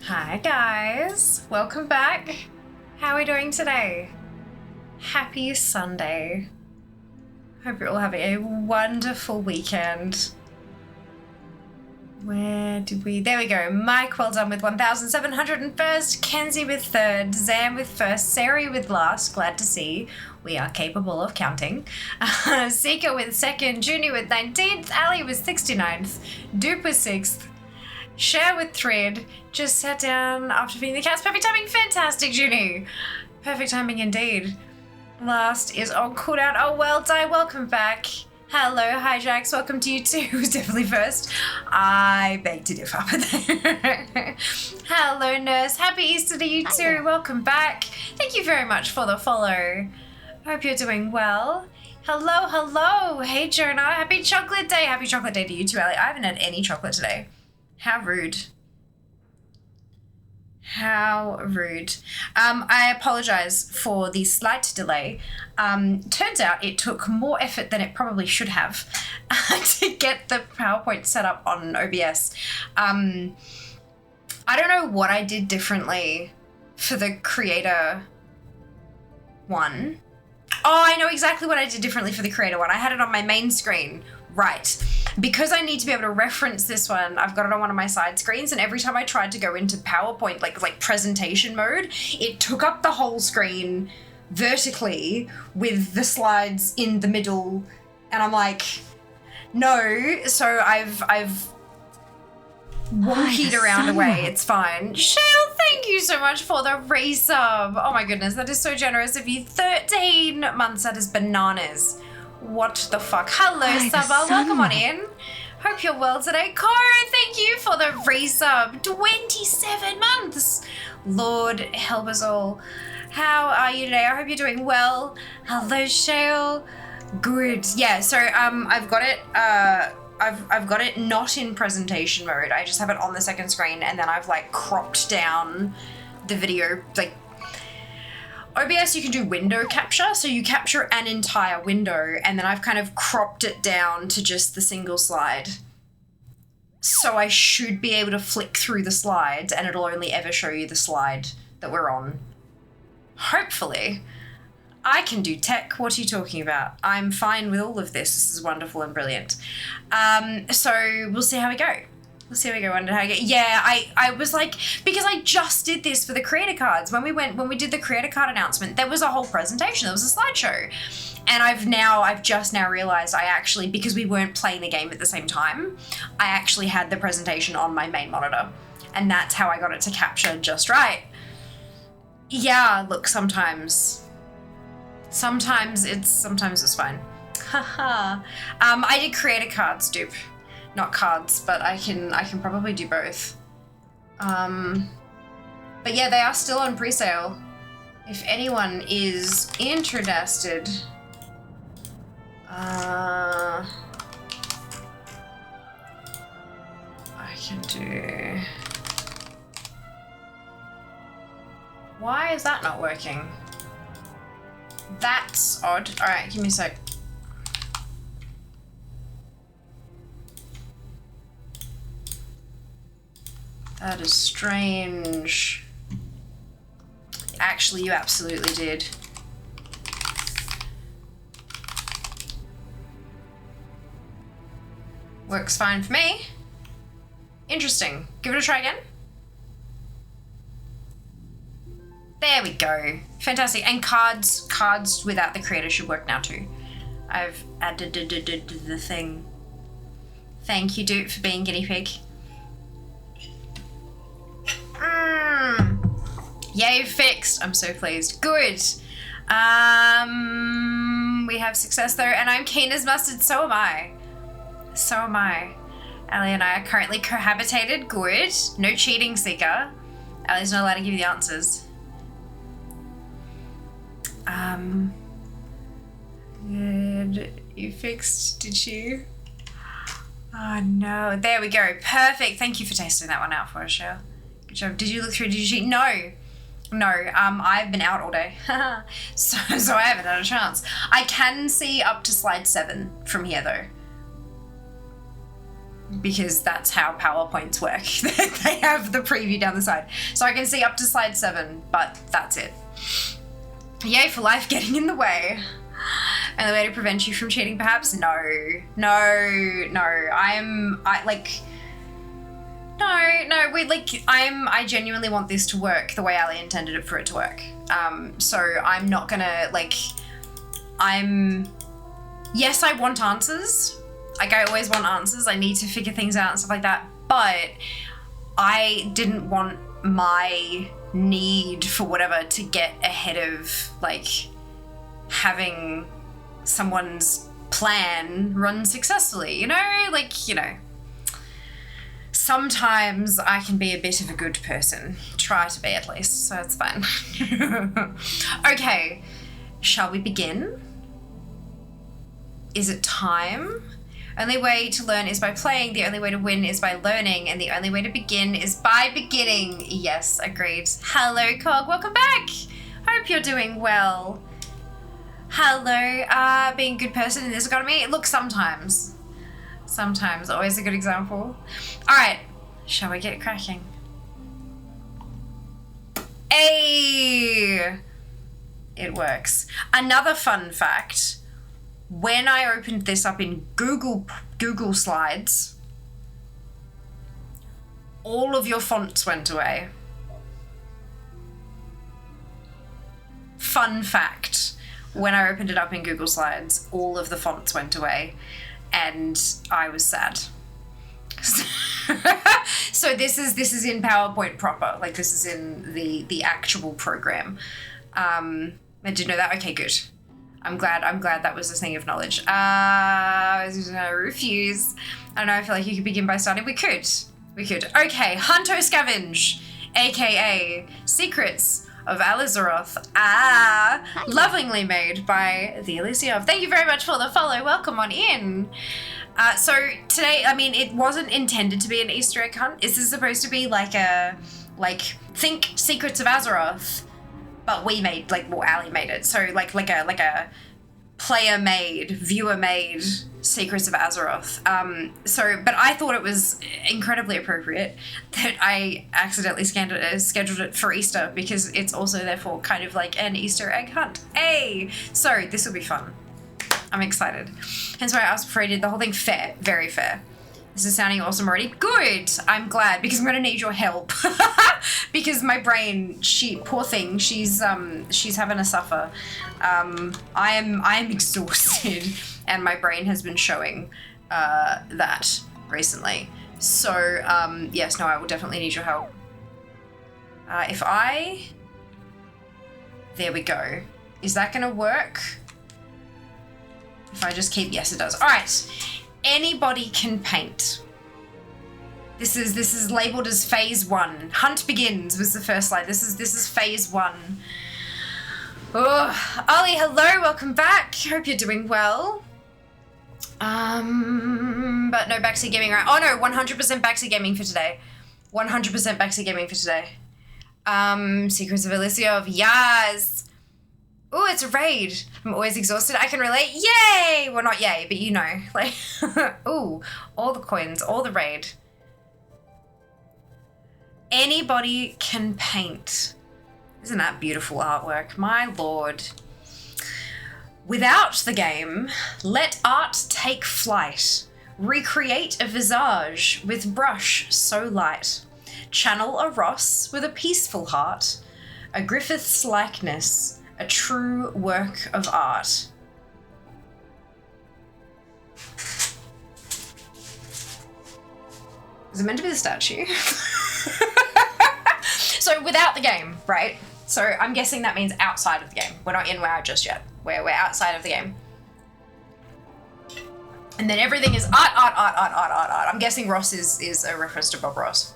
Hi guys, welcome back. How are we doing today? Happy Sunday. Hope you're all having a wonderful weekend. Where did we? There we go. Mike, well done with 1,701st. Kenzie with 3rd. Zam with 1st. Sari with last. Glad to see we are capable of counting. Sika with 2nd. Junie with 19th. Ali was 69th. Dupe was 6th. Cher with thread. Just sat down after feeding the cats. Perfect timing. Fantastic, Junie. Perfect timing indeed. Last is on cooldown. Oh, well done. Welcome back. Hello, Hijax. Welcome to you too. Who's definitely first? I beg to differ. Hello, Nurse. Happy Easter to you too. Welcome back. Thank you very much for the follow. Hope you're doing well. Hello, hello. Hey, Jonah. Happy chocolate day. Happy chocolate day to you too, Ali. I haven't had any chocolate today. How rude. How rude. I apologize for the slight delay. Turns out it took more effort than it probably should have to get the PowerPoint set up on OBS. I don't know what I did differently for the creator one. Oh, I know exactly what I did differently for the creator one. I had it on my main screen. Right. Because I need to be able to reference this one, I've got it on one of my side screens, and every time I tried to go into PowerPoint, like presentation mode, it took up the whole screen vertically with the slides in the middle, and I'm like, no. So I've wonkied around away. It's fine. Shale, thank you so much for the resub. Oh my goodness, that is so generous of you. 13 months, that is bananas. What the fuck? Hello, Saba. Welcome on in. Hope you're well today. Cora, thank you for the resub. 27 months. Lord help us all. How are you today? I hope you're doing well. Hello, Shale. Good. Yeah, so I've got it I've got it not in presentation mode. I just have it on the second screen, and then I've like cropped down the video. Like OBS, you can do window capture, so you capture an entire window, and then I've kind of cropped it down to just the single slide. So I should be able to flick through the slides, and it'll only ever show you the slide that we're on. Hopefully. I can do tech. What are you talking about? I'm fine with all of this. This is wonderful and brilliant. So we'll see how we go. We'll see how we go. Wonder how we go. Yeah, I was like, because I just did this for the creator cards. When we did the creator card announcement, there was a whole presentation. There was a slideshow. And I've just now realized I actually, because we weren't playing the game at the same time, I actually had the presentation on my main monitor. And that's how I got it to capture just right. Yeah, look, sometimes it's fine. Haha. I did creator cards, dupe. Not cards, but I can probably do both. But yeah, they are still on pre-sale. If anyone is interested. I can do... Why is that not working? That's odd. All right, give me a sec. That is strange. Actually, you absolutely did. Works fine for me. Interesting. Give it a try again. There we go. Fantastic. And cards without the creator should work now too. I've added the thing. Thank you, Dupe, for being guinea pig. Yay, fixed. I'm so pleased. Good. We have success though, and I'm keen as mustard. So am I. So am I. Ali and I are currently cohabitated. Good. No cheating, Seeker. Ali's not allowed to give you the answers. Good. You fixed, did you? Oh no. There we go. Perfect. Thank you for testing that one out for us, Cheryl. Good job. Did you look through? Did you cheat? No. I've been out all day. so I haven't had a chance. I can see up to slide 7 from here though. Because that's how PowerPoints work. They have the preview down the side. So I can see up to slide 7, but that's it. Yay for life getting in the way. And the way to prevent you from cheating, perhaps? No. I genuinely want this to work the way Ali intended it for it to work. So I'm not gonna, yes, I want answers. Like, I always want answers. I need to figure things out and stuff like that. But I didn't want my need for whatever to get ahead of, having someone's plan run successfully, you know? Sometimes I can be a bit of a good person. Try to be, at least, so it's fine. Okay, shall we begin? Is it time? Only way to learn is by playing, the only way to win is by learning, and the only way to begin is by beginning. Yes, agreed. Hello, Cog, welcome back. Hope you're doing well. Hello, being a good person in this economy? Look, sometimes, always a good example. All right, shall we get cracking? Hey! It works. Another fun fact, when I opened this up in Google Slides, all of your fonts went away. Fun fact, when I opened it up in Google Slides, all of the fonts went away and I was sad. So this is in PowerPoint proper, like this is in the actual program. I didn't know that. Okay, good. I'm glad that was a thing of knowledge. Refuse. I don't know, I feel like you could begin by starting. We could. Okay, Hunto Scavenge, aka Secrets of Alizeroth. Lovingly made by the Alizeroth. Thank you very much for the follow. Welcome on in. So today, I mean, it wasn't intended to be an Easter egg hunt. This is supposed to be think Secrets of Azeroth, but we made, Ali made it. So like a player-made, viewer-made Secrets of Azeroth. But I thought it was incredibly appropriate that I accidentally scheduled it for Easter, because it's also therefore kind of like an Easter egg hunt. Hey! So this will be fun. I'm excited. Hence why I asked before I did the whole thing fair. Very fair. This is sounding awesome already. Good! I'm glad, because I'm going to need your help. Because my brain, poor thing, she's having a suffer. I am exhausted, and my brain has been showing that recently. So, yes, no, I will definitely need your help. There we go. Is that going to work? If I just keep, yes, it does. All right. Anybody can paint. This is labeled as phase 1. Hunt begins was the first slide. This is phase 1. Oh, Ollie, hello, welcome back. Hope you're doing well. But no backseat gaming, right? Oh no, 100% backseat gaming for today. 100% backseat gaming for today. Secrets of Alizeroth, yes. Oh, it's a raid. I'm always exhausted. I can relate. Yay! Well, not yay, but you know. Like, ooh, all the coins, all the raid. Anybody can paint. Isn't that beautiful artwork? My lord. Without the game, let art take flight. Recreate a visage with brush so light. Channel a Ross with a peaceful heart. A Griffith's likeness. A true work of art. Is it meant to be the statue? So without the game, right? So I'm guessing that means outside of the game. We're not in WoW just yet. We're outside of the game. And then everything is art. I'm guessing Ross is a reference to Bob Ross.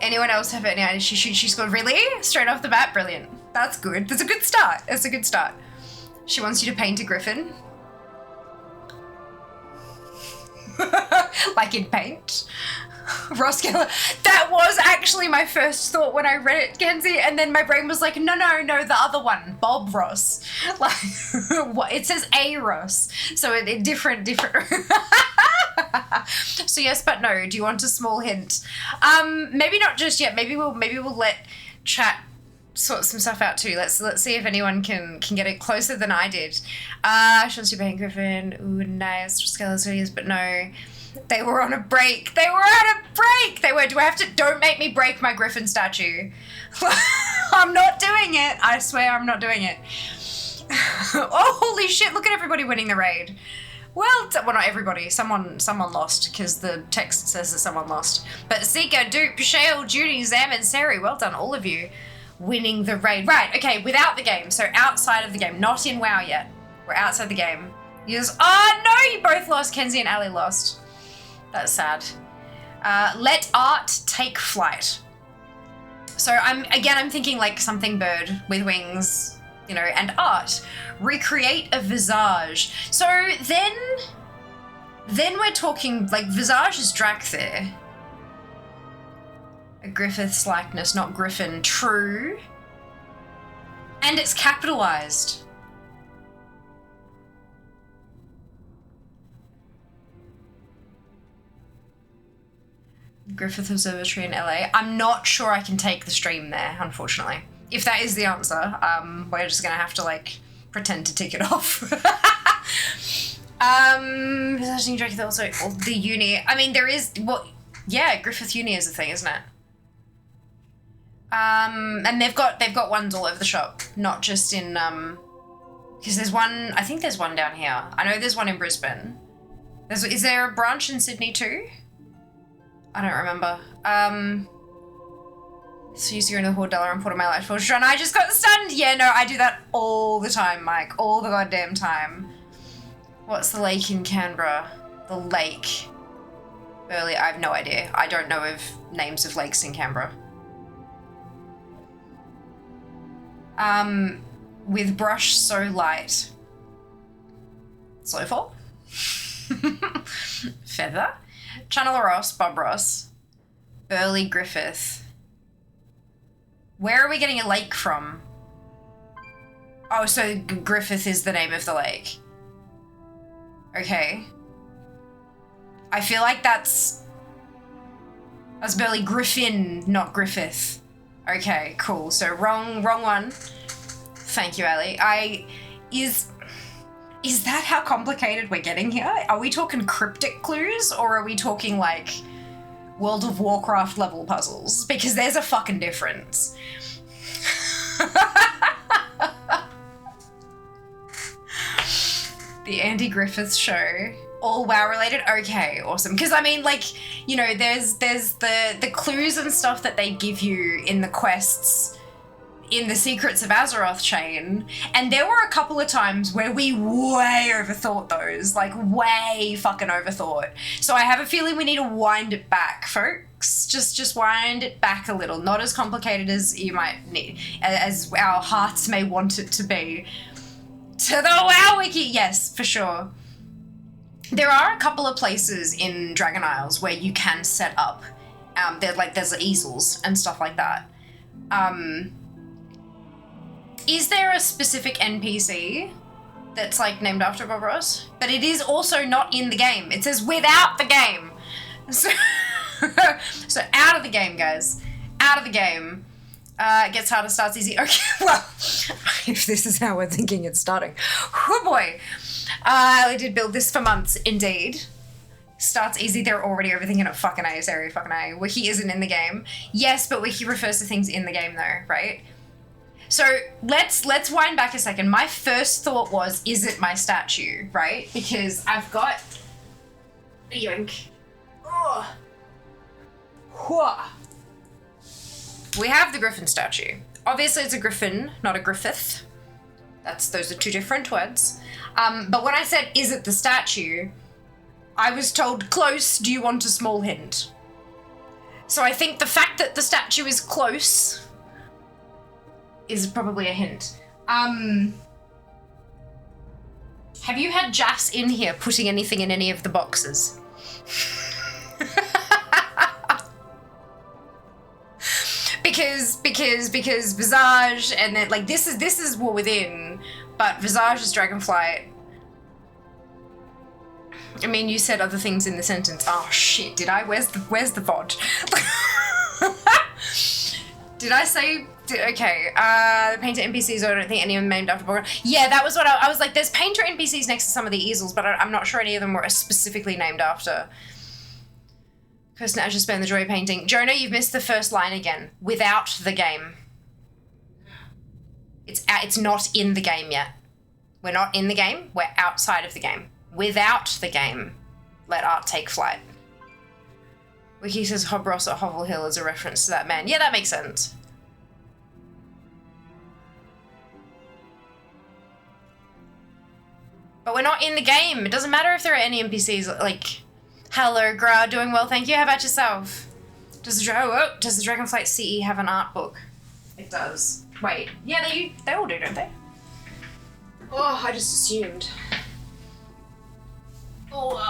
Anyone else have any idea? She scored really? Straight off the bat? Brilliant. That's good. That's a good start. That's a good start. She wants you to paint a griffin. Like in paint. Ross Geller. That was actually my first thought when I read it, Kenzie, and then my brain was like, no, the other one, Bob Ross. Like, what? It says A Ross, so it different. So yes, but no. Do you want a small hint? Maybe not just yet. Maybe we'll let chat sort some stuff out too. Let's see if anyone can get it closer than I did. Sean Super Griffin. Ooh, nice. Scales videos, but no. They were on a break. They were. Do I have to? Don't make me break my Griffin statue. I'm not doing it. I swear I'm not doing it. Oh, holy shit. Look at everybody winning the raid. Well, not everybody. Someone lost, because the text says that someone lost. But Zika, Dupe, Shale, Judy, Zam, and Sari, well done, all of you, winning the raid. Right, okay, without the game. So outside of the game. Not in WoW yet. We're outside the game. Oh, no, you both lost. Kenzie and Ali lost. That's sad. Let art take flight. So I'm thinking like something bird with wings, you know, and art. Recreate a visage. So then we're talking like visage is Drac there. A Griffith's likeness, not Griffin. True. And it's capitalized. Griffith Observatory in LA. I'm not sure I can take the stream there, unfortunately. if that is the answer, we're just gonna have to like pretend to tick it off. Visiting Drake also the uni. I mean, there is Griffith Uni is a thing, isn't it? And they've got ones all over the shop, not just in because there's one. I think there's one down here. I know there's one in Brisbane. Is there a branch in Sydney too? I don't remember. So used to go into the Hordella and put on my light force and I just got stunned. Yeah, no, I do that all the time, Mike. All the goddamn time. What's the lake in Canberra? The lake. Burley, I have no idea. I don't know of names of lakes in Canberra. With brush so light. Slowfall? Feather? Channel Ross, Bob Ross. Burley Griffith. Where are we getting a lake from? Oh, so Griffith is the name of the lake. Okay. I feel like that's Burley Griffin, not Griffith. Okay, cool. So wrong one. Thank you, Ali. Is that how complicated we're getting here? Are we talking cryptic clues or are we talking like World of Warcraft level puzzles? Because there's a fucking difference. The Andy Griffith Show. All WoW related? Okay, awesome. Because I mean, like, you know, there's the clues and stuff that they give you in the quests in the Secrets of Alizeroth chain, and there were a couple of times where we way overthought those, like way fucking overthought. So I have a feeling we need to wind it back, folks. Just wind it back a little. Not as complicated as you might need, as our hearts may want it to be. To the WoW Wiki, yes, for sure. There are a couple of places in Dragon Isles where you can set up, there's easels and stuff like that. Is there a specific NPC that's like named after Bob Ross? But it is also not in the game. It says without the game. So, so out of the game, guys. Out of the game. It gets harder, starts easy. Okay, well, if this is how we're thinking it's starting. Oh boy. I did build this for months, indeed. Starts easy, they're already overthinking it. Fucking A, sorry, fucking A. Wiki isn't in the game. Yes, but Wiki refers to things in the game though, right? So let's wind back a second. My first thought was, is it my statue, right? Because I've got a yoink. Oh. We have the griffin statue. Obviously it's a griffin, not a griffith. Those are two different words. But when I said, is it the statue? I was told, close, do you want a small hint? So I think the fact that the statue is close is probably a hint. Have you had Jas in here putting anything in any of the boxes? because Visage and then like this is War Within, but Visage is Dragonflight. I mean, you said other things in the sentence. Oh shit, did I? Where's the VOD? Did I say? Okay, the painter NPCs, I don't think any of them named after Borg. Yeah, that was what I was like, there's painter NPCs next to some of the easels, but I'm not sure any of them were specifically named after. Kirsten Asher spend the joy of painting. Jonah, you've missed the first line again. Without the game. It's not in the game yet. We're not in the game, we're outside of the game. Without the game, let art take flight. Wiki says Hobros at Hovel Hill is a reference to that man. Yeah, that makes sense. But we're not in the game. It doesn't matter if there are any NPCs, like, hello, Gra, doing well, thank you. How about yourself? Does the Dragonflight CE have an art book? It does. Wait, yeah, they all do, don't they? Oh, I just assumed. Oh,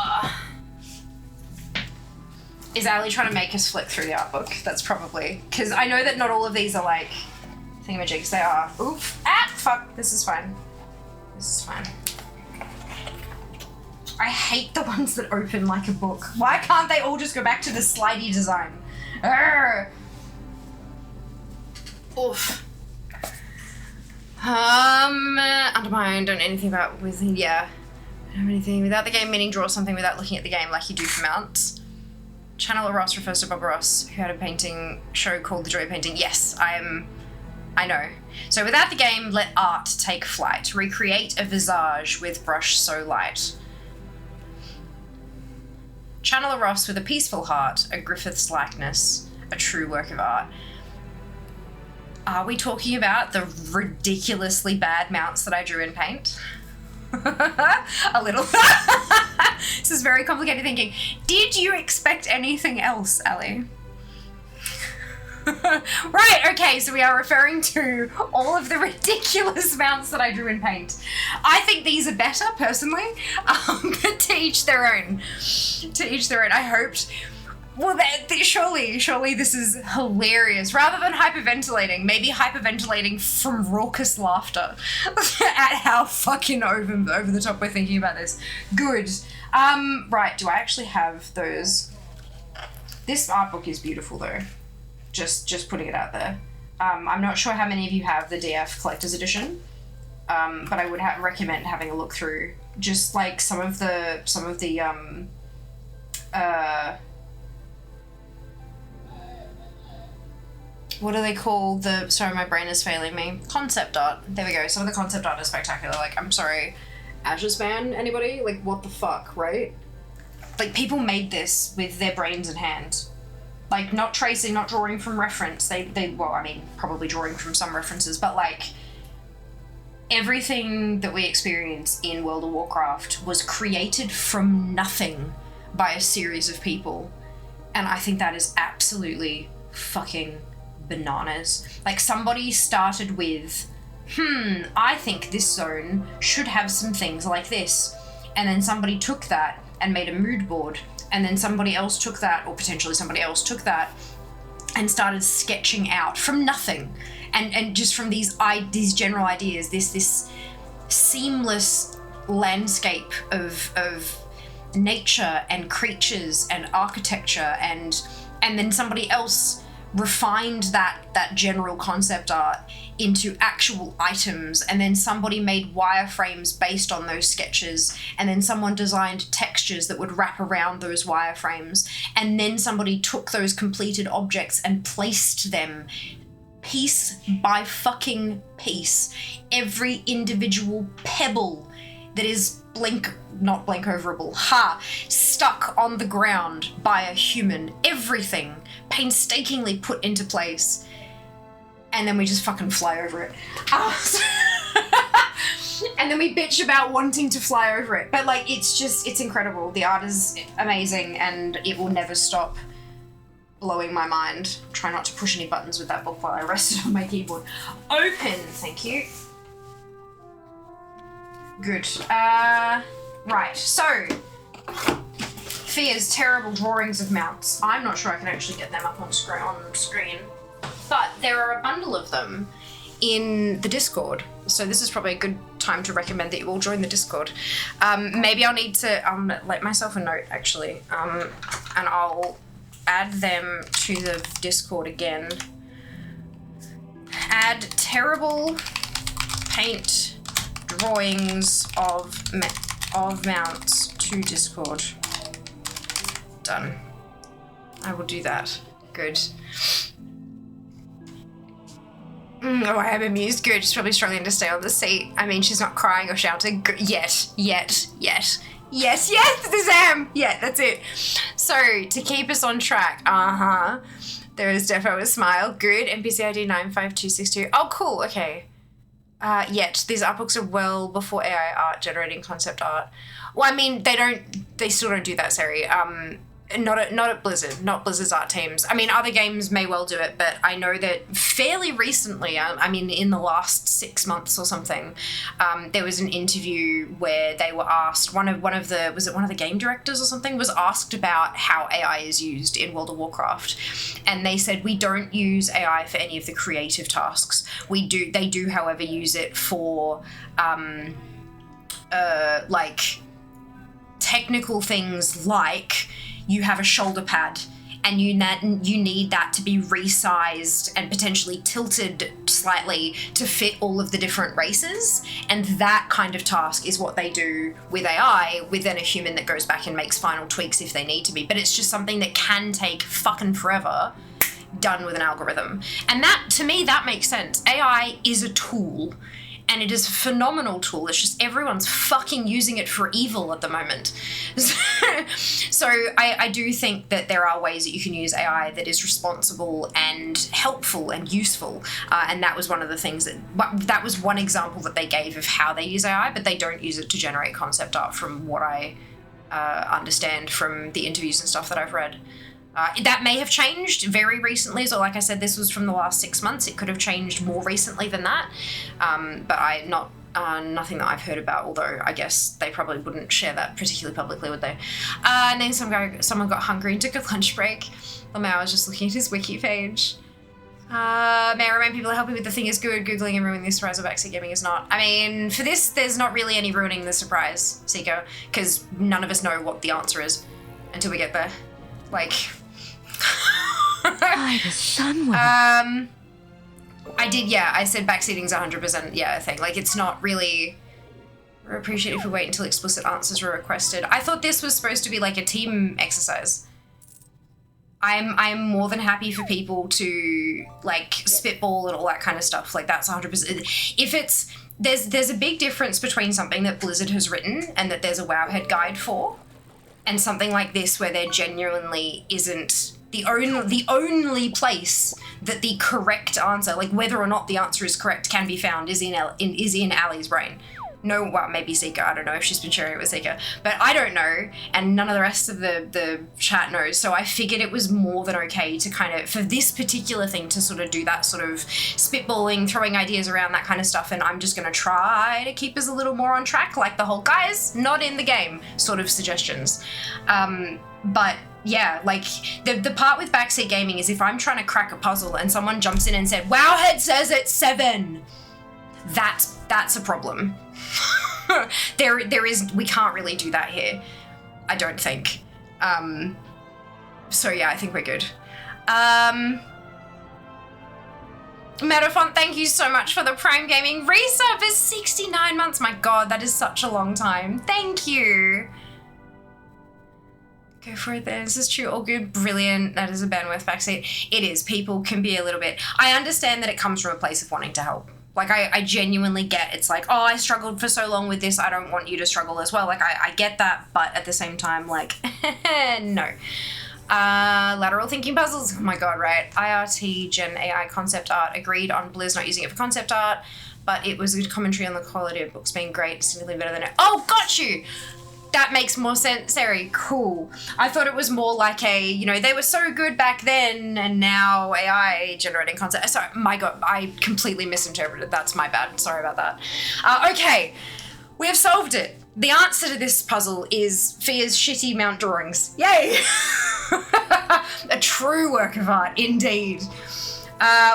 Is Ali trying to make us flip through the art book? That's probably, because I know that not all of these are like thingamajigs. They are. Oof. Ah, fuck. This is fine. This is fine. I hate the ones that open like a book. Why can't they all just go back to the slidey design? Urgh. Oof. Undermine, don't know anything about with, yeah. Don't have anything without the game, meaning draw something without looking at the game like you do for mounts. Channel a Ross refers to Bob Ross, who had a painting show called The Joy of Painting. Yes, I know. So without the game, let art take flight. Recreate a visage with brush so light. Channel a Ross with a peaceful heart, a Griffith's likeness, a true work of art. Are we talking about the ridiculously bad mounts that I drew in paint? A little. This is very complicated thinking. Did you expect anything else, Ali? Right, okay, so we are referring to all of the ridiculous mounts that I drew in paint. I think these are better, personally, but to each their own. To each their own. I hoped... Well, surely this is hilarious. Rather than hyperventilating, maybe hyperventilating from raucous laughter at how fucking over the top we're thinking about this. Good. Right, do I actually have those? This art book is beautiful, though. Just putting it out there. I'm not sure how many of you have the DF Collector's Edition, but I would recommend having a look through. Just like some of the what do they call sorry, my brain is failing me. Concept art. There we go. Some of the concept art is spectacular. Like, I'm sorry, Azure Span, anybody? Like, what the fuck, right? Like, people made this with their brains in hand. Like, not tracing, not drawing from reference. They well, I mean, probably drawing from some references, but like, everything that we experience in World of Warcraft was created from nothing by a series of people. And I think that is absolutely fucking bananas. Like, somebody started with, I think this zone should have some things like this. And then somebody took that and made a mood board. And then somebody else took that, or potentially somebody else took that, and started sketching out from nothing. And just from these general ideas, this seamless landscape of nature and creatures and architecture, and then somebody else refined that general concept art into actual items, and then somebody made wireframes based on those sketches, and then someone designed textures that would wrap around those wireframes, and then somebody took those completed objects and placed them piece by fucking piece. Every individual pebble that is not blink overable, stuck on the ground by a human. Everything painstakingly put into place. And then we just fucking fly over it. And then we bitch about wanting to fly over it. But like, it's incredible. The art is amazing, and it will never stop blowing my mind. Try not to push any buttons with that book while I rest it on my keyboard. Open, thank you. Good. Right, so Fia's terrible drawings of mounts. I'm not sure I can actually get them up on screen, but there are a bundle of them in the Discord. So this is probably a good time to recommend that you all join the Discord. Maybe I'll need to let myself a note, actually, and I'll add them to the Discord again. Add terrible paint drawings of mounts to Discord. Done. I will do that. Good. Oh, I am amused. Good. She's probably struggling to stay on the seat. I mean, she's not crying or shouting. Good. Yet. Yes, Zam! Yeah, that's it. So, to keep us on track, there is defo a smile. Good. NPC ID 95262. Oh, cool. Okay. Yet these art books are well before AI art generating concept art. Well, I mean, they still don't do that, Sari. Not at Blizzard, not Blizzard's art teams. I mean, other games may well do it, but I know that fairly recently, I mean, in the last 6 months or something, there was an interview where they were asked, one of the game directors or something, was asked about how AI is used in World of Warcraft. And they said, we don't use AI for any of the creative tasks. They do, however, use it for, like, technical things like, you have a shoulder pad and you need that to be resized and potentially tilted slightly to fit all of the different races, and that kind of task is what they do with AI, with then a human that goes back and makes final tweaks if they need to be. But it's just something that can take fucking forever, done with an algorithm. And that, to me, that makes sense. AI is a tool, and it is a phenomenal tool. It's just everyone's fucking using it for evil at the moment. So I do think that there are ways that you can use AI that is responsible and helpful and useful. And that was one of the things that was one example that they gave of how they use AI, but they don't use it to generate concept art from what I understand from the interviews and stuff that I've read. That may have changed very recently. So like I said, this was from the last 6 months. It could have changed more recently than that. But nothing that I've heard about, although I guess they probably wouldn't share that particularly publicly, would they? And then someone got hungry and took a lunch break. Lamau was just looking at his wiki page. May I remind people to help me with the thing is good. Googling and ruining the surprise of backseat gaming is not. I mean, for this, there's not really any ruining the surprise, Seeker, because none of us know what the answer is until we get there. Like... By the sun will... I said backseating's 100% a thing. Like, it's not really... We're appreciated if we wait until explicit answers are requested. I thought this was supposed to be like a team exercise. I'm more than happy for people to, like, spitball and all that kind of stuff. Like, that's 100%. If it's... There's a big difference between something that Blizzard has written and that there's a Wowhead guide for, and something like this where there genuinely isn't the only place that the correct answer, like whether or not the answer is correct, can be found is in Ali's brain. No, well, maybe Seeker. I don't know if she's been sharing it with Seeker, but I don't know, and none of the rest of the chat knows. So I figured it was more than okay to kind of, for this particular thing, to sort of do that sort of spitballing, throwing ideas around, that kind of stuff. And I'm just going to try to keep us a little more on track, like the whole guys not in the game sort of suggestions. But yeah, like the part with backseat gaming is if I'm trying to crack a puzzle and someone jumps in and said, Wowhead says it's 7, that's a problem. We can't really do that here, I don't think. So yeah, I think we're good. Metafont, thank you so much for the Prime Gaming resub for 69 months. My God, that is such a long time. Thank you. Go for it then. This is true. All good. Brilliant. That is a bandwidth backseat. It is. People can be a little bit... I understand that it comes from a place of wanting to help. Like, I genuinely get it's like, oh, I struggled for so long with this. I don't want you to struggle as well. Like, I get that. But at the same time, like, no. Lateral thinking puzzles. Oh my God, right. IRT Gen AI concept art. Agreed on Blizz not using it for concept art. But it was a good commentary on the quality of books being great. Significantly better than it. Oh, got you! That makes more sense, Sari. Cool. I thought it was more like they were so good back then and now AI generating content. Sorry, my God, I completely misinterpreted. That's my bad. Sorry about that. Okay, we have solved it. The answer to this puzzle is Fia's shitty mount drawings. Yay! A true work of art, indeed.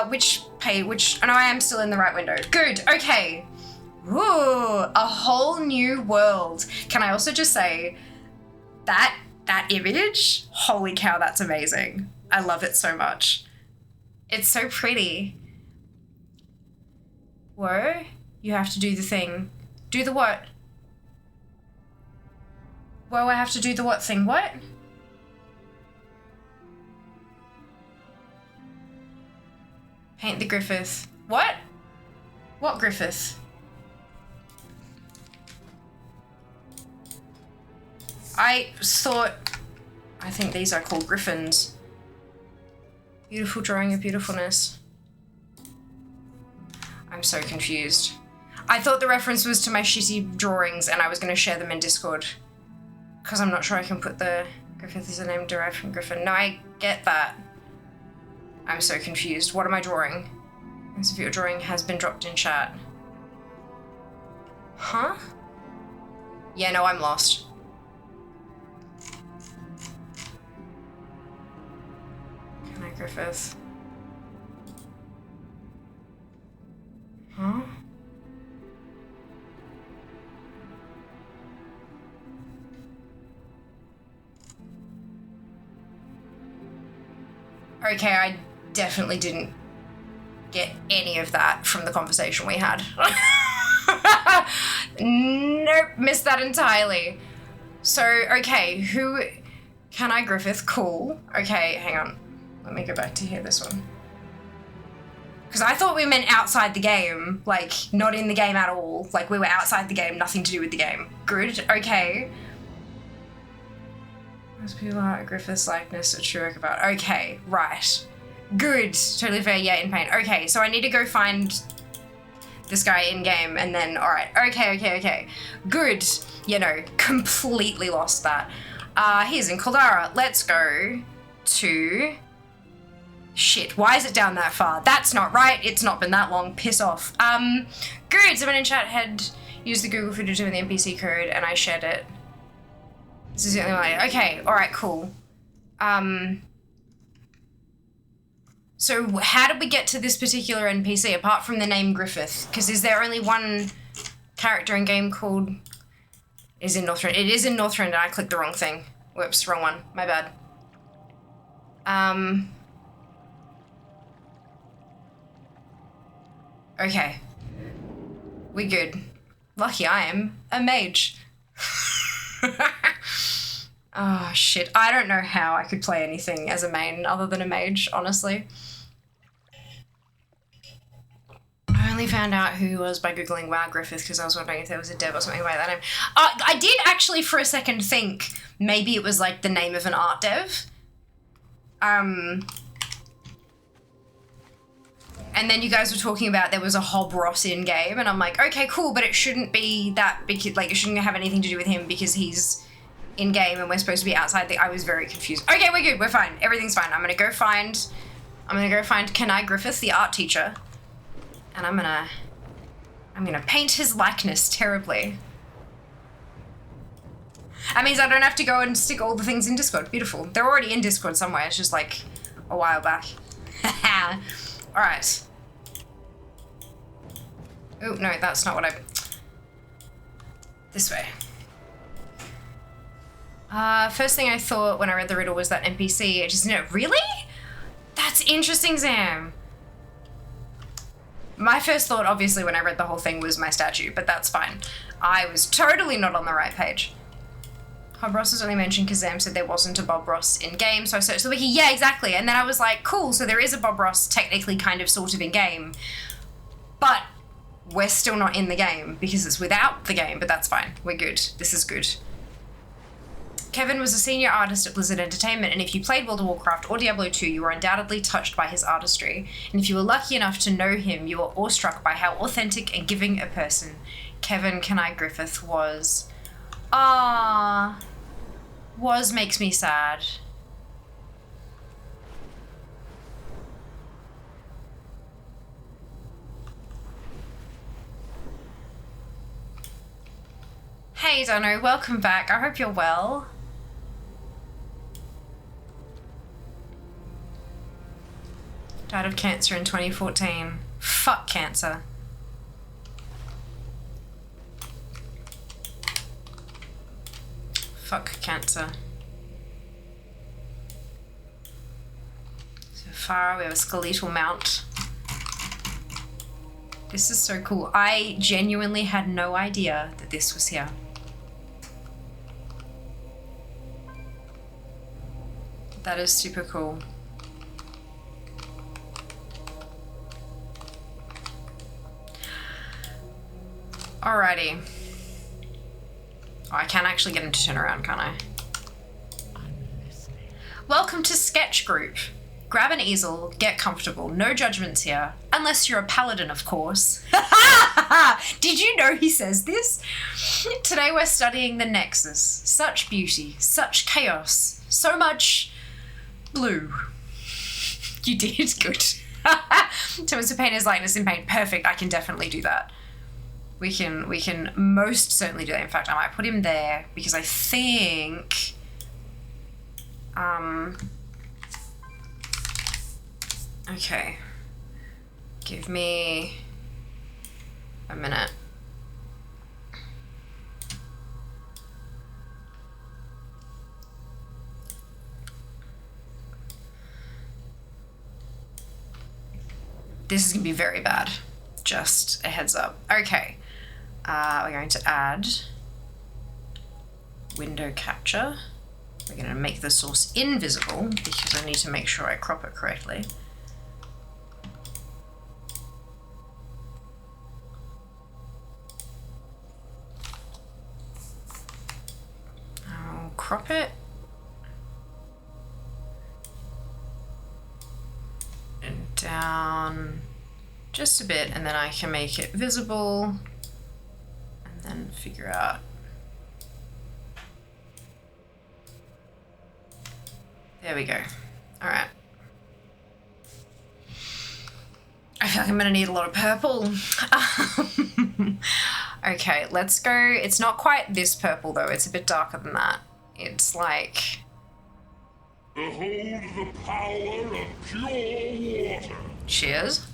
Which, I know I am still in the right window. Good, okay. Ooh, a whole new world. Can I also just say that image, holy cow, that's amazing. I love it so much. It's so pretty. Whoa, you have to do the thing. Do the what? Whoa, I have to do the what thing? What? Paint the Griffith. What? What Griffith? I think these are called griffins. Beautiful drawing of beautifulness. I'm so confused. I thought the reference was to my shitty drawings and I was going to share them in Discord. Because I'm not sure I can put the Griffith is a name derived from Griffin. No, I get that. I'm so confused. What am I drawing? As if your drawing has been dropped in chat. Huh? Yeah, no, I'm lost. Griffith. Huh? Okay, I definitely didn't get any of that from the conversation we had. Nope, missed that entirely. So, okay, who... Can I Griffith? Cool. Okay, hang on. Let me go back to here, this one. Because I thought we meant outside the game, like, not in the game at all. Like, we were outside the game, nothing to do with the game. Good, okay. Most people are Griffith's likeness, a true work about. Okay, right. Good, totally fair, yeah, in pain. Okay, so I need to go find this guy in-game, and then, alright. Okay. Good. You know, completely lost that. He's in Caldara. Let's go to... Shit, why is it down that far? That's not right. It's not been that long. Piss off. Good. Someone in chat had used the Google footage with the NPC code, and I shared it. This is the only way. Okay, alright, cool. So how did we get to this particular NPC, apart from the name Griffith? Because is there only one character in game called... Is in Northrend. It is in Northrend, and I clicked the wrong thing. Whoops, wrong one. My bad. Okay. We good. Lucky I am a mage. Oh, shit. I don't know how I could play anything as a main other than a mage, honestly. I only found out who he was by Googling WoW Griffith because I was wondering if there was a dev or something by that name. I did actually for a second think maybe it was like the name of an art dev. And then you guys were talking about there was a Hob Ross in game, and I'm like, okay, cool, but it shouldn't be that because like it shouldn't have anything to do with him because he's in game and we're supposed to be outside I was very confused. Okay, we're good, we're fine. Everything's fine. I'm gonna go find Kenai Griffith, the art teacher. And I'm gonna paint his likeness terribly. That means I don't have to go and stick all the things in Discord. Beautiful. They're already in Discord somewhere. It's just like a while back. All right. Oh, no, that's not what this way. First thing I thought when I read the riddle was that NPC. It just, no, really? That's interesting, Zam. My first thought, obviously, when I read the whole thing was my statue, but that's fine. I was totally not on the right page. Bob Ross was only mentioned because Zam said there wasn't a Bob Ross in-game, so I searched the wiki. Yeah, exactly. And then I was like, cool, so there is a Bob Ross technically kind of sort of in-game, but we're still not in the game because it's without the game, but that's fine. We're good. This is good. Kevin was a senior artist at Blizzard Entertainment, and if you played World of Warcraft or Diablo 2, you were undoubtedly touched by his artistry. And if you were lucky enough to know him, you were awestruck by how authentic and giving a person Kevin Kenai Griffith was. Was makes me sad. Hey Dano, welcome back. I hope you're well. Died of cancer in 2014. Fuck cancer. Fuck cancer. So far we have a skeletal mount. This is so cool. I genuinely had no idea that this was here. That is super cool. Alrighty. Oh, I can actually get him to turn around, can't I? Welcome to Sketch Group. Grab an easel, get comfortable. No judgments here. Unless you're a paladin, of course. Did you know he says this? Today we're studying the Nexus. Such beauty, such chaos, so much blue. You did good. Someone's to paint his likeness in paint. Perfect, I can definitely do that. We can most certainly do that. In fact, I might put him there because I think okay. Give me a minute. This is going to be very bad. Just a heads up. Okay. We're going to add window capture. We're going to make the source invisible because I need to make sure I crop it correctly. I'll crop it. And down just a bit, and then I can make it visible and then figure out. There we go. All right. I feel like I'm gonna need a lot of purple. Okay, let's go. It's not quite this purple though. It's a bit darker than that. It's like... Behold the power of pure water. Cheers.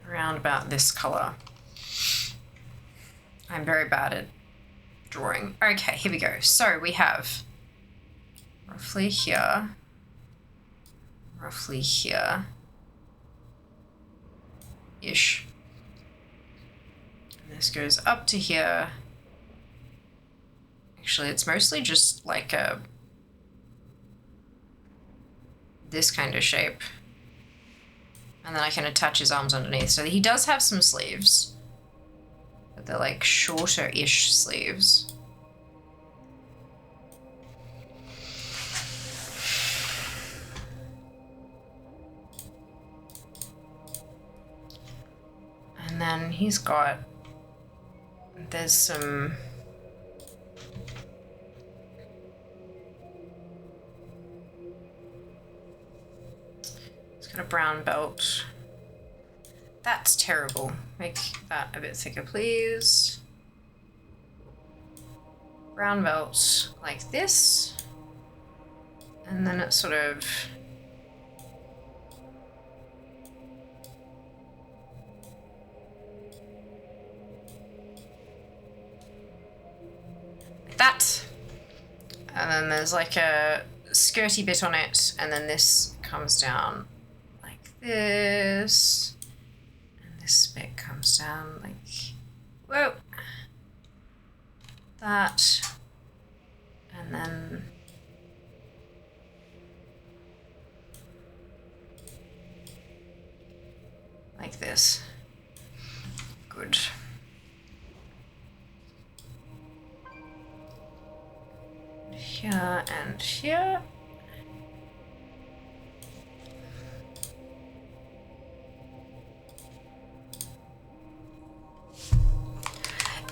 Around about this color. I'm very bad at drawing. Okay, here we go. So we have roughly here, ish. And this goes up to here. Actually, it's mostly just like this kind of shape. And then I can attach his arms underneath. So he does have some sleeves, but they're like shorter-ish sleeves. And then he's got, there's some, he's got a brown belt. That's terrible. Make that a bit thicker, please. Brown belt like this. And then it's sort of, that, and then there's like a skirty bit on it, and then this comes down like this, and this bit comes down like, whoa, that, and then like this. Good. Here and here.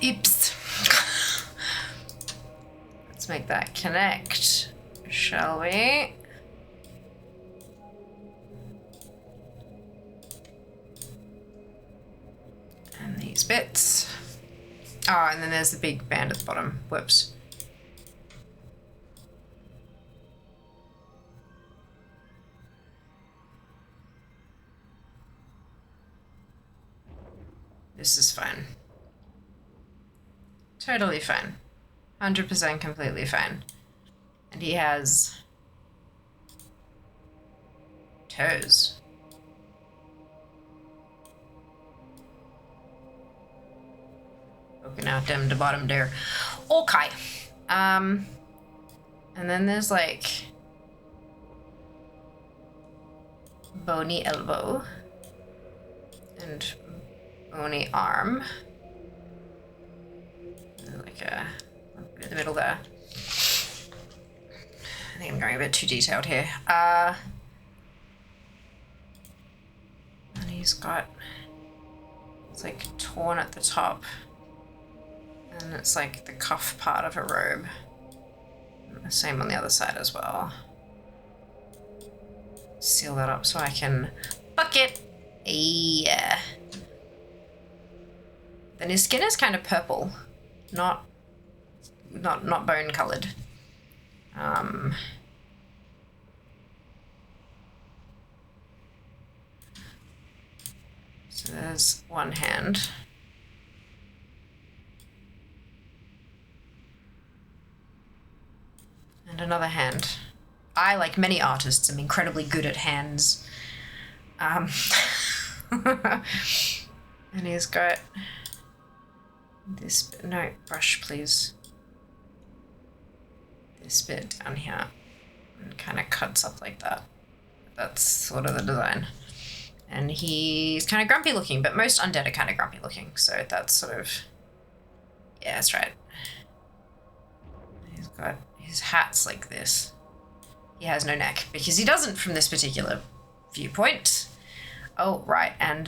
Oops. Let's make that connect, shall we? And these bits. Oh, and then there's the big band at the bottom. Whoops. This is fine. Totally fine. 100% completely fine. And he has toes. Poking out them to bottom there. Okay. And then there's like bony elbow and bony arm. Like a in the middle there. I think I'm going a bit too detailed here. And he's got, it's like torn at the top. And it's like the cuff part of a robe. And the same on the other side as well. Seal that up so I can bucket. Yeah. Then his skin is kind of purple, not bone colored. So there's one hand. another hand. I, like many artists, am incredibly good at hands. And he's got this bit. No, brush, please. This bit down here. And kind of cuts up like that. That's sort of the design. And he's kind of grumpy looking, but most undead are kind of grumpy looking. So that's sort of... Yeah, that's right. He's got his hat's like this. He has no neck, because he doesn't from this particular viewpoint. Oh, right, and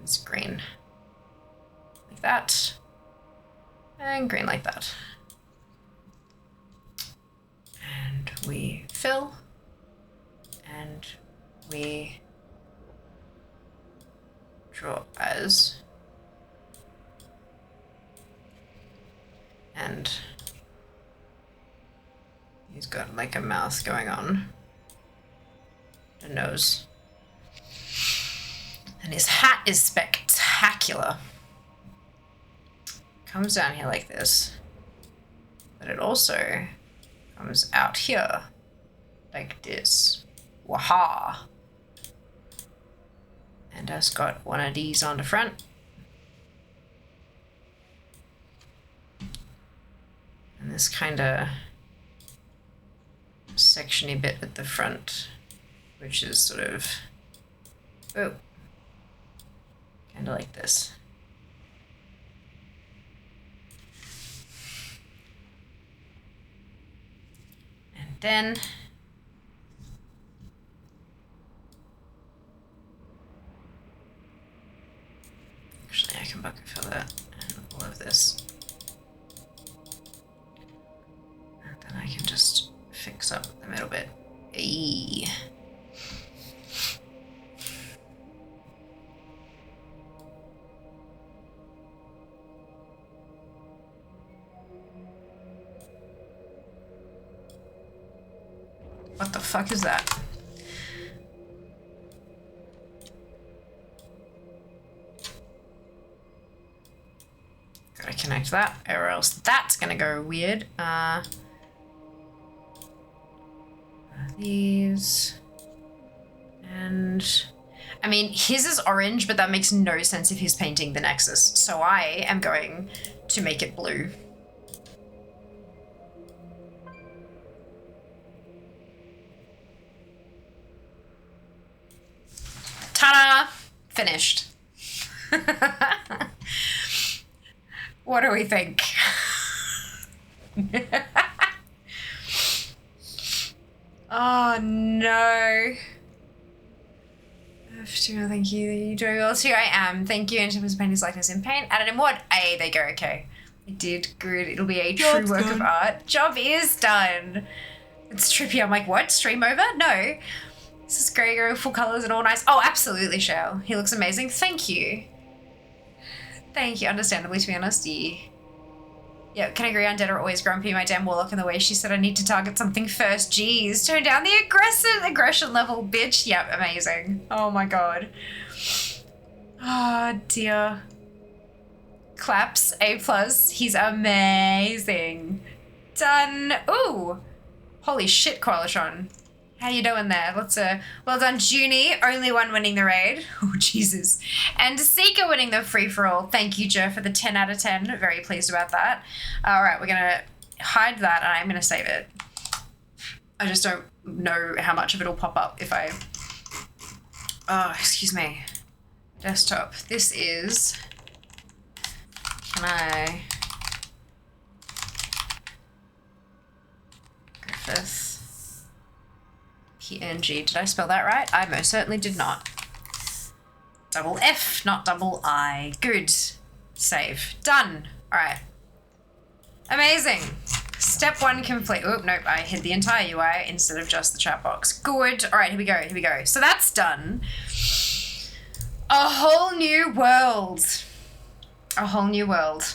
it's green. Like that. And green like that. And we fill. And we draw as. And he's got like a mouth going on. A nose. And his hat is spectacular. Comes down here like this. But it also comes out here like this. Waha! And has got one of these on the front. And this kind of sectiony bit at the front, which is sort of, oh, kind of like this. And then actually I can bucket fill that and all of this. And then I can just fix up the middle bit. Eee. What the fuck is that? Gotta connect that, or else that's gonna go weird. These. And I mean, his is orange, but that makes no sense if he's painting the Nexus. So I am going to make it blue. Ta-da! Finished. What do we think? Oh no. Thank you. You're doing well too. I am. Thank you. And to paint his likeness in paint. Added in what? A, they go, okay. I did good. It'll be a true work of art. Job is done. It's trippy. I'm like, what? Stream over? No. This is great. Go full colors and all nice. Oh, absolutely, Shell. He looks amazing. Thank you. Thank you. Understandably, to be honest. Yeah, can agree. Undead are always grumpy. My damn warlock in the way. She said I need to target something first. Jeez. Turn down the aggression level, bitch. Yep, amazing. Oh my god. Oh dear. Claps. A+. He's amazing. Done. Ooh. Holy shit, Coalition. How you doing there? Well done, Junie. Only one winning the raid. Oh, Jesus. And Seeker winning the free-for-all. Thank you, Jer, for the 10 out of 10. Very pleased about that. All right, we're going to hide that, and I'm going to save it. I just don't know how much of it will pop up if I... Oh, excuse me. Desktop. This is... Can I... Griffith... PNG. Did I spell that right? I most certainly did not. Double F, not double I. Good. Save. Done. All right. Amazing. Step 1 complete. Oh, nope. I hid the entire UI instead of just the chat box. Good. All right, here we go. Here we go. So that's done. A whole new world. A whole new world.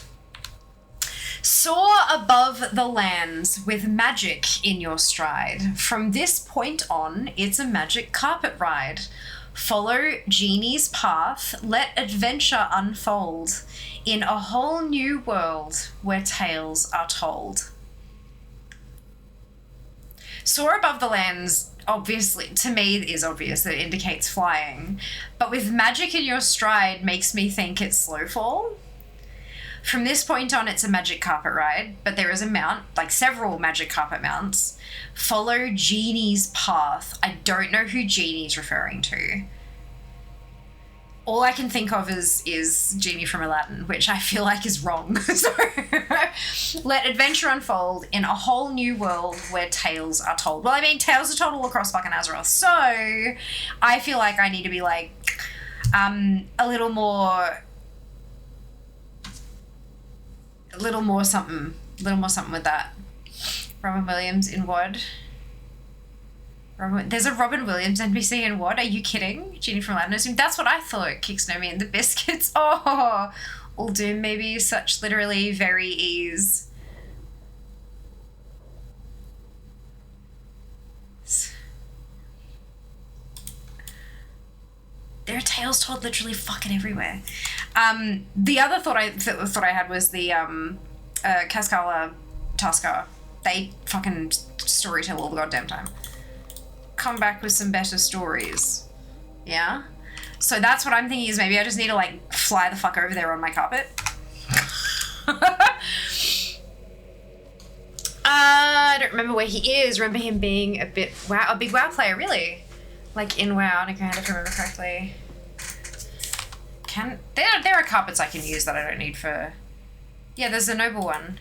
Soar above the lands with magic in your stride. From this point on, it's a magic carpet ride. Follow Genie's path, let adventure unfold in a whole new world where tales are told. Soar above the lands, obviously, to me is obvious that it indicates flying, but with magic in your stride makes me think it's slow fall. From this point on, it's a magic carpet ride, but there is a mount, like several magic carpet mounts. Follow Genie's path. I don't know who Genie's referring to. All I can think of is Genie from Aladdin, which I feel like is wrong. So, let adventure unfold in a whole new world where tales are told. Well, I mean, tales are told all across fucking Azeroth. So, I feel like I need to be like, a little more something with that. Robin Williams in WOD. There's a Robin Williams NPC in WOD. Are you kidding? Genie from Aladdin. That's what I thought. Kick Snowman and the Biscuits. Oh, all doom maybe. Such literally very ease. There are tales told literally fucking everywhere. The other thought I had was the Cascala Tuskar. They fucking storytell all the goddamn time. Come back with some better stories. Yeah? So that's what I'm thinking is maybe I just need to like fly the fuck over there on my carpet. I don't remember where he is. Remember him being a big WoW player, really. Like in WoW, if I remember correctly. There are carpets I can use that I don't need for... Yeah, there's a noble one.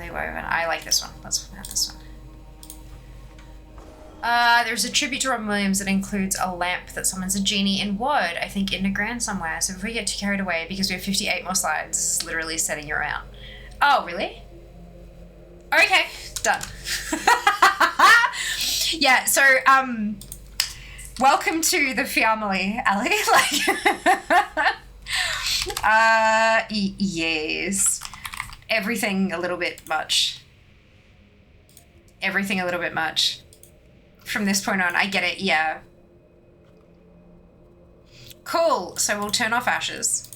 I like this one. Let's have this one. There's a tribute to Robin Williams that includes a lamp that summons a genie in WOD, I think in Nagrand somewhere. So if we get too carried away, because we have 58 more slides, this is literally setting you out. Oh, really? Okay, done. Yeah, so, welcome to the family, Ali. Yes. Everything a little bit much. Everything a little bit much. From this point on, I get it, yeah. Cool, so we'll turn off ashes.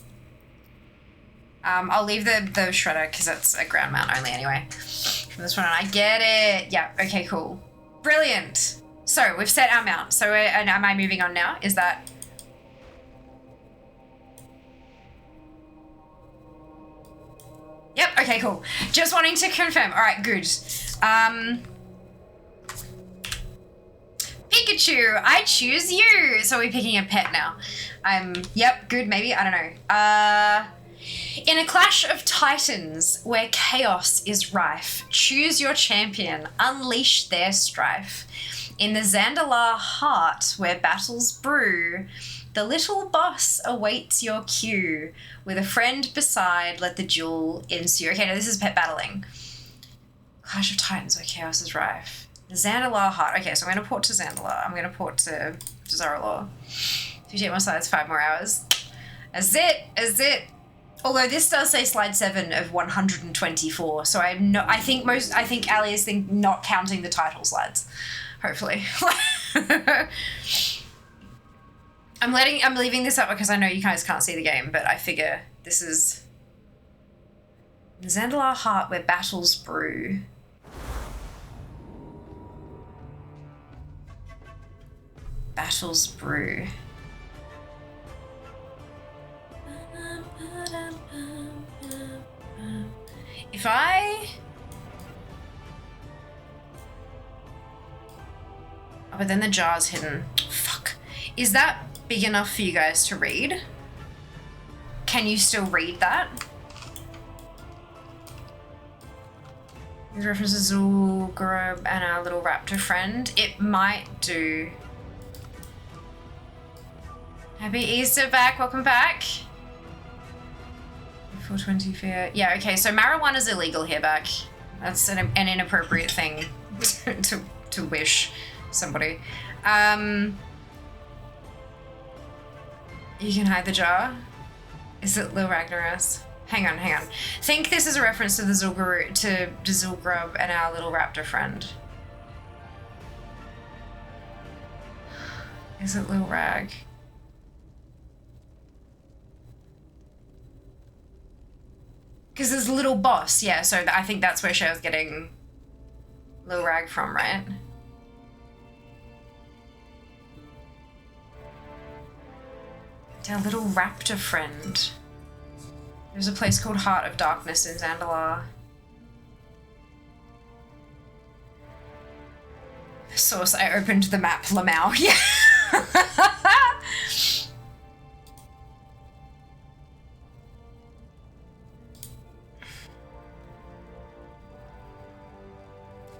I'll leave the shredder because it's a ground mount only anyway. From this point on, I get it. Yeah, okay, cool. Brilliant. So we've set our mount. So and am I moving on now? Is that... Yep, okay, cool. Just wanting to confirm. All right, good. Pikachu, I choose you. So we're picking a pet now. Yep, good, maybe, I don't know. In a clash of titans where chaos is rife, choose your champion, unleash their strife. In the Zandalar heart where battles brew, the little boss awaits your cue. With a friend beside, let the duel ensue. Okay, now this is pet battling. Clash of Titans where chaos is rife. The Zandalar heart. Okay, so I'm going to port to Zandalar. I'm going to port to Zoralor. 58 more slides, 5 more hours. As it. Although this does say slide 7 of 124, so I think Ali is not counting the title slides. Hopefully. I'm leaving this up because I know you guys can't see the game, but I figure this is the Zandalar heart where battles brew. Battles brew. If I... Oh, but then the jar's hidden. Fuck. Is that big enough for you guys to read? Can you still read that? These references Zul'Gurub and our little raptor friend. It might do. Happy Easter back. Welcome back. 420 fair. Yeah, okay, so marijuana is illegal here back. That's an inappropriate thing to wish somebody. You can hide the jar. Is it Lil Ragnaros? Hang on. Think this is a reference to the Zul'Gurub and our little raptor friend. Is it Lil Rag? Because there's Little Boss, yeah, so I think that's where Cher's getting Lil Rag from, right? Our little raptor friend. There's a place called Heart of Darkness in Zandalar. Source, I opened the map, Lamau. Yeah.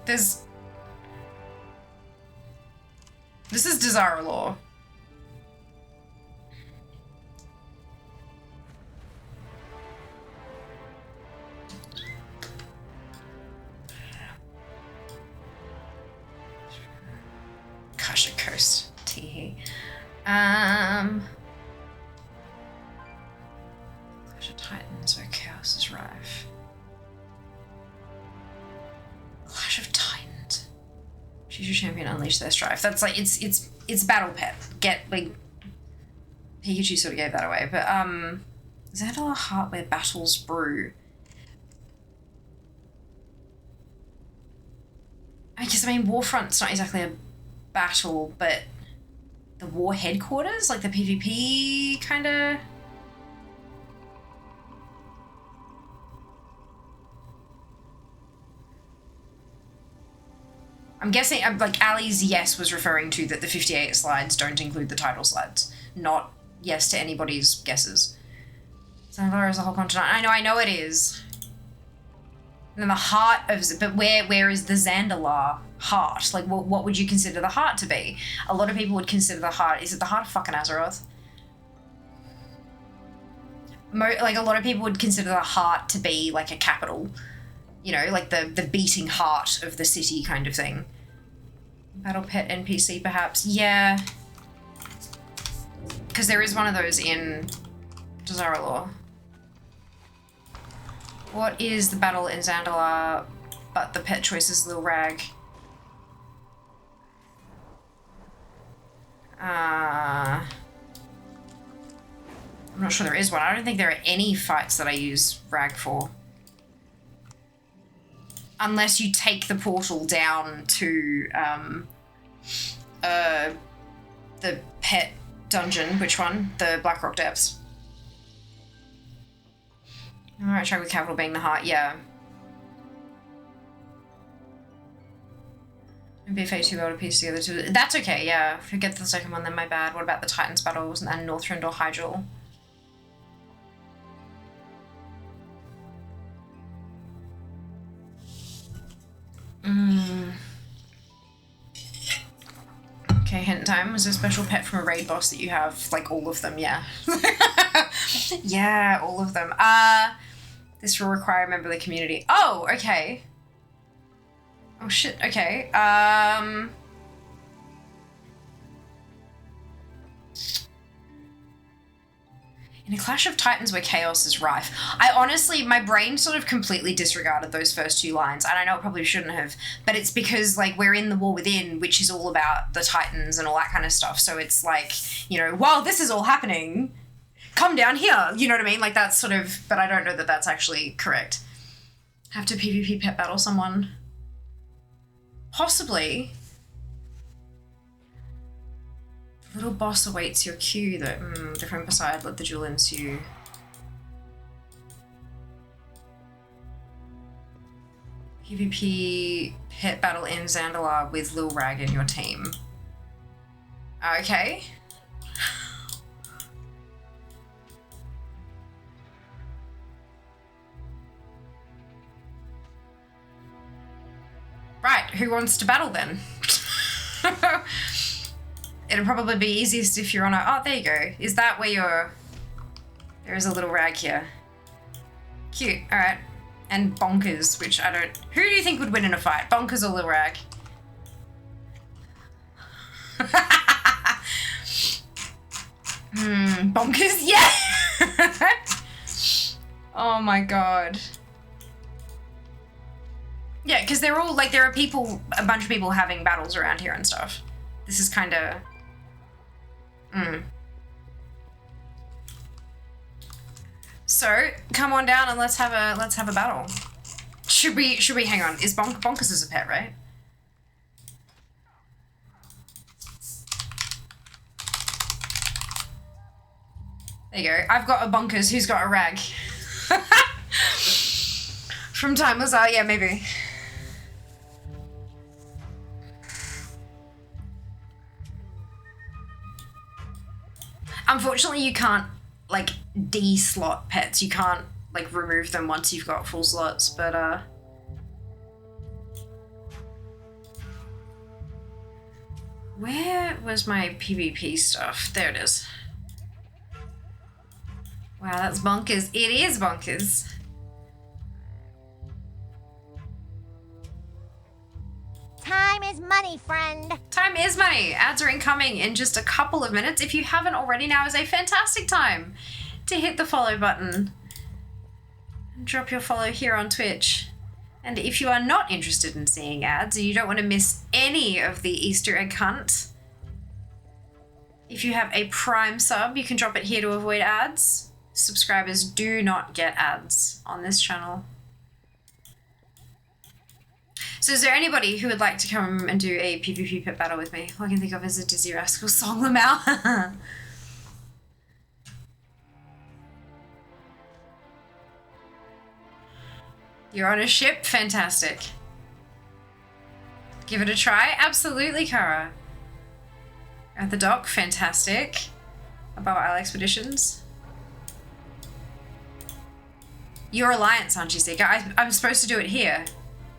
This is Desirelore. Kasha Coast, Teehee. Clash of Titans, where chaos is rife. Clash of Titans. Choose your champion, unleash their strife. That's like it's battle pet. Get like Pikachu sort of gave that away, but Zandalar Heart where battles brew. I guess Warfront's not exactly a battle, but the war headquarters, like the PvP kind of. I'm guessing, like, Ali's yes was referring to that the 58 slides don't include the title slides. Not yes to anybody's guesses. Zandalar is a whole continent. I know it is. And then the heart of, but where is the Zandalar heart? Like, what would you consider the heart to be? A lot of people would consider the heart, is it the heart of fucking Azeroth? Like, a lot of people would consider the heart to be, like, a capital. You know, like the beating heart of the city kind of thing. Battle pet NPC, perhaps? Yeah. Because there is one of those in Desirelore. What is the battle in Zandalar but the pet choice is Lil Rag? I'm not sure there is one. I don't think there are any fights that I use Rag for. Unless you take the portal down to the pet dungeon. Which one? The Blackrock Depths. Alright, try with capital being the heart, yeah. BFA 2 able to piece together two. That's okay, yeah. If you get the second one, then my bad. What about the Titans battle? Wasn't that Northrend or Hyjal? Okay, hint time. Was a special pet from a raid boss that you have? Like all of them, yeah. Yeah, all of them. This will require a member of the community. Oh, okay. Oh shit, okay. In a Clash of Titans where chaos is rife. I honestly, my brain sort of completely disregarded those first two lines, and I know it probably shouldn't have, but it's because, like, we're in the War Within, which is all about the Titans and all that kind of stuff, so it's like, you know, while this is all happening, come down here, you know what I mean? Like, that's sort of, but I don't know that that's actually correct. Have to PvP pet battle someone? Possibly. Little boss awaits your cue, though. Different beside, let the duel ensue. PvP pet battle in Zandalar with Lil Rag in your team. Okay. Right, who wants to battle then? It'll probably be easiest if you're on a... Oh, there you go. Is that where you're... There is a little rag here. Cute. All right. And Bonkers, which I don't... Who do you think would win in a fight? Bonkers or Lil Rag? Bonkers? Yeah! Oh my god. Yeah, because they're all... Like, there are people... A bunch of people having battles around here and stuff. This is kind of... So come on down and let's have a battle. Should we hang on? Is Bonkers is a pet, right? There you go. I've got a Bonkers who's got a rag. From Timeless Art, yeah, maybe. Unfortunately, you can't, like, de-slot pets. You can't, like, remove them once you've got full slots, but, where was my PvP stuff? There it is. Wow, that's bonkers. It is bonkers. Time is money, friend. Time is money. Ads are incoming in just a couple of minutes. If you haven't already, now is a fantastic time to hit the follow button. Drop your follow here on Twitch. And if you are not interested in seeing ads and you don't want to miss any of the Easter egg hunt, if you have a Prime sub, you can drop it here to avoid ads. Subscribers do not get ads on this channel. So is there anybody who would like to come and do a PvP pet battle with me? All I can think of is a Dizzy Rascal song them out. You're on a ship? Fantastic. Give it a try? Absolutely, Kara. At the dock? Fantastic. Above Isle Expeditions? Your Alliance, aren't you, Seeker? I'm supposed to do it here.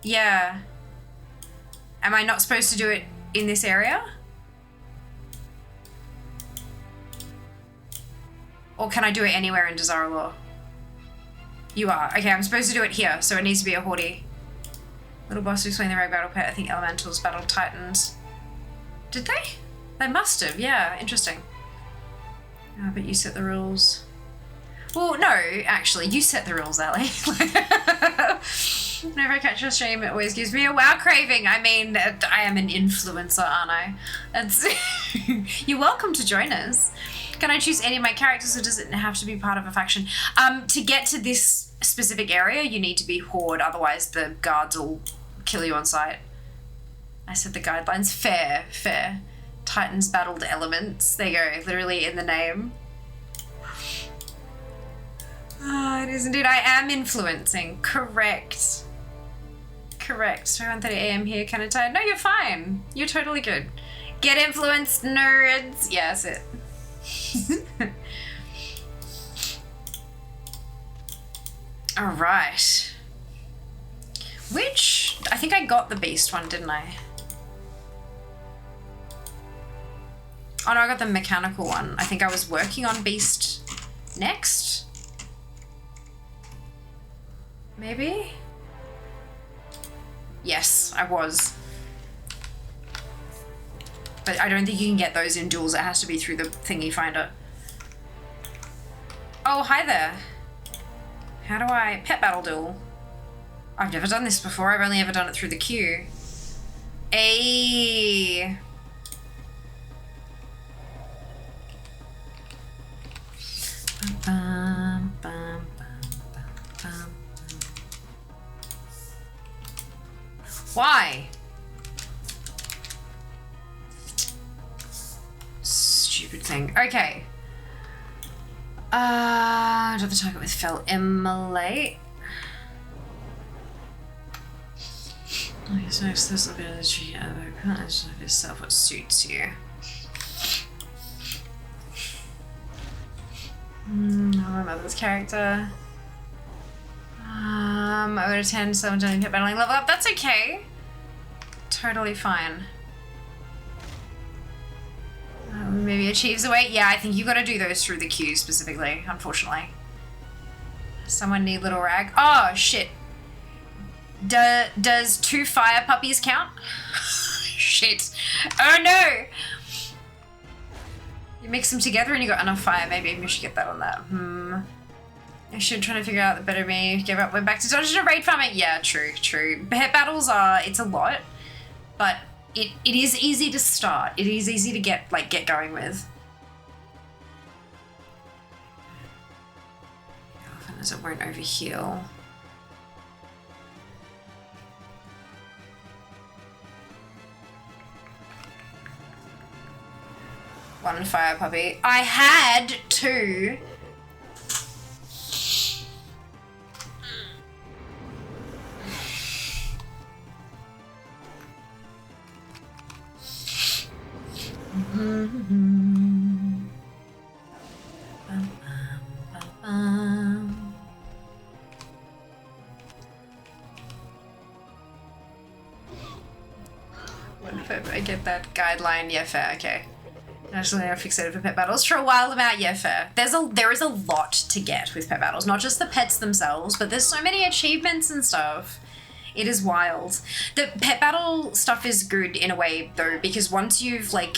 Yeah. Am I not supposed to do it in this area? Or can I do it anywhere in Desirelore? You are. Okay, I'm supposed to do it here, so it needs to be a Horde. Little boss to explain the rag battle pet. I think Elementals battled Titans. Did they? They must have, yeah. Interesting. Oh, but you set the rules. Well, no, actually, you set the rules, Ali. Whenever I catch your stream, it always gives me a wow craving. I mean, I am an influencer, aren't I? That's You're welcome to join us. Can I choose any of my characters, or does it have to be part of a faction? To get to this specific area, you need to be Horde, otherwise the guards will kill you on sight. I said the guidelines. Fair, fair. Titans battled elements. There you go, literally in the name. It is indeed. I am influencing. Correct. Correct. 1:30 a.m. here, kind of tired. No, you're fine. You're totally good. Get influenced, nerds. Yeah, that's it. All right. Which, I think I got the beast one, didn't I? Oh no, I got the mechanical one. I think I was working on beast next. Maybe? Yes, I was. But I don't think you can get those in duels. It has to be through the thingy finder. Oh, hi there. How do I... Pet battle duel. I've never done this before. I've only ever done it through the queue. Ayy. Bum, bum, bum, bum. Why? Stupid thing. Okay. Do the target with fell immolate. Okay, so next there's a bit of the tree itself what suits you. I remember this character. I would attend someone doing pet battling level up. That's okay. Totally fine. Maybe achieves away. Yeah, I think you got to do those through the queue specifically, unfortunately. Someone need little rag. Oh, shit. Does 2 fire puppies count? Shit. Oh, no. You mix them together and you got enough fire. Maybe we should get that on that. I should try to figure out the better me. Give up, went back to dungeon and raid farming. Yeah, true, true. Pet battles are, it's a lot, but it is easy to start. It is easy to get going with. as it won't overheal. One fire puppy. I had two. I get that guideline. Yeah, fair. Okay. Actually, I'm fixated for pet battles for a while about, yeah, fair. There is a lot to get with pet battles, not just the pets themselves, but there's so many achievements and stuff. It is wild. The pet battle stuff is good in a way, though, because once you've, like,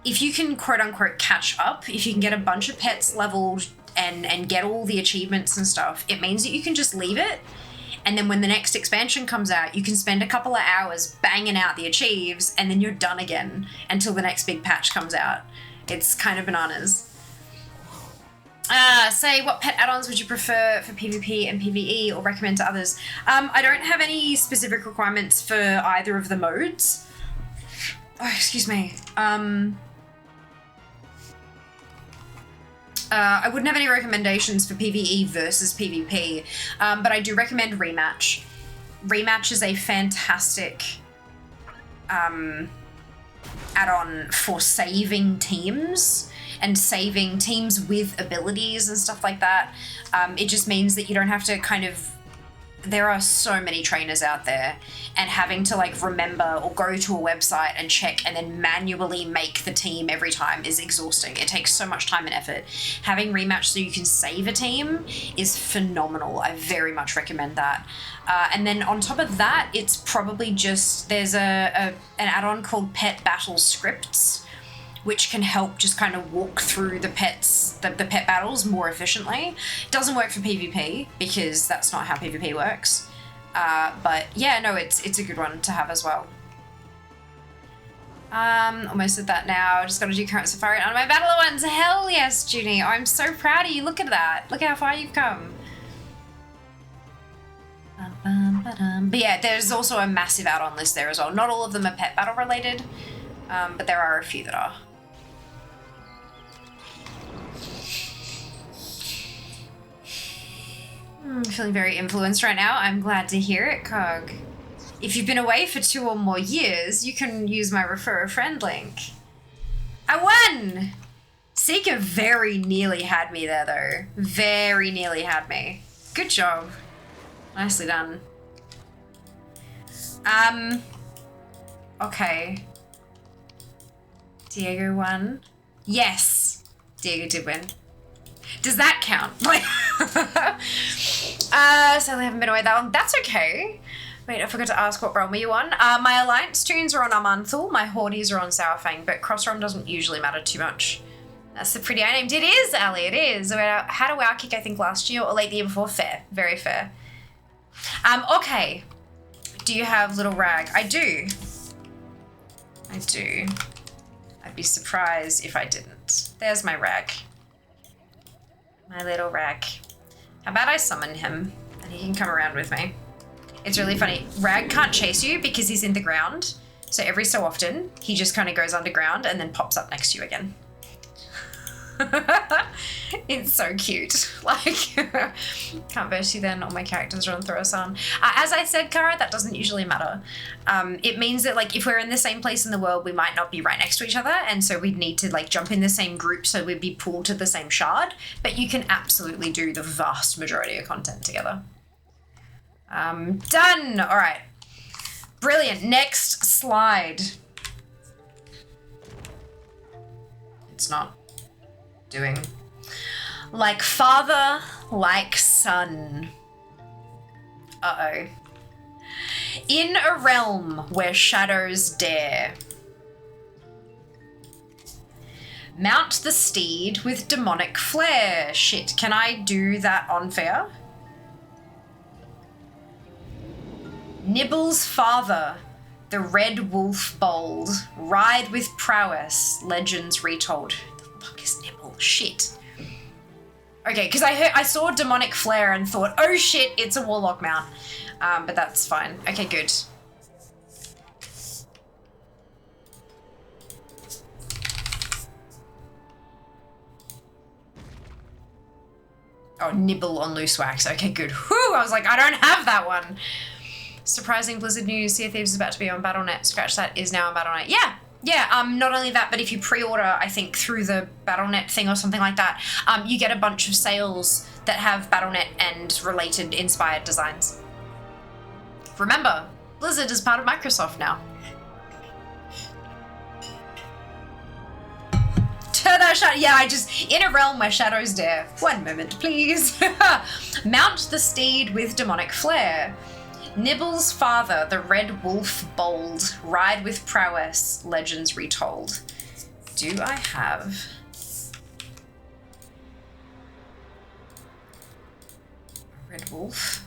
if you can quote-unquote catch up, if you can get a bunch of pets leveled and get all the achievements and stuff, it means that you can just leave it. And then when the next expansion comes out, you can spend a couple of hours banging out the achieves, and then you're done again until the next big patch comes out. It's kind of bananas. Say, what pet add-ons would you prefer for PvP and PvE, or recommend to others? I don't have any specific requirements for either of the modes. Oh, excuse me. I wouldn't have any recommendations for PvE versus PvP, but I do recommend Rematch. Rematch is a fantastic add-on for saving teams and saving teams with abilities and stuff like that. It just means that you don't have to kind of... There are so many trainers out there, and having to like remember or go to a website and check and then manually make the team every time is exhausting. It takes so much time and effort. Having Rematch so you can save a team is phenomenal. I very much recommend that. And then on top of that, it's probably just, there's an add-on called Pet Battle Scripts, which can help just kind of walk through the pet battles more efficiently. It doesn't work for PvP because that's not how PvP works. But yeah, no, it's a good one to have as well. Almost at that now. Just gotta do current safari on my battle ones. Hell yes, Junie. I'm so proud of you. Look at that. Look how far you've come. But yeah, there's also a massive add-on list there as well. Not all of them are pet battle related, but there are a few that are. I'm feeling very influenced right now. I'm glad to hear it, Cog. If you've been away for 2 or more years, you can use my refer a friend link. I won! Seeker very nearly had me there, though. Very nearly had me. Good job. Nicely done. Okay. Diego won. Yes! Diego did win. Does that count? Sadly I haven't been away that long. That's okay. Wait, I forgot to ask what realm were you on? My Alliance tunes are on Amanthul, my Hordes are on Sourfang, but cross realm doesn't usually matter too much. That's the pretty I named. It is, Ali, it is. I had a WoW kick, I think, last year or late the year before. Fair. Very fair. Okay. Do you have Little Rag? I do. I do. I'd be surprised if I didn't. There's my rag. My little rag. How about I summon him and he can come around with me? It's really funny. Rag can't chase you because he's in the ground. So every so often, he just kind of goes underground and then pops up next to you again. It's so cute. Like, can't verse you then. All my characters are on Throsan. As I said, Kara, that doesn't usually matter. It means that, like, if we're in the same place in the world, we might not be right next to each other, and so we'd need to, like, jump in the same group so we'd be pulled to the same shard. But you can absolutely do the vast majority of content together. Done! All right. Brilliant. Next slide. It's not doing. Like father, like son. Uh-oh. In a realm where shadows dare, mount the steed with demonic flair. Shit, can I do that on fair? Nibble's father, the red wolf bold, ride with prowess, legends retold. The fuck is Nibble? Shit. Okay, because I saw demonic flare and thought, oh shit, it's a warlock mount. But that's fine. Okay, good. Oh, nibble on loose wax. Okay, good. Whew, I was like, I don't have that one. Surprising Blizzard news. Sea of Thieves is about to be on Battle.net. Scratch that, is now on Battle.net. Yeah. Not only that, but if you pre-order, I think through the Battle.net thing or something like that, you get a bunch of sales that have Battle.net and related inspired designs. Remember, Blizzard is part of Microsoft now. That shadow, yeah, I just, in a realm where shadows dare. One moment, please. Mount the steed with demonic flair. Nibble's father, the red wolf bold. Ride with prowess, legends retold. Do I have... a red wolf?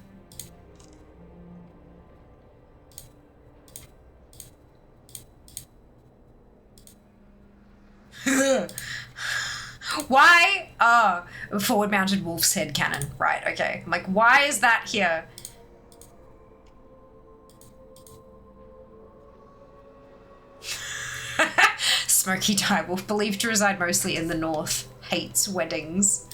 Why? Forward mounted wolf's head cannon. Right, okay. I'm like, why is that here? Smoky direwolf, believed to reside mostly in the north. Hates weddings.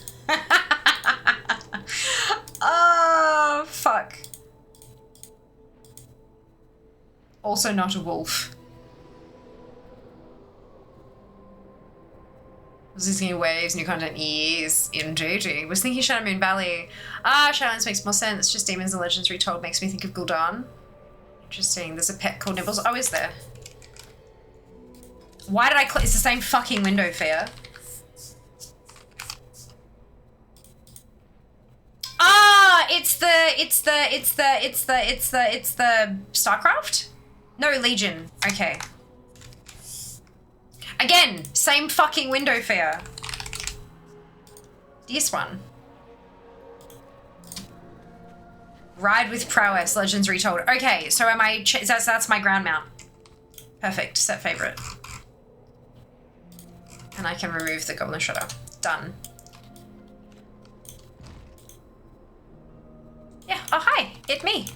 Oh, fuck. Also not a wolf. Was this new waves, new content? Yes, indeed. Was thinking Shadow Moon Valley. Shadowlands makes more sense. Just Demons and Legends Retold makes me think of Gul'dan. Interesting. There's a pet called Nibbles. Oh, is there? Why did I click? It's the same fucking window, Fair. It's the StarCraft? No, Legion. Okay. Again, same fucking window fair. This one. Ride with prowess, legends retold. Okay, so am I, that's my ground mount. Perfect, set favorite. And I can remove the Goblin Shredder. Done. Yeah, oh hi, it's me.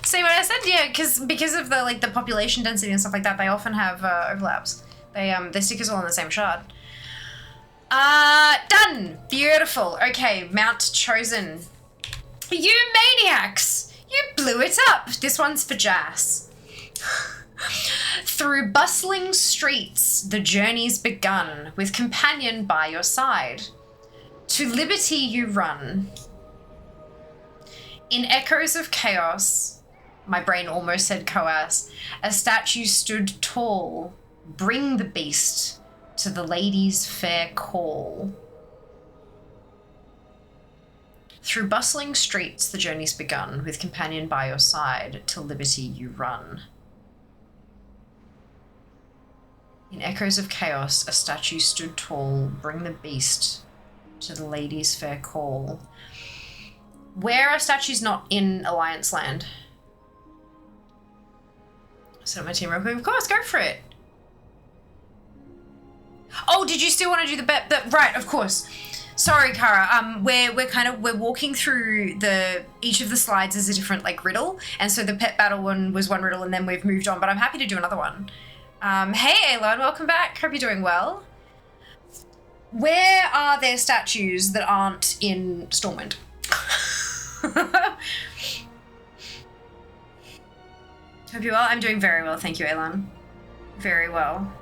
See what I said? Yeah, because of the the population density and stuff like that, they often have overlaps. Their stickers all on the same shard. Done! Beautiful. Okay, mount chosen. You maniacs! You blew it up! This one's for Jas. Through bustling streets, the journey's begun, with companion by your side. To liberty you run. In echoes of chaos, my brain almost said coas, a statue stood tall. Bring the beast to the lady's fair call. Through bustling streets, the journey's begun, with companion by your side, to liberty you run. In echoes of chaos, a statue stood tall. Bring the beast to the lady's fair call. Where are statues not in Alliance Land? Set up my team real quick. Of course, go for it. Oh, did you still want to do the bet? Right, of course. Sorry, Kara. We're walking through each of the slides is a different riddle, and so the pet battle one was one riddle, and then we've moved on. But I'm happy to do another one. Hey, Elon, welcome back. Hope you're doing well. Where are there statues that aren't in Stormwind? Hope you're well. I'm doing very well, thank you, Elon. Very well.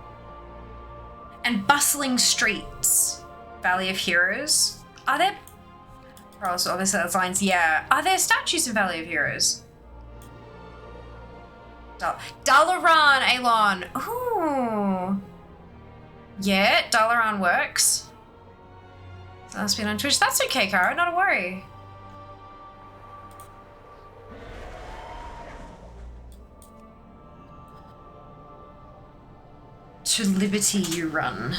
And bustling streets. Valley of Heroes. Are there... Oh, so obviously that's lines. Yeah. Are there statues in Valley of Heroes? Dalaran, Elon. Ooh. Yeah, Dalaran works. So that's been on Twitch. That's okay, Kara. Not a worry. To liberty you run.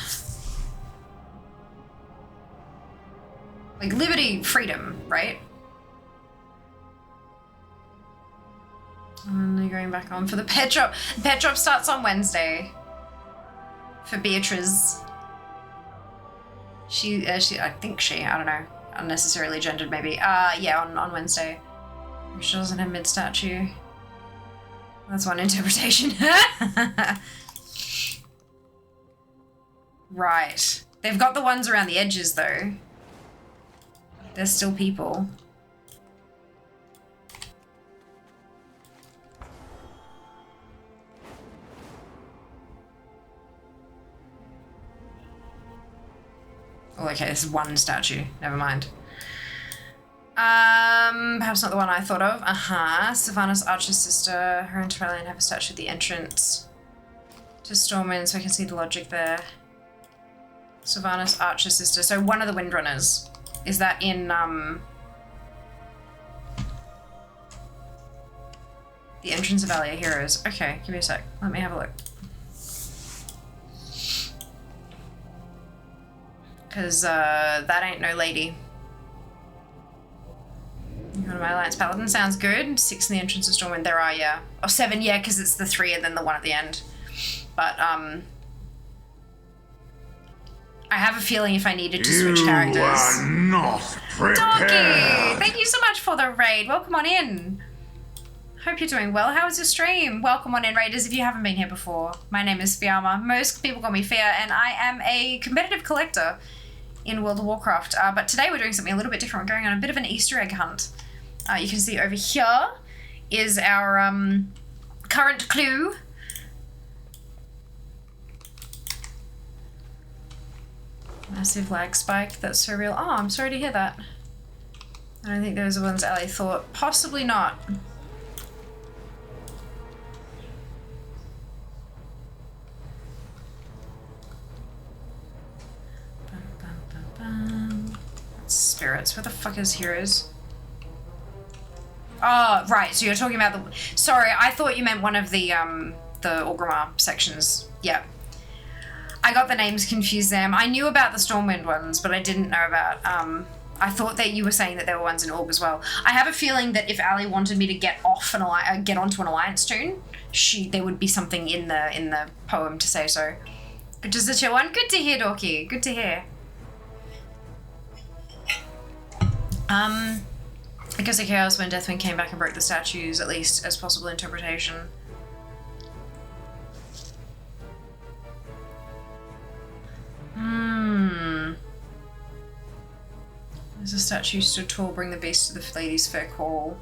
Liberty, freedom, right? And they're going back on for the pet shop. Pet shop starts on Wednesday. For Beatrice. I don't know. unnecessarily gendered, maybe. Yeah, on Wednesday. She doesn't have mid-statue. That's one interpretation. Right. They've got the ones around the edges, though. There's still people. Oh, okay, this is one statue. Never mind. Perhaps not the one I thought of. Sylvanas Archer's sister. Her and Tyrellian have a statue at the entrance to Stormwind, so I can see the logic there. Sylvanas Archer's sister. So one of the Windrunners. Is that in, the entrance of Alia Heroes? Okay, give me a sec. Let me have a look. Because, that ain't no lady. One of my Alliance Paladin sounds good. 6 in the entrance of Stormwind. There are, yeah. Oh, 7, yeah, because it's the 3 and then the 1 at the end. But, I have a feeling if I needed to switch characters. You are not prepared. Donkey! Thank you so much for the raid. Welcome on in. Hope you're doing well. How was your stream? Welcome on in, raiders, if you haven't been here before. My name is Fiamma. Most people call me Fia, and I am a competitive collector in World of Warcraft. But today we're doing something a little bit different. We're going on a bit of an Easter egg hunt. You can see over here is our current clue. Massive lag spike. That's so real. Oh, I'm sorry to hear that. I don't think those are the ones Ali thought. Possibly not. Spirits. Where the fuck is heroes? Oh, right. So you're talking about the... Sorry, I thought you meant one of the Orgrimmar sections. Yeah. I got the names confused there. I knew about the Stormwind ones, but I didn't know about... I thought that you were saying that there were ones in Org as well. I have a feeling that if Ali wanted me to get onto an Alliance tune, there would be something in the poem to say so. Good to the one. Good to hear, Dorky. Good to hear. Because of chaos when Deathwing came back and broke the statues, at least as possible interpretation. There's a statue stood tall, bring the beast to the lady's fair call.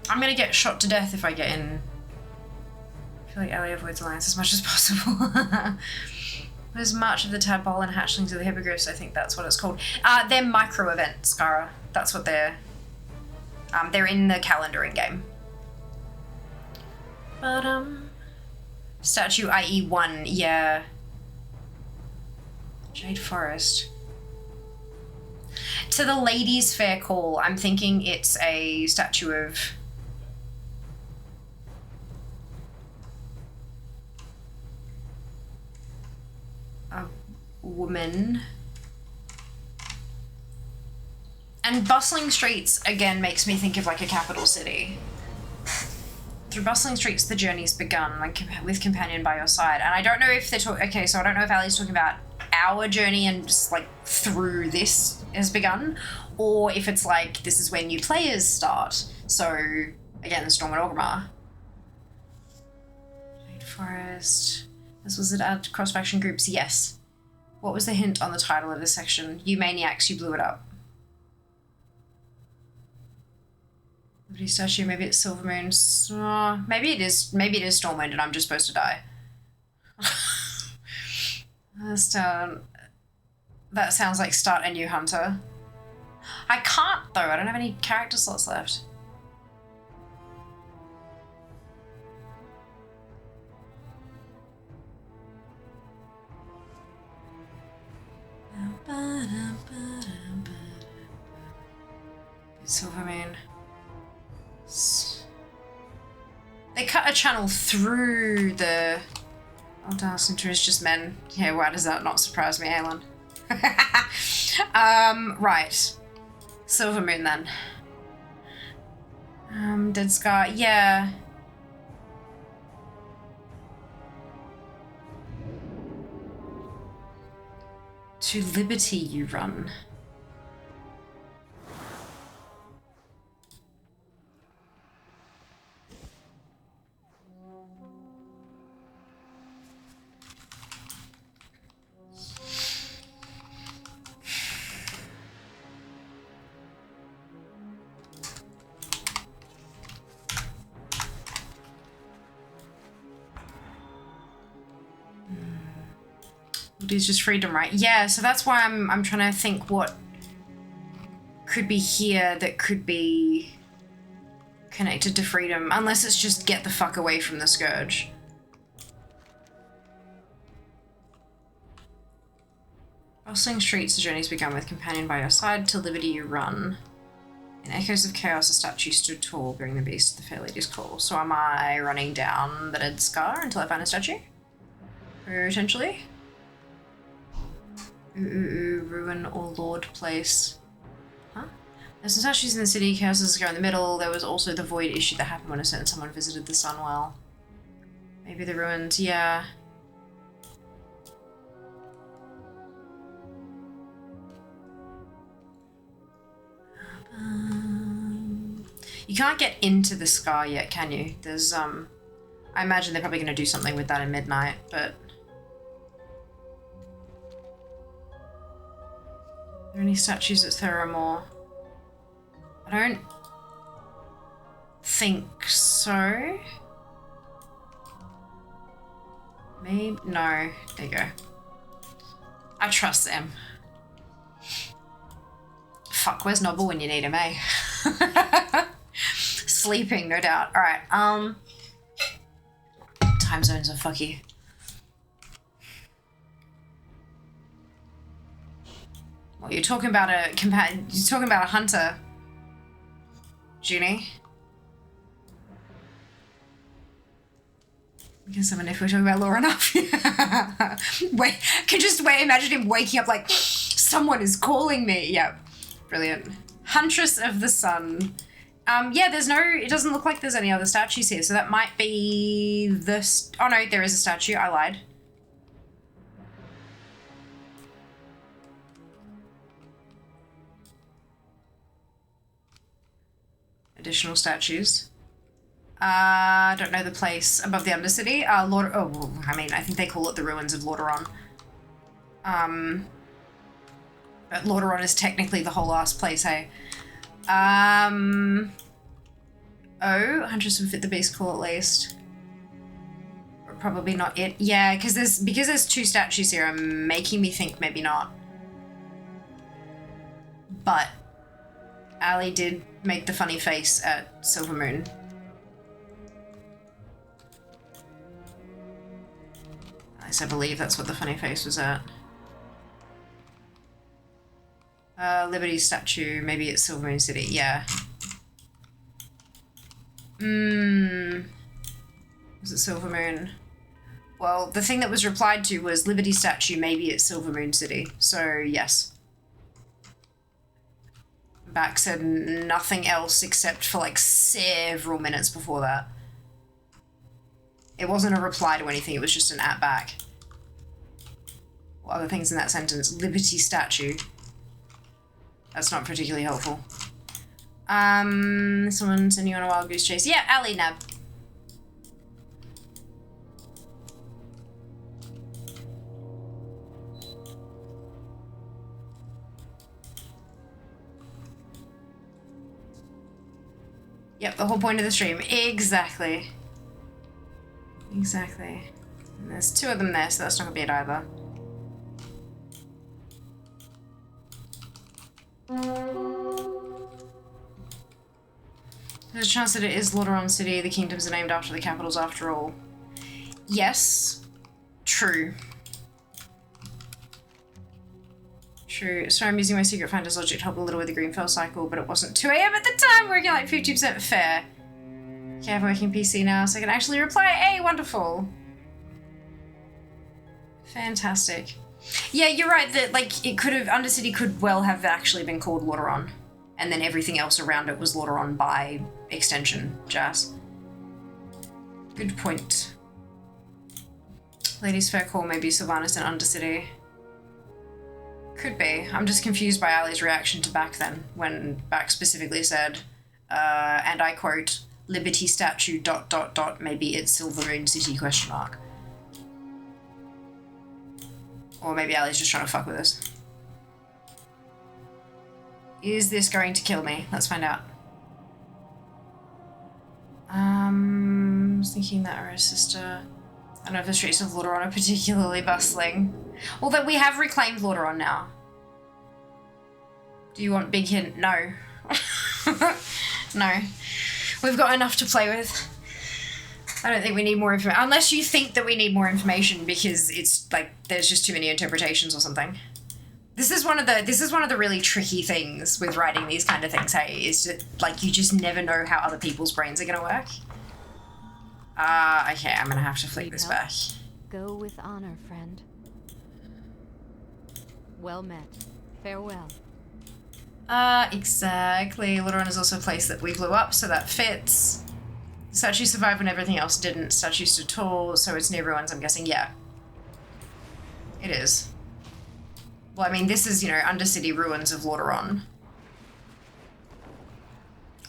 I'm gonna get shot to death if I get in. I feel like Ali avoids Alliance as much as possible. There's March of the Tadpole and Hatchlings of the Hippogriffs, I think that's what it's called. They're micro events, Skara. That's what they're in the calendar in game. But statue IE 1, yeah. Jade Forest. To the lady's fair call, I'm thinking it's a statue of a woman. And bustling streets again makes me think of like a capital city. Through bustling streets, the journey's begun, like with companion by your side. And I don't know if they're talking. Okay, so I don't know if Ali's talking about our journey and just like through this has begun, or if it's like this is where new players start. So again, Storm and Orgrimmar. Jade Forest. This was it at cross faction groups. Yes. What was the hint on the title of this section? You maniacs, you blew it up. Liberty statue, maybe it's Silvermoon. Maybe it is Stormwind and I'm just supposed to die. That sounds like start a new hunter. I can't though, I don't have any character slots left. Silvermoon. They cut a channel through the... Oh, Dallas Inter is just men. Yeah, why does that not surprise me, Aelin? Right. Silvermoon then. Dead Scar, yeah. To liberty you run. It's just freedom, right? Yeah, so that's why I'm trying to think what could be here that could be connected to freedom, unless it's just get the fuck away from the scourge. Bustling streets, the journey's begun with companion by your side, to liberty you run. In echoes of chaos, a statue stood tall, bearing the beast of the fair lady's call. So am I running down the dead scar until I find a statue? Potentially? Ruin or lord place. Huh? There's some statues in the city, chaos go in the middle. There was also the void issue that happened when a certain someone visited the Sunwell. Maybe the ruins, yeah. You can't get into the scar yet, can you? There's, I imagine they're probably going to do something with that in midnight, but... Are there any statues at Theramore? I don't think so. Maybe, no, there you go. I trust them. Fuck, where's Nobble when you need him, eh? Sleeping, no doubt. Alright, time zones are fucky. Well, you're talking about a hunter, Junie. Because I mean, if we're talking about lore enough, wait, could just imagine him waking up like, someone is calling me. Yep, brilliant. Huntress of the Sun. Yeah, it doesn't look like there's any other statues here, so that might be oh no, there is a statue, I lied. Additional statues. I don't know the place above the Undercity. I think they call it the ruins of Lordaeron. But Lordaeron is technically the whole last place, hey? Huntress would fit the beast call at least. Or probably not it. Yeah, because there's two statues here, making me think maybe not. But Ali did make the funny face at Silvermoon. At least I believe that's what the funny face was at. Liberty statue, maybe it's Silvermoon City, yeah. Was it Silvermoon? Well, the thing that was replied to was Liberty statue, maybe it's Silvermoon City, so yes. Back said nothing else except for like several minutes before that. It wasn't a reply to anything, it was just an at back. What other things in that sentence? Liberty statue. That's not particularly helpful. Someone sending you on a wild goose chase. Yeah, Ali Nab. Yep, the whole point of the stream. Exactly. Exactly. And there's two of them there, so that's not gonna be it either. There's a chance that it is Lordaeron City. The kingdoms are named after the capitals after all. Yes. True. True. So I'm using my secret finder's logic to help a little with the Greenfell cycle, but it wasn't 2 AM at the time, working like 50% fair. Okay, I have a working PC now, so I can actually reply, hey, wonderful. Fantastic. Yeah, you're right that, like, it could have, Undercity could well have actually been called Lordaeron, and then everything else around it was Lordaeron by extension, Jas. Good point. Ladies' Fair Call, maybe Sylvanas and Undercity. Could be. I'm just confused by Ali's reaction to Back then, when Back specifically said, and I quote, Liberty statue ... maybe it's Silver Moon City ? Or maybe Ali's just trying to fuck with us. Is this going to kill me? Let's find out. I was thinking that her sister... I don't know if the streets of Lordaeron are particularly bustling. Although we have reclaimed Lordaeron now. Do you want big hint? No. No. We've got enough to play with. I don't think we need more information. Unless you think that we need more information because it's like there's just too many interpretations or something. This is one of the really tricky things with writing these kind of things, hey, is that like you just never know how other people's brains are gonna work. Okay, I'm gonna have to flick this back. Go with honor, friend. Well met. Farewell. Exactly. Lordaeron is also a place that we blew up, so that fits. The statue survived when everything else didn't. Statue stood tall, so it's near ruins, I'm guessing. Yeah. It is. Well, I mean, this is, you know, Undercity ruins of Lordaeron.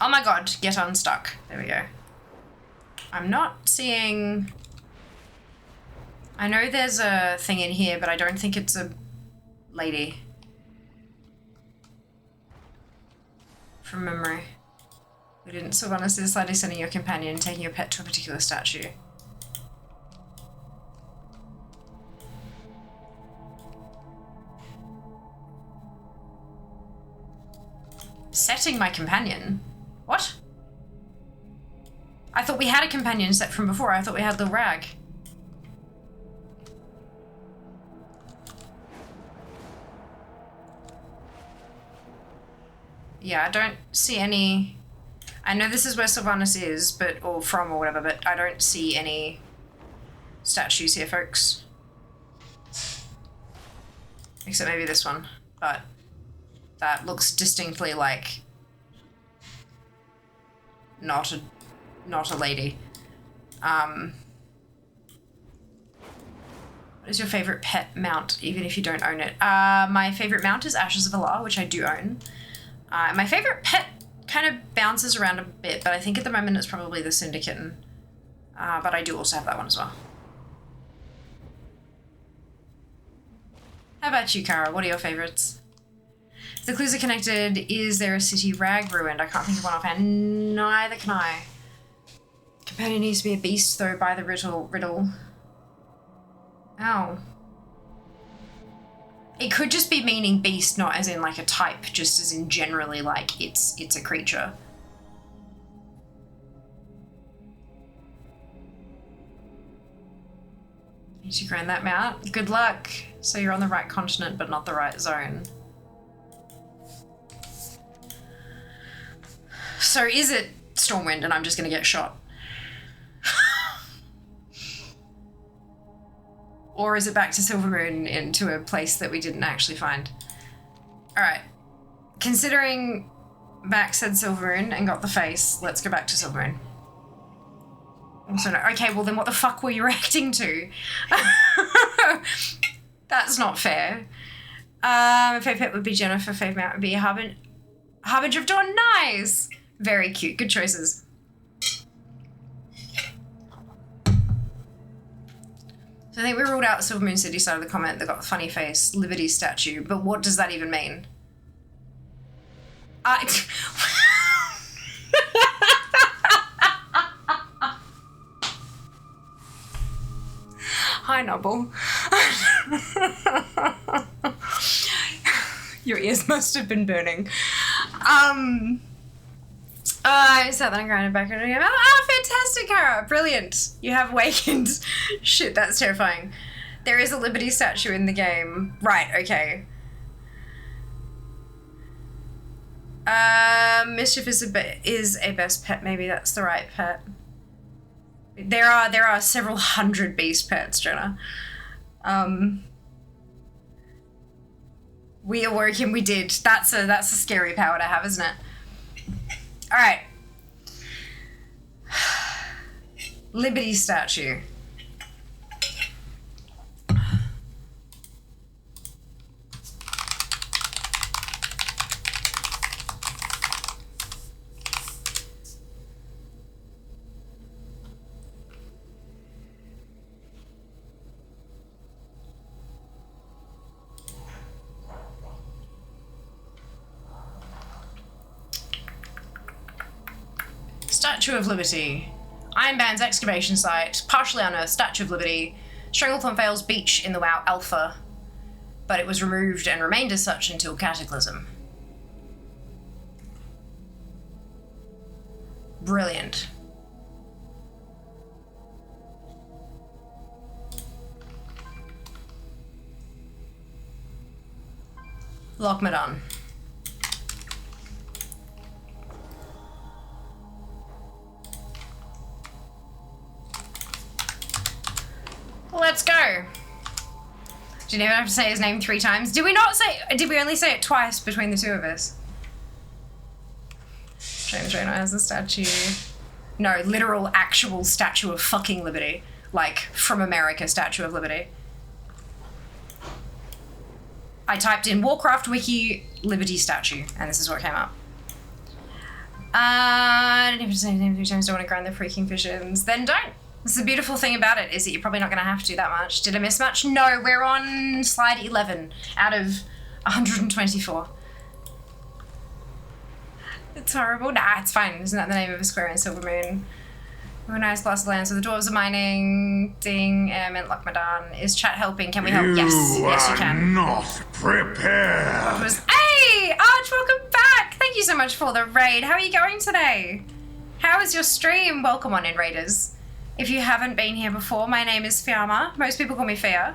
Oh my god, get unstuck. There we go. I'm not seeing... I know there's a thing in here, but I don't think it's a lady. From memory. We didn't. Sylvanas is slightly sending your companion and taking your pet to a particular statue. Setting my companion? What? I thought we had a companion set from before. I thought we had the rag. Yeah, I don't see any... I know this is where Sylvanas is, but or from or whatever, but I don't see any statues here, folks. Except maybe this one, but that looks distinctly like not a lady. What is your favorite pet mount, even if you don't own it? My favorite mount is Ashes of Allah, which I do own. My favorite pet kind of bounces around a bit, but I think at the moment it's probably the Syndicate, but I do also have that one as well. How about you, Kara? What are your favorites? If the clues are connected, is there a city rag ruined? I can't think of one offhand. Neither can I. Companion needs to be a beast, though, by the riddle. Ow. It could just be meaning beast, not as in like a type, just as in generally like it's a creature. Need to grind that mount. Good luck. So you're on the right continent, but not the right zone. So is it Stormwind and I'm just gonna get shot? Or is it back to Silvermoon into a place that we didn't actually find? All right. Considering Back said Silvermoon and got the face, let's go back to Silvermoon. Also no. Okay, well then what the fuck were you reacting to? That's not fair. Fave pet would be Jennifer. Fave mount would be Harbinger of Dawn. Nice. Very cute. Good choices. So I think we ruled out Silvermoon City side of the comment that got the funny face, Liberty statue, but what does that even mean? Hi, Nubble. Your ears must have been burning. I sat there and grinded back into the game. Fantastic, Kara. Brilliant. You have awakened. Shit, that's terrifying. There is a Liberty statue in the game. Right, okay. Mischief is a best pet. Maybe that's the right pet. There are several hundred beast pets, Jenna. We awoke him. We did. That's a scary power to have, isn't it? All right. Liberty statue. Statue of Liberty. Iron Band's excavation site. Partially unearthed Statue of Liberty. Stranglethorn Vale's beach in the WoW Alpha. But it was removed and remained as such until Cataclysm. Brilliant. Lochmadon. Let's go. Did you even have to say his name 3 times? Did we only say it twice between the two of us? James Rayner has a statue. No, literal, actual Statue of fucking Liberty. Like, from America, Statue of Liberty. I typed in Warcraft wiki Liberty statue, and this is what came up. I didn't have to say his name 3 times, don't want to grind the freaking visions. Then don't. This is the beautiful thing about it, is that you're probably not going to have to do that much. Did I miss much? No, we're on slide 11 out of 124. It's horrible. Nah, it's fine. Isn't that the name of a square in Silver Moon? Oh, nice glass of land. So the dwarves are mining. Ding, and Lochmadon. Is chat helping? Can we help? Yes, yes, you can. Not prepared. Hey, Arch, welcome back. Thank you so much for the raid. How are you going today? How is your stream? Welcome on in, raiders. If you haven't been here before, my name is Fiamma. Most people call me Fia.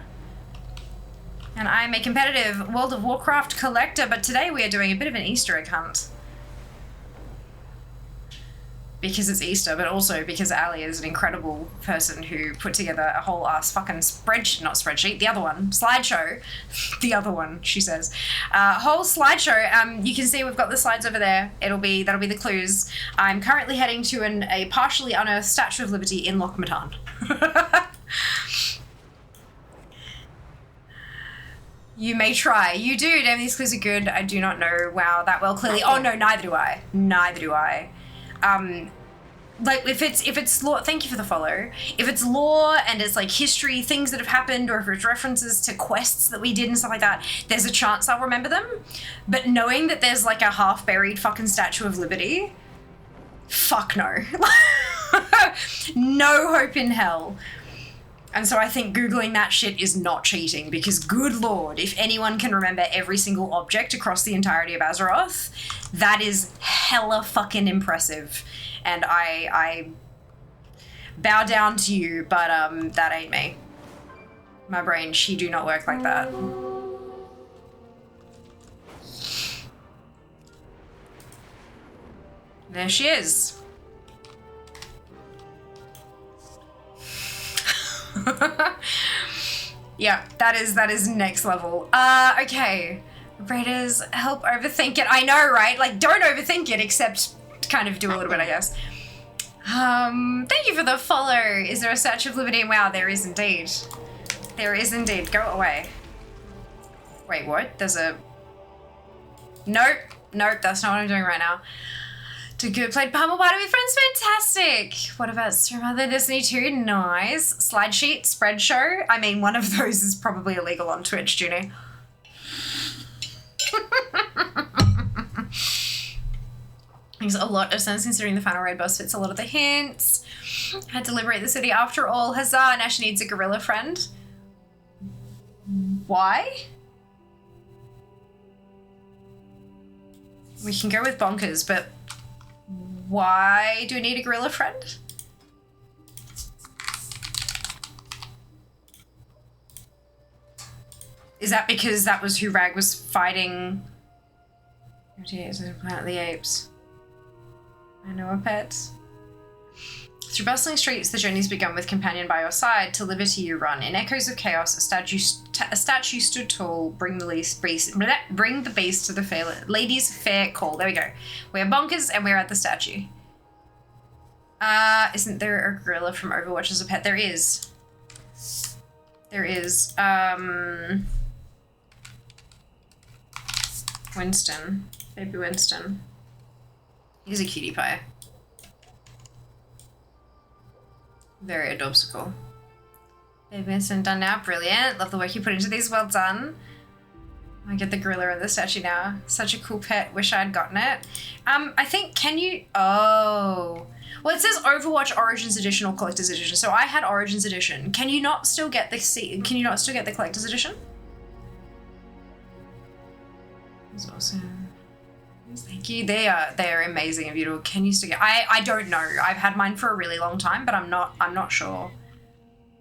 And I'm a competitive World of Warcraft collector, but today we are doing a bit of an Easter egg hunt. Because it's Easter, but also because Ali is an incredible person who put together a whole ass fucking slideshow, the other one, she says. Whole slideshow. You can see we've got the slides over there. That'll be the clues. I'm currently heading to a partially unearthed Statue of Liberty in Lochmadon. You may try. You do. Damn, these clues are good. I do not know WoW that well clearly. Oh no, neither do I. Like if it's lore, thank you for the follow. If it's lore and it's like history, things that have happened, or if it's references to quests that we did and stuff like that, there's a chance I'll remember them. But knowing that there's like a half-buried fucking Statue of Liberty, fuck no. No hope in hell. And so I think Googling that shit is not cheating, because good lord, if anyone can remember every single object across the entirety of Azeroth, that is hella fucking impressive. And I bow down to you, but that ain't me. My brain, she do not work like that. There she is. Yeah, that is next level. Okay. Raiders, help overthink it. I know, right? Like, don't overthink it, except kind of do a little bit, I guess. Thank you for the follow. Is there a Statue of Liberty? Wow, there is indeed. There is indeed. Go away. Wait, what? There's a... Nope, that's not what I'm doing right now. To good played Pummel Party with friends, fantastic. What about Stream Other Destiny 2? Nice. Slide sheet, spread show. I mean, one of those is probably illegal on Twitch, Junie. Makes a lot of sense considering the final raid boss fits a lot of the hints. Had to liberate the city after all. Huzzah, Nash needs a gorilla friend. Why? We can go with bonkers, but why do we need a gorilla friend? Is that because that was who Rag was fighting? Planet of the Apes. I know a pet. Through bustling streets, the journey's begun with companion by your side. To liberty you run. In echoes of chaos, a statue stood tall. Bring the beast to the lady's fair call. There we go. We're bonkers and we're at the statue. Isn't there a gorilla from Overwatch as a pet? There is. There is. Winston. Baby Winston. He's a cutie pie. Very adorable. Baby Winston done now. Brilliant. Love the work you put into these. Well done. I get the gorilla and the statue now. Such a cool pet. Wish I'd gotten it. I think, can you... Oh. Well, it says Overwatch Origins Edition or Collector's Edition. So I had Origins Edition. Can you not still get the Collector's Edition? That's awesome. Thank you. They are amazing and beautiful. Can you still get? I don't know. I've had mine for a really long time, but I'm not sure.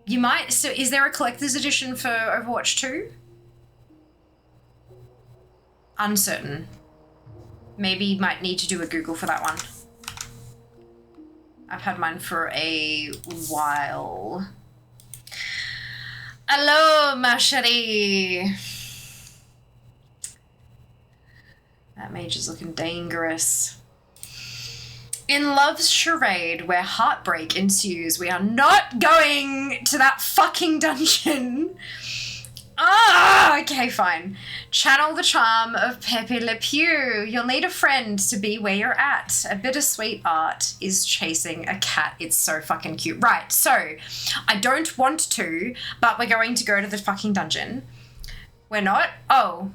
You might. So is there a Collector's Edition for Overwatch 2? Uncertain. Maybe you might need to do a Google for that one. I've had mine for a while. Hello, ma chérie. That mage is looking dangerous. In love's charade, where heartbreak ensues, we are not going to that fucking dungeon. Ah, okay, fine. Channel the charm of Pepe Le Pew. You'll need a friend to be where you're at. A bittersweet art is chasing a cat. It's so fucking cute. Right, so I don't want to, but we're going to go to the fucking dungeon. We're not? Oh.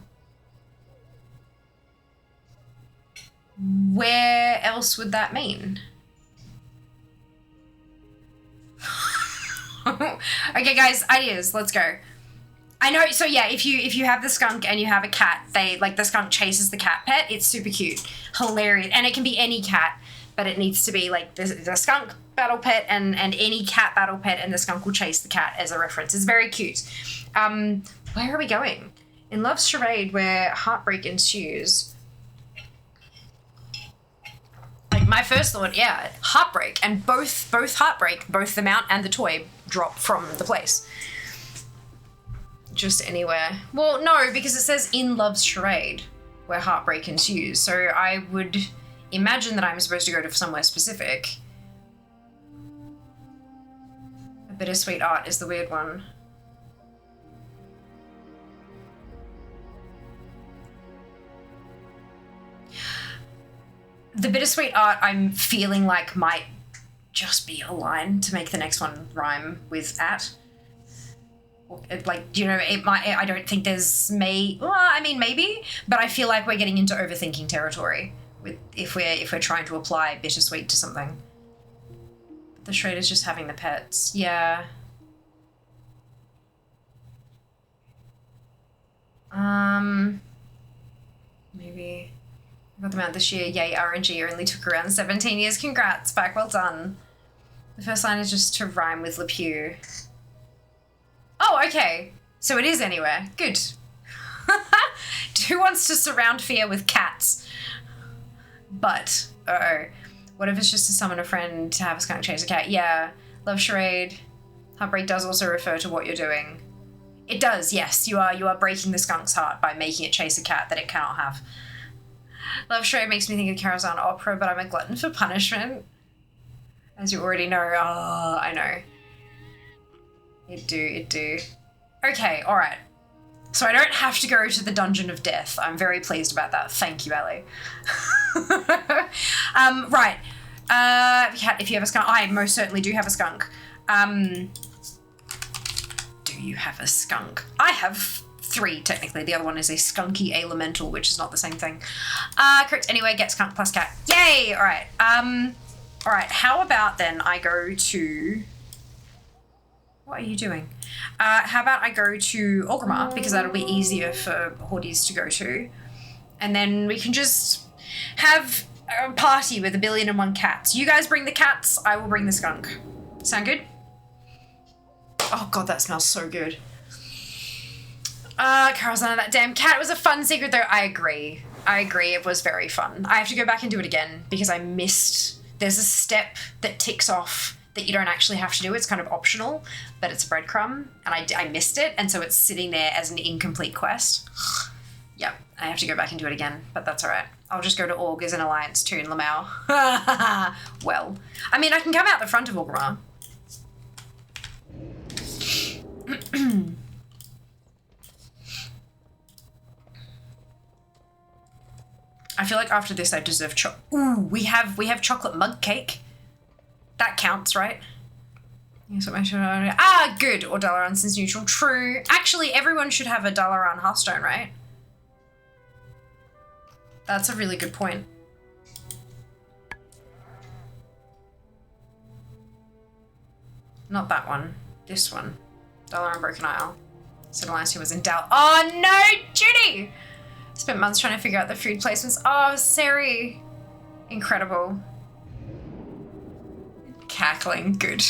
Where else would that mean? Okay, guys, ideas. Let's go. I know, so yeah, if you have the skunk and you have a cat, the skunk chases the cat pet. It's super cute, hilarious, and it can be any cat, but it needs to be like the skunk battle pet and any cat battle pet, and the skunk will chase the cat as a reference. It's very cute. Where are we going? In love's charade, where heartbreak ensues. Like my first thought, yeah, heartbreak, and both heartbreak, both the mount and the toy drop from the place. Just anywhere. Well, no, because it says in love's charade, where heartbreak ensues. So I would imagine that I'm supposed to go to somewhere specific. A bittersweet art is the weird one. The bittersweet art I'm feeling like might just be a line to make the next one rhyme with at. Like, you know, it might. I don't think there's well, I mean, maybe, but I feel like we're getting into overthinking territory with if we're trying to apply bittersweet to something. The shred is just having the pets. Yeah. Maybe. I got them out this year. Yay, RNG only took around 17 years. Congrats, back, well done. The first line is just to rhyme with Le Pew. Oh, okay. So it is anywhere. Good. Who wants to surround fear with cats? But, what if it's just to summon a friend to have a skunk chase a cat? Yeah. Love charade. Heartbreak does also refer to what you're doing. It does, yes. You are breaking the skunk's heart by making it chase a cat that it cannot have. Love charade makes me think of Carousel Opera, but I'm a glutton for punishment. As you already know. Oh, I know. It do. Okay, alright. So I don't have to go to the Dungeon of Death. I'm very pleased about that. Thank you, Ellie. Right. If you have a skunk. I most certainly do have a skunk. Do you have a skunk? I have 3, technically. The other one is a skunky elemental, which is not the same thing. Correct. Anyway, get skunk plus cat. Yay! Alright. Alright, how about then I go to... What are you doing? How about I go to Orgrimmar, because that'll be easier for Hordies to go to. And then we can just have a party with 1,000,001 cats. You guys bring the cats, I will bring the skunk. Sound good? Oh god, that smells so good. Carol's on that damn cat. It was a fun secret though. I agree, it was very fun. I have to go back and do it again because I missed... There's a step that ticks off that you don't actually have to do. It's kind of optional, but it's a breadcrumb, and I missed it, and so it's sitting there as an incomplete quest. Yep, I have to go back and do it again, but that's all right. I'll just go to Org as an alliance too in Lamau. Well, I mean, I can come out the front of Orgrimmar. I feel like after this I deserve Ooh, we have chocolate mug cake. That counts, right? Yes, what should I... good. Or Dalaran since neutral. True. Actually, everyone should have a Dalaran Hearthstone, right? That's a really good point. Not that one. This one. Dollar on Broken Isle. Said Alicia was in doubt. Oh no, Judy! Spent months trying to figure out the food placements. Oh, Sari. Incredible. Cackling, good.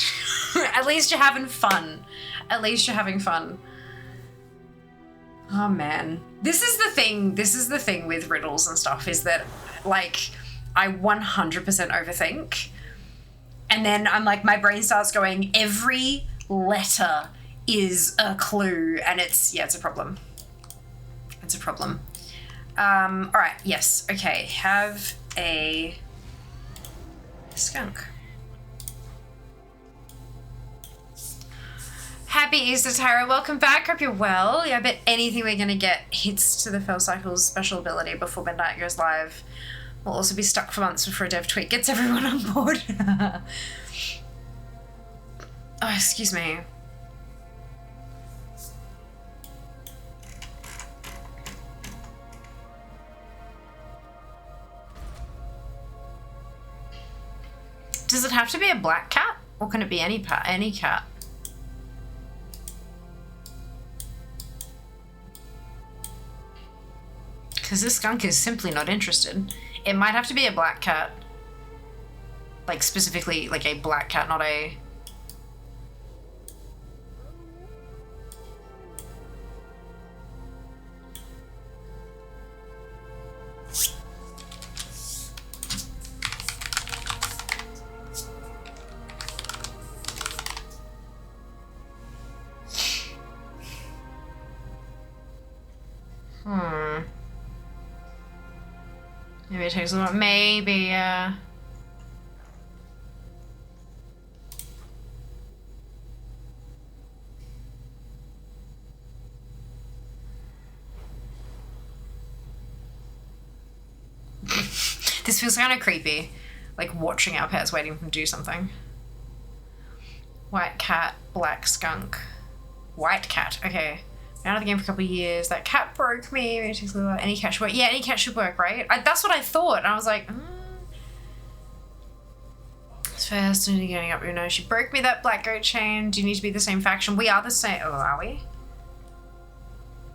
At least you're having fun. At least you're having fun. Oh man. This is the thing with riddles and stuff, is that like I 100% overthink. And then I'm like, my brain starts going, every letter is a clue, and it's a problem. It's a problem. All right, yes, okay, have a skunk. Happy Easter, Tyra. Welcome back. Hope you're well. Yeah, I bet anything we're going to get hits to the Fell Cycle's special ability before midnight goes live. We'll also be stuck for months before a dev tweak gets everyone on board. Oh, excuse me. Does it have to be a black cat, or can it be any cat? Because this skunk is simply not interested. It might have to be a black cat. Like, specifically, like a black cat, not a... Maybe it takes a lot. Maybe, This feels kind of creepy. Like watching our pets waiting for them to do something. White cat, black skunk. White cat, okay. Been out of the game for a couple of years. That cat broke me. Maybe it takes a little while. Any cat should work. Yeah, any cat should work, right? That's what I thought. And I was like, It's fast and getting up your nose. She broke me that black goat chain. Do you need to be the same faction? We are the same. Oh, are we?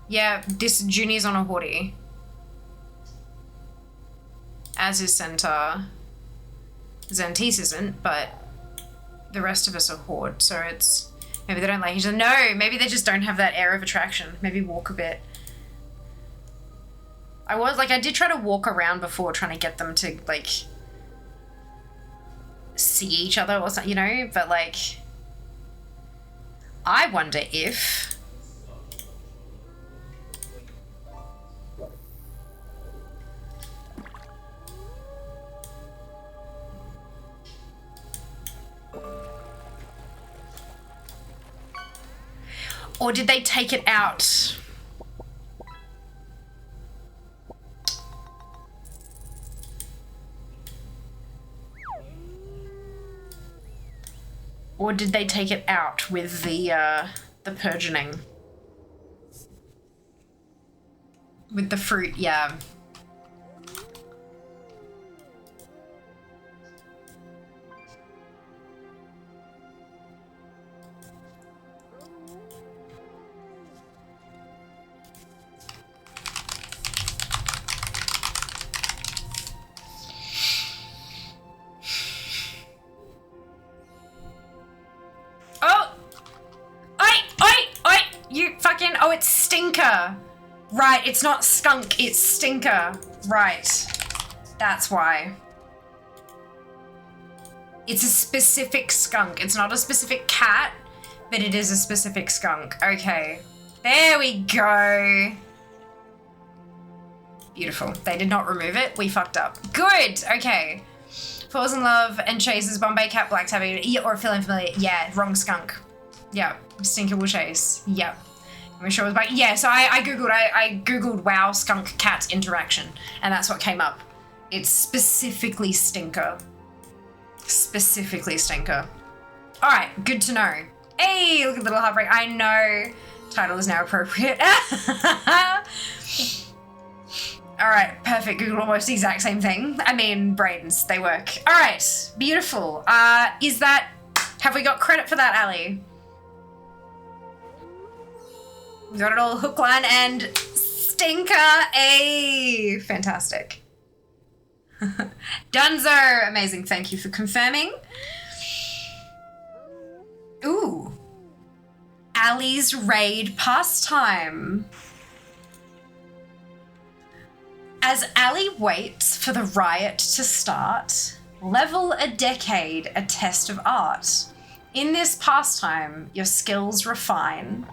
Yeah, this Junie's on a hoodie. As is Centaur. Zentis isn't, but the rest of us are Horde, so it's... Maybe they don't like each other. No, maybe they just don't have that air of attraction. Maybe walk a bit. I did try to walk around before trying to get them to, like, see each other or something, you know? But, like, I wonder if... Or did they take it out? Or did they take it out with the purgeoning? With the fruit, yeah. Oh, it's Stinker. Right, it's not Skunk, it's Stinker. Right. That's why. It's a specific skunk. It's not a specific cat, but it is a specific skunk. Okay. There we go. Beautiful. They did not remove it. We fucked up. Good. Okay. Falls in love and chases Bombay cat, black tabby, or feeling familiar. Yeah, wrong skunk. Yeah. Stinker will chase. Yep. I'm sure it was back. Yeah, so I googled wow skunk cat interaction, and that's what came up. It's specifically Stinker. Specifically Stinker. All right, good to know. Hey, look at the little heartbreak. I know. Title is now appropriate. All right, perfect. Google almost the exact same thing. I mean, brains, they work. All right, beautiful. Is that Have we got credit for that, Ali? We got it all hook, line, and stinker. A fantastic. Dunzo! Amazing, thank you for confirming. Ooh. Ali's raid pastime. As Ali waits for the riot to start, level a decade, a test of art. In this pastime, your skills refine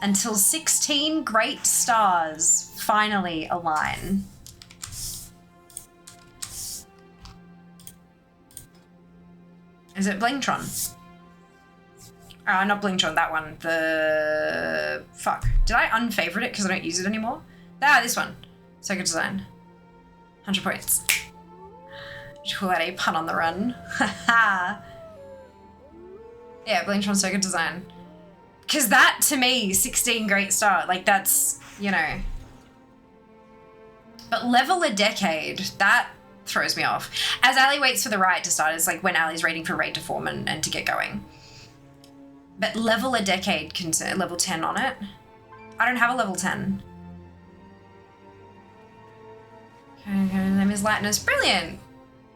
until 16 great stars finally align. Is it Blingtron? Not Blingtron, that one. Fuck. Did I unfavorite it because I don't use it anymore? Ah, this one. Circuit design. 100 points. Did you call that a pun on the run? Haha. Yeah, Blingtron circuit design. Because that, to me, 16 great start. Like, that's, you know. But level a decade, that throws me off. As Ali waits for the riot to start, it's like when Ali's waiting for raid to form and to get going. But level a decade, level 10 on it. I don't have a level 10. Okay, name is Latinus. Brilliant.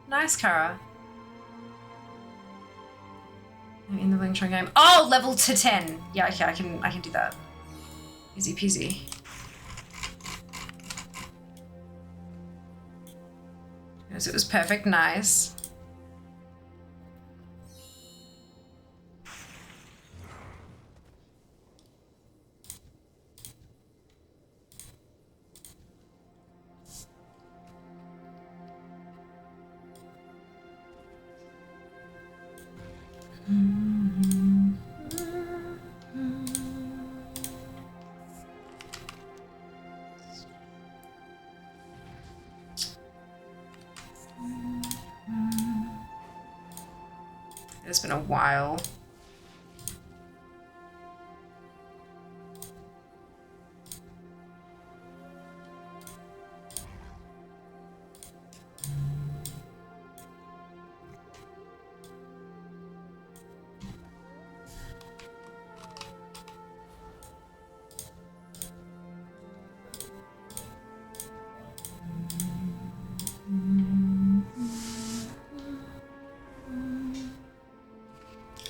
Nice, Kara. In the Blingtron game. Oh, level to 10. Yeah, okay, I can do that. Easy peasy. Yes, it was perfect. Nice. It's been a while.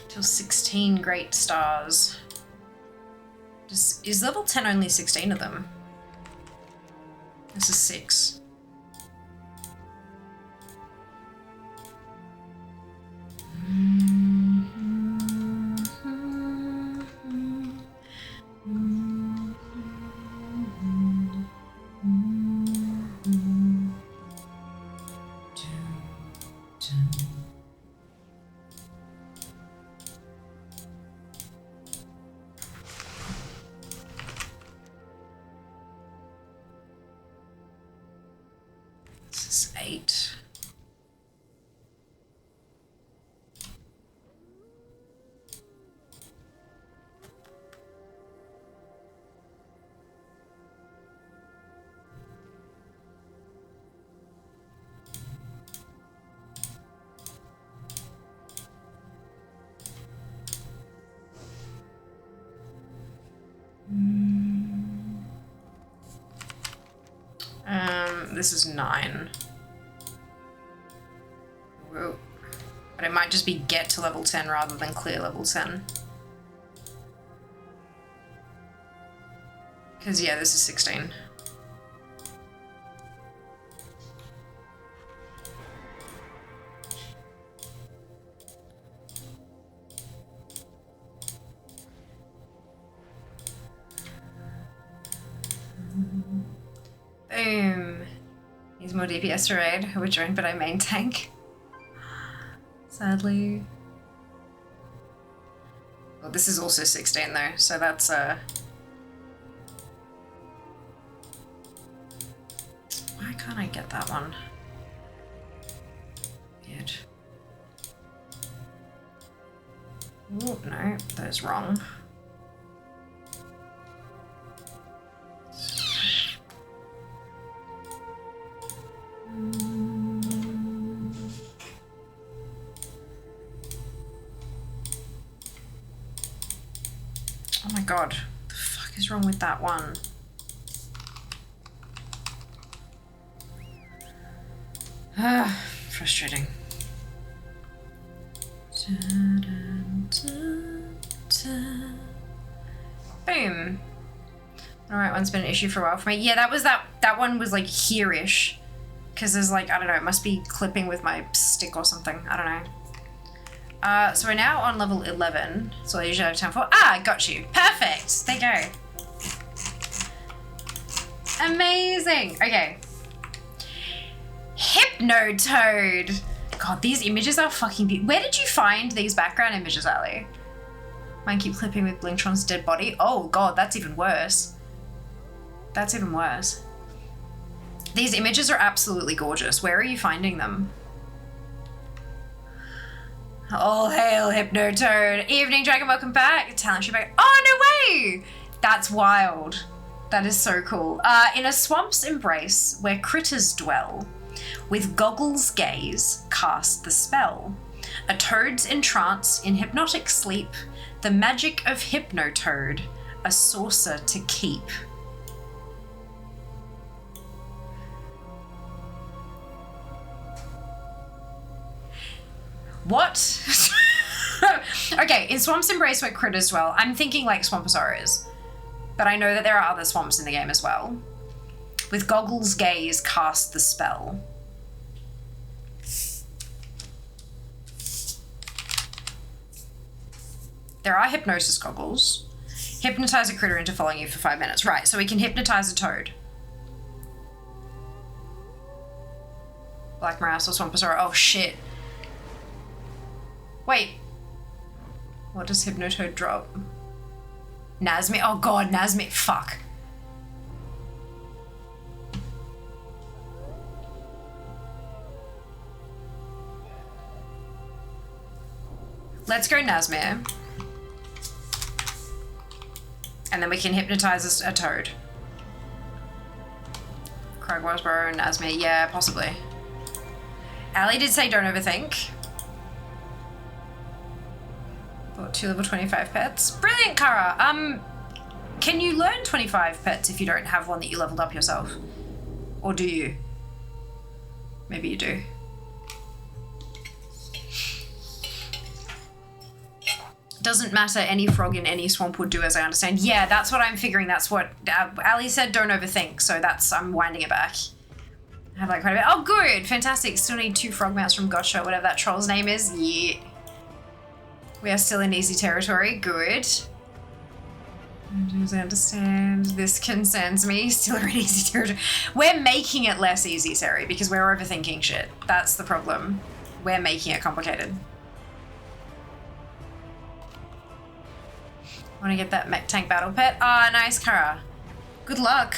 Till 16 great stars. Is level 10 only 16 of them? This is 6. This is 8. This is 9. Whoa. But it might just be get to level 10 rather than clear level 10. Because, yeah, this is 16. Boom. Needs more DPS to raid. I would join, but I main tank. Sadly. Well, this is also 16 though, so that's why can't I get that one? Weird. Oh, no, that is wrong. Oh my god. What the fuck is wrong with that one? Frustrating. Boom. Alright, one's been an issue for a while for me. Yeah, that one was like here-ish. Because there's like, I don't know, it must be clipping with my stick or something. I don't know. So we're now on level 11. So I usually have time for. Ah, got you. Perfect. There you go. Amazing. Okay. Hypnotoad. God, these images are fucking beautiful. Where did you find these background images, Ali? Mine keep clipping with Blingtron's dead body. Oh god, that's even worse. That's even worse. These images are absolutely gorgeous. Where are you finding them? All hail Hypnotoad. Evening Dragon, welcome back. Talent show back. Oh, no way! That's wild. That is so cool. In a swamp's embrace where critters dwell, with goggles gaze, cast the spell. A toad's entranced in hypnotic sleep, the magic of Hypnotoad, a saucer to keep. What? Okay, in Swamp's Embrace where critters dwell, I'm thinking like Swamposaurus. But I know that there are other swamps in the game as well. With Goggles gaze, cast the spell. There are hypnosis goggles. Hypnotize a critter into following you for 5 minutes. Right, so we can hypnotize a toad. Black Morass or Swamposaurus. Oh shit. Wait. What does Hypnotoad drop? Nazmir. Oh god, Nazmir. Fuck. Let's go Nazmir. And then we can hypnotize a toad. Cragwarsborough and Nazmir. Yeah, possibly. Ali did say don't overthink. Bought 2 level 25 pets. Brilliant, Kara. Can you learn 25 pets if you don't have one that you leveled up yourself? Or do you? Maybe you do. Doesn't matter, any frog in any swamp would do, as I understand. Yeah, that's what I'm figuring. That's what Ali said, don't overthink. So that's, I'm winding it back. I have like quite a bit. Oh, good. Fantastic. Still need 2 frog mounts from Gotcha, whatever that troll's name is. Yeah. We are still in easy territory. Good. As I understand, this concerns me. Still in easy territory. We're making it less easy, Sari, because we're overthinking shit. That's the problem. We're making it complicated. Want to get that mech tank battle pet? Ah, nice, Kara. Good luck.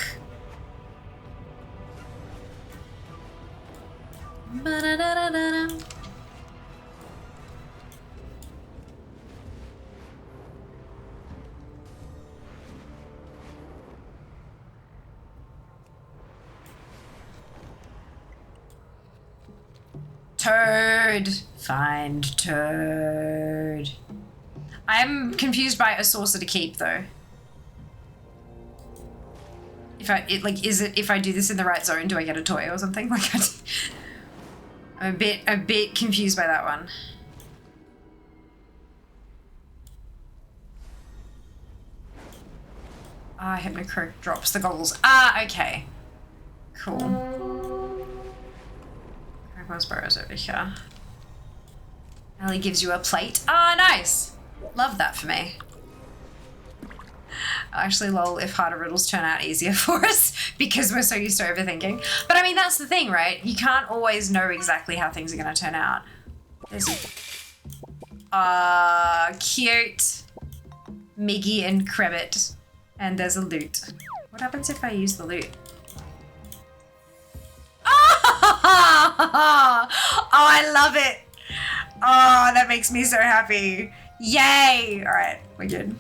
Ba-da-da-da-da-da. Toad. Find Toad. I'm confused by a saucer to keep though. If I do this in the right zone, do I get a toy or something? Like I'm a bit confused by that one. Ah, Hypnocroak drops the goggles. Ah, okay. Cool. Cragwarsborough's over here. Ali gives you a plate. Ah, nice. Love that for me. Actually, lol, if harder riddles turn out easier for us because we're so used to overthinking. But I mean, that's the thing, right? You can't always know exactly how things are going to turn out. There's cute Miggy and Krebbit. And there's a loot. What happens if I use the loot? Oh, I love it. Oh, that makes me so happy. Yay! All right, we're good.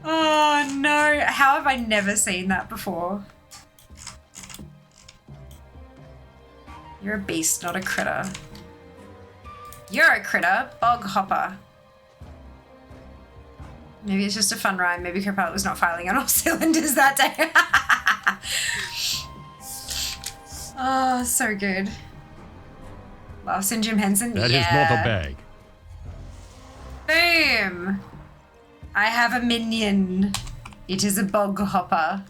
Oh no, how have I never seen that before? You're a beast, not a critter. You're a critter, bog hopper. Maybe it's just a fun rhyme. Maybe Copilot was not filing on all cylinders that day. Oh, so good. Larson, Jim Henson. That yeah. is not a bag. Boom! I have a minion. It is a bog hopper.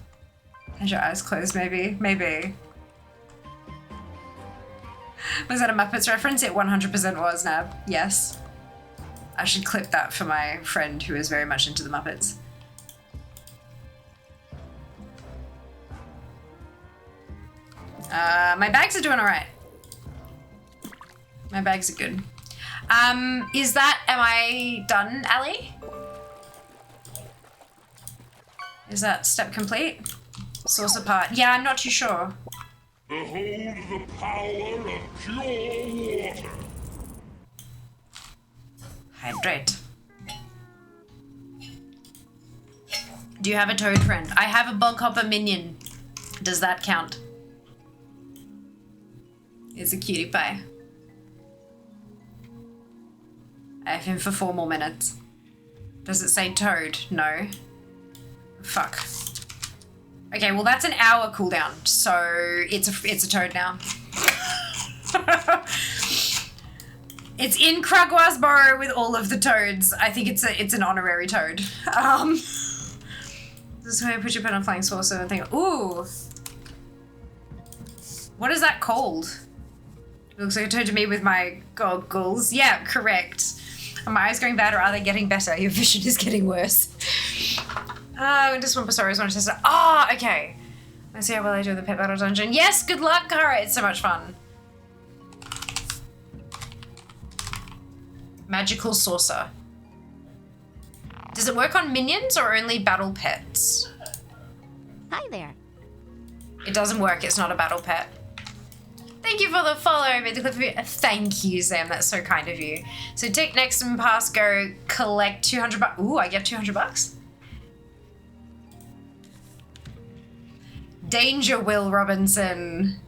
Has your eyes closed, maybe? Maybe. Was that a Muppets reference? It 100% was, Nab. Yes. I should clip that for my friend who is very much into the Muppets. My bags are doing alright. My bags are good. Am I done, Ali? Is that step complete? Source apart. Yeah, I'm not too sure. Behold the power of pure water. Hydrate. Do you have a toad friend? I have a bog hopper minion. Does that count? It's a cutie pie. I have him for 4 more minutes. Does it say toad? No. Fuck. Okay, well that's an hour cooldown, so it's a toad now. It's in Krugwa's Burrow with all of the toads. I think it's an honorary toad. This is where I put your pen on flying saucer and think, ooh. What is that called? It looks like a toad to me with my goggles. Yeah, correct. Are my eyes going bad or are they getting better? Your vision is getting worse. Winter Swamper Stories want to test it. Ah, okay. Let's see how well I do in the pet battle dungeon. Yes, good luck, Kara. It's so much fun. Magical saucer. Does it work on minions or only battle pets? Hi there. It doesn't work. It's not a battle pet. Thank you for the follow. Thank you, Sam. That's so kind of you. So tick next and pass go. Collect 200 bucks. Ooh, I get 200 bucks. Danger, Will Robinson.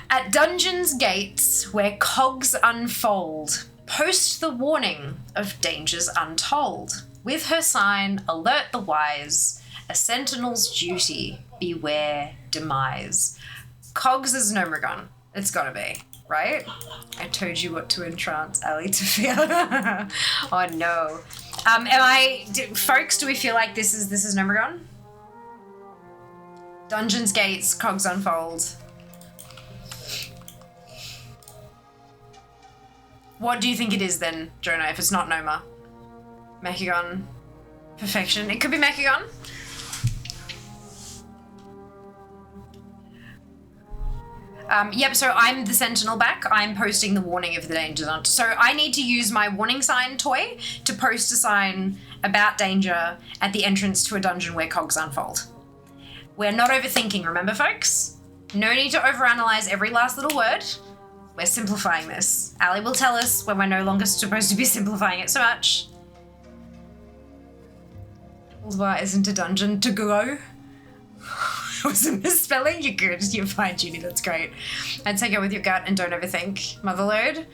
At Dungeon's gates, where cogs unfold, post the warning of dangers untold. With her sign, alert the wise. A sentinel's duty, beware demise. Cogs is Nomergon. It's gotta be, right? I told you what to entrance Ali to feel. Oh no. Folks, do we feel like this is Nomergon? Dungeons gates, cogs unfold. What do you think it is then, Jonah, if it's not Noma? Mechagon. Perfection. It could be Mechagon. Yep, so I'm the sentinel back. I'm posting the warning of the dangers on. So I need to use my warning sign toy to post a sign about danger at the entrance to a dungeon where cogs unfold. We're not overthinking, remember, folks? No need to overanalyze every last little word. We're simplifying this. Ali will tell us when we're no longer supposed to be simplifying it so much. Why isn't a dungeon to go? Was a misspelling? You're good. You're fine, Judy. That's great. I'd say go with your gut and don't overthink. Motherload.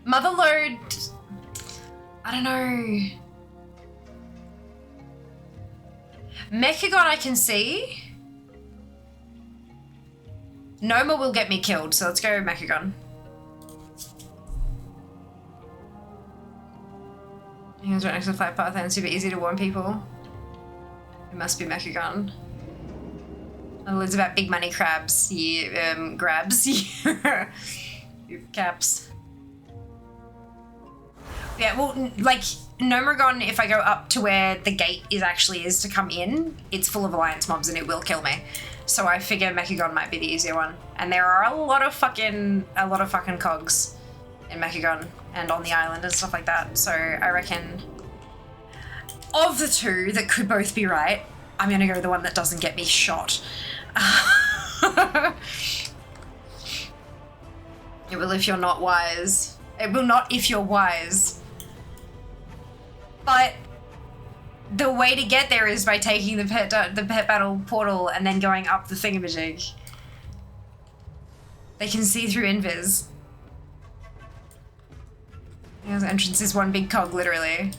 Motherload. I don't know. Mechagon I can see. Noma will get me killed, so let's go Mechagon. He goes right next to the flight path and super easy to warn people. It must be Mechagon. Oh, it's about big money crabs. Yeah, grabs. Caps. Yeah, well, like, Nomergon, if I go up to where the gate is to come in, it's full of alliance mobs and it will kill me. So I figure Mechagon might be the easier one. And there are a lot of fucking cogs in Mechagon and on the island and stuff like that. So I reckon of the two that could both be right, I'm gonna go the one that doesn't get me shot. It will if you're not wise. It will not if you're wise. But the way to get there is by taking the pet battle portal and then going up the thingamajig. They can see through invis. Yeah, the entrance is one big cog, literally.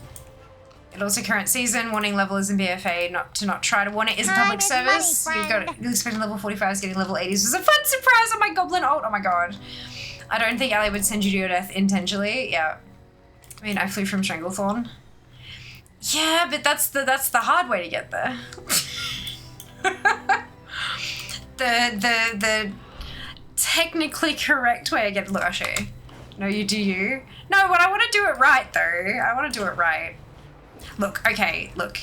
It also current season, warning level is in BFA, not try to warn it is a public service. You're expecting level 45s, getting level 80s was a fun surprise on my goblin ult. Oh my god. I don't think Ali would send you to your death intentionally. Yeah. I mean, I flew from Stranglethorn. Yeah, but that's the hard way to get there. the technically correct way to get, look, I'll show you. No, you do you. No, but I want to do it right though. I want to do it right. Look, okay, look.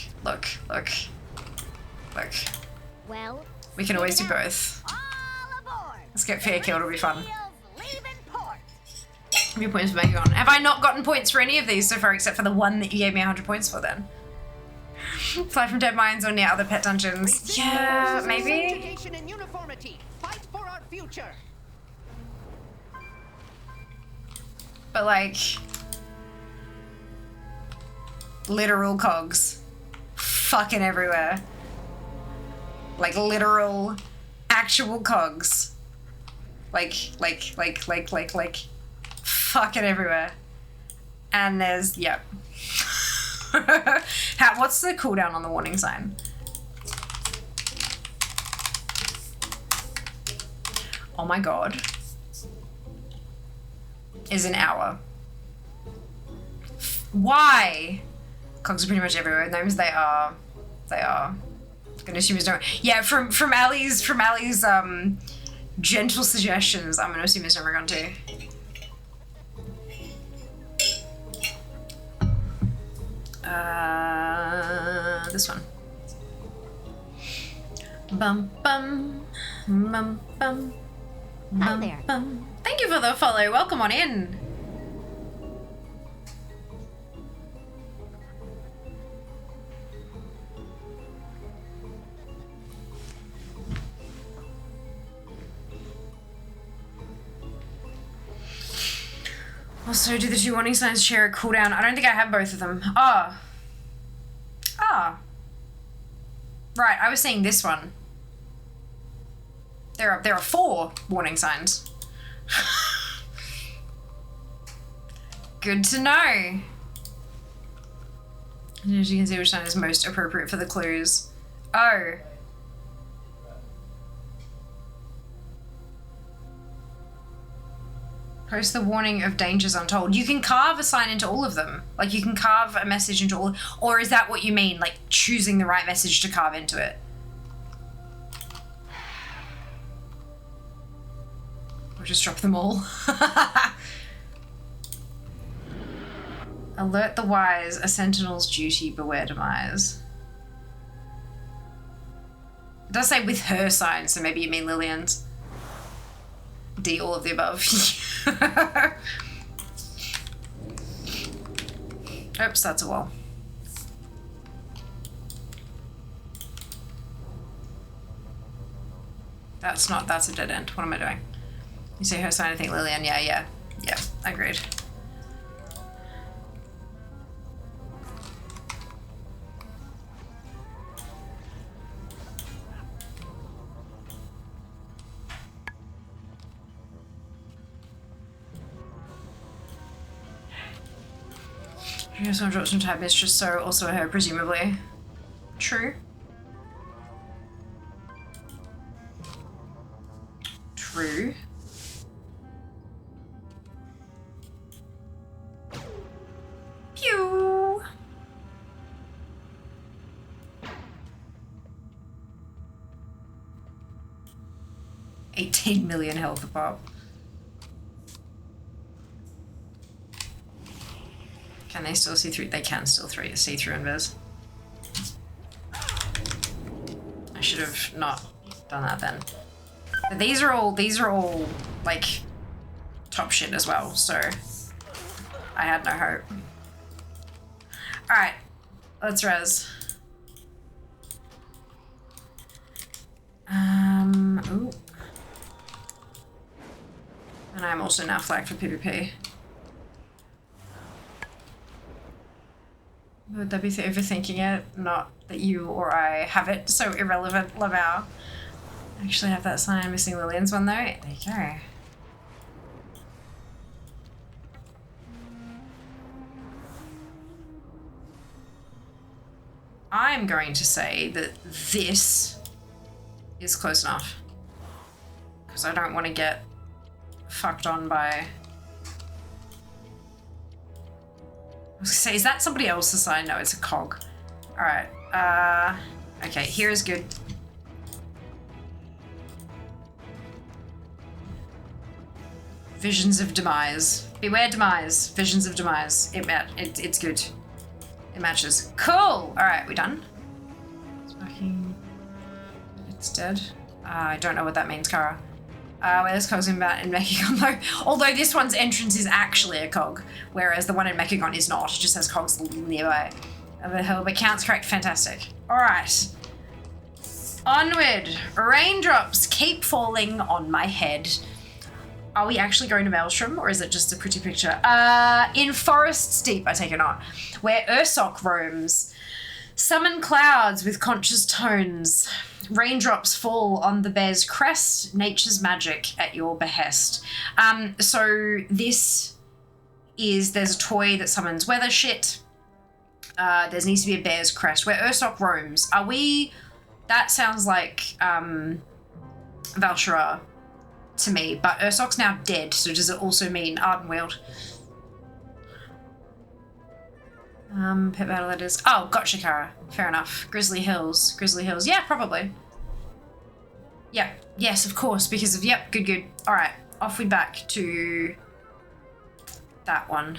Well, We can always do both. Let's get fair kill, it'll be fun. How many points for Megagon? Have I not gotten points for any of these so far except for the one that you gave me 100 points for then? Fly from dead mines or near other pet dungeons. Yeah, maybe? But like... literal cogs. Fucking everywhere. Like literal, actual cogs. Like, fucking everywhere. And there's, yep. What's the cooldown on the warning sign? Oh my god. Is an hour. Why? Cogs are pretty much everywhere. Gnomes, they are. Gonna assume it's no. Yeah, from Ali's gentle suggestions, I'm gonna assume it's Nomagon too. This one. Bum bum bum bum. Hi there. Bum. Thank you for the follow. Welcome on in. Also, do the two warning signs share a cooldown? I don't think I have both of them. Ah. Right, I was seeing this one. There are 4 warning signs. Good to know. And as you can see, which sign is most appropriate for the clues. Oh. Post the warning of dangers untold. You can carve a sign into all of them. Like, you can carve a message into all... Or is that what you mean? Like, choosing the right message to carve into it? Or just drop them all? Alert the wise, a sentinel's duty, beware demise. It does say with her sign, so maybe you mean Lillian's. D, all of the above. Oops, that's a wall. That's a dead end. What am I doing? You say her sign, I think Lillian. Yeah, agreed. Someone dropped some tab mistress, so also her, presumably. True. True. Pew! $18 million health a pop. Can they still see through? They can still see through invis. I should have not done that then. But these are all like top shit as well, so I had no hope. Alright, let's res. Ooh. And I'm also now flagged for PvP. Would that be overthinking it? Not that you or I have it, so irrelevant, Lamau. I actually have that sign. Missing Lillian's one though. There you go. I'm going to say that this is close enough. Because I don't want to get fucked on by... I was gonna say, is that somebody else's sign? No, it's a cog. Alright, okay, here is good. Visions of demise. Beware demise. Visions of demise. It's good. It matches. Cool! Alright, we done? It's dead. I don't know what that means, Kara. Where this cog's in Mechagon though. Although this one's entrance is actually a cog, whereas the one in Mechagon is not. It just has cogs nearby. The hell, but counts correct. Fantastic. Alright. Onward. Raindrops keep falling on my head. Are we actually going to Maelstrom, or is it just a pretty picture? In Forest Steep, I take it not, where Ursok roams. Summon clouds with conscious tones. Raindrops fall on the bear's crest. Nature's magic at your behest. So this is, there's a toy that summons weather shit. There needs to be a bear's crest where Ursok roams. Are we... That sounds like Val'sharah to me, but Ursok's now dead, so does it also mean Ardenweald? Pit battle it is. Oh, gotcha, Kara. Fair enough. Grizzly Hills. Grizzly Hills. Yeah, probably. Yep. Yes, of course, because of... Yep, good. Alright, off we back to that one.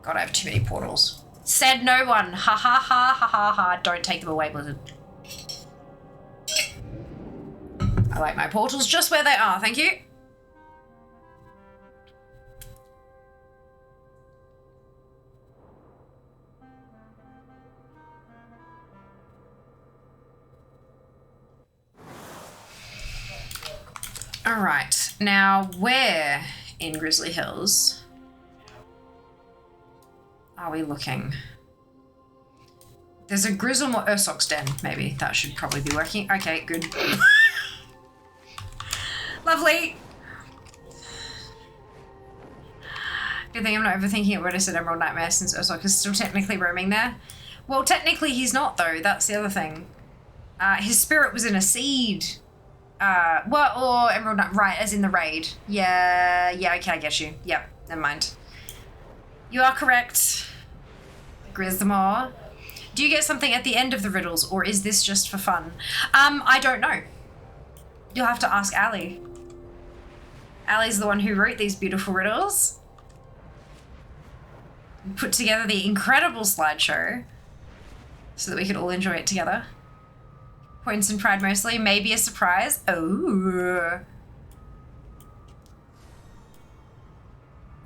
God, I have too many portals. Said no one. Ha ha ha ha ha ha. Don't take them away, Blizzard. I like my portals just where they are, thank you. All right, now where in Grizzly Hills are we looking? There's a Grizzle or Ursok's Den, maybe. That should probably be working. Okay, good. Lovely. Good thing I'm not overthinking it when I said Emerald Nightmare, since Ursok is still technically roaming there. Well, technically he's not, though. That's the other thing. His spirit was in a seed. Or Emerald Nightmare. Right, as in the raid. Yeah, okay, I get you. Yep, never mind. You are correct. Grismore. Do you get something at the end of the riddles, or is this just for fun? I don't know. You'll have to ask Ali. Ali's the one who wrote these beautiful riddles. Put together the incredible slideshow so that we could all enjoy it together. Points and pride mostly, maybe a surprise. Oh.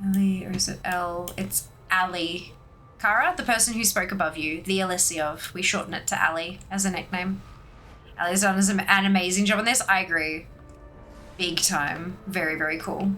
Ali, or is it L? It's Ali. Kara, the person who spoke above you, the Elysiov. We shorten it to Ali as a nickname. Ali's done an amazing job on this. I agree. Big time. Very, very cool.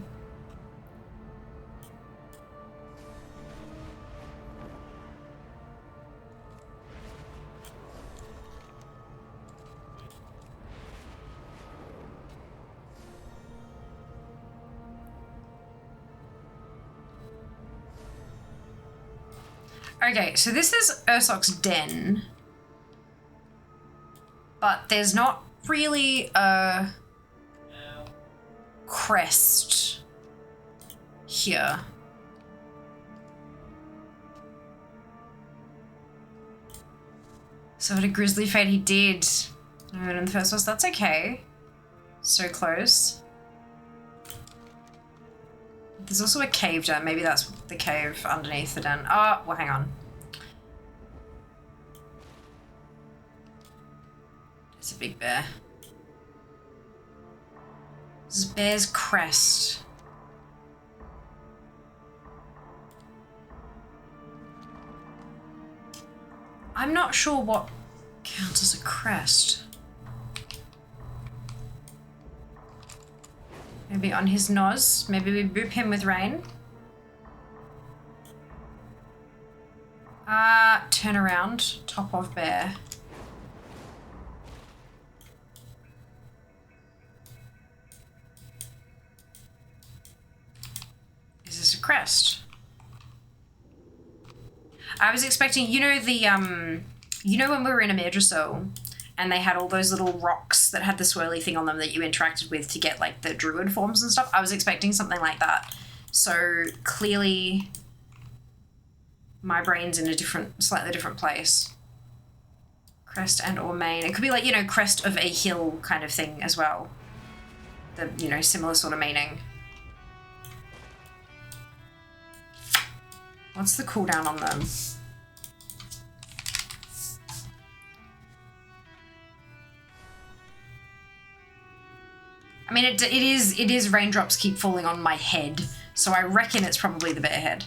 Okay, so this is Ursok's Den. But there's not really a crest here. So what a grisly fate he did. In the first one, that's okay. So close. There's also a cave down. Maybe that's the cave underneath the den. Oh, well, hang on. It's a big bear. This is Bear's Crest. I'm not sure what counts as a crest. Maybe on his nose. Maybe we boop him with rain. Turn around. Top of bear. Is this a crest? I was expecting, you know, the You know when we were in Amadrasil and they had all those little rocks that had the swirly thing on them that you interacted with to get like the druid forms and stuff? I was expecting something like that. So clearly my brain's in a slightly different place. Crest and or main. It could be like, you know, crest of a hill kind of thing as well. The, you know, similar sort of meaning. What's the cooldown on them? I mean, it is raindrops keep falling on my head, so I reckon it's probably the bear head.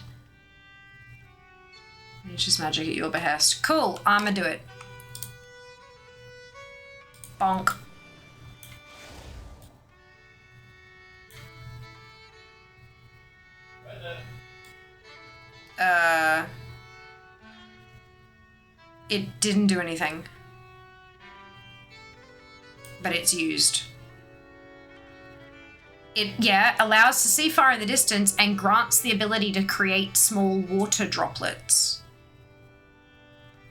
Nature's magic at your behest. Cool, I'ma do it. Bonk. It didn't do anything. But it's used. It, yeah, allows to see far in the distance and grants the ability to create small water droplets.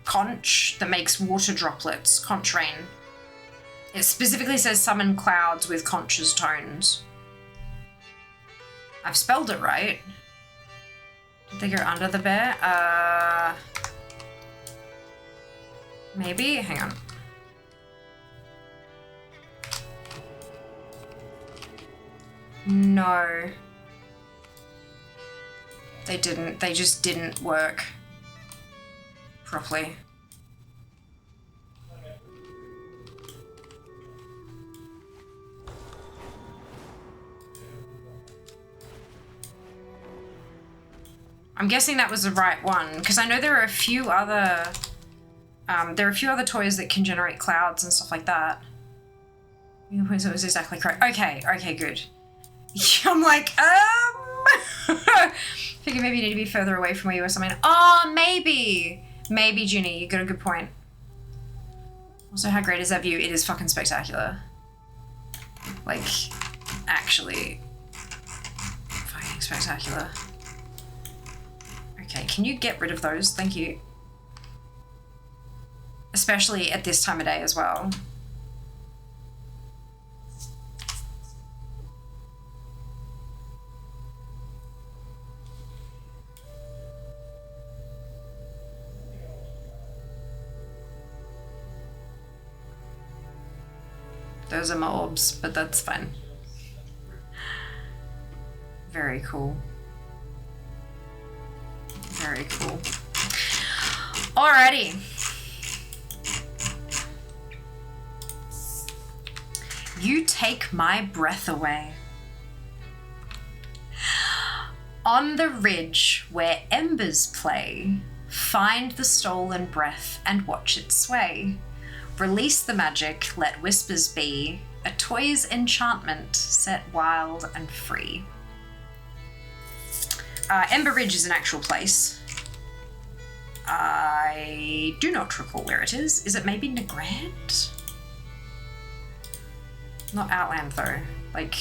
Conch that makes water droplets. Conch rain. It specifically says summon clouds with Conch's tones. I've spelled it right. Did they go under the bear? Maybe? Hang on. No. They didn't. They just didn't work properly. I'm guessing that was the right one, because I know there are a few other toys that can generate clouds and stuff like that. It was exactly correct. Okay, good. I'm like, figure maybe you need to be further away from where you were something. Oh, maybe, Junie, you got a good point. Also, how great is that view? It is fucking spectacular. Like, actually, fucking spectacular. Okay, can you get rid of those? Thank you. Especially at this time of day as well. Those are my orbs, but that's fine. Very cool. Very cool. Alrighty. You take my breath away. On the ridge where embers play, find the stolen breath and watch it sway. Release the magic, let whispers be, a toy's enchantment set wild and free. Ember Ridge is an actual place. I do not recall where it is. Is it maybe Nagrand? Not Outland though. Like,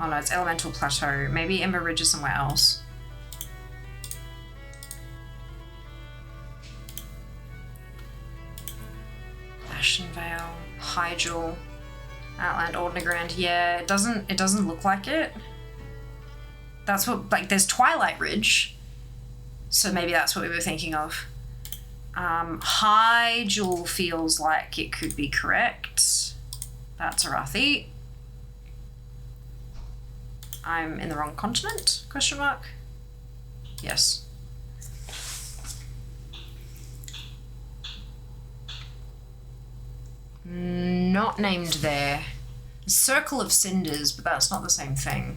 oh no, it's Elemental Plateau. Maybe Ember Ridge is somewhere else. Ashen Vale, Hyjal, Outland, Ordinagrand. Yeah, it doesn't look like it. That's what, like, there's Twilight Ridge, so maybe that's what we were thinking of. Hyjal feels like it could be correct. That's Arathi. I'm in the wrong continent? Question mark? Yes. Not named there. Circle of Cinders, but that's not the same thing.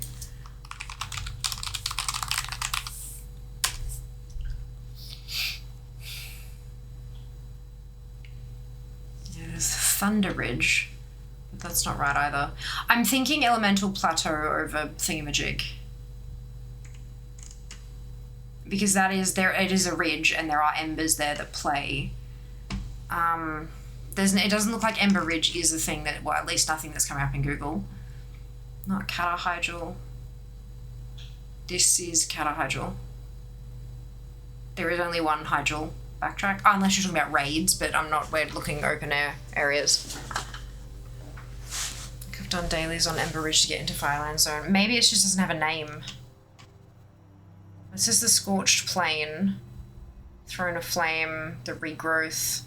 There's Thunder Ridge, but that's not right either. I'm thinking Elemental Plateau over Thingamajig. Because that is there. It is a ridge, and there are embers there that play. It doesn't look like Ember Ridge is a thing that, well, at least nothing that's coming up in Google. Not Hyjal. This is Hyjal. There is only one Hyjal backtrack. Oh, unless you're talking about raids, but we're looking open air areas. I've done dailies on Ember Ridge to get into Fireland Zone. Maybe it just doesn't have a name. This is the Scorched Plain, Throne of Flame, the Regrowth.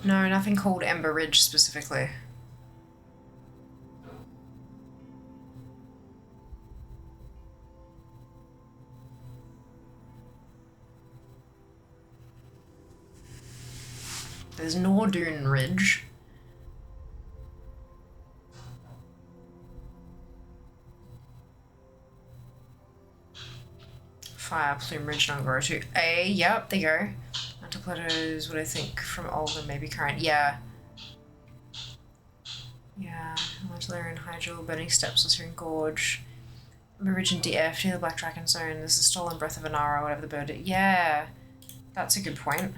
No, nothing called Ember Ridge specifically. There's Nordoon Ridge. Fire Plume Ridge Nungoro 2A. Yep, there you go. Mantle Plateaus, what I think from old and maybe current. Yeah. Yeah. Valerian Hydro, Burning Steps, Lycerin Gorge. Ridge and DF, near the Black Dragon Zone. There's the Stolen Breath of Inara, whatever the bird is. Yeah. That's a good point.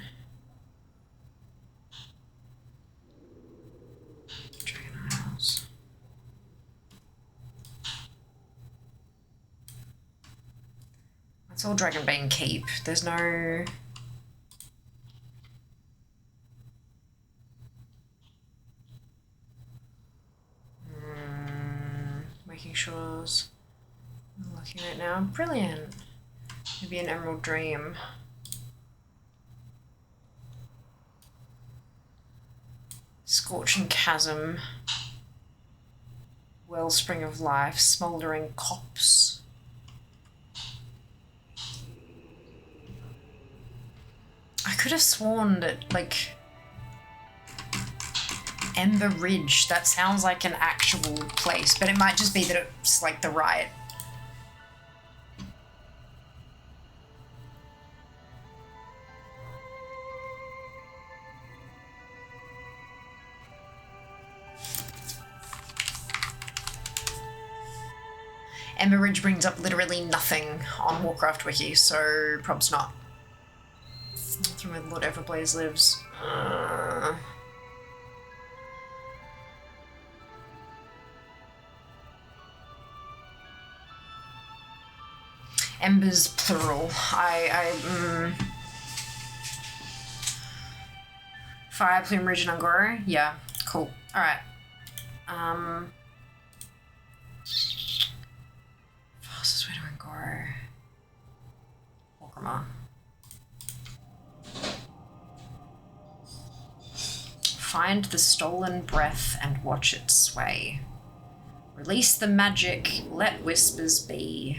Dragon Isles. It's all Dragonbane Keep. There's no... Waking Shores. I'm looking right now. Brilliant. Maybe an Emerald Dream. Scorching Chasm. Wellspring of Life. Smouldering Copse. I could have sworn that, like, Ember Ridge, that sounds like an actual place, but it might just be that it's like the right. Ember Ridge brings up literally nothing on Warcraft Wiki, so probs not. From where Lord Everblaze lives. Embers plural. Fire Plume Ridge and Ungoro. Yeah, cool. Alright. Fastest way to Ungoro. Orgrimmar. Find the stolen breath and watch it sway. Release the magic, let whispers be.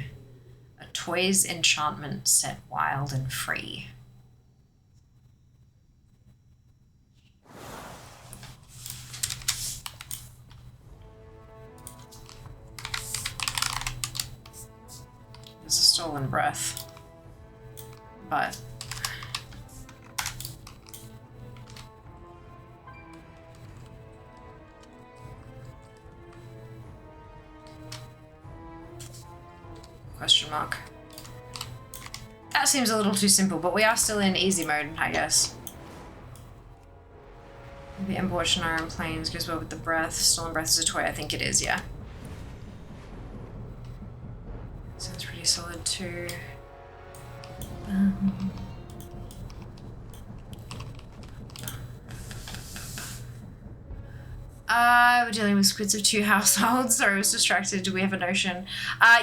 A toy's enchantment set wild and free. There's a stolen breath. But question mark. That seems a little too simple, but we are still in easy mode, I guess. The Ember Watch and Iron Plains goes well with the breath. Stolen breath is a toy, I think it is, yeah. Sounds pretty solid too. We're dealing with squids of 2 households. Sorry, I was distracted. Do we have a notion?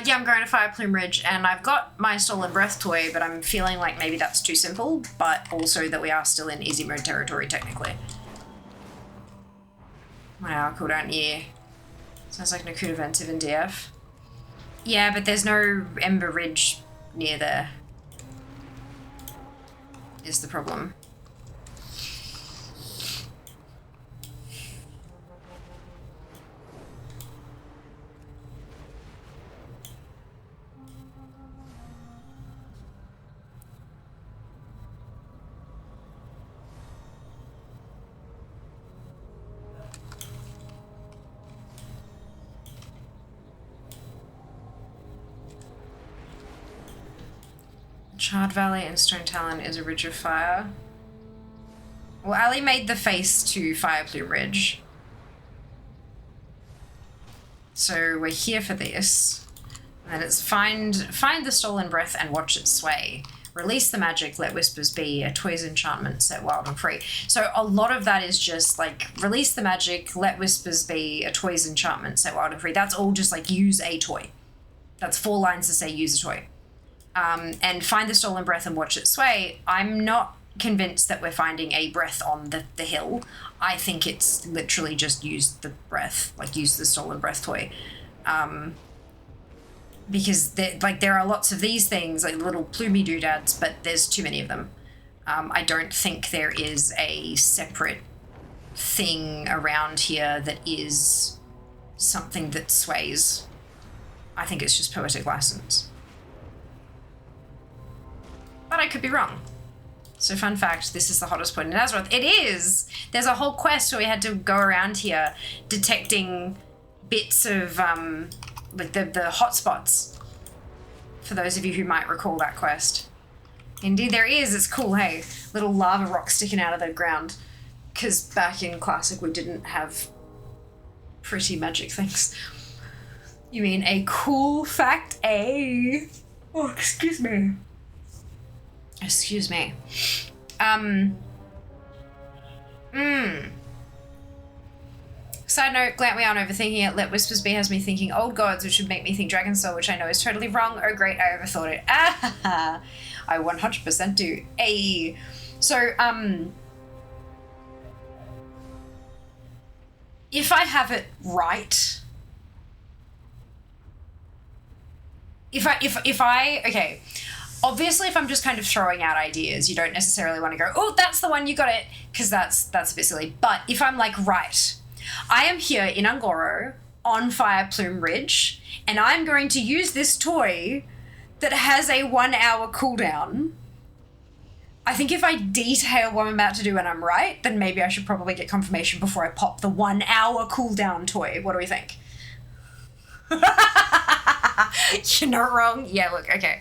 Yeah, I'm going to Fire Plume Ridge, and I've got my Stolen Breath toy, but I'm feeling like maybe that's too simple, but also that we are still in easy mode territory, technically. 1 hour cooldown, yeah. Sounds like Nakuda Ventive in DF. Yeah, but there's no Ember Ridge near there. Is the problem. Charred Valley and Stone Talon is a ridge of fire. Well, Ali made the face to Fire Plume Ridge. So we're here for this. And then it's find the stolen breath and watch it sway. Release the magic, let whispers be, a toy's enchantment, set wild and free. So a lot of that is just like, release the magic, let whispers be, a toy's enchantment, set wild and free. That's all just like, use a toy. That's 4 lines to say use a toy. And find the stolen breath and watch it sway. I'm not convinced that we're finding a breath on the hill. I think it's literally just use the breath, like use the stolen breath toy. Because there are lots of these things, like little plumey doodads, but there's too many of them. I don't think there is a separate thing around here that is something that sways. I think it's just poetic license. But I could be wrong. So fun fact, this is the hottest point in Azeroth. It is! There's a whole quest where we had to go around here detecting bits of like the hotspots, for those of you who might recall that quest. Indeed there is, it's cool, hey? Little lava rock sticking out of the ground. Because back in Classic we didn't have pretty magic things. You mean a cool fact, eh? Oh, excuse me. Excuse me. Side note, glad we aren't overthinking it. Let Whispers Be has me thinking old gods, which would make me think Dragon Soul, which I know is totally wrong. Oh great, I overthought it. Ah, I 100% do. Ayy. So, if I have it right, okay, obviously if I'm just kind of throwing out ideas, you don't necessarily want to go, oh, that's the one, you got it, because that's a bit silly. But if I'm like, right, I am here in Ungoro on Fire Plume Ridge, and I'm going to use this toy that has a 1 hour cooldown. I think if I detail what I'm about to do and I'm right, then maybe I should probably get confirmation before I pop the 1 hour cooldown toy. What do we think? You're not wrong. Yeah, look, okay.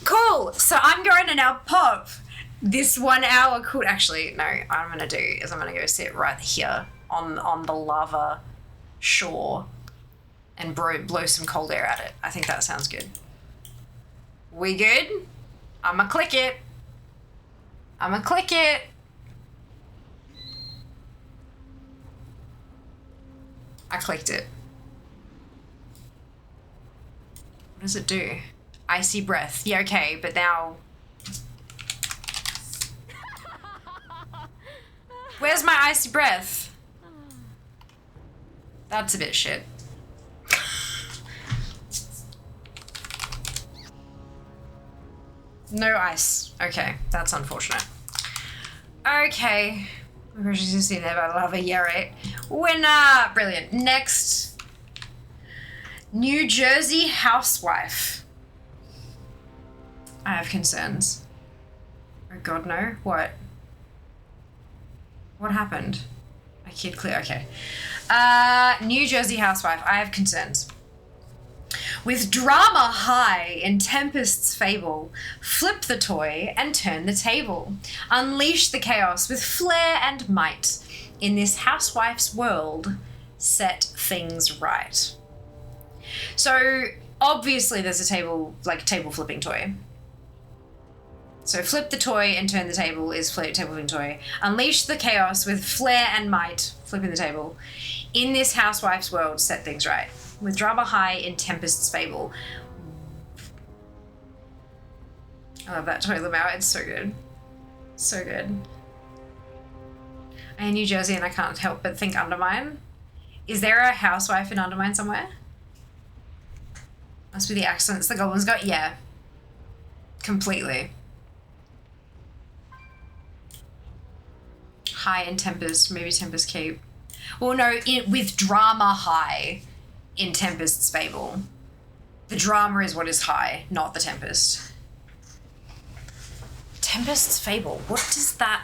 Cool. So I'm going to now pop this 1 hour cool. Actually, no, what I'm going to do is I'm going to go sit right here on the lava shore and blow some cold air at it. I think that sounds good. We good? I'm going to click it. I'm going to click it. I clicked it. What does it do? Icy breath. Yeah, okay, but now... Where's my icy breath? That's a bit shit. No ice. Okay, that's unfortunate. Okay. We're just sitting there by lava. Yeah, right. Winner! Brilliant. Next. New Jersey housewife. I have concerns. Oh god, no. What? What happened? I kid clear. Okay. New Jersey housewife. I have concerns. With drama high in Tempest's fable, flip the toy and turn the table. Unleash the chaos with flair and might. In this housewife's world, set things right. So, obviously there's a table, like a table flipping toy. So flip the toy and turn the table is table flipping toy. Unleash the chaos with flair and might, flipping the table. In this housewife's world, set things right. With drama high in Tempest's fable. I love that toy Lamau, it's so good. So good. I'm in New Jersey and I can't help but think Undermine. Is there a housewife in Undermine somewhere? Must be the accents the goblins got. Yeah. Completely. High in Tempest, maybe Tempest Keep. Well, no, with drama high in Tempest's fable. The drama is what is high, not the Tempest. Tempest's fable, what does that...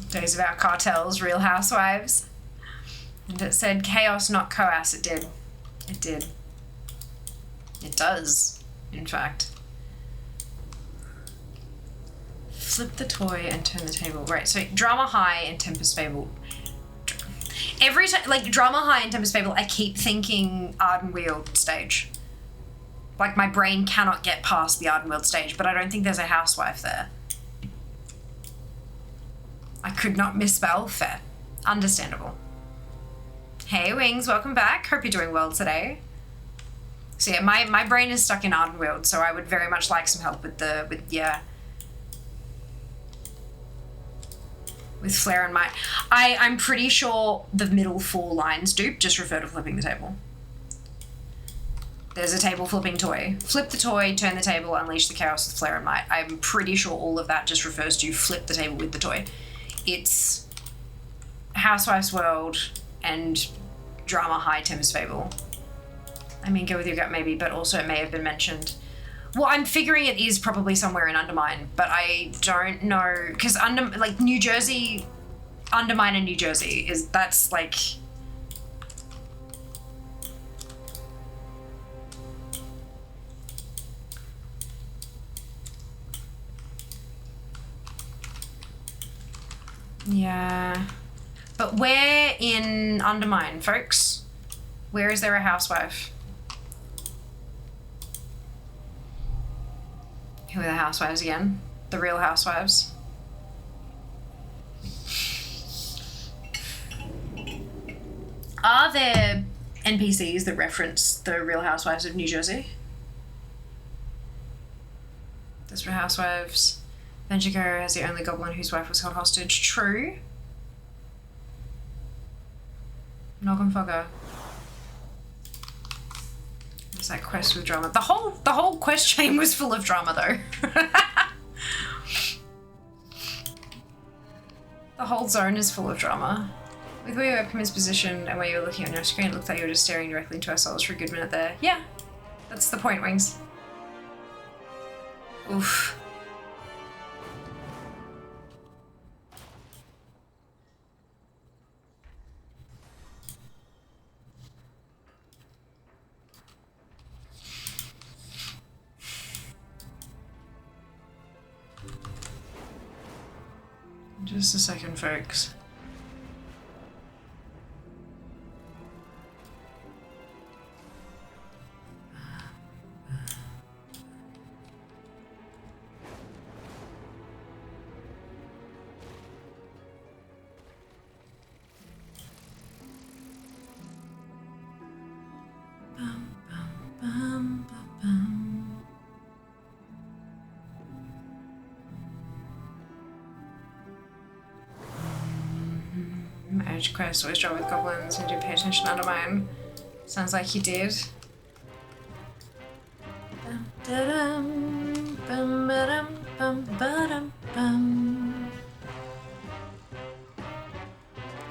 Days of our cartels, Real Housewives. And it said chaos, not coas. It did. It did. It does, in fact. Flip the toy and turn the table. Right, so Drama High and Tempest Fable. Every time, like, Drama High and Tempest Fable, I keep thinking Ardenweald stage. Like, my brain cannot get past the Ardenweald stage, but I don't think there's a housewife there. I could not misspell. Fair. Understandable. Hey, Wings, welcome back. Hope you're doing well today. So yeah, my brain is stuck in Ardenweald, so I would very much like some help with Flare and Might. I'm pretty sure the middle 4 lines dupe just refer to flipping the table. There's a table flipping toy. Flip the toy, turn the table, unleash the chaos with Flare and Might. I'm pretty sure all of that just refers to flip the table with the toy. It's Housewife's World and Drama High Tempest Fable. I mean, go with your gut maybe, but also it may have been mentioned. Well, I'm figuring it is probably somewhere in Undermine, but I don't know, because New Jersey, Undermine and New Jersey that's like... Yeah. But where in Undermine, folks? Where is there a housewife? Who are the housewives again? The Real Housewives. Are there NPCs that reference the Real Housewives of New Jersey? Desperate Housewives. Benjigo has the only goblin whose wife was held hostage. True. Noggin Fogger. There's that quest with drama. The whole quest chain was full of drama though. The whole zone is full of drama. With where your webcam is positioned and where you're looking on your screen, it looked like you were just staring directly into our souls for a good minute there. Yeah, that's the point, Wings. Oof. Just a second, folks. Marriage quest, always draw with goblins and do pay attention to Undermine. Sounds like he did.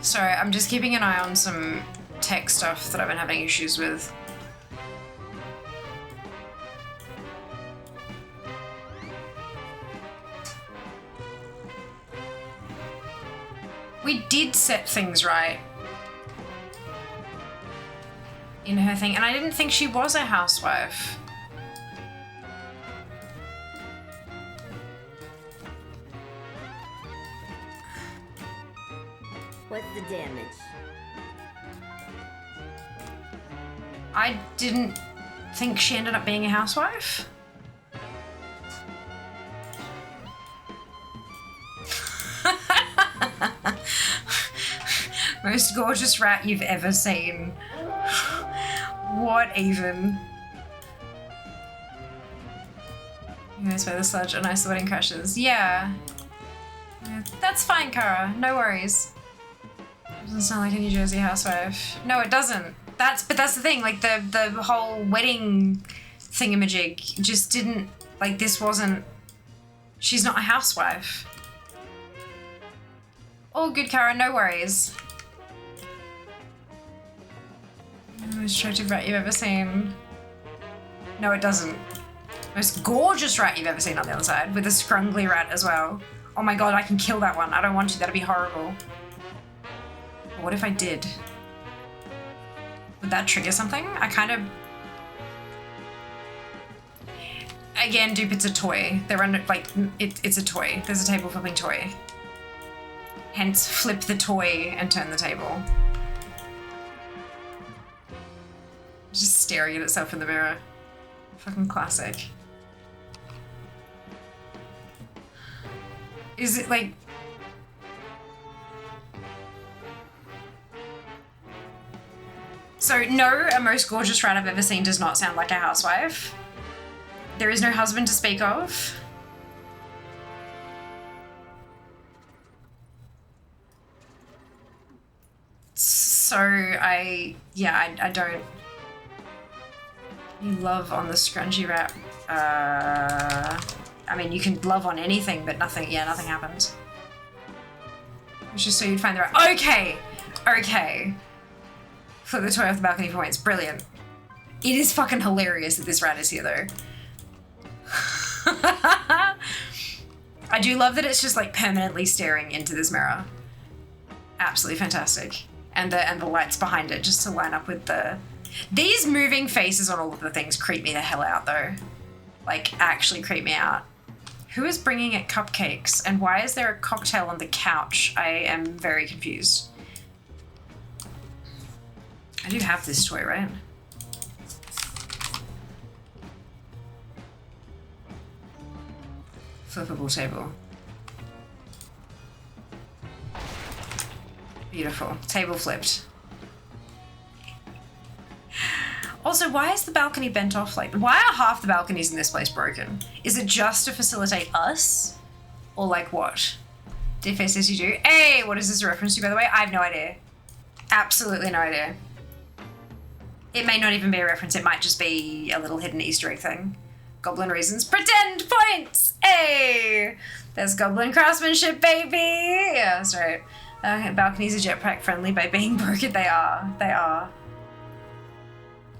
Sorry, I'm just keeping an eye on some tech stuff that I've been having issues with. We did set things right in her thing, and I didn't think she was a housewife. What's the damage? I didn't think she ended up being a housewife. Most gorgeous rat you've ever seen. What even? You guys wear the sludge on ice, the wedding crashes. Yeah. That's fine, Kara. No worries. Doesn't sound like a New Jersey housewife. No, it doesn't. But that's the thing. Like the whole wedding thingamajig just didn't. Like this wasn't. She's not a housewife. All good, Kara. No worries. The most attractive rat you've ever seen. No, it doesn't. Most gorgeous rat you've ever seen on the other side, with a scrungly rat as well. Oh my god, I can kill that one. I don't want to, that'd be horrible. But what if I did? Would that trigger something? I kind of... Again, dupe, it's a toy. They're under, like, it's a toy. There's a table flipping toy. Hence, flip the toy and turn the table. Just staring at itself in the mirror. Fucking classic. Is it like... So, no, a most gorgeous rat I've ever seen does not sound like a housewife. There is no husband to speak of. So, I don't... You love on the scrungy rat. I mean, you can love on anything, but nothing happens. It's just so you'd find the rat. Okay! Okay. Flip the toy off the balcony for points. Brilliant. It is fucking hilarious that this rat is here, though. I do love that it's just, like, permanently staring into this mirror. Absolutely fantastic. And the lights behind it, just to line up with the... These moving faces on all of the things creep me the hell out, though. Like, actually creep me out. Who is bringing it cupcakes? And why is there a cocktail on the couch? I am very confused. I do have this toy, right? Flippable table. Beautiful. Table flipped. Also, why is the balcony bent off like... Why are half the balconies in this place broken? Is it just to facilitate us? Or like what? Deadface says you do. Hey, what is this a reference to, by the way? I have no idea. Absolutely no idea. It may not even be a reference. It might just be a little hidden Easter egg thing. Goblin reasons. Pretend points! Hey! There's goblin craftsmanship, baby! Yeah, that's right. Balconies are jetpack friendly by being broken. They are. They are.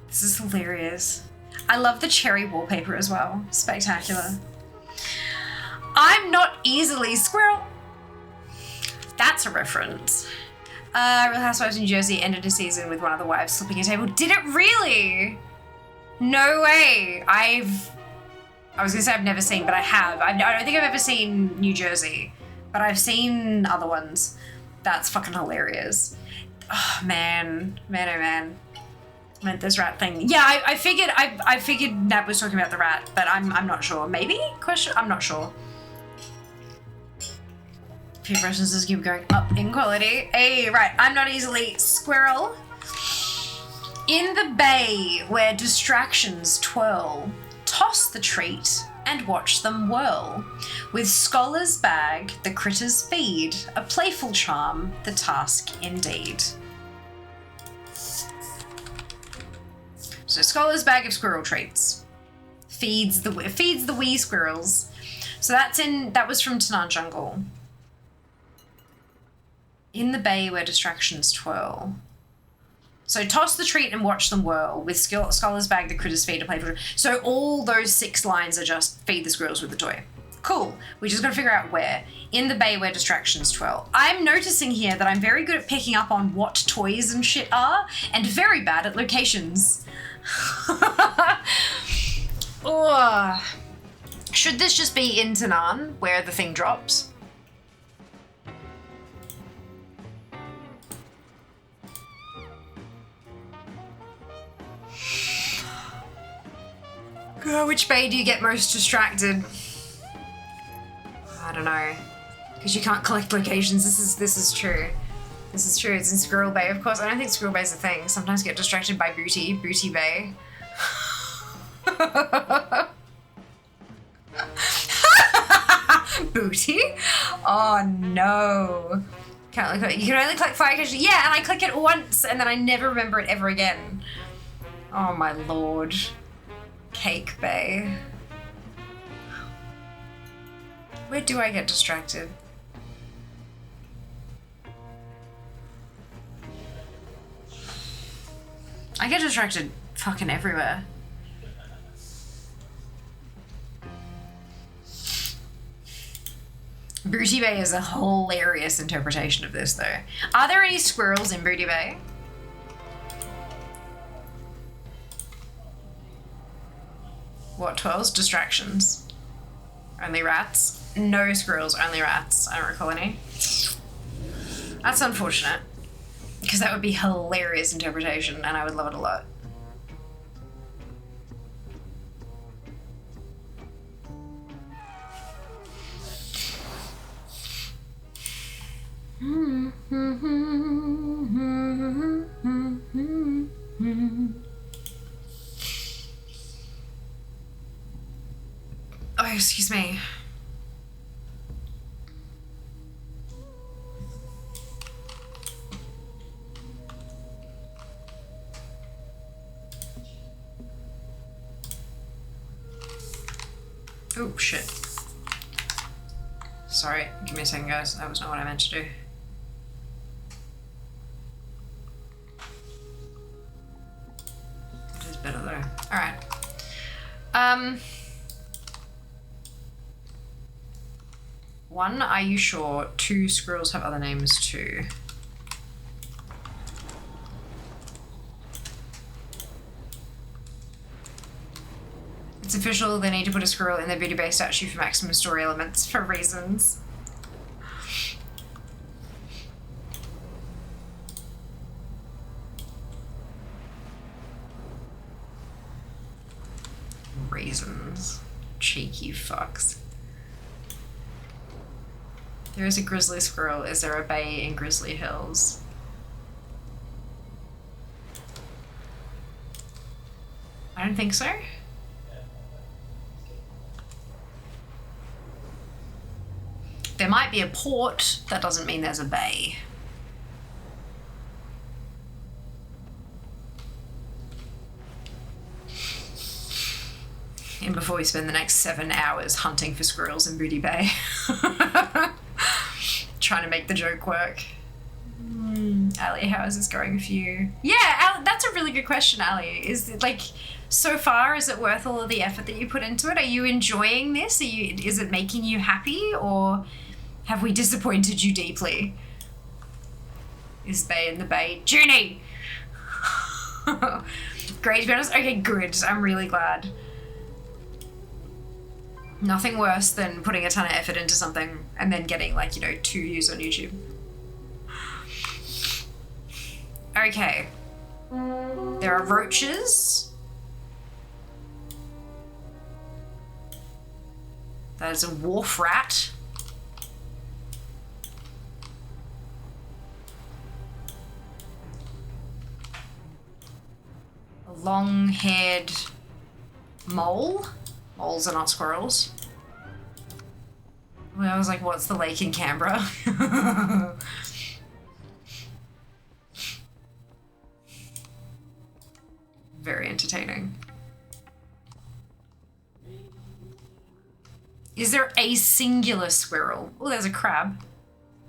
This is hilarious. I love the cherry wallpaper as well. Spectacular. I'm not easily squirrel. That's a reference. Real Housewives in New Jersey ended a season with one of the wives slipping a table. Did it really? No way. I was gonna say I've never seen, but I have. I don't think I've ever seen New Jersey, but I've seen other ones. That's fucking hilarious. Oh man, man, oh man. Meant this rat thing. Yeah, I figured Nat was talking about the rat, but I'm not sure. Maybe? Question? I'm not sure. Few impressions just keep going up in quality. Hey, right. I'm not easily squirrel. In the bay where distractions twirl, toss the treat and watch them whirl. With scholar's bag, the critters feed, a playful charm, the task indeed. So scholar's bag of squirrel treats feeds the wee squirrels. So that was from Tanan Jungle. In the bay where distractions twirl. So toss the treat and watch them whirl. With scholar's bag, the critters feed a playful. So all those 6 lines are just feed the squirrels with the toy. Cool. We just got to figure out where. In the bay where distractions twirl. I'm noticing here that I'm very good at picking up on what toys and shit are, and very bad at locations. Oh. Should this just be in Tanan, where the thing drops? Which bay do you get most distracted? I don't know. Because you can't collect locations. This is true. This is true. It's in Squirrel Bay, of course. I don't think Squirrel Bay's a thing. Sometimes get distracted by Booty Bay. Booty? Oh no. Can't look. You can only click fire occasionally. Yeah, and I click it once and then I never remember it ever again. Oh my lord. Cake Bay. Where do I get distracted? I get distracted fucking everywhere. Booty Bay is a hilarious interpretation of this, though. Are there any squirrels in Booty Bay? What, 12's distractions? Only rats? No squirrels, only rats. I don't recall any. That's unfortunate. Because that would be hilarious interpretation and I would love it a lot. Oh, excuse me. Oh, shit. Sorry, give me a second, guys. That was not what I meant to do. It is better, though. Alright. One, are you sure? Two, squirrels have other names too. It's official, they need to put a squirrel in their Beauty Bay statue for maximum story elements for reasons. Reasons. Cheeky fucks. There is a grizzly squirrel. Is there a bay in Grizzly Hills? I don't think so. There might be a port, that doesn't mean there's a bay. And before we spend the next 7 hours hunting for squirrels in Booty Bay. Trying to make the joke work. Ali, how is this going for you? Yeah, that's a really good question, Ali. Is it like, so far, is it worth all of the effort that you put into it? Are you enjoying this? Is it making you happy, or have we disappointed you deeply? Is Bay in the Bay? Junie! Great, to be honest. Okay, good. I'm really glad. Nothing worse than putting a ton of effort into something and then getting, like, 2 views on YouTube. Okay. There are roaches. That is a wharf rat. A long-haired mole. Moles are not squirrels. Well, I was like, what's the lake in Canberra? Very entertaining. Is there a singular squirrel? Oh, there's a crab.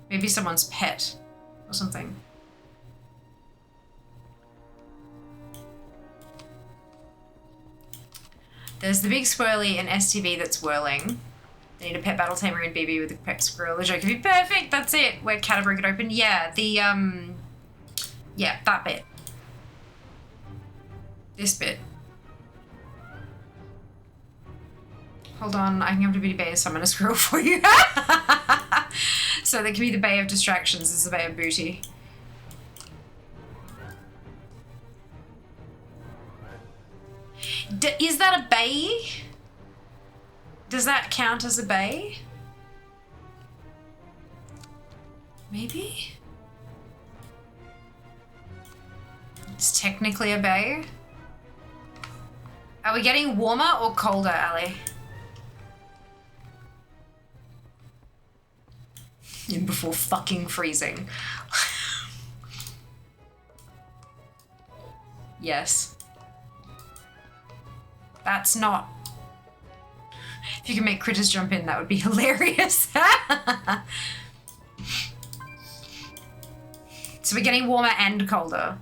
Maybe someone's pet or something. There's the big swirly and STV that's whirling. They need a pet battle tamer and BB with a pet squirrel. The joke could be perfect. That's it. Where Category could open. Yeah, yeah, that bit. This bit. Hold on, I can come to Beauty Bay and summon a squirrel for you. So there can be the Bay of Distractions. This is the Bay of Booty. Is that a bay? Does that count as a bay? Maybe? It's technically a bay. Are we getting warmer or colder, Ali? In before fucking freezing. Yes. That's not... If you can make critters jump in, that would be hilarious. So we're getting warmer and colder.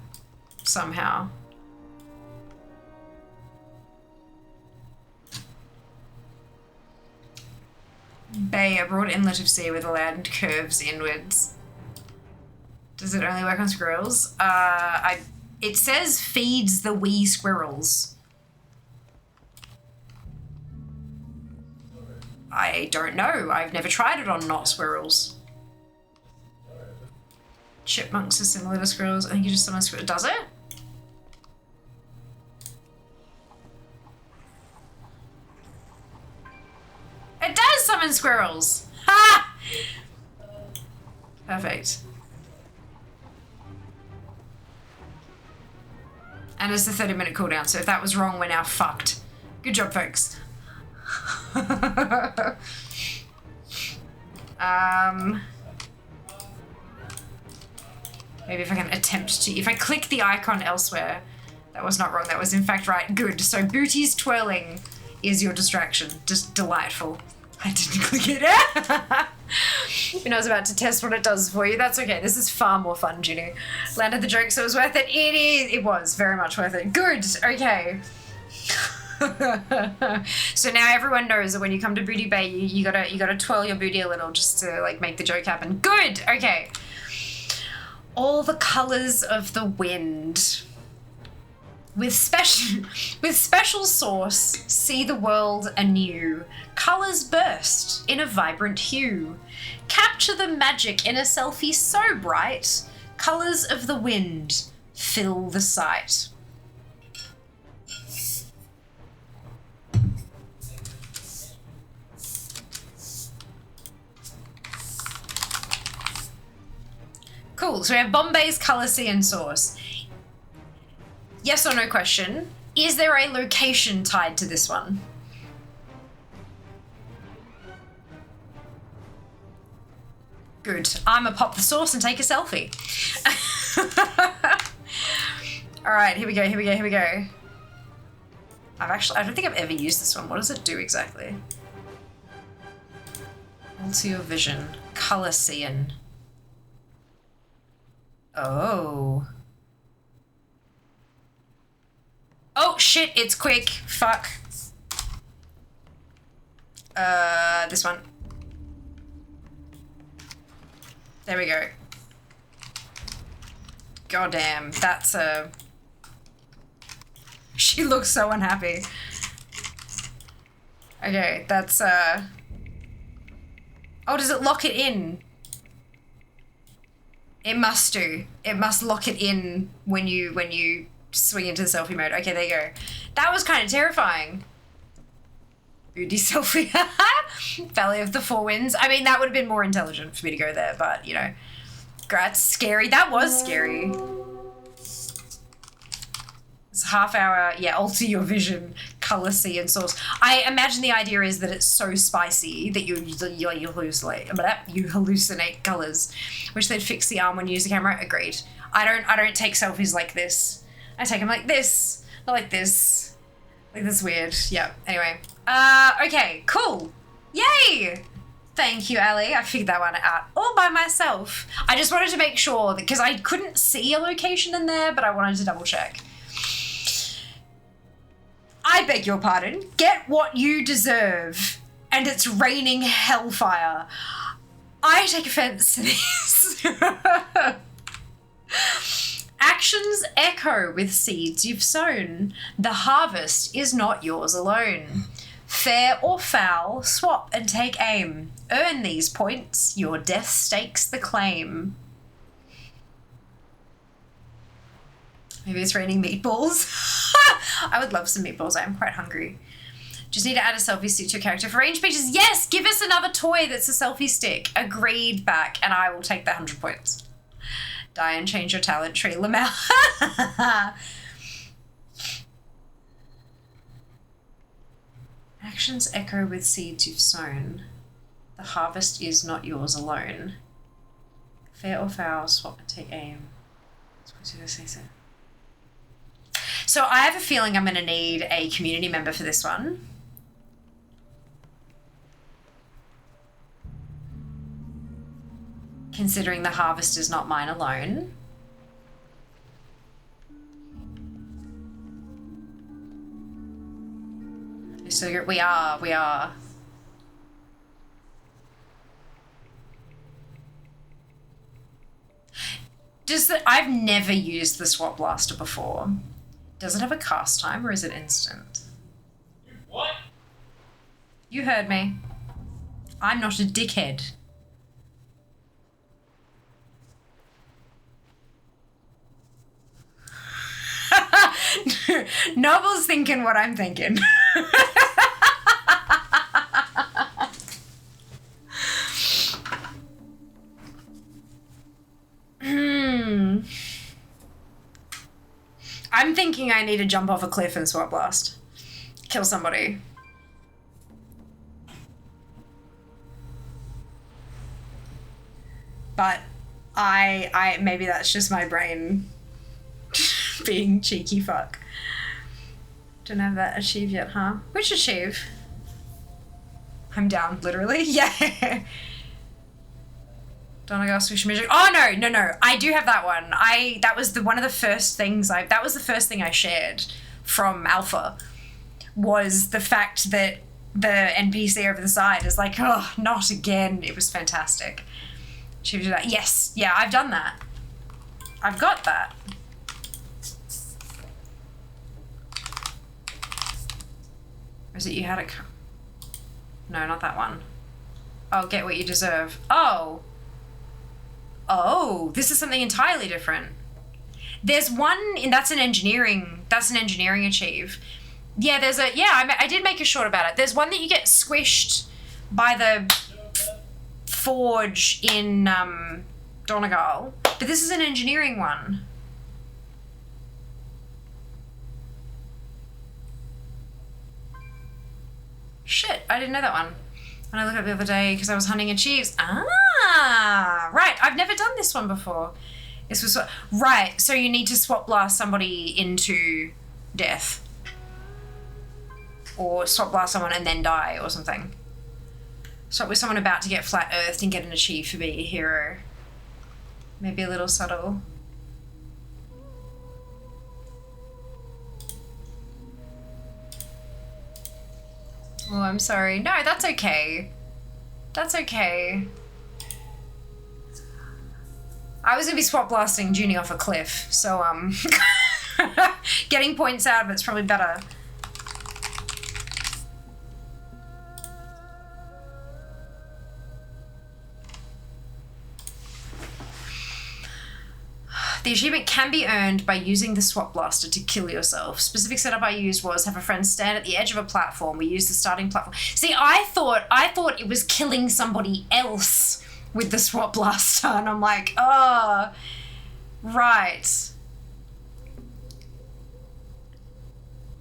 Somehow. Bay bay, a broad inlet of sea where the land curves inwards. Does it only work on squirrels? It says feeds the wee squirrels. I don't know. I've never tried it on not squirrels. Chipmunks are similar to squirrels. I think you just summon squirrels. Does it? It does summon squirrels! Ha! Perfect. And it's the 30-minute cooldown, so if that was wrong, we're now fucked. Good job, folks. Maybe if I can attempt to... If I click the icon elsewhere... That was not wrong, that was in fact right. Good. So booties twirling is your distraction. Just delightful. I didn't click it. You know, I was about to test what it does for you. That's okay. This is far more fun, Juno. Landed the joke, so it was worth it. It is. It was very much worth it. Good. Okay. So now everyone knows that when you come to Booty Bay, you gotta twirl your booty a little just to like make the joke happen. Good. Okay. All the colors of the wind. With special sauce, see the world anew. Colors burst in a vibrant hue. Capture the magic in a selfie so bright. Colors of the wind fill the sight. Cool, so we have Bombay's Color See and Sauce. Yes or no question, is there a location tied to this one? Good. I'ma pop the sauce and take a selfie. Alright, here we go, here we go, here we go. I don't think I've ever used this one. What does it do exactly? Alter your vision. Color seeing. Oh. Oh shit, it's quick. Fuck. This one. There we go. Goddamn, that's a... She looks so unhappy. Okay, that's Oh, does it lock it in? It must do. It must lock it in when you swing into the selfie mode. Okay, there you go. That was kind of terrifying. Booty selfie. Valley of the Four Winds. I mean, that would have been more intelligent for me to go there, but, you know. That's scary. That was scary. It's a half hour, yeah, alter your vision, color, see, and source. I imagine the idea is that it's so spicy that you hallucinate colors, which they'd fix the arm when you use the camera. Agreed. I don't take selfies like this. I take them like this, not like this. Like this weird. Yeah. Anyway. Okay. Cool. Yay! Thank you, Ali. I figured that one out all by myself. I just wanted to make sure that because I couldn't see a location in there, but I wanted to double check. I beg your pardon. Get what you deserve. And it's raining hellfire. I take offense to this. Actions echo with seeds you've sown. The harvest is not yours alone. Fair or foul, swap and take aim. Earn these points, your death stakes the claim. Maybe it's raining meatballs. I would love some meatballs. I am quite hungry. Just need to add a selfie stick to your character. For range pages, yes, give us another toy that's a selfie stick. Agreed back, and I will take the 100 points. Die and change your talent tree, Lamel. Actions echo with seeds you've sown. The harvest is not yours alone. Fair or foul, swap and take aim. So I have a feeling I'm going to need a community member for this one. Considering the harvest is not mine alone. So we are. I've never used the Swap Blaster before. Does it have a cast time or is it instant? What? You heard me. I'm not a dickhead. Noble's thinking what I'm thinking. I'm thinking I need to jump off a cliff and swap blast. Kill somebody. But I maybe that's just my brain being cheeky fuck. Don't have that achieve yet, huh? Which achieve? I'm down, literally. Yeah. Donegal Swish Magic. Oh no. I do have that one. That was one of the first things that was the first thing I shared from Alpha, was the fact that the NPC over the side is like, oh, not again. It was fantastic. Should we do that? Yes. Yeah, I've done that. I've got that. Or is it you had it? No, not that one. Oh, get what you deserve. Oh, this is something entirely different. There's one, and that's an engineering achieve. Yeah, I did make a short about it. There's one that you get squished by the forge in Donegal, but this is an engineering one. Shit, I didn't know that one. When I looked up the other day because I was hunting achieves. Ah, right. I've never done this one before. This was right. So you need to swap blast somebody into death, or swap blast someone and then die, or something. Swap with someone about to get flat earthed and get an achieve for being a hero. Maybe a little subtle. Oh, I'm sorry. No, that's okay. That's okay. I was gonna be swap blasting Junie off a cliff, so getting points out of it's probably better. The achievement can be earned by using the swap blaster to kill yourself. Specific setup I used was have a friend stand at the edge of a platform. We used the starting platform. See, I thought it was killing somebody else with the swap blaster, and I'm like, oh, right.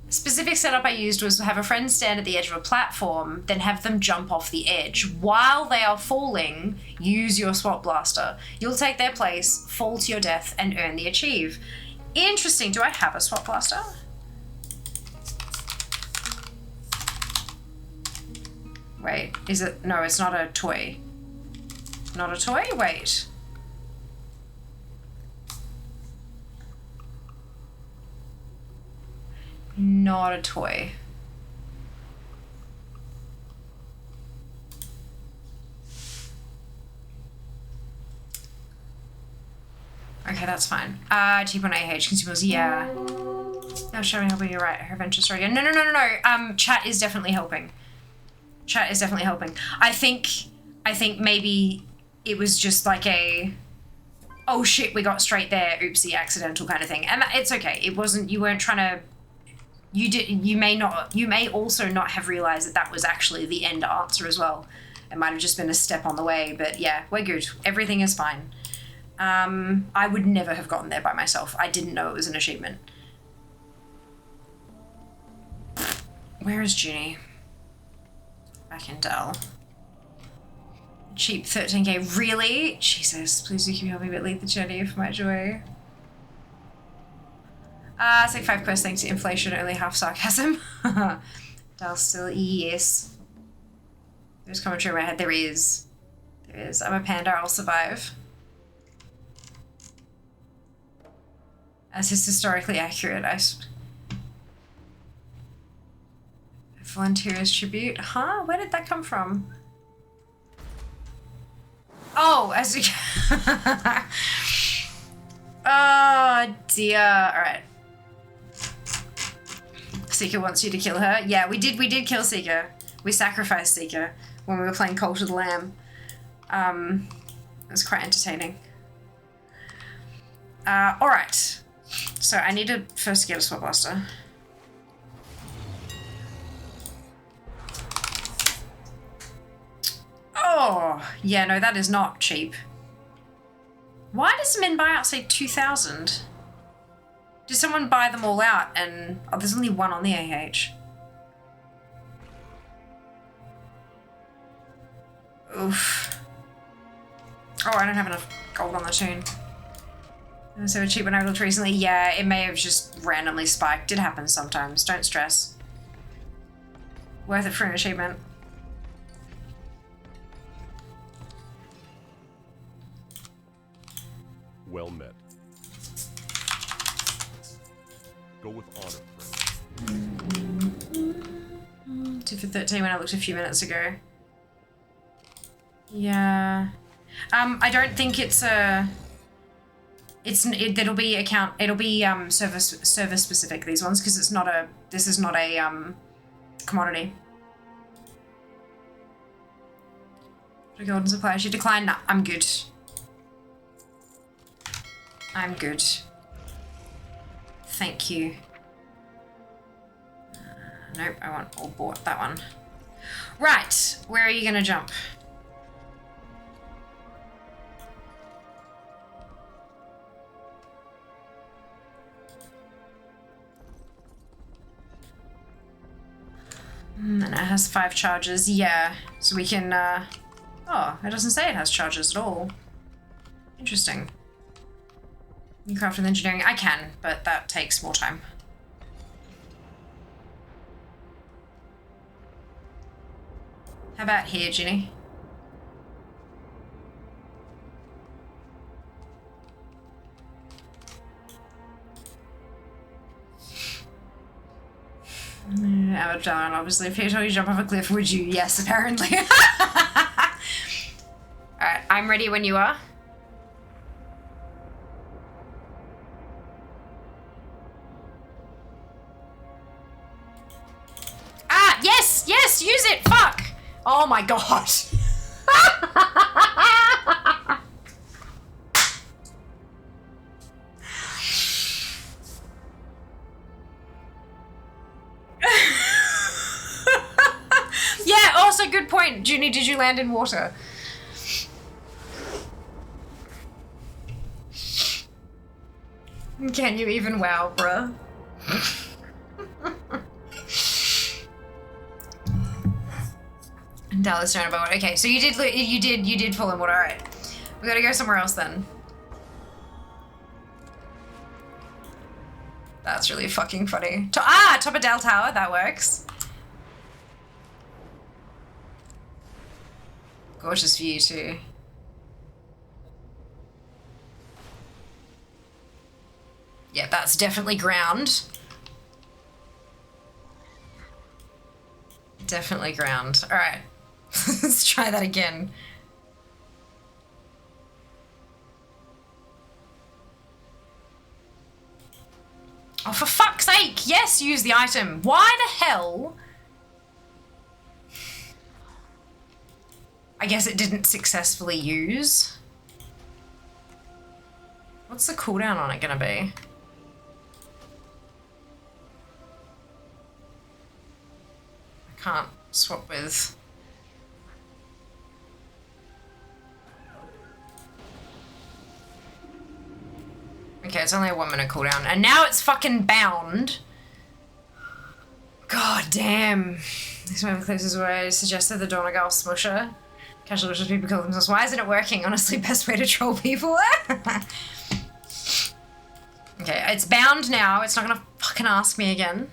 Specific setup I used was have a friend stand at the edge of a platform, then have them jump off the edge. While they are falling, use your swap blaster. You'll take their place, fall to your death, and earn the achieve. Interesting. Do I have a swap blaster? Wait, is it? No, it's not a toy. Not a toy? Wait. Not a toy. Okay, that's fine. Cheap on AH consumables, yeah. No, showing helping you right. Her adventure story again. No. Chat is definitely helping. Chat is definitely helping. I think maybe it was just like a, oh shit, we got straight there, oopsie, accidental kind of thing. And it's okay. It wasn't, you weren't trying to, you may also not have realized that was actually the end answer as well. It might have just been a step on the way, but yeah, we're good. Everything is fine. I would never have gotten there by myself. I didn't know it was an achievement. Where is Junie? Back in Dell. Cheap 13k, really? Jesus, please do keep helping me lead the journey for my joy. It's like 5 quests thanks to inflation, only half sarcasm. Dell still, yes. There's commentary in my head, there is. There is. I'm a panda, I'll survive. As is historically accurate, Volunteers tribute? Huh? Where did that come from? Oh, as you... Oh dear. Alright. Seeker wants you to kill her. Yeah, we did kill Seeker. We sacrificed Seeker when we were playing Cult of the Lamb. It was quite entertaining. Alright. So I need to first get a Sword Blaster. Oh, yeah, no, that is not cheap. Why does Min Buyout say 2,000? Did someone buy them all out and... Oh, there's only one on the AH. Oof. Oh, I don't have enough gold on the tune. So a cheap when I looked recently. Yeah, it may have just randomly spiked. It happens sometimes. Don't stress. Worth it for an achievement. Well met. Go with honor, friend. 2 for 13 when I looked a few minutes ago. Yeah. I don't think it's a... it'll be server specific, these ones, because it's not a... This is not a, commodity. The golden supply, she declined. Nah, I'm good. I'm good. Thank you. Nope, I want all bought that one. Right, where are you gonna jump? And it has 5 charges, yeah. So we can, oh, it doesn't say it has charges at all. Interesting. Craft and engineering, I can, but that takes more time. How about here, Ginny? Avatar, obviously. If he told you to jump off a cliff, would you? Yes, apparently. Alright, I'm ready when you are. Ah, yes, yes, use it, fuck! Oh my god. Yeah, also good point. Junie, did you land in water? Can you even wow, bruh? Dallas Roundabout. Okay, so you did fall in water. Alright. We gotta go somewhere else then. That's really fucking funny. Top of Dell Tower, that works. Gorgeous view too. Yeah, that's definitely ground. Definitely ground. Alright. Let's try that again. Oh, for fuck's sake! Yes, use the item. Why the hell? I guess it didn't successfully use. What's the cooldown on it gonna be? I can't swap with... Okay, it's only a 1 minute cooldown. And now it's fucking bound. God damn. This one of the closest way suggested the Donegal Smusher. Casual wishes people kill themselves. Why isn't it working? Honestly, best way to troll people. Okay, it's bound now. It's not gonna fucking ask me again.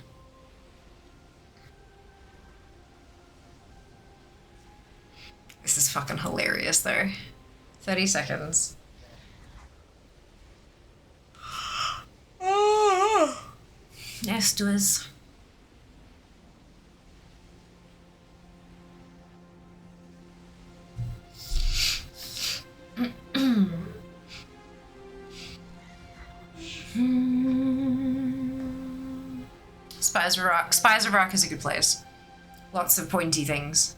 This is fucking hilarious though. 30 seconds. Yes, doers. Spires of Rock. Spires of Rock is a good place. Lots of pointy things.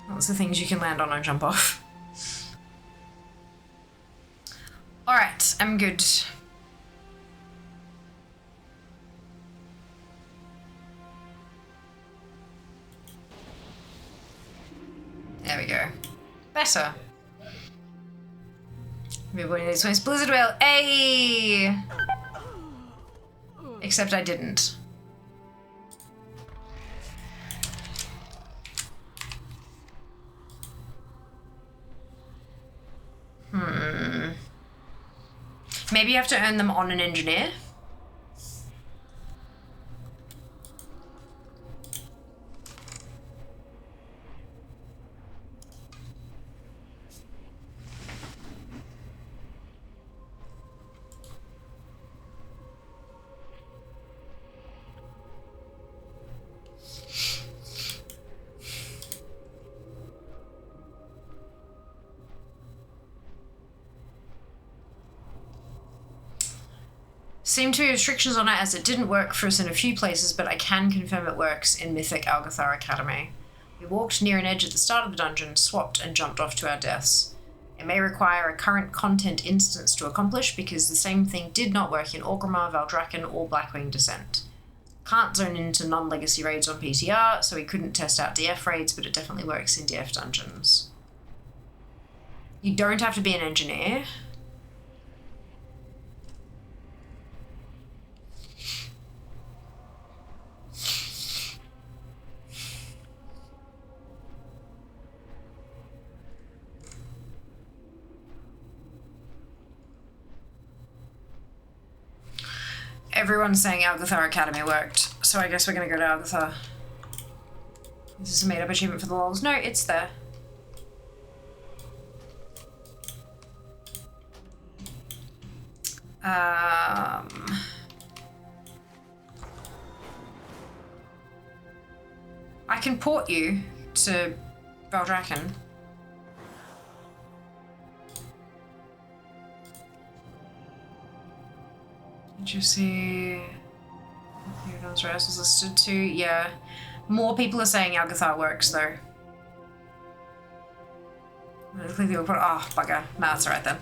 Lots of things you can land on and jump off. Alright, I'm good. There we go. Better. Everybody needs to Blizzard Whale. Ayy! Except I didn't. Maybe you have to earn them on an engineer. Seem to be restrictions on it as it didn't work for us in a few places, but I can confirm it works in Mythic Algathar Academy. We walked near an edge at the start of the dungeon, swapped and jumped off to our deaths. It may require a current content instance to accomplish because the same thing did not work in Orgrimmar, Valdrakken or Blackwing Descent. Can't zone into non-legacy raids on PTR, so we couldn't test out DF raids, but it definitely works in DF dungeons. You don't have to be an engineer. Everyone's saying Algathar Academy worked, so I guess we're gonna go to Algathar. Is this a made-up achievement for the lols? No, it's there. I can port you to Valdrakken. Did you see Theodore's Rose was listed too? Yeah. More people are saying Algathar works though. Oh, bugger. Nah, that's alright then.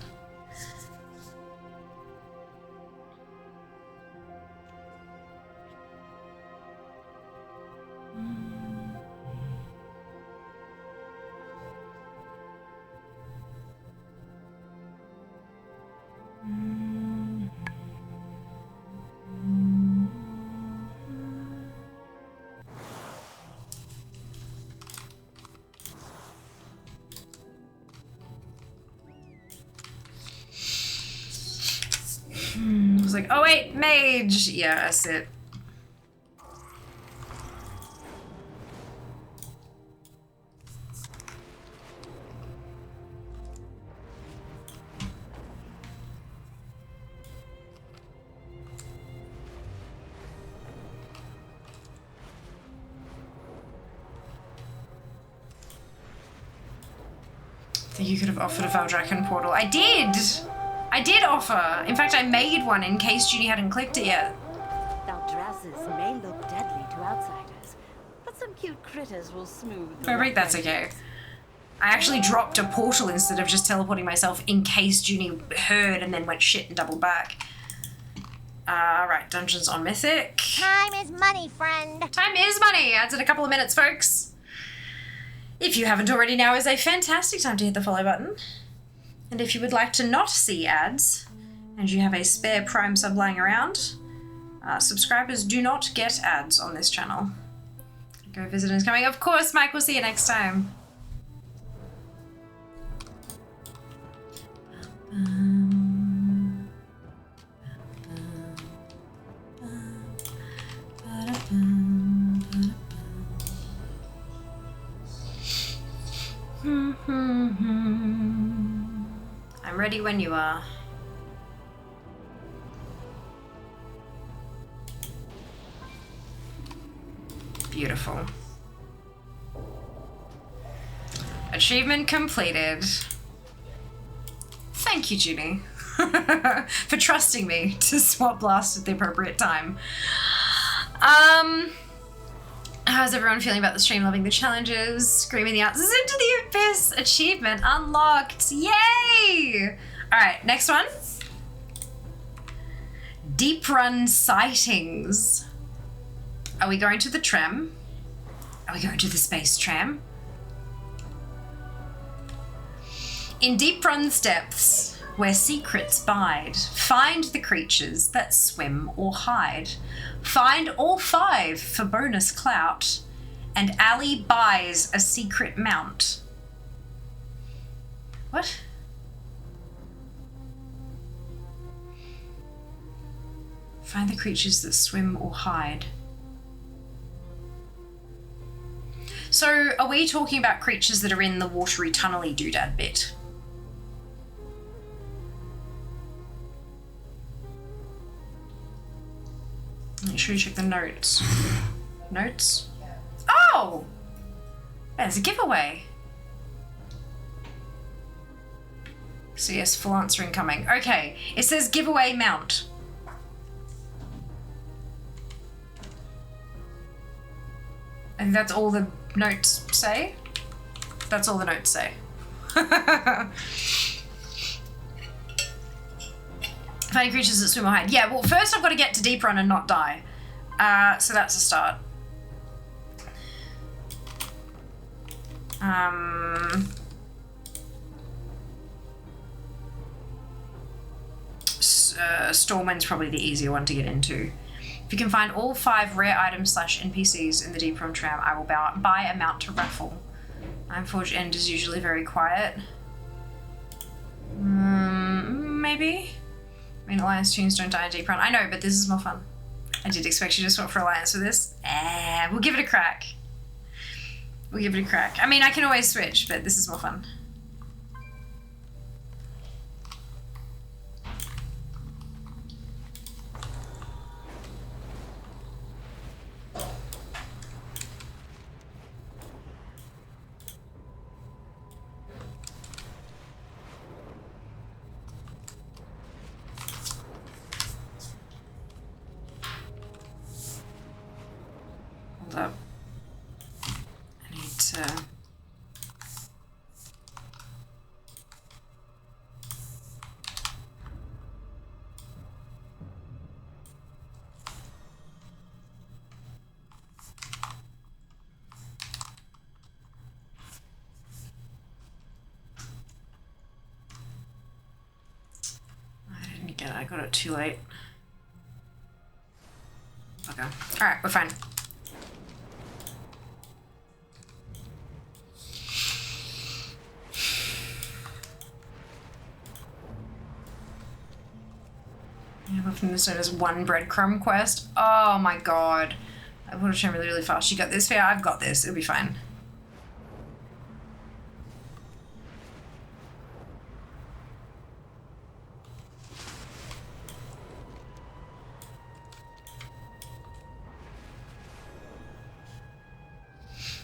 I was like, oh wait, mage! Yeah, that's it. I think you could have offered a Valdrakken portal. I did! I did offer! In fact, I made one in case Judy hadn't clicked it yet. Valdrasses may look deadly to outsiders, but some cute critters will smooth the Fabric, that's okay. I actually dropped a portal instead of just teleporting myself in case Junie heard and then went shit and doubled back. Right, dungeons on Mythic. Time is money, friend. Time is money! Adds in a couple of minutes, folks. If you haven't already, now is a fantastic time to hit the follow button. And if you would like to not see ads, and you have a spare Prime sub lying around, subscribers do not get ads on this channel. Go Visitors coming. Of course, Mike, we'll see you next time. I'm ready when you are. Beautiful. Achievement completed. Thank you, Junie, for trusting me to swap blast at the appropriate time. How's everyone feeling about the stream? Loving the challenges, screaming the answers into the abyss. Achievement unlocked. Yay! All right, next one. Deep run sightings. Are we going to the tram? Are we going to the space tram? In deep run's depths, where secrets bide, find the creatures that swim or hide. Find all 5 for bonus clout, and Ali buys a secret mount. What? Find the creatures that swim or hide. So, are we talking about creatures that are in the watery, tunnely doodad bit? Make sure you check the notes. Notes? Oh! There's a giveaway. So yes, full answer incoming. Okay, it says giveaway mount. And that's all the notes say? That's all the notes say. Find creatures that swim or hide. Yeah, well, first I've got to get to deep run and not die. So that's a start. Stormwind's probably the easier one to get into. If you can find all 5 rare items / NPCs in the Deep Run tram, I will buy a mount to raffle. Ironforge End is usually very quiet. Maybe? I mean, Alliance tunes don't die in Deep Run. I know, but this is more fun. I did expect you to swap for Alliance for this. We'll give it a crack. We'll give it a crack. I mean, I can always switch, but this is more fun. Hold up. I need to... I didn't get it. I got it too late. Okay. Alright, we're fine. From this note as 1 breadcrumb quest. Oh my god. I want to turn really, really fast. You got this, Fair? I've got this. It'll be fine.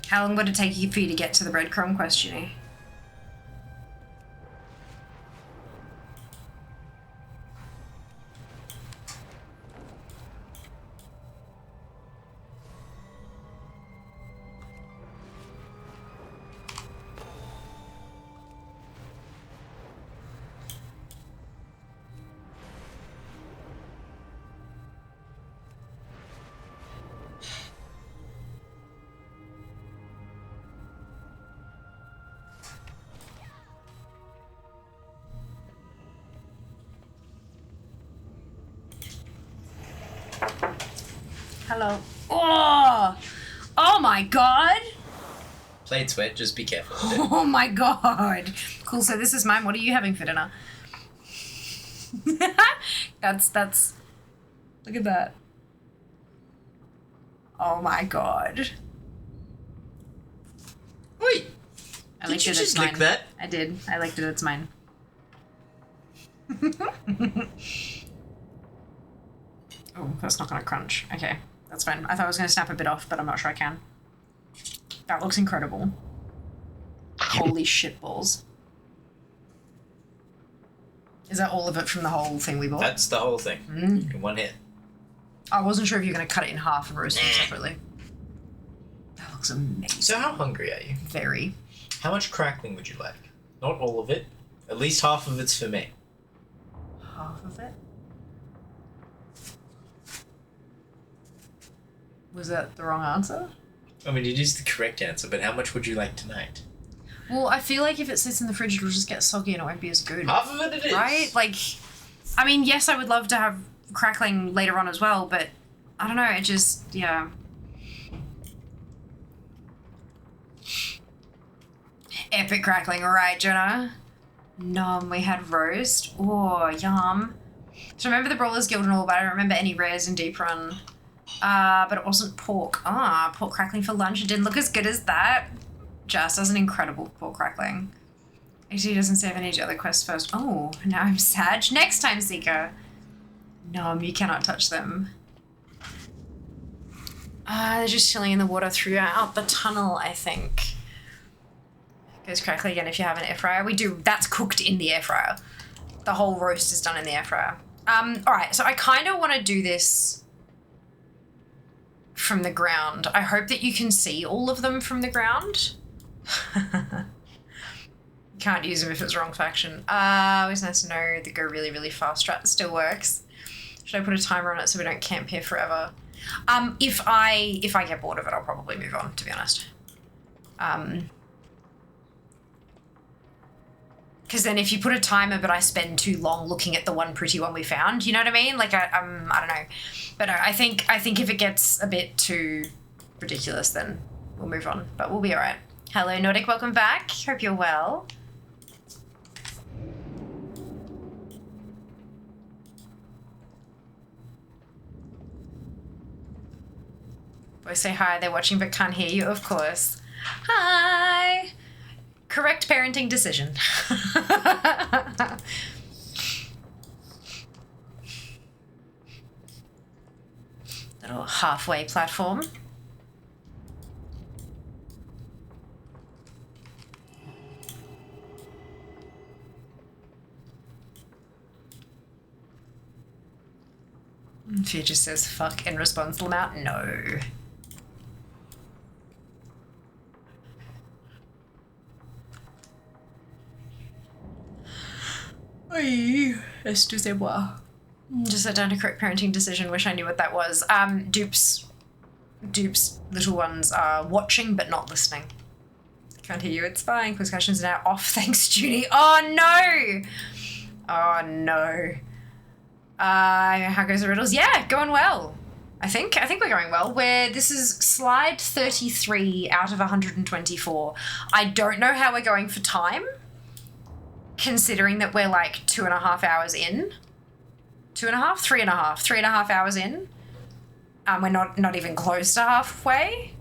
How long would it take you for you to get to the breadcrumb quest, Ginny? Hello. Oh! Oh my god! Played sweat, just be careful with it. Oh my god! Cool, so this is mine. What are you having for dinner? That's... Look at that. Oh my god. Wait! I Did licked you it, just it's lick mine. that? I did. I licked it, it's mine. Oh, that's not gonna crunch. Okay, that's fine. I thought I was gonna snap a bit off, but I'm not sure I can. That looks incredible. Holy shit balls. Is that all of it from the whole thing we bought? That's the whole thing. In one hit. I wasn't sure if you're going to cut it in half and roast them separately. That looks amazing. So how hungry are you? Very. How much crackling would you like? Not all of it. At least half of it's for me. Half of it? Was that the wrong answer? I mean, it is the correct answer, but how much would you like tonight? Well, I feel like if it sits in the fridge, it'll just get soggy and it won't be as good. Half of it is. Right? Like, I mean, yes, I would love to have crackling later on as well, but I don't know, it just, yeah. Epic crackling, alright, Jenna. Nom, we had roast. Oh, yum. So I remember the Brawlers Guild and all, but I don't remember any rares in Deep Run. But it wasn't pork. Pork crackling for lunch. It didn't look as good as that. Just as an incredible pork crackling. Actually, he doesn't save any other quests first. Oh, now I'm sad. Next time, Seeker. Nom, you cannot touch them. They're just chilling in the water throughout the tunnel, I think. Goes crackly again if you have an air fryer. We do. That's cooked in the air fryer. The whole roast is done in the air fryer. Alright, so I kind of want to do this from the ground. I hope that you can see all of them from the ground. Can't use them if it's wrong faction. Always nice to know the go really, really fast strat still works. Should I put a timer on it so we don't camp here forever? If I get bored of it, I'll probably move on, to be honest. Because then if you put a timer but I spend too long looking at the one pretty one we found, you know what I mean? Like, I don't know. But no, I think if it gets a bit too ridiculous, then we'll move on. But we'll be all right. Hello, Nordic. Welcome back. Hope you're well. Boys say hi. They're watching but can't hear you, of course. Hi. Correct parenting decision. Little halfway platform. Future says fuck in response, Lamount. No. Excusez-moi. Just sat down to correct parenting decision. Wish I knew what that was. Dupe's little ones are watching but not listening. Can't hear you. It's fine. Quiz questions are now off. Thanks, Judy. Oh no! Oh no. How goes the riddles? Yeah, going well. I think we're going well. This is slide 33 out of 124. I don't know how we're going for time, considering that we're like 2.5 hours in. 2.5? 3.5. 3.5 hours in. We're not even close to halfway.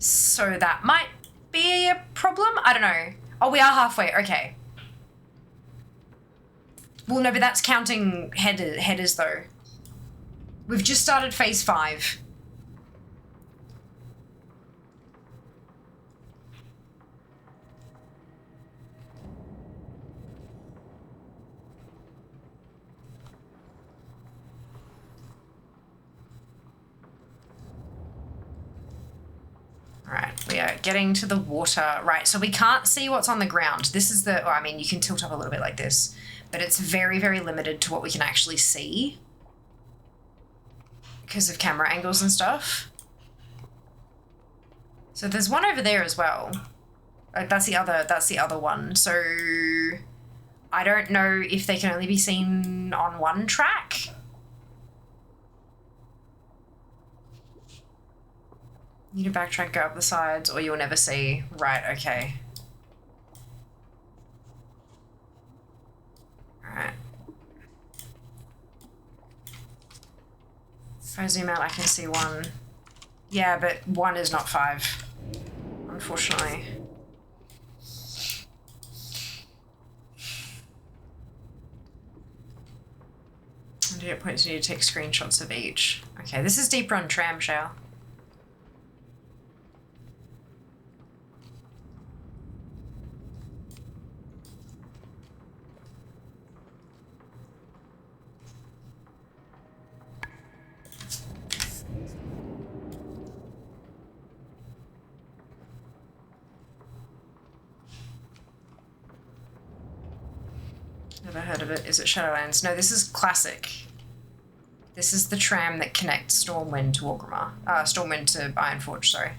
So that might be a problem. I don't know. Oh, we are halfway. Okay. Well, no, but that's counting headers though. We've just started phase 5. All right, we are getting to the water. Right, so we can't see what's on the ground. This is the, well, I mean, you can tilt up a little bit like this, but it's very, very limited to what we can actually see because of camera angles and stuff. So there's one over there as well. That's the other one. So I don't know if they can only be seen on one track. You need to backtrack, go up the sides, or you'll never see. Right, okay. Alright. If I zoom out, I can see one. Yeah, but 1 is not 5, unfortunately. And to get points, you need to take screenshots of each. Okay, this is Deep Run Tram Shell. Never heard of it. Is it Shadowlands? No, this is classic. This is the tram that connects Stormwind to Wargrimmar. Stormwind to Ironforge, sorry.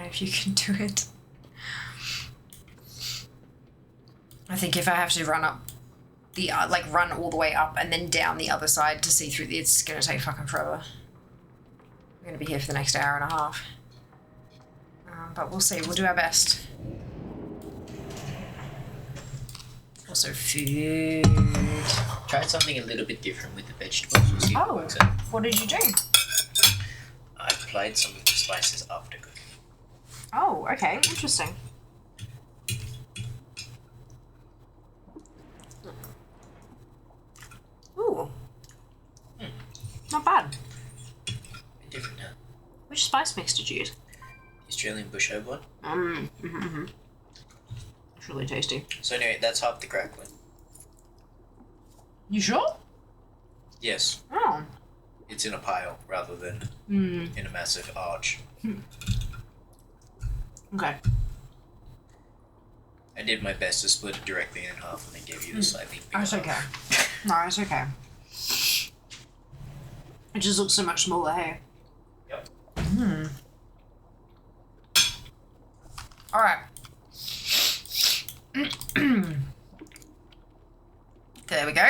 If you can do it. I think if I have to run up the, like run all the way up and then down the other side to see through, it's gonna take fucking forever. We're gonna be here for the next hour and a half. But we'll see, we'll do our best. Also food. Tried something a little bit different with the vegetables. We'll see if it works out. What did you do? I applied some of the spices after cooking. Oh, okay, interesting. Ooh. Not bad. Bit different, huh? Which spice mix did you use? Australian bush one. It's really tasty. So anyway, that's half the crackling. You sure? Yes. Oh. It's in a pile rather than in a massive arch. Okay. I did my best to split it directly in half and then give you a slightly bigger That's okay. half. No, it's okay. It just looks so much smaller, hey? Yep. Alright. There we go.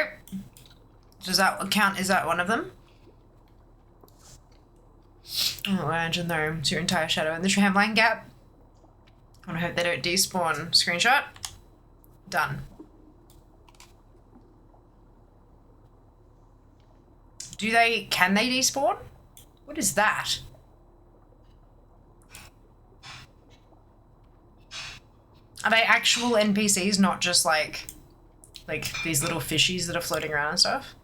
Does that count? Is that one of them? Oh, Lounge and though it's your entire shadow in the tramline gap. I hope they don't despawn. Screenshot. Done. Can they despawn? What is that? Are they actual NPCs, not just like these little fishies that are floating around and stuff?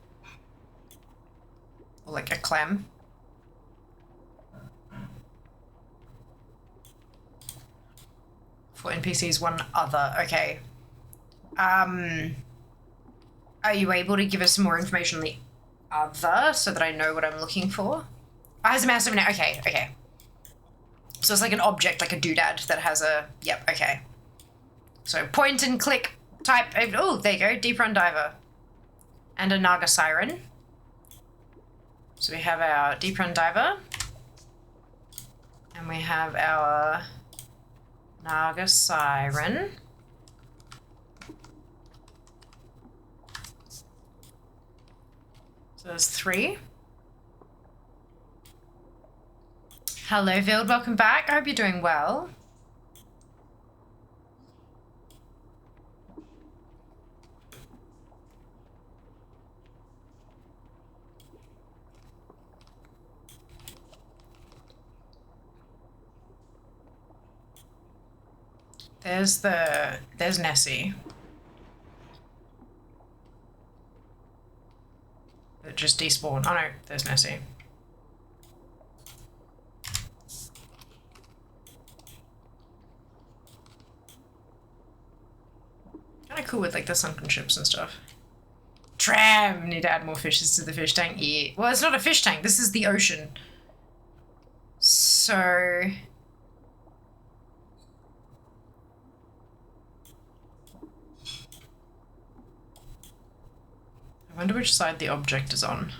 Or like a clam? For NPCs, one other. Okay. Are you able to give us some more information on the other so that I know what I'm looking for? Oh, has a massive net. Okay, okay. So it's like an object, like a doodad that has a... Yep, okay. So point and click type... Oh, there you go. Deep Run Diver. And a Naga Siren. So we have our Deep Run Diver. And we have our... Naga Siren. So there's 3. Hello, Vild. Welcome back. I hope you're doing well. There's Nessie. It just despawned. Oh no, there's Nessie. Kinda cool with like the sunken ships and stuff. Tram! Need to add more fishes to the fish tank. Yeah. Well, it's not a fish tank, this is the ocean. So... I wonder which side the object is on.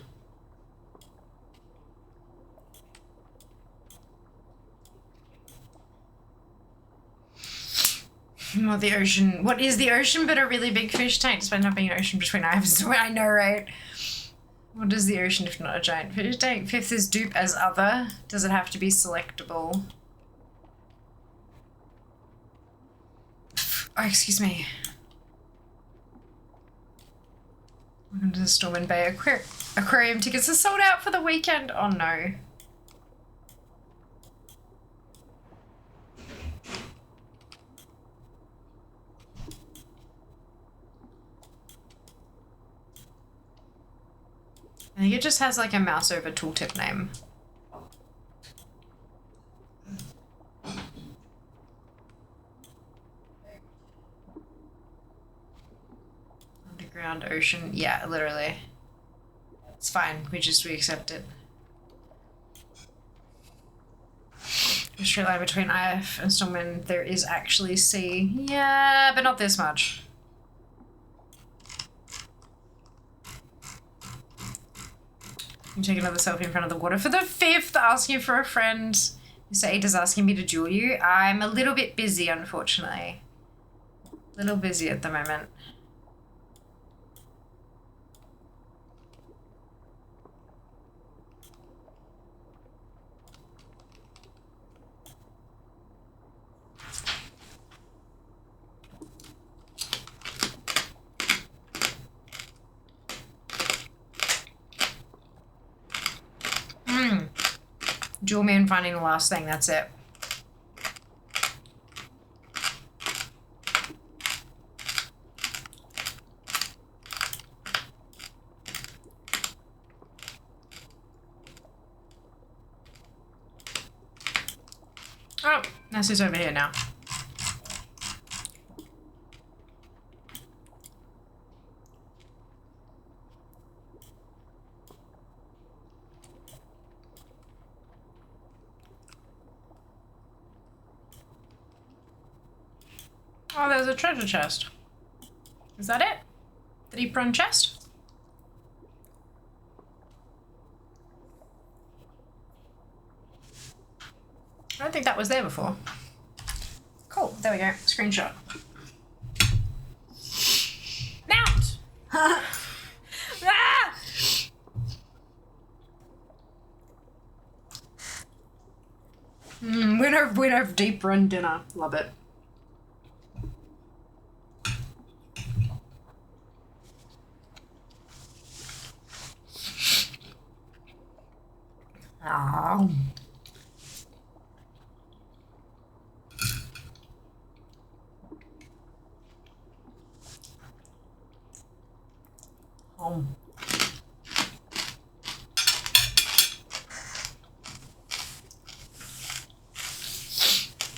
Well, the ocean. What is the ocean but a really big fish tank, despite not being an ocean between islands? I know, right? What is the ocean if not a giant fish tank? 5th is dupe as other. Does it have to be selectable? Oh, excuse me. Welcome to the Stormwind Bay Aquarium tickets are sold out for the weekend. Oh no. I think it just has like a mouse over tooltip name. Ground, ocean. Yeah, literally. It's fine. We accept it. The straight line between IF and Stormwind, there is actually sea. Yeah, but not this much. You take another selfie in front of the water for the 5th, asking for a friend. Sage asking me to duel you. I'm a little bit busy, unfortunately. A little busy at the moment. Duel me and finding the last thing, that's it. Oh, Nessie's over here now. Oh, there's a treasure chest. Is that it? The deep run chest? I don't think that was there before. Cool, there we go. Screenshot. Mount! Ah! Winner of deep run dinner. Love it. Oh.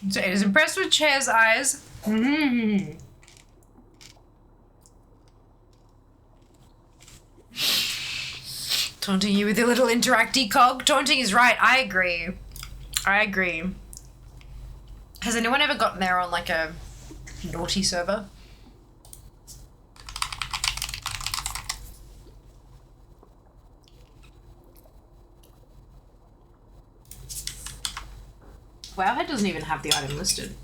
So it is impressed with Chair's eyes. Taunting you with your little interacty cog. Taunting is right. I agree. I agree. Has anyone ever gotten there on like a naughty server? Wowhead doesn't even have the item listed.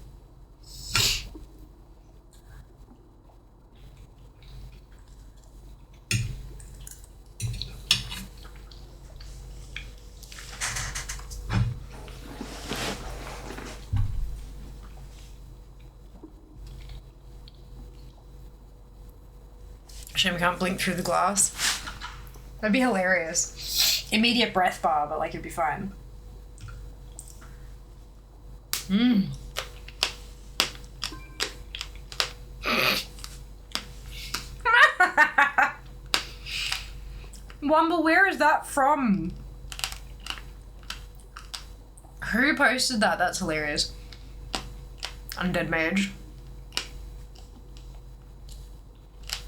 Shame we can't blink through the glass. That'd be hilarious. Immediate breath bar, but like it'd be fine. Wumble, where is that from? Who posted that? That's hilarious. Undead mage.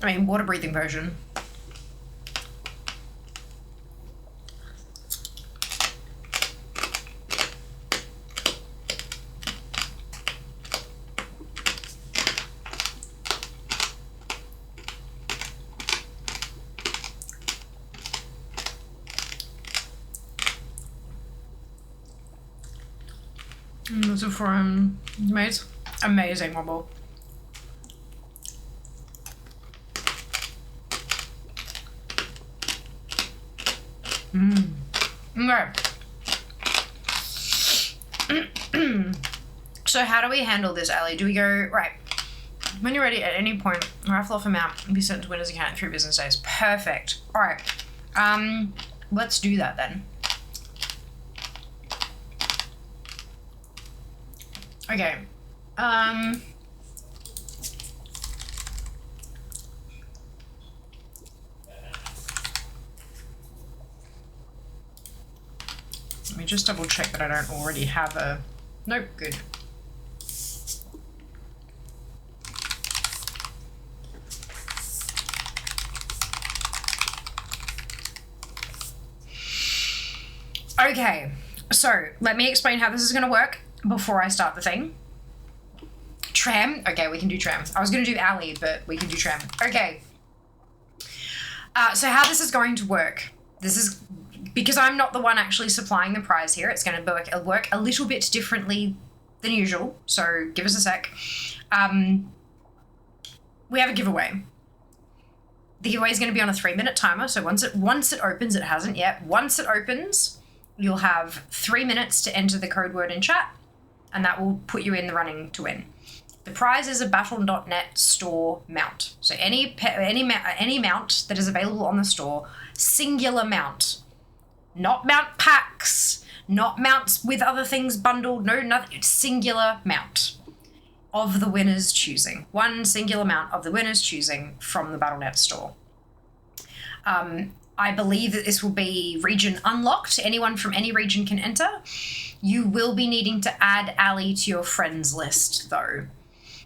I mean, water breathing potion. Those are from mates. Amazing wobble. Okay. So how do we handle this, Ali? Do we go, right, when you're ready at any point, raffle off amount and be sent to winner's account in 3 business days. Perfect. All right. Let's do that then. Okay. Let me just double check that I don't already have a... Nope, good. Okay, so let me explain how this is going to work before I start the thing. Tram. Okay, we can do tram. I was going to do alley, but we can do tram. Okay. So how this is going to work. This is because I'm not the one actually supplying the prize here. It's going to work a little bit differently than usual. So give us a sec. We have a giveaway. The giveaway is going to be on a 3-minute timer. So once it opens, it hasn't yet. Once it opens, you'll have 3 minutes to enter the code word in chat, and that will put you in the running to win. The prize is a Battle.net store mount. So any mount that is available on the store, singular mount. Not mount packs, not mounts with other things bundled, no, nothing, singular mount of the winner's choosing. One singular mount of the winner's choosing from the Battle.net store. I believe that this will be region unlocked. Anyone from any region can enter. You will be needing to add Ali to your friends list, though.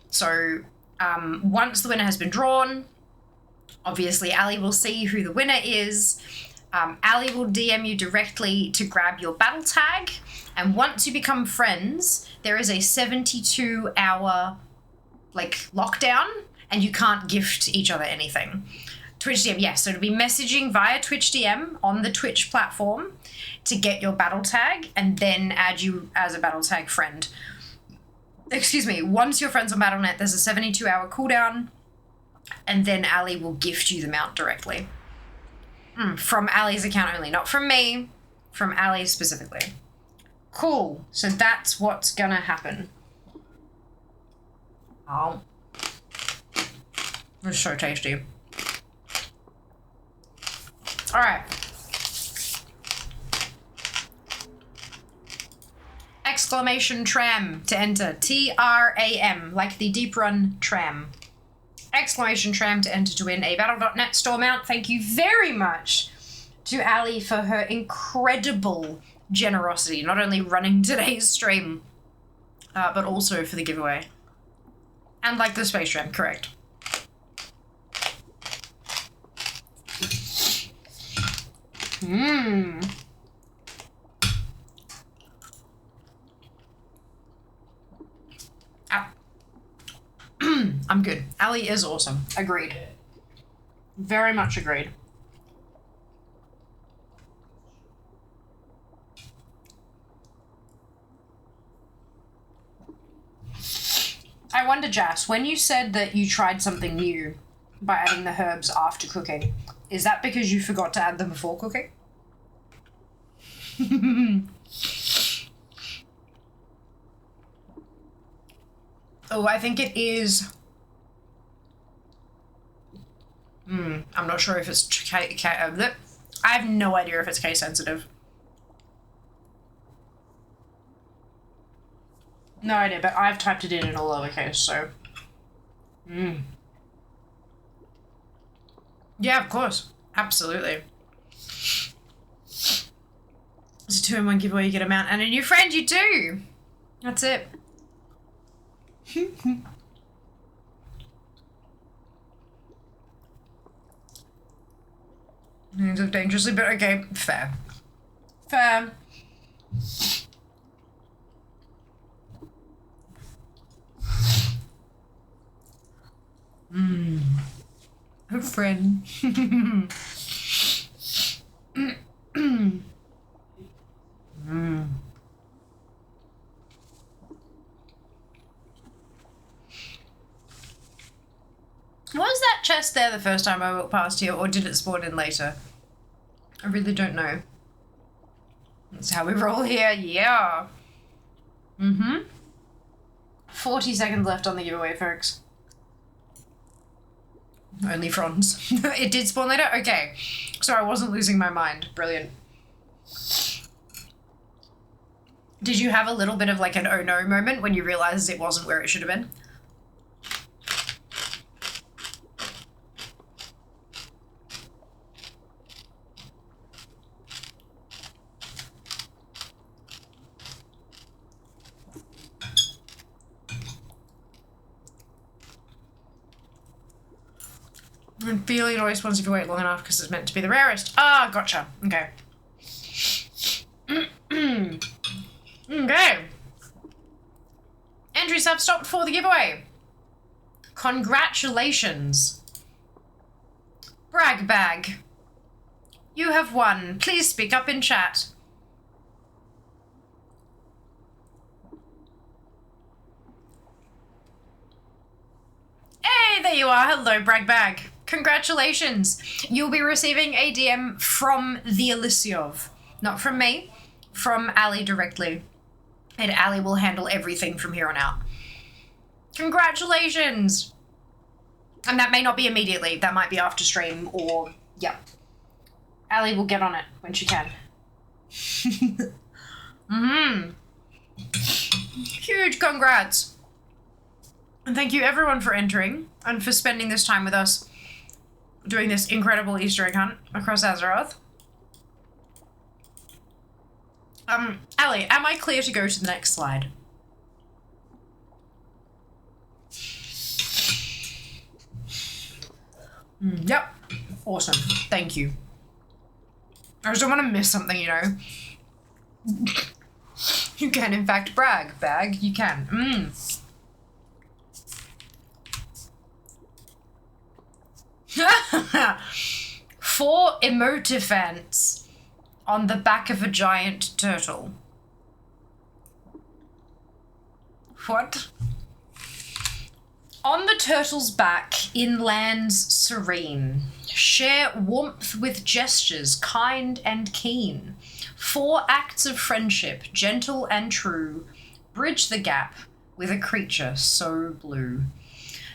So once the winner has been drawn, obviously Ali will see who the winner is. Ali will DM you directly to grab your battle tag. And once you become friends, there is a 72-hour lockdown, and you can't gift each other anything. Twitch DM, yes. So it'll be messaging via Twitch DM on the Twitch platform to get your battle tag and then add you as a battle tag friend. Excuse me. Once you're friends on Battle.net, there's a 72-hour cooldown, and then Ali will gift you the mount directly. From Ali's account only, not from me, from Ali specifically. Cool. So that's what's gonna happen. Oh. It's so tasty. Alright. Exclamation tram to enter. TRAM, like the deep run tram. Exclamation tram to enter to win a Battle.net store mount. Thank you very much to Ali for her incredible generosity, not only running today's stream, but also for the giveaway. And like the space tram, correct. I'm good. Ali is awesome. Agreed. Very much agreed. I wonder, Jas, when you said that you tried something new by adding the herbs after cooking, is that because you forgot to add them before cooking? Oh, I think it is. I'm not sure if it's I have no idea if it's case sensitive. No idea, but I've typed it in all lowercase, so. Yeah, of course. Absolutely. It's a 2-in-1 giveaway, you get a mount and a new friend, you do! That's it. Names of dangerously, but okay, fair. Fair. A friend. Was that chest there the first time I walked past here, or did it spawn in later? I really don't know. That's how we roll here, yeah. 40 seconds left on the giveaway, folks. Only fronds. It did spawn later? Okay. So I wasn't losing my mind. Brilliant. Did you have a little bit of like an oh no moment when you realized it wasn't where it should have been? And feeling always wants if you wait long enough because it's meant to be the rarest. Ah, gotcha. Okay. Okay. Entries have stopped for the giveaway. Congratulations. Brag bag. You have won. Please speak up in chat. Hey, there you are. Hello, Brag Bag. Congratulations. You'll be receiving a DM from the Alizeroth. Not from me, from Ali directly. And Ali will handle everything from here on out. Congratulations. And that may not be immediately. That might be after stream or, yeah. Ali will get on it when she can. Huge congrats. And thank you everyone for entering and for spending this time with us doing this incredible Easter egg hunt across Alizeroth. Ali, am I clear to go to the next slide? Yep. Awesome. Thank you. I just don't want to miss something, you know. You can, in fact, brag, bag. You can. 4 emotifants on the back of a giant turtle. What? On the turtle's back, in lands serene, share warmth with gestures kind and keen. 4 acts of friendship, gentle and true, bridge the gap with a creature so blue.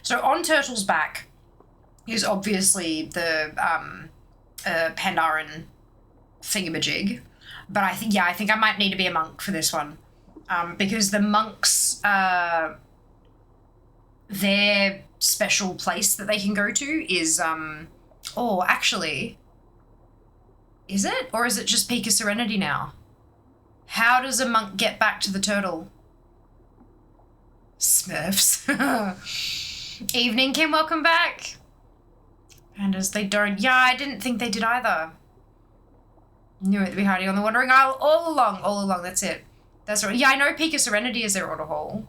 So on turtle's back is obviously the Pandaren thingamajig, but I think I might need to be a monk for this one, because the monks, their special place that they can go to is oh, actually, is it, or is it just Peak of Serenity now? How does a monk get back to the turtle? Smurfs. Evening, Kim, welcome back. And as they don't, yeah, I didn't think they did either. Knew it to be hiding on the Wandering Isle all along, that's it. That's right. Yeah, I know Peak of Serenity is their order hall.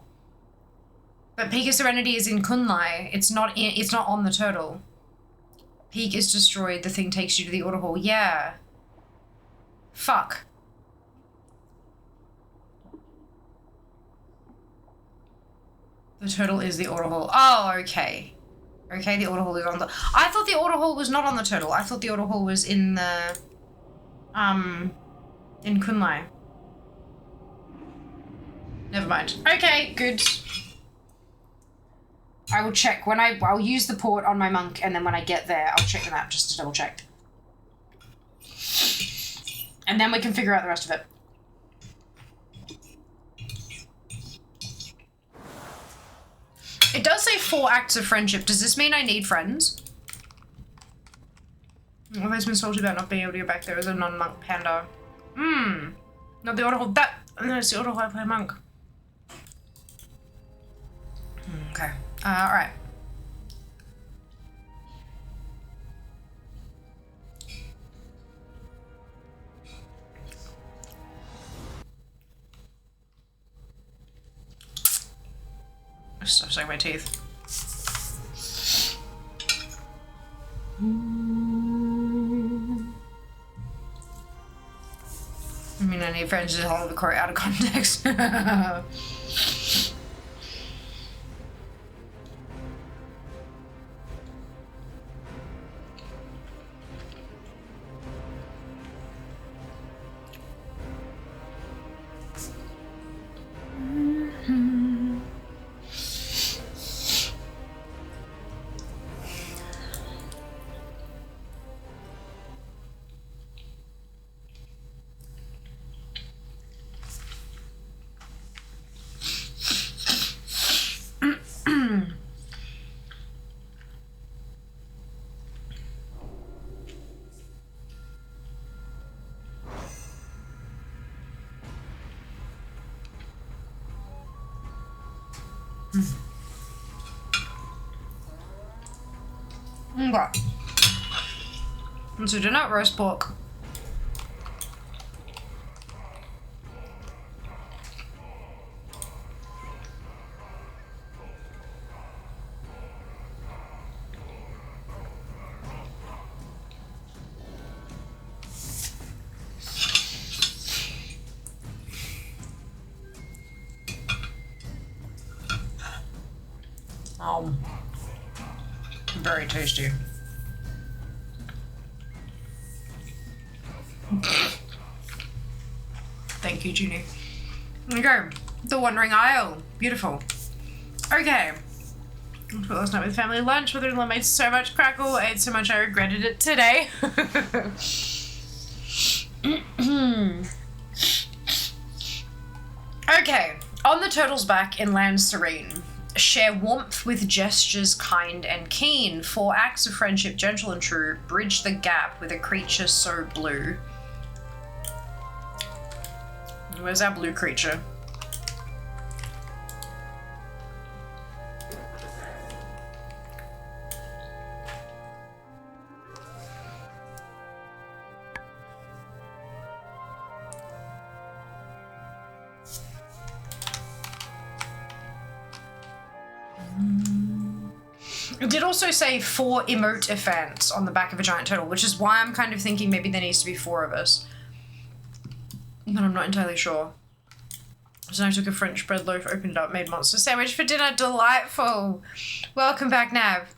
But Peak of Serenity is in Kunlai. It's not on the turtle. Peak is destroyed, the thing takes you to the order hall. Yeah. Fuck. The turtle is the order hall. Oh, okay. Okay, the order hall is on the... I thought the order hall was not on the turtle. I thought the order hall was in the... in Kunlai. Never mind. Okay, good. I will check when I'll use the port on my monk, and then when I get there, I'll check the map just to double check. And then we can figure out the rest of it. It does say 4 acts of friendship. Does this mean I need friends? I've always been salty about not being able to go back there as a non-monk panda. Not the order hall. No, it's the order hall I play monk. Okay. Alright. Stop sucking my teeth. I mean, I need friends to hold the quote out of context. Okay. So do not roast pork. Very tasty. Thank you, Junie. Okay, the Wandering Isle. Beautiful. Okay. Last night with family lunch. Mother-in-law made so much crackle. I ate so much I regretted it today. Okay. On the turtle's back in Land Serene. Share warmth with gestures kind and keen. 4 acts of friendship, gentle and true. Bridge the gap with a creature so blue. Where's our blue creature? It did also say 4 emote events on the back of a giant turtle, which is why I'm kind of thinking maybe there needs to be 4 of us. But I'm not entirely sure. So I took a French bread loaf, opened it up, made monster sandwich for dinner. Delightful. Welcome back, Nav.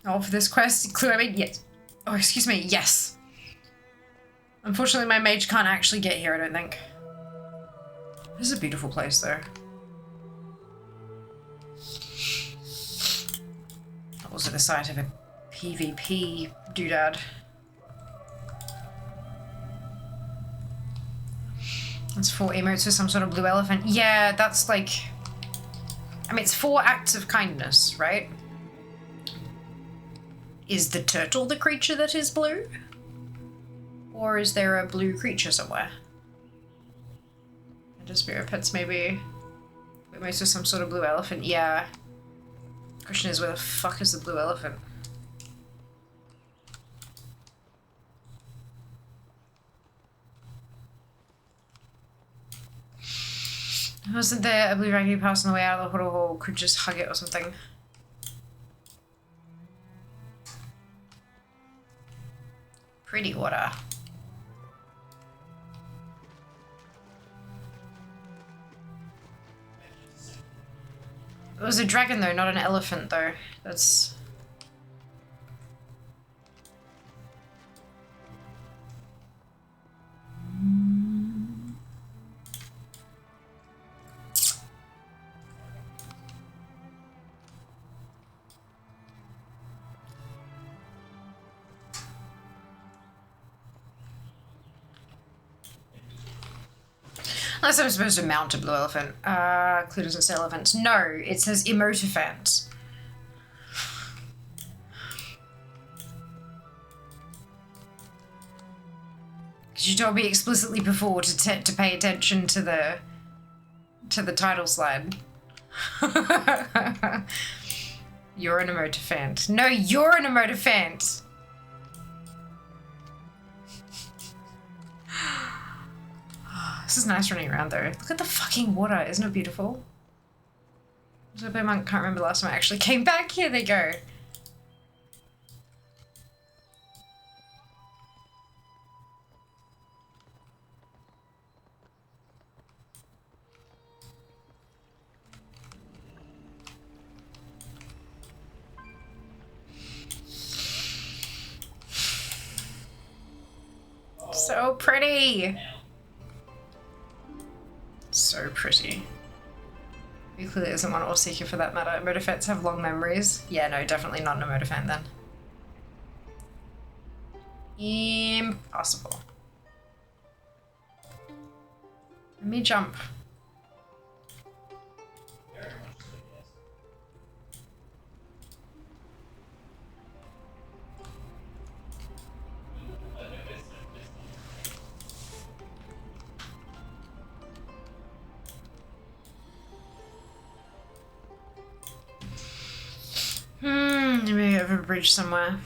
Oh, for this quest, clue I mean, yes. Oh, excuse me, yes. Unfortunately, my mage can't actually get here, I don't think. This is a beautiful place, though. Also the site of a PvP doodad. It's 4 emotes with some sort of blue elephant. Yeah, that's like... I mean, it's 4 acts of kindness, right? Is the turtle the creature that is blue? Or is there a blue creature somewhere? And just spirit pets maybe... Emotes with some sort of blue elephant. Yeah. Question is, where the fuck is the blue elephant? Wasn't there a blue raggedy pass on the way out of the huddle hall? Could just hug it or something. Pretty water. It was a dragon though, not an elephant though. That's... Unless I'm supposed to mount a blue elephant. Clue doesn't say elephants. No, it says emotifants. Because you told me explicitly before to pay attention to the title slide. You're an emotifant. No, you're an emotifant. This is nice running around though. Look at the fucking water, isn't it beautiful? So I can't remember the last time I actually came back. Here they go. So pretty. So pretty. He clearly isn't one or seeker for that matter. Emotifants have long memories. Yeah, no, definitely not an emotifant then. Impossible. Let me jump. Maybe over a bridge somewhere.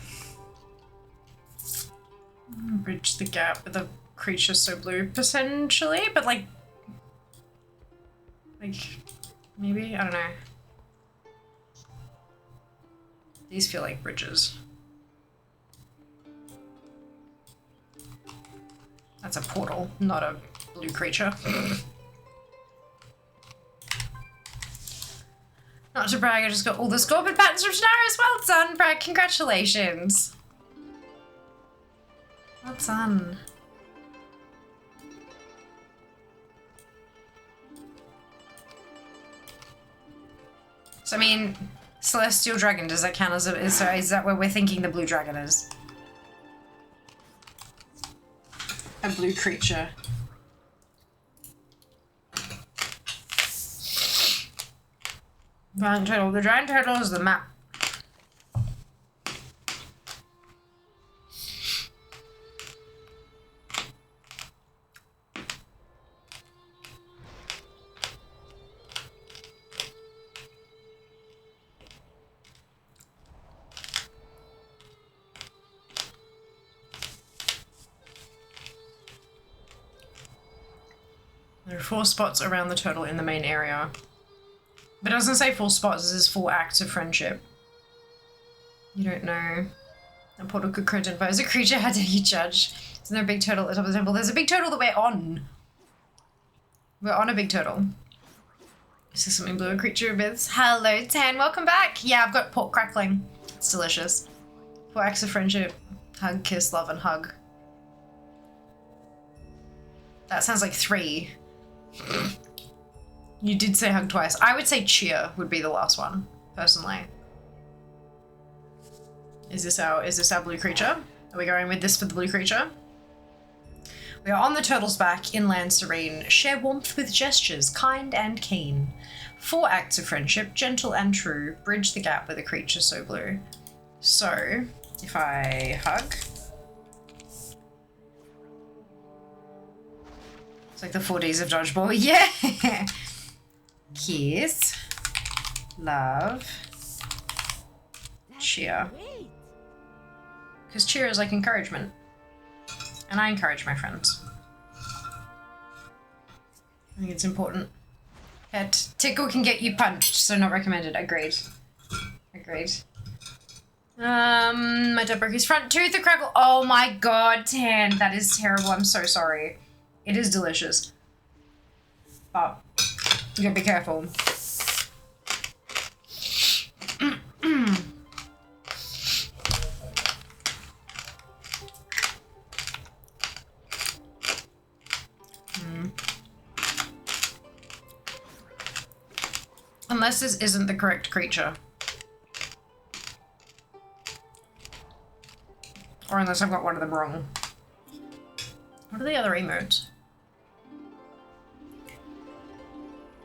Bridge the gap with a creature so blue, potentially, but like maybe, I don't know. These feel like bridges. That's a portal, not a blue creature. Not to brag, I just got all the scorpion patterns from Shanaris. Well done, Brad. Congratulations. Well done. So, I mean, Celestial Dragon, does that count as a... is that where we're thinking the blue dragon is? A blue creature. Giant turtle. The giant turtle is the map. There are 4 spots around the turtle in the main area. But it doesn't say 4 spots, it says 4 acts of friendship. You don't know. A portal could identify as a creature, how dare you judge? Isn't there a big turtle at the top of the temple? There's a big turtle that we're on. We're on a big turtle. Is this something blue? A creature of myths? Hello, Tan, welcome back. Yeah, I've got pork crackling. It's delicious. 4 acts of friendship. Hug, kiss, love, and hug. That sounds like 3. You did say hug twice. I would say cheer would be the last one, personally. Is this our blue creature? Are we going with this for the blue creature? We are on the turtle's back, inland serene. Share warmth with gestures, kind and keen. 4 acts of friendship, gentle and true. Bridge the gap with a creature so blue. So, if I hug... It's like the 4Ds of dodgeball. Yeah! Kiss. Love. Cheer. Because cheer is like encouragement. And I encourage my friends. I think it's important. Pet. Tickle can get you punched, so not recommended. Agreed. Agreed. My dad broke his front tooth. The crackle. Oh my god, Tan. That is terrible. I'm so sorry. It is delicious. But you gotta be careful. Unless this isn't the correct creature. Or unless I've got one of them wrong. What are the other emotes?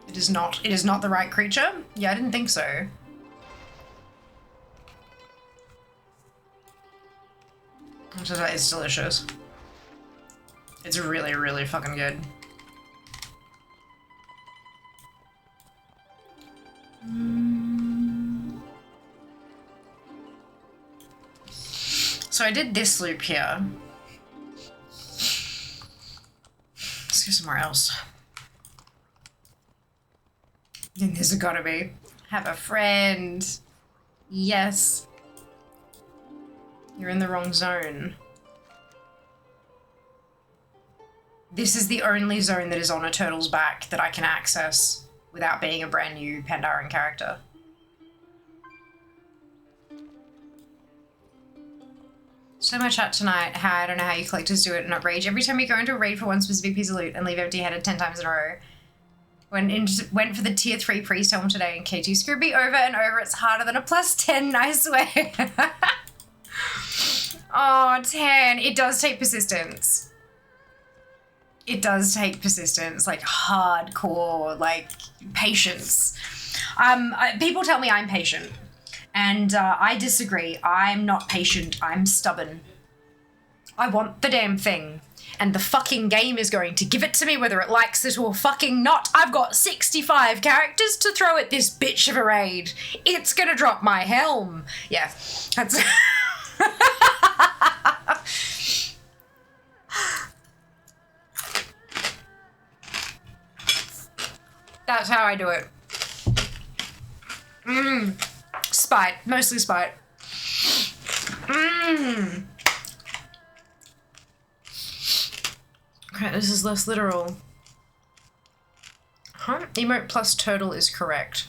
It is not the right creature? Yeah, I didn't think so. It's delicious. It's really, really fucking good. So I did this loop here. Let's go somewhere else. Then there's gotta be. Have a friend. Yes. You're in the wrong zone. This is the only zone that is on a turtle's back that I can access without being a brand new Pandaren character. So my chat tonight, how I don't know how you collectors do it and not rage. Every time you go into a raid for one specific piece of loot and leave empty-handed 10 times in a row. Went for the tier 3 priest helm today and K2 screwed me over and over. It's harder than a +10, I swear. Oh, 10. It does take persistence. It does take persistence, like hardcore, like patience. People tell me I'm patient. And I disagree. I'm not patient. I'm stubborn. I want the damn thing. And the fucking game is going to give it to me whether it likes it or fucking not. I've got 65 characters to throw at this bitch of a raid. It's gonna drop my helm. Yeah, that's... That's how I do it. Spite. Mostly spite. Okay, this is less literal. Huh? Emote plus turtle is correct.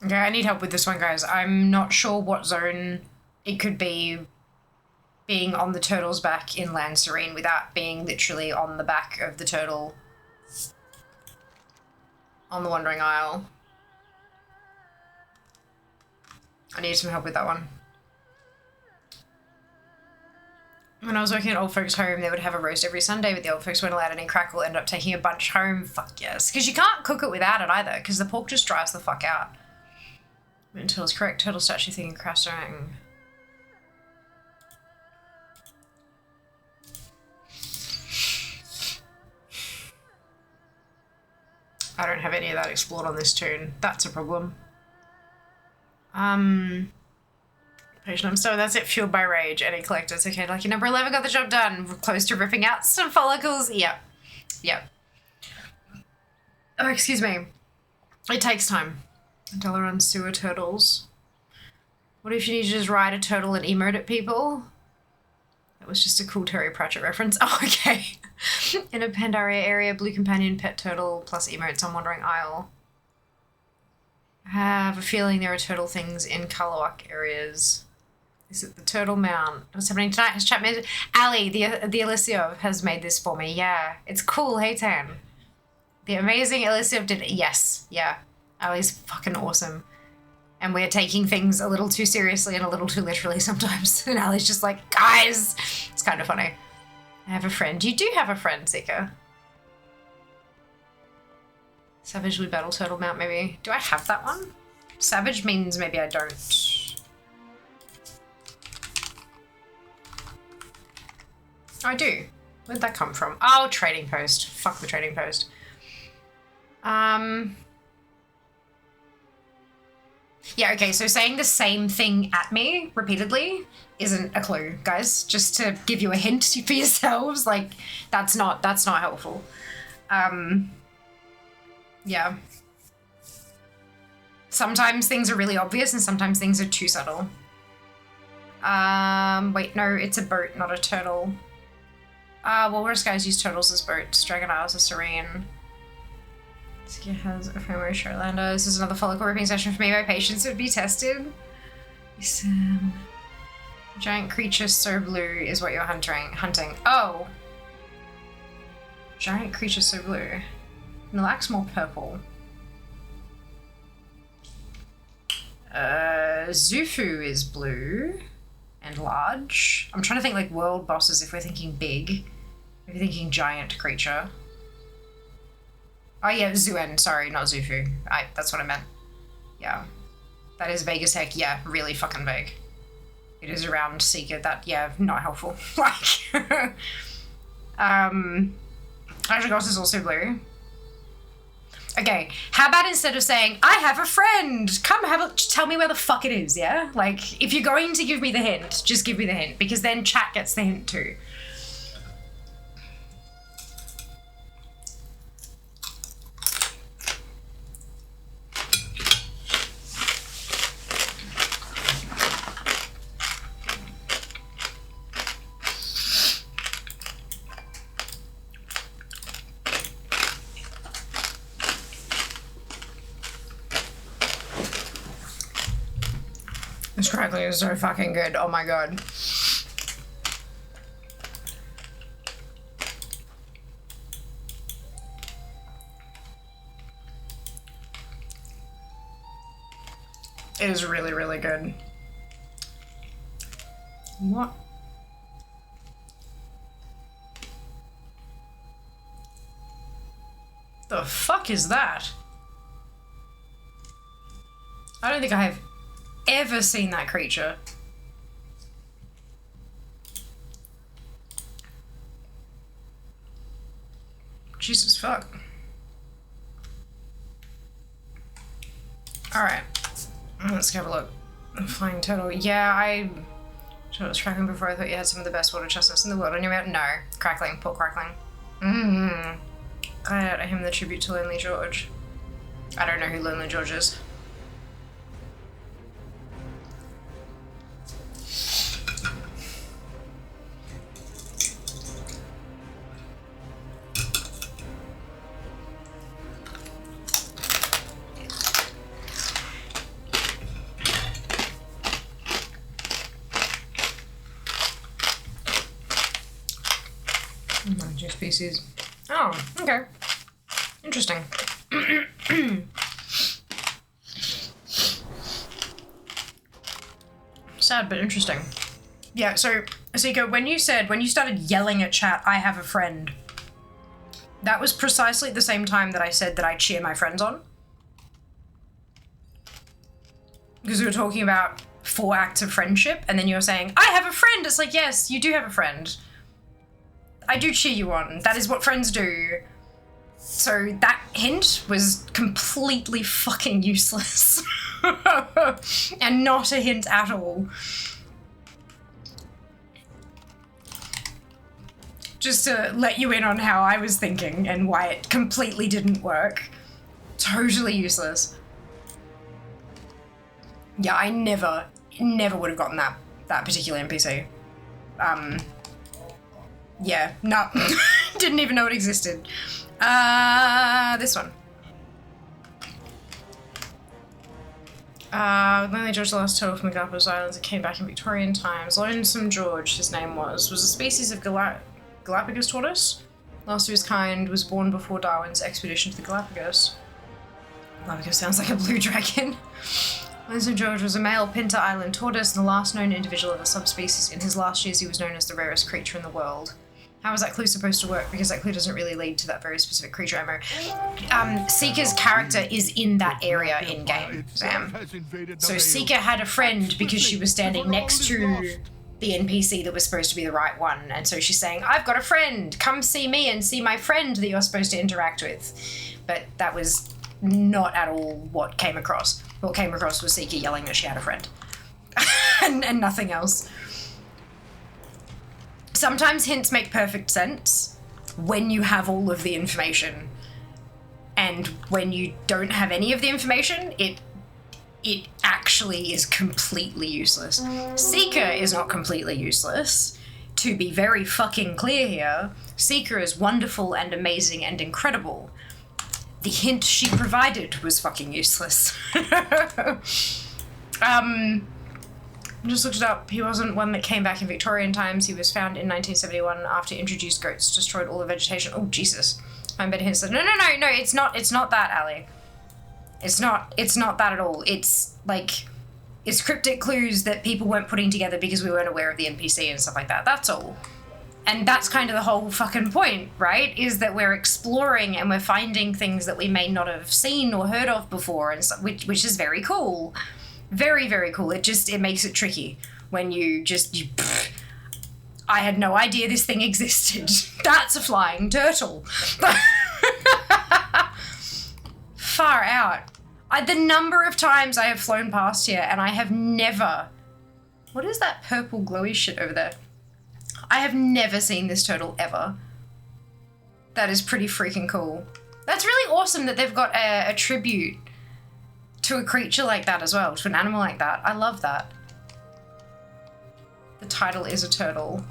Okay, I need help with this one, guys. I'm not sure what zone it could be being on the turtle's back in Land Serene without being literally on the back of the turtle on the Wandering Isle. I need some help with that one. When I was working at old folks' home, they would have a roast every Sunday, but the old folks weren't allowed any crackle, ended up taking a bunch home. Fuck yes. Because you can't cook it without it either, because the pork just dries the fuck out. Until it's correct, turtle statue thing and crafting. I don't have any of that explored on this tune. That's a problem. Patient, so that's it. Fueled by rage. Any collectors. Okay, lucky number 11 got the job done. We're close to ripping out some follicles. Yep. Yep. Oh, excuse me. It takes time. $1 on sewer turtles. What if you need to just ride a turtle and emote at people? That was just a cool Terry Pratchett reference. Oh, okay. In a Pandaria area, blue companion, pet turtle, plus emotes on Wandering Isle. I have a feeling there are turtle things in Kalawak areas. Is it the Turtle Mount? What's happening tonight? Has chat made Ali, the Alizeroth, has made this for me. Yeah. It's cool. Hey, Tan. The amazing Alizeroth did it. Yes. Yeah. Ali's fucking awesome. And we're taking things a little too seriously and a little too literally sometimes. And Ali's just like, guys. It's kind of funny. I have a friend. You do have a friend, Zika. Savage Blue Battle Turtle Mount, maybe. Do I have that one? Savage means maybe I don't. I do. Where'd that come from? Oh, Trading Post. Fuck the Trading Post. Yeah, okay, so saying the same thing at me repeatedly isn't a clue, guys. Just to give you a hint for yourselves, like, that's not helpful. Yeah. Sometimes things are really obvious and sometimes things are too subtle. Wait, no, it's a boat, not a turtle. Walrus guys use turtles as boats. Dragon Isles are serene. Skia has a framework Shortlander. This is another follicle ripping session for me. My patience would be tested. This, giant creature so blue is what you're hunting. Oh! Giant creature so blue. Nilak's more purple. Zufu is blue and large. I'm trying to think like world bosses if we're thinking big. If you're thinking giant creature. Oh yeah, Zuen, sorry, not Zufu. That's what I meant. Yeah. That is vague as heck. Yeah, really fucking vague. It is around Seeker. That, yeah, not helpful. Like, Adragos is also blue. Okay, how about instead of saying, I have a friend, come tell me where the fuck it is, yeah? Like, if you're going to give me the hint, just give me the hint, because then chat gets the hint too. This crackling is so fucking good. Oh my god. It is really, really good. What? The fuck is that? I don't think I have ever seen that creature. Jesus fuck. Alright. Let's have a look. Flying turtle. Yeah, I was cracking before. I thought you had some of the best water chestnuts in the world on your mount. No. Crackling. Pork crackling. I owe him the tribute to Lonely George. I don't know who Lonely George is. subspecies. Oh, okay. Interesting. Sad, but interesting. Yeah, so, Asika, when you started yelling at chat, I have a friend, that was precisely at the same time that I said that I cheer my friends on. Because we were talking about 4 acts of friendship, and then you were saying, I have a friend! It's like, yes, you do have a friend. I do cheer you on. That is what friends do. So that hint was completely fucking useless. And not a hint at all. Just to let you in on how I was thinking and why it completely didn't work. Totally useless. Yeah, I never would have gotten that particular NPC. Yeah, no. Didn't even know it existed. This one. Lonely George, the last turtle from the Galapagos Islands, it came back in Victorian times. Lonesome George, his name was a species of Galapagos tortoise. Last of his kind, was born before Darwin's expedition to the Galapagos. Galapagos sounds like a blue dragon. Lonesome George was a male Pinta Island tortoise and the last known individual of the subspecies. In his last years, he was known as the rarest creature in the world. How is that clue supposed to work? Because that clue doesn't really lead to that very specific creature, Amo. Seeker's character is in that area in-game, Sam. So Seeker had a friend because she was standing next to the NPC that was supposed to be the right one. And so she's saying, I've got a friend, come see me and see my friend that you're supposed to interact with. But that was not at all what came across. What came across was Seeker yelling that she had a friend. and nothing else. Sometimes hints make perfect sense when you have all of the information. And when you don't have any of the information, it actually is completely useless. Seeker is not completely useless. To be very fucking clear here, Seeker is wonderful and amazing and incredible. The hint she provided was fucking useless. I just looked it up. He wasn't one that came back in Victorian times. He was found in 1971 after introduced goats destroyed all the vegetation. Oh, Jesus. I bet he said, no, it's not that, Ali. It's not that at all. It's cryptic clues that people weren't putting together because we weren't aware of the NPC and stuff like that. That's all. And that's kind of the whole fucking point, right? Is that we're exploring and we're finding things that we may not have seen or heard of before, and which is very cool. Very, very cool. It makes it tricky when I had no idea this thing existed. That's a flying turtle. Far out. The number of times I have flown past here and I have never... What is that purple glowy shit over there? I have never seen this turtle ever. That is pretty freaking cool. That's really awesome that they've got a tribute to a creature like that as well, to an animal like that. I love that. The title is a turtle.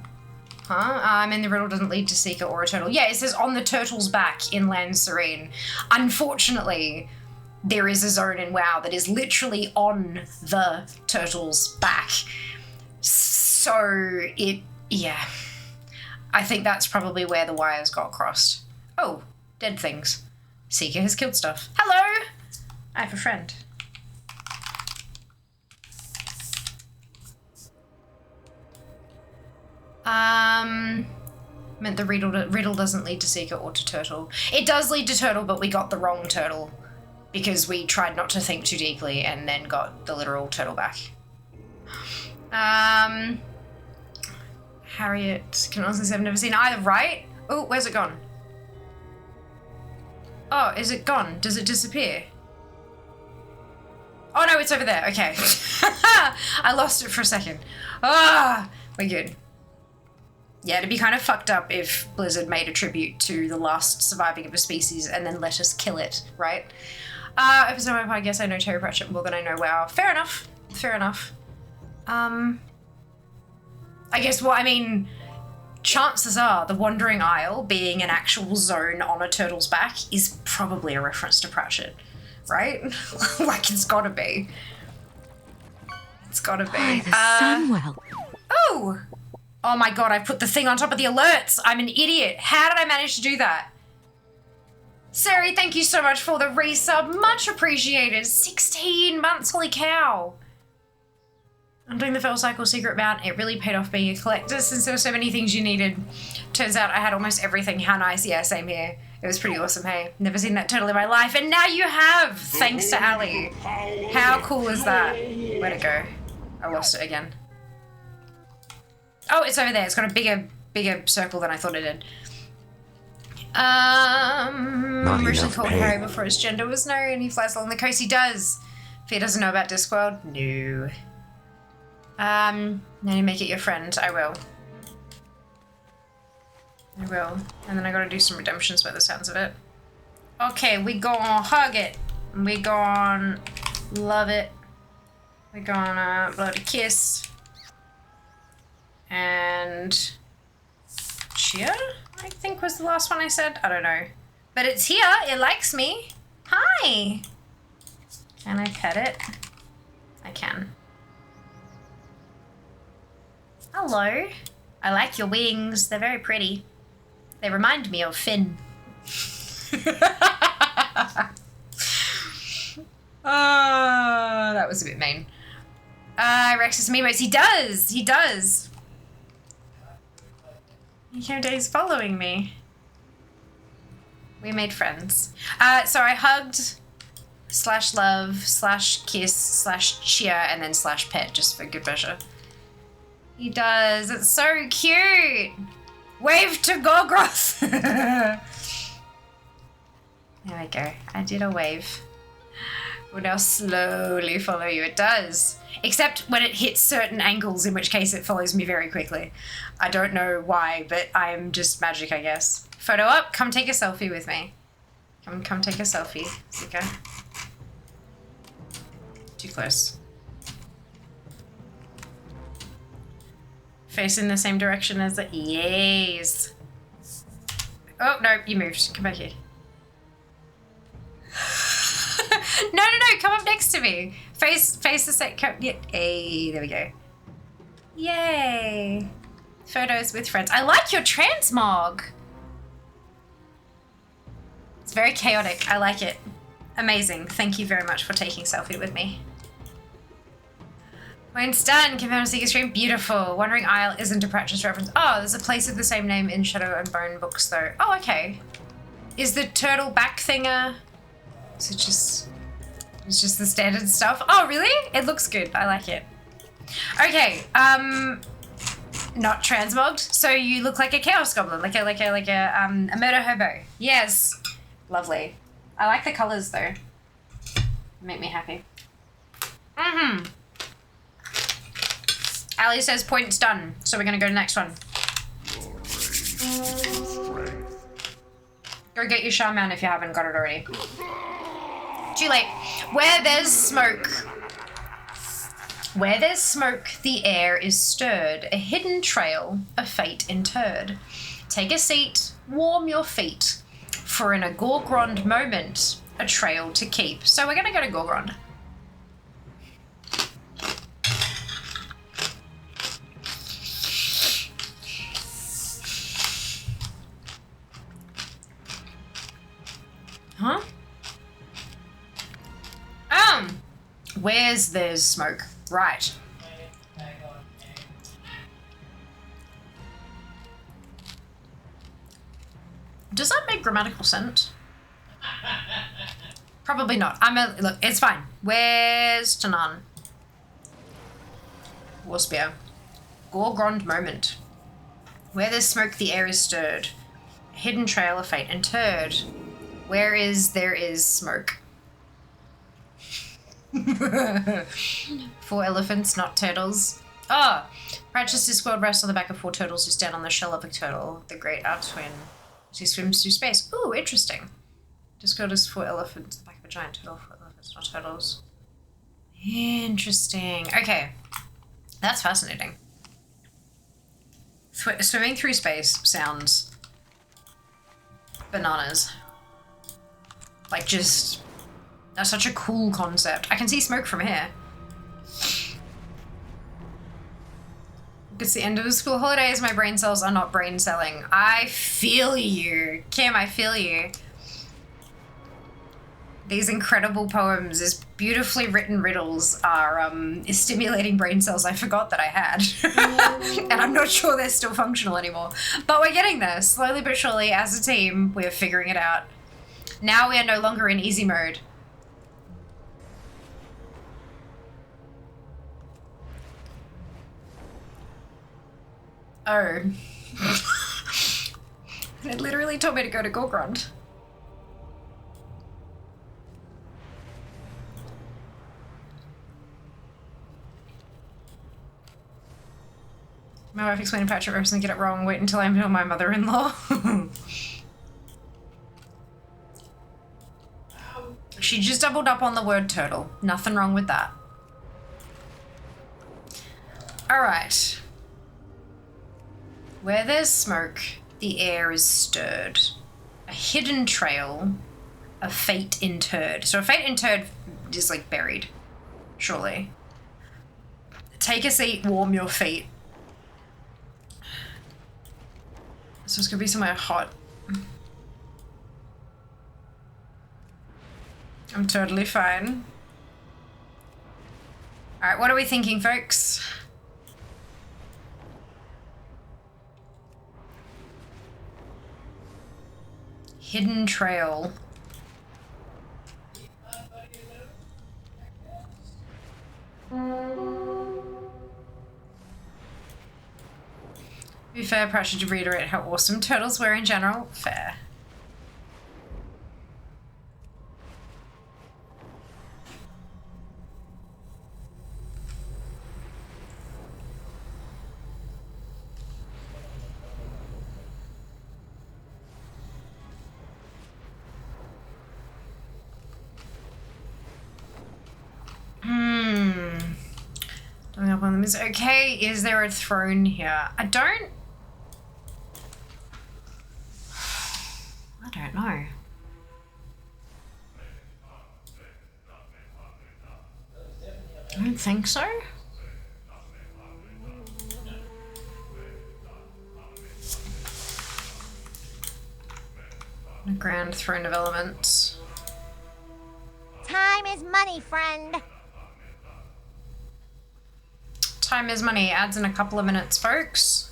Huh? I mean, the riddle doesn't lead to Seeker or a turtle. Yeah, it says on the turtle's back in Land Serene. Unfortunately, there is a zone in WoW that is literally on the turtle's back. So yeah. I think that's probably where the wires got crossed. Oh, dead things. Seeker has killed stuff. Hello! I have a friend. Meant the riddle doesn't lead to Seeker or to turtle. It does lead to turtle, but we got the wrong turtle because we tried not to think too deeply and then got the literal turtle back. Harriet can honestly say I've never seen either, right? Oh, where's it gone? Oh, is it gone? Does it disappear? Oh no, it's over there. Okay. I lost it for a second. Ah, we're good. Yeah, it'd be kind of fucked up if Blizzard made a tribute to the last surviving of a species and then let us kill it, right? Episode of my podcast, I know Terry Pratchett more than I know WoW. Fair enough. Fair enough. I guess, well, I mean, chances are the Wandering Isle being an actual zone on a turtle's back is probably a reference to Pratchett, right? Like, it's gotta be. It's gotta be. Why, the Sunwell. Oh! Oh my god, I put the thing on top of the alerts. I'm an idiot. How did I manage to do that? Sari, thank you so much for the resub. Much appreciated. 16 months, holy cow. I'm doing the Fell Cycle secret mount. It really paid off being a collector since there were so many things you needed. Turns out I had almost everything. How nice. Yeah, same here. It was pretty awesome, hey. Never seen that turtle in my life, and now you have, thanks to Ali. How cool is that? Where'd it go? I lost it again. Oh, it's over there. It's got a bigger circle than I thought it did. Originally called Harry before his gender was known. He flies along the coast. He does. If he doesn't know about Discworld, no. Now you make it your friend. I will. I will. And then I gotta do some redemptions by the sounds of it. Okay, we gonna hug it. We gonna love it. We gonna blow it a kiss. And cheer, I think was the last one I said. I don't know. But it's here. It likes me. Hi. Can I pet it? I can. Hello. I like your wings. They're very pretty. They remind me of Finn. Oh, that was a bit mean. Rex has emotes. He does. He does. He's following me. We made friends. So I hugged /love /kiss/cheer and then /pet just for good measure. He does. It's so cute. Wave to Gorgroth. There we go. I did a wave. Will now slowly follow you. It does. Except when it hits certain angles, in which case it follows me very quickly. I don't know why, but I am just magic, I guess. Photo up. Come take a selfie with me. Come take a selfie, Zika. Too close. Facing the same direction as the... Yes. Oh, no, you moved. Come back here. No, come up next to me. Face the same... Yeah. Hey, there we go. Yay. Photos with friends. I like your transmog. It's very chaotic. I like it. Amazing. Thank you very much for taking selfie with me. Wayne's done. Confirm Seeker stream. Beautiful. Wandering Isle isn't a practice reference. Oh, there's a place of the same name in Shadow and Bone books, though. Oh, okay. Is the turtle back thinger? Is it just... It's just the standard stuff? Oh, really? It looks good. I like it. Okay. Not transmogged. So you look like a chaos goblin, like a murder hobo. Yes. Lovely. I like the colors, though. Make me happy. Mm-hmm. Ali says point's done, so we're gonna go to the next one. Go get your shaman if you haven't got it already. Too late. Where there's smoke. Where there's smoke, the air is stirred. A hidden trail, a fate interred. Take a seat, warm your feet. For in a Gorgrond moment, a trail to keep. So we're gonna go to Gorgrond. Huh? Where's there's smoke? Right. Does that make grammatical sense? Probably not. Look, it's fine. Where's Tanan? Warspear. Gorgrond moment. Where there's smoke, the air is stirred. A hidden trail of fate interred. Where is there is smoke. 4 elephants, not turtles. Oh! Pratchett Discworld rests on the back of 4 turtles who stand on the shell of a turtle. The great twin. She swims through space. Ooh, interesting. Discworld is 4 elephants on the back of a giant turtle. 4 elephants, not turtles. Interesting. Okay. That's fascinating. Swimming through space sounds bananas. Like, just... That's such a cool concept. I can see smoke from here. It's the end of the school holidays. My brain cells are not brain celling. I feel you. Kim, I feel you. These incredible poems, these beautifully written riddles are stimulating brain cells I forgot that I had. And I'm not sure they're still functional anymore. But we're getting there. Slowly but surely, as a team, we're figuring it out. Now we are no longer in easy mode. Oh. It literally told me to go to Gorgrond. My wife explained to Patrick Rose and get it wrong. Wait until I tell my mother-in-law. She just doubled up on the word turtle. Nothing wrong with that. Alright. Where there's smoke, the air is stirred. A hidden trail, a fate interred. So a fate interred is like buried, surely. Take a seat, warm your feet. So it's gonna be somewhere hot. I'm totally fine. Alright, what are we thinking, folks? Hidden trail. To be fair, perhaps should reiterate how awesome turtles were in general. Fair. Going up on them is okay. Is there a throne here? I don't know. I don't think so. A grand throne of elements. Time is money, friend. Time is money. Adds in a couple of minutes, folks.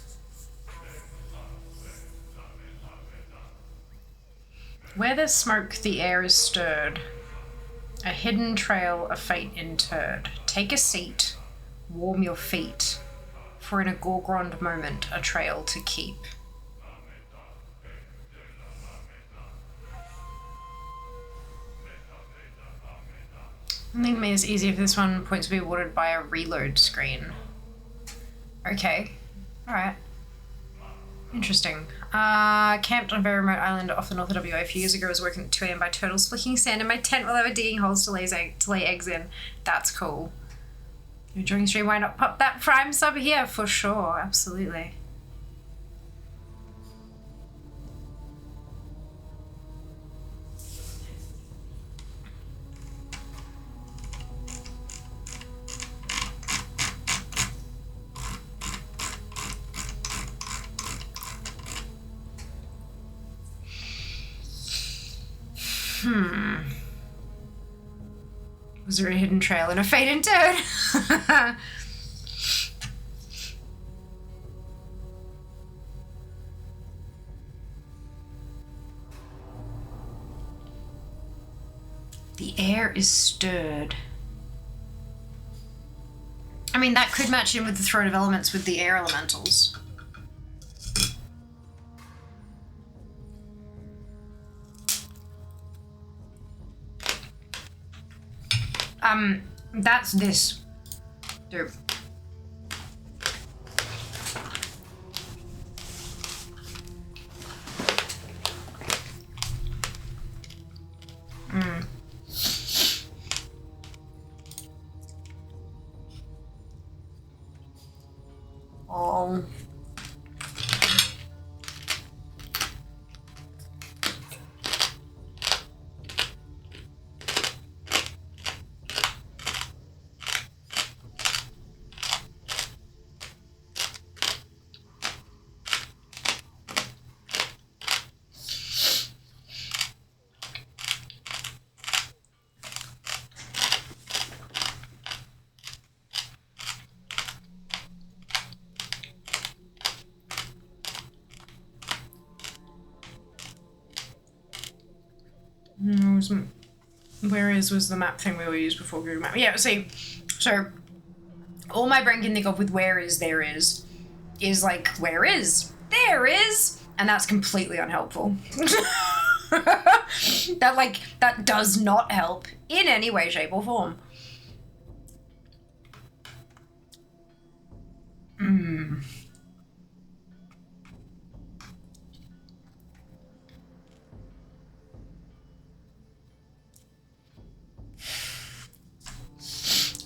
Where there's smoke, the air is stirred. A hidden trail, a fate interred. Take a seat, warm your feet, for in a Gorgrond moment, a trail to keep. I think it makes it easier for this one points to be awarded by a reload screen. Okay. Alright. Interesting. Camped on a very remote island off the north of WA a few years ago. I was working at 2 a.m. by turtles flicking sand in my tent while they were digging holes to lay eggs in. That's cool. You're enjoying stream, why not pop that Prime sub here? For sure, absolutely. Was there a hidden trail and a fate interred? The air is stirred. I mean, that could match in with the throne of elements with the air elementals. That's this. Dope. Oh. Where is was the map thing we were used before Google Map. Yeah, see, so all my brain can think of with where is there is like where is there is, and that's completely unhelpful. that does not help in any way, shape, or form.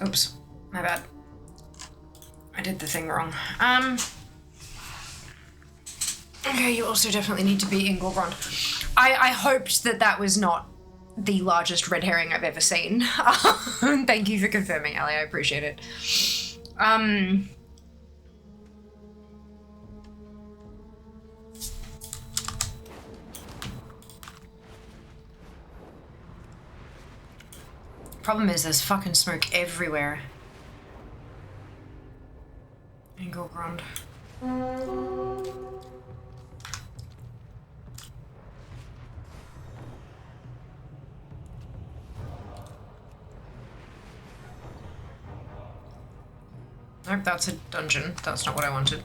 Oops, my bad. I did the thing wrong. Okay, you also definitely need to be in Gorgrond. I hoped that was not the largest red herring I've ever seen. Thank you for confirming, Ali, I appreciate it. Problem is there's fucking smoke everywhere. In Gorgrond. Nope, that's a dungeon. That's not what I wanted.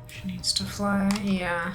She needs to fly, yeah.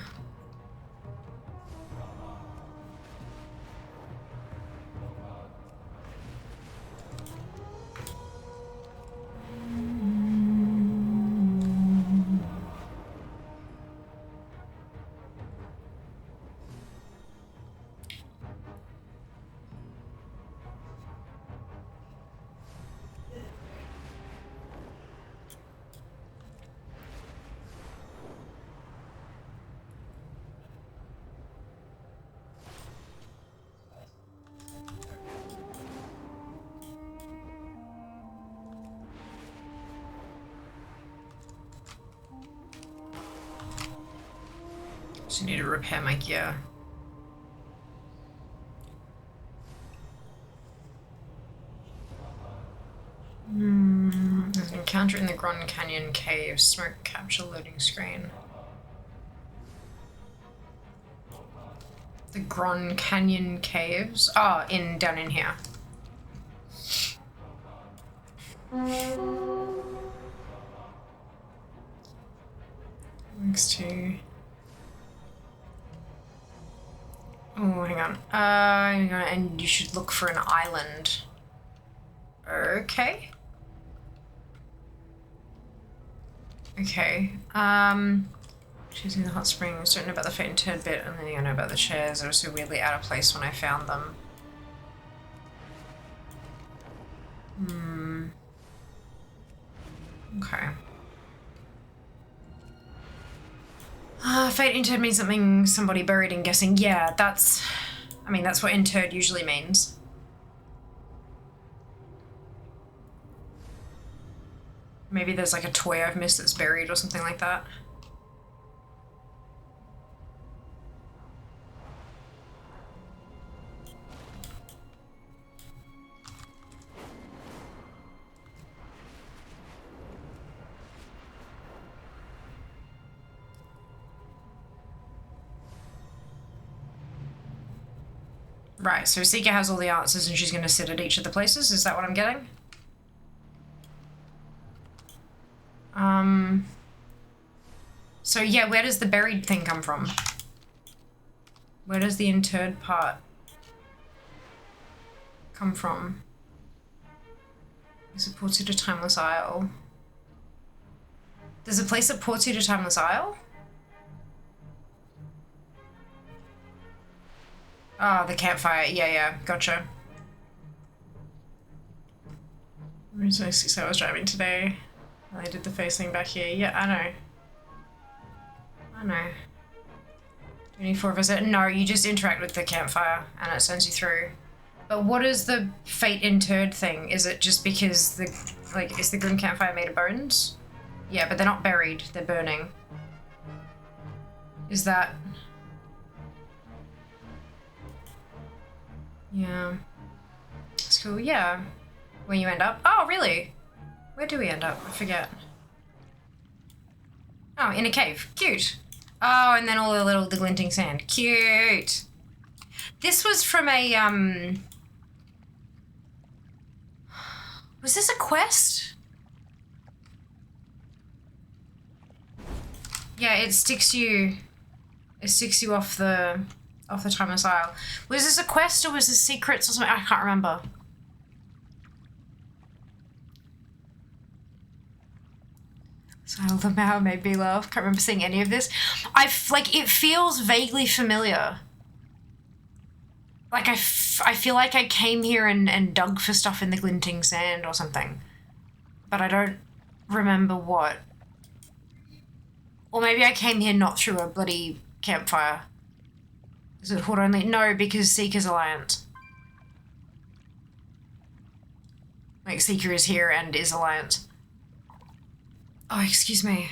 Just need to repair my gear. There's an encounter in the Grand Canyon Cave. Smoke capture loading screen. The Grand Canyon Caves? Oh, down in here. Links to... Oh, hang on. And you should look for an island. Okay. Okay. Choosing the hot springs, don't know about the faint turd bit, and then I know about the chairs. They were so weirdly out of place when I found them. Okay. Fate interred means somebody buried in guessing. Yeah, that's what interred usually means. Maybe there's like a toy I've missed that's buried or something like that. Right, so Seeker has all the answers and she's going to sit at each of the places. Is that what I'm getting? So yeah, where does the buried thing come from? Where does the interred part come from? Is it ports you to Timeless Isle? There's a place that ports you to Timeless Isle? Oh, the campfire. Yeah, gotcha. Reason I 6 hours driving today. I did the first thing back here. Yeah, I know. 24 visit. No, you just interact with the campfire and it sends you through. But what is the fate interred thing? Is it just because is the grim campfire made of bones? Yeah, but they're not buried. They're burning. Is that... Yeah. That's cool. Yeah. Where you end up? Oh, really? Where do we end up? I forget. Oh, in a cave. Cute. Oh, and then all the glinting sand. Cute. This was from a, was this a quest? Yeah, it sticks you off the Timeless Isle. Was this a quest or was this secrets or something? I can't remember. Isle of the Mao made me laugh. Can't remember seeing any of this. It feels vaguely familiar. Like I feel like I came here and dug for stuff in the glinting sand or something. But I don't remember what. Or maybe I came here not through a bloody campfire. Is it Horde only? No, because Seeker's Alliance. Like, Seeker is here and is Alliance. Oh, excuse me.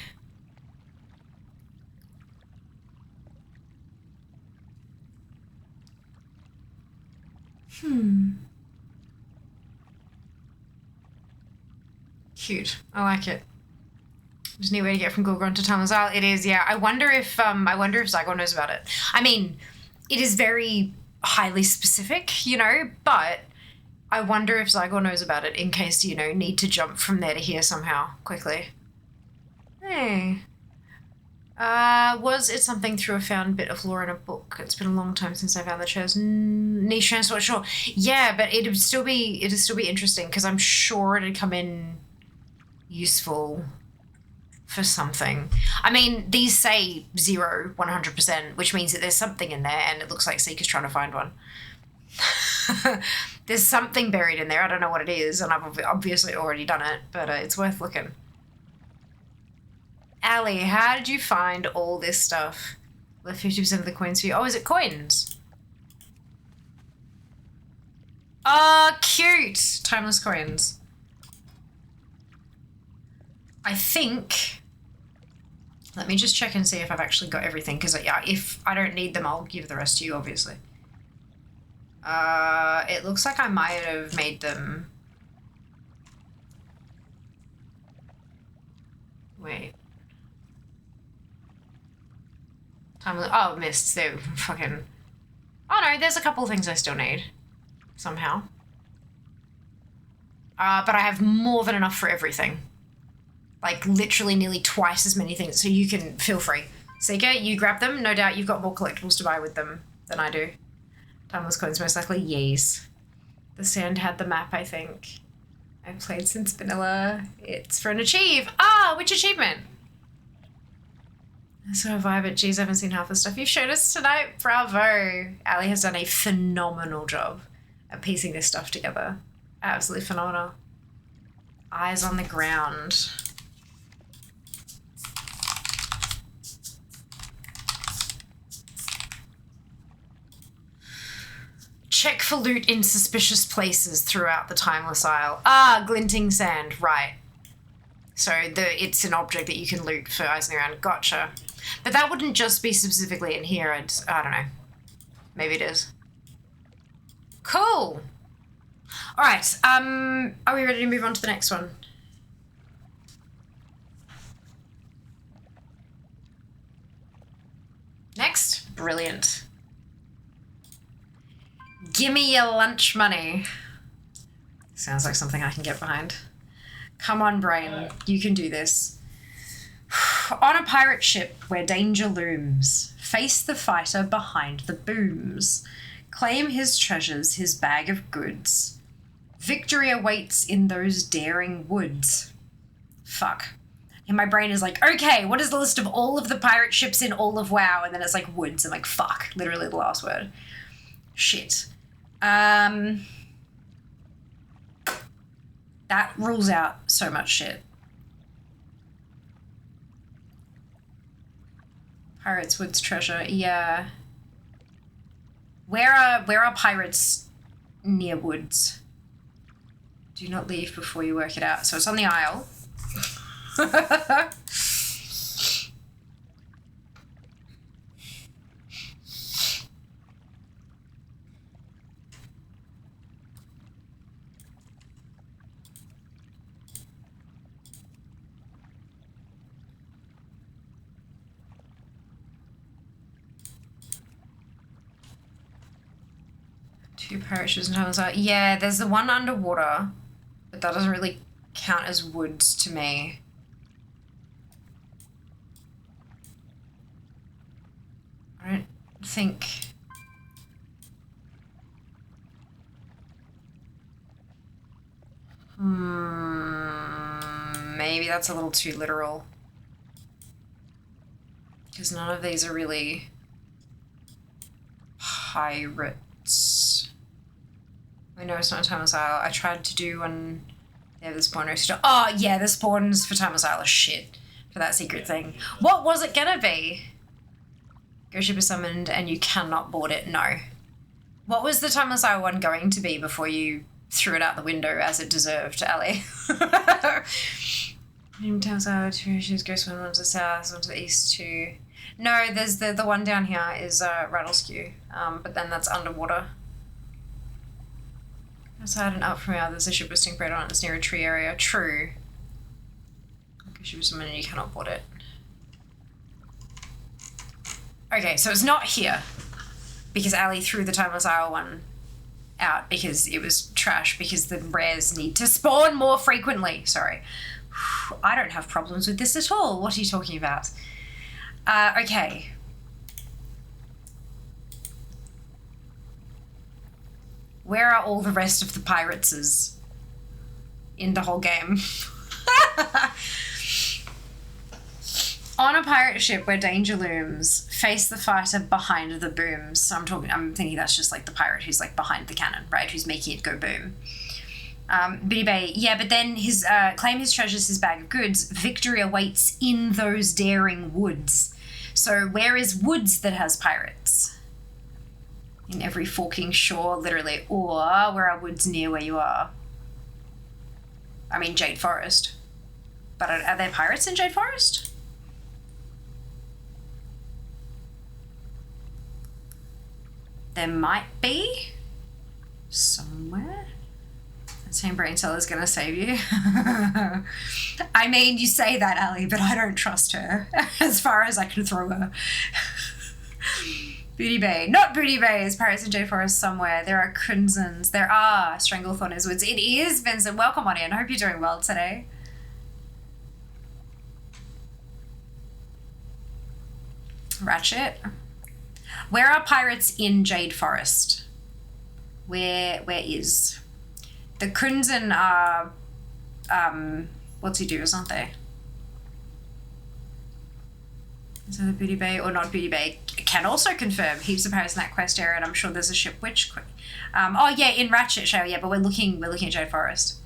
Cute. I like it. There's a new way to get from Gorgon to Timeless Isle. It is, yeah. I wonder if Zygon knows about it. I mean, it is very highly specific, you know, but I wonder if Zygon knows about it in case, you know, need to jump from there to here somehow quickly. Hey. Was it something through a found bit of lore in a book? It's been a long time since I found the chairs. Niche transport, sure. Yeah, but it'd still be interesting because I'm sure it'd come in useful for something. I mean, these say 0, 100%, which means that there's something in there, and it looks like Seeker's trying to find one. There's something buried in there. I don't know what it is, and I've obviously already done it, but it's worth looking. Ali, how did you find all this stuff? Left 50% of the coins for you. Oh, is it coins? Oh, cute! Timeless coins. I think... Let me just check and see if I've actually got everything, because yeah, if I don't need them, I'll give the rest to you, obviously. It looks like I might have made them... Wait. Oh, mists. They're fucking... Oh no, there's a couple of things I still need. Somehow. But I have more than enough for everything. Like, literally nearly twice as many things, so you can feel free. Seeker, you grab them. No doubt you've got more collectibles to buy with them than I do. Timeless coins, most likely. Yes. The sand had the map, I think. I've played since vanilla. It's for an achieve. Ah, which achievement? So a vibe, but geez, I haven't seen half the stuff you've showed us tonight. Bravo. Ali has done a phenomenal job at piecing this stuff together. Absolutely phenomenal. Eyes on the ground. Check for loot in suspicious places throughout the Timeless Isle. Ah, glinting sand, right. So it's an object that you can loot for eyes on the ground. Gotcha. But that wouldn't just be specifically in here. I don't know. Maybe it is. Cool. All right. Are we ready to move on to the next one? Next. Brilliant. Gimme your lunch money. Sounds like something I can get behind. Come on, brain. You can do this. On a pirate ship where danger looms, face the fighter behind the booms. Claim his treasures, his bag of goods. Victory awaits in those daring woods. Fuck. And my brain is like, okay, what is the list of all of the pirate ships in all of WoW? And then it's like woods. I'm like, fuck. Literally the last word. Shit. That rules out so much shit. Pirates, woods, treasure. Yeah. Where are pirates near woods? Do not leave before you work it out. So it's on the Isle. 2 pirate ships in Timeless Isle. Yeah, there's the one underwater, but that doesn't really count as woods to me. I don't think... maybe that's a little too literal. Because none of these are really pirates. I know it's not Timeless Isle. I tried to do one... Yeah, the spawn roaster. Oh, yeah, the spawns for Timeless Isle are shit for that secret thing. What was it gonna be? Ghost ship is summoned and you cannot board it. No. What was the Timeless Isle one going to be before you threw it out the window as it deserved, Ali? Timeless Isle, 2 issues, Ghost one to the south, one to the east too. No, there's the one down here is Rattleskew, but then that's underwater. Aside and up from here, there's a ship with stingray on it. It's near a tree area. True. Because she was summoned and you cannot board it. Okay, so it's not here. Because Ali threw the Timeless Isle one out because it was trash, because the rares need to spawn more frequently. Sorry. I don't have problems with this at all. What are you talking about? Okay. Where are all the rest of the pirateses in the whole game? On a pirate ship where danger looms, face the fighter behind the booms. So I'm thinking that's just like the pirate who's like behind the cannon, right? Who's making it go boom. Biddy Bay, yeah, but then his claim his treasures, his bag of goods. Victory awaits in those daring woods. So where is woods that has pirates? In every forking shore, literally. Or where are woods near where you are? I mean, Jade Forest. But are there pirates in Jade Forest? There might be. Somewhere. That same brain cell is going to save you. I mean, you say that, Ali, but I don't trust her as far as I can throw her. Booty Bay. Not Booty Bay. It's pirates in Jade Forest somewhere. There are crimsons. There are Stranglethorn is woods. It is, Vincent. Welcome on in. I hope you're doing well today. Ratchet. Where are pirates in Jade Forest? Where is? The crimson are what's he do, aren't they? So the Booty Bay or not Booty Bay can also confirm heaps of pirates in that quest area, and I'm sure there's a ship witch. Oh yeah, in Ratchet Shale, yeah, but we're looking at Jade Forest.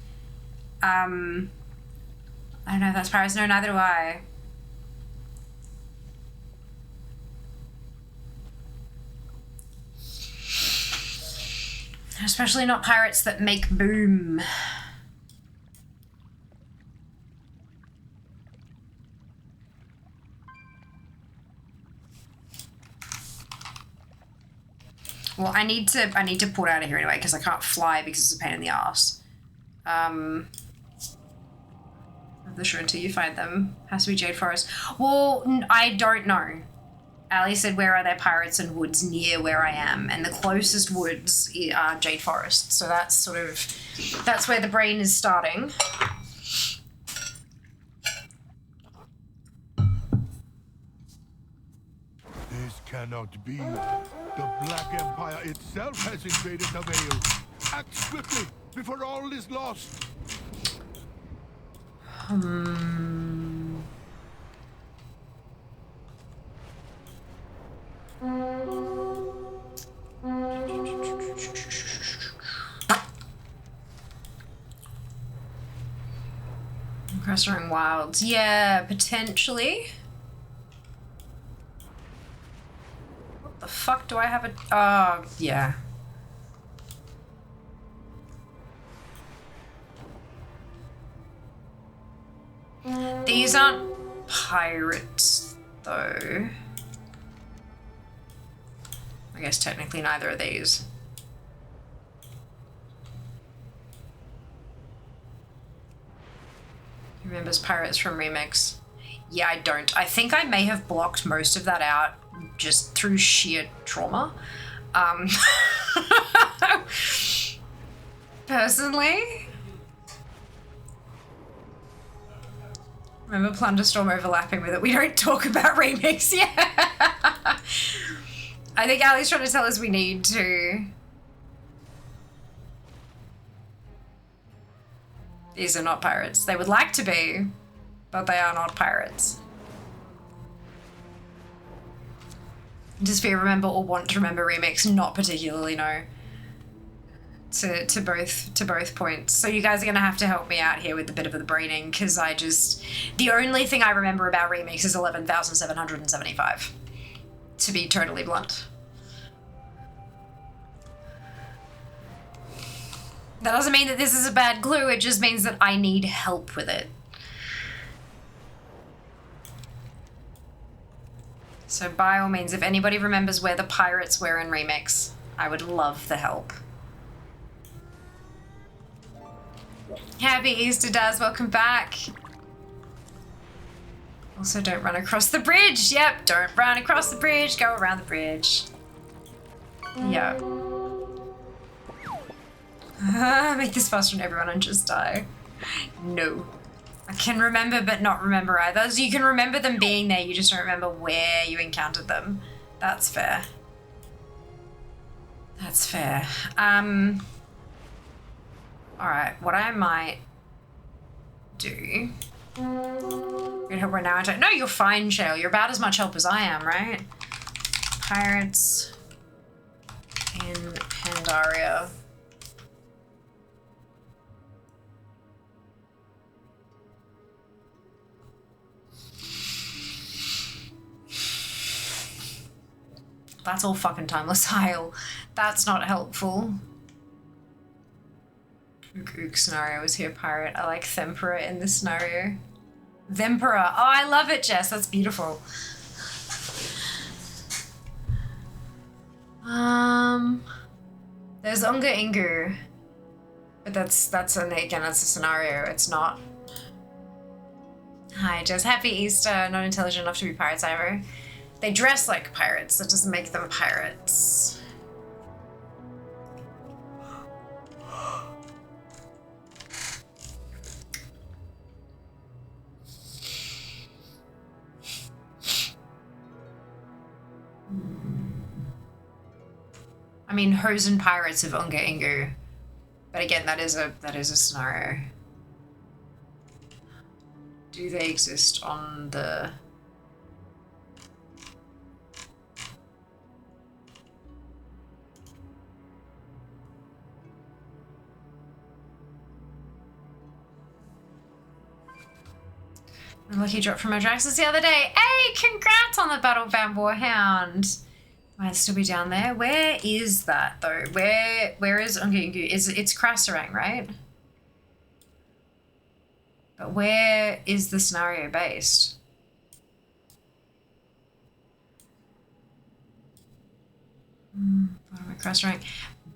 I don't know if that's pirates. No, neither do I. Especially not pirates that make boom. Well, I need to port out of here anyway because I can't fly because it's a pain in the ass. I'm not sure until you find them. Has to be Jade Forest. Well, I don't know. Ali said, where are there pirates and woods near where I am? And the closest woods are Jade Forest. So that's that's where the brain is starting. This cannot be. The Black Empire itself has invaded the Vale. Act swiftly before all is lost. Crestering Wilds. Yeah, potentially. What the fuck do I have a... Oh, yeah. These aren't pirates, though. I guess technically neither are these. Remembers pirates from Remix. Yeah, I don't. I think I may have blocked most of that out just through sheer trauma. Personally, remember Plunderstorm overlapping with it. We don't talk about remix yet. I think Ali's trying to tell us we need to. These are not pirates. They would like to be, but they are not pirates. Does Fear remember or want to remember remix? Not particularly, no. To both points. So you guys are gonna have to help me out here with a bit of the braining, because the only thing I remember about remix is 11,775. To be totally blunt. That doesn't mean that this is a bad clue, it just means that I need help with it. So by all means, if anybody remembers where the pirates were in remix, I would love the help. Happy Easter, Daz, welcome back. Also, don't run across the bridge. Yep, don't run across the bridge, go around the bridge. Yeah. Make this faster than everyone and just die. No. I can remember but not remember either. So you can remember them being there, you just don't remember where you encountered them. That's fair. That's fair. Alright, what I might do... Good help right now. I don't... No, you're fine, Shale. You're about as much help as I am, right? Pirates in Pandaria. That's all fucking timeless Heil. That's not helpful. Ook scenario is here, pirate. I like Thempera in this scenario. Thempera. Oh, I love it, Jess. That's beautiful. There's Unga Ingu. But that's again, that's a scenario. It's not. Hi, Jess. Happy Easter. Not intelligent enough to be pirates, either. They dress like pirates. That doesn't make them pirates. I mean, Hosen pirates of Unga Ingu. But again, that is a scenario. Do they exist on the... Lucky drop from Adraxis the other day. Hey, congrats on the Battle Bamboo Hound. Might still be down there. Where is that though? Where is Ungingu? It's Krasarang, right? But where is the scenario based? Bottom of Krasarang.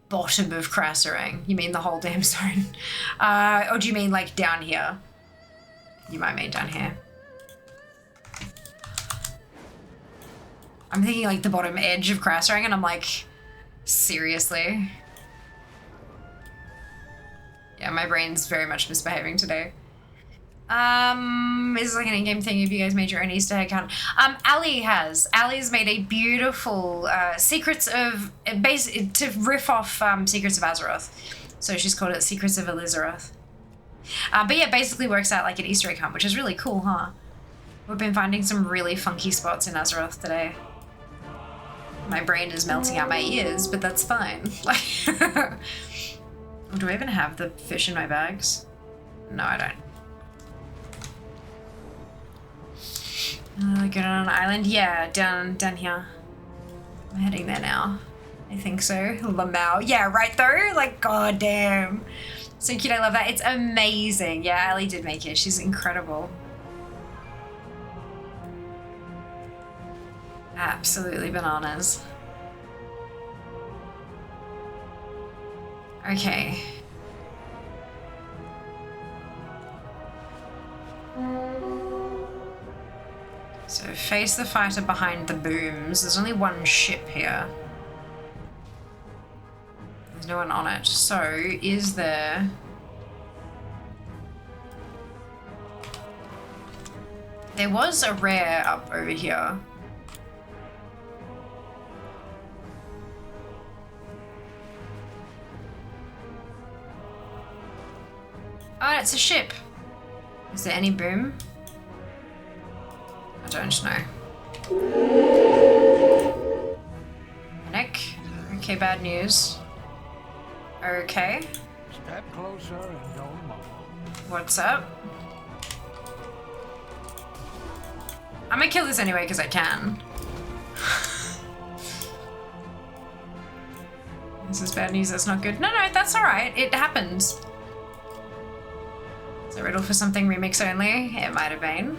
Bottom of Krasarang. You mean the whole damn zone? Or do you mean like down here? You might mean down here. I'm thinking like the bottom edge of Krasarang and I'm like, seriously? Yeah, my brain's very much misbehaving today. Is this like an in-game thing if you guys made your own Easter egg count? Ali's made a beautiful Secrets of, to riff off Secrets of Azeroth. So she's called it Secrets of Alizeroth. But yeah, basically works out like an Easter egg hunt, which is really cool, huh? We've been finding some really funky spots in Azeroth today. My brain is melting out my ears, but that's fine. Do I even have the fish in my bags? No, I don't. Get on an island? Yeah, down here. I'm heading there now. I think so. Lamau. Yeah, right though? Like, goddamn. So cute, I love that. It's amazing. Yeah, Ali did make it. She's incredible. Absolutely bananas. Okay. So face the fighter behind the booms. There's only one ship here. There's no one on it. So, is there... There was a rare up over here. Oh, it's a ship. Is there any boom? I don't know. Nick? Okay, bad news. Okay. Step closer and don't move. What's up? I'm gonna kill this anyway because I can. This is bad news, that's not good. No, that's alright. It happens. Is it riddle for something remix only? It might have been.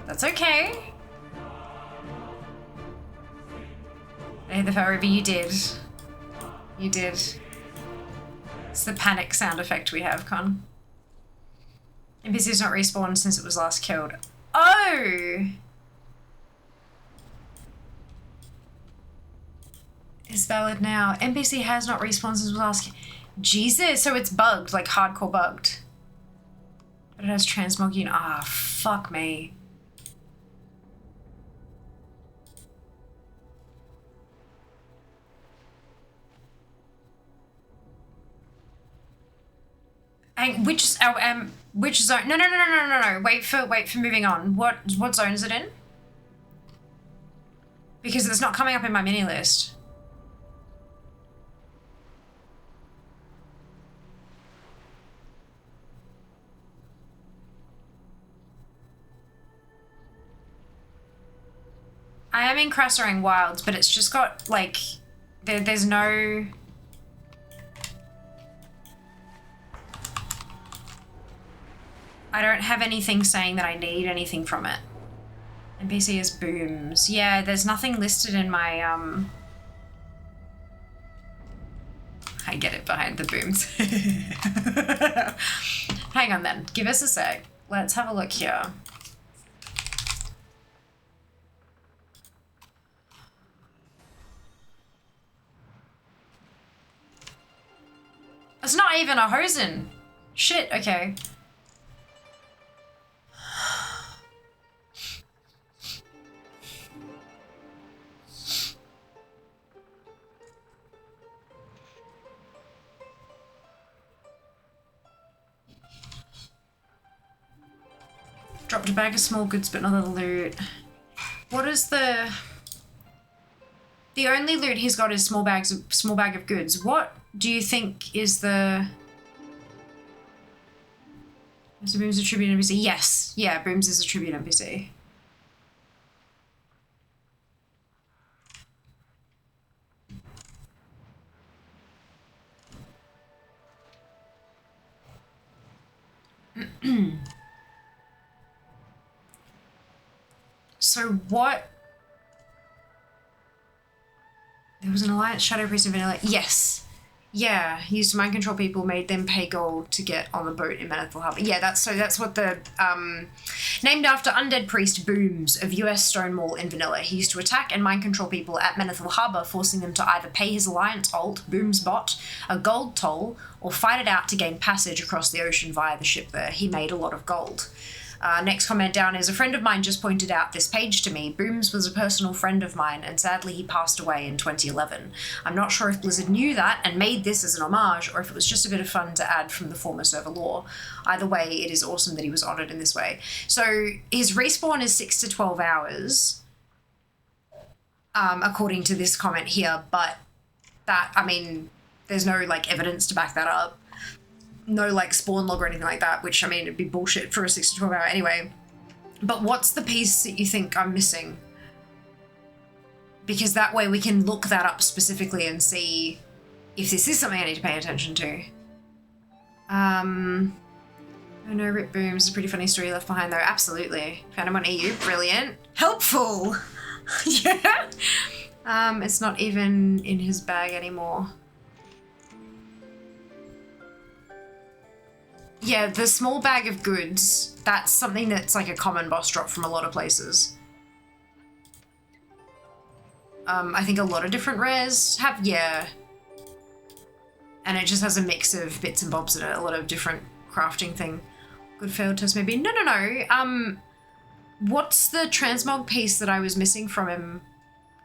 That's okay. Hey, the Fire River, you did. You did. It's the panic sound effect we have, Con. NPC's not respawned since it was last killed. Oh! It's valid now. NPC has not respawned since it was last Jesus, so it's bugged, like hardcore bugged. But it has transmogging. Ah, fuck me. And which zone? No. Wait for moving on. What zone is it in? Because it's not coming up in my mini list. I am in Crasserang Wilds, but it's just got like there's no. I don't have anything saying that I need anything from it. NPC is booms. Yeah, there's nothing listed in my, I get it behind the booms. Hang on then, give us a sec. Let's have a look here. It's not even a hosen. Shit, okay. Dropped a bag of small goods, but not a loot. What is the only loot he's got is small bag of goods. What do you think is the? Is the Booms a tribute NPC? Yes. Yeah, Booms is a tribute NPC. So what? There was an alliance shadow priest in Vanilla. Yes. Yeah, he used to mind control people, made them pay gold to get on the boat in Manethil Harbour. Yeah, that's what the named after undead priest Booms of US Stone Mall in Vanilla. He used to attack and mind control people at Manethil Harbour, forcing them to either pay his alliance alt, Booms bot, a gold toll, or fight it out to gain passage across the ocean via the ship there. He made a lot of gold. Next comment down is, a friend of mine just pointed out this page to me. Booms was a personal friend of mine, and sadly he passed away in 2011. I'm not sure if Blizzard knew that and made this as an homage, or if it was just a bit of fun to add from the former server lore. Either way, it is awesome that he was honoured in this way. So his respawn is 6 to 12 hours, according to this comment here, but that, I mean, there's no, like, evidence to back that up. No, like, spawn log or anything like that, which, I mean, it'd be bullshit for a 6 to 12 hour anyway. But what's the piece that you think I'm missing? Because that way we can look that up specifically and see if this is something I need to pay attention to. I know Rip Booms is a pretty funny story left behind, though. Absolutely. Found him on EU. Brilliant. Helpful! Yeah! It's not even in his bag anymore. Yeah, the small bag of goods, that's something that's like a common boss drop from a lot of places. I think a lot of different rares have, yeah. And it just has a mix of bits and bobs in it, a lot of different crafting thing. Good failed test maybe. No. What's the transmog piece that I was missing from him?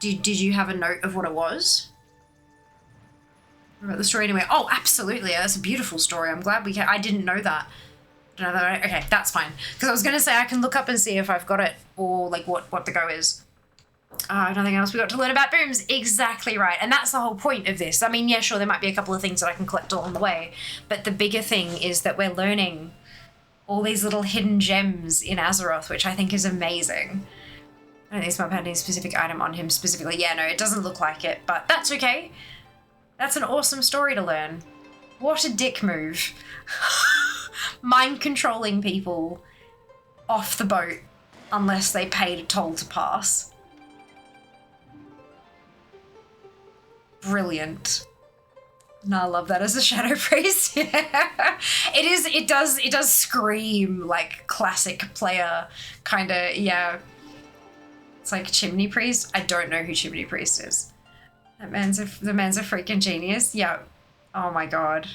Did you have a note of what it was? What about the story anyway? Oh, absolutely. That's a beautiful story. I'm glad I didn't know that. Okay, that's fine. Because I was going to say I can look up and see if I've got it or like what the go is. Nothing else we got to learn about booms. Exactly right. And that's the whole point of this. I mean, yeah, sure, there might be a couple of things that I can collect along the way. But the bigger thing is that we're learning all these little hidden gems in Azeroth, which I think is amazing. I don't think Smart had any specific item on him specifically. Yeah, no, it doesn't look like it, but that's okay. That's an awesome story to learn. What a dick move. Mind controlling people off the boat unless they paid a toll to pass. Brilliant. No, I love that as a shadow priest. Yeah. It does scream like classic player kind of, yeah. It's like Chimney Priest. I don't know who Chimney Priest is. The man's a freaking genius. Yeah. Oh my god.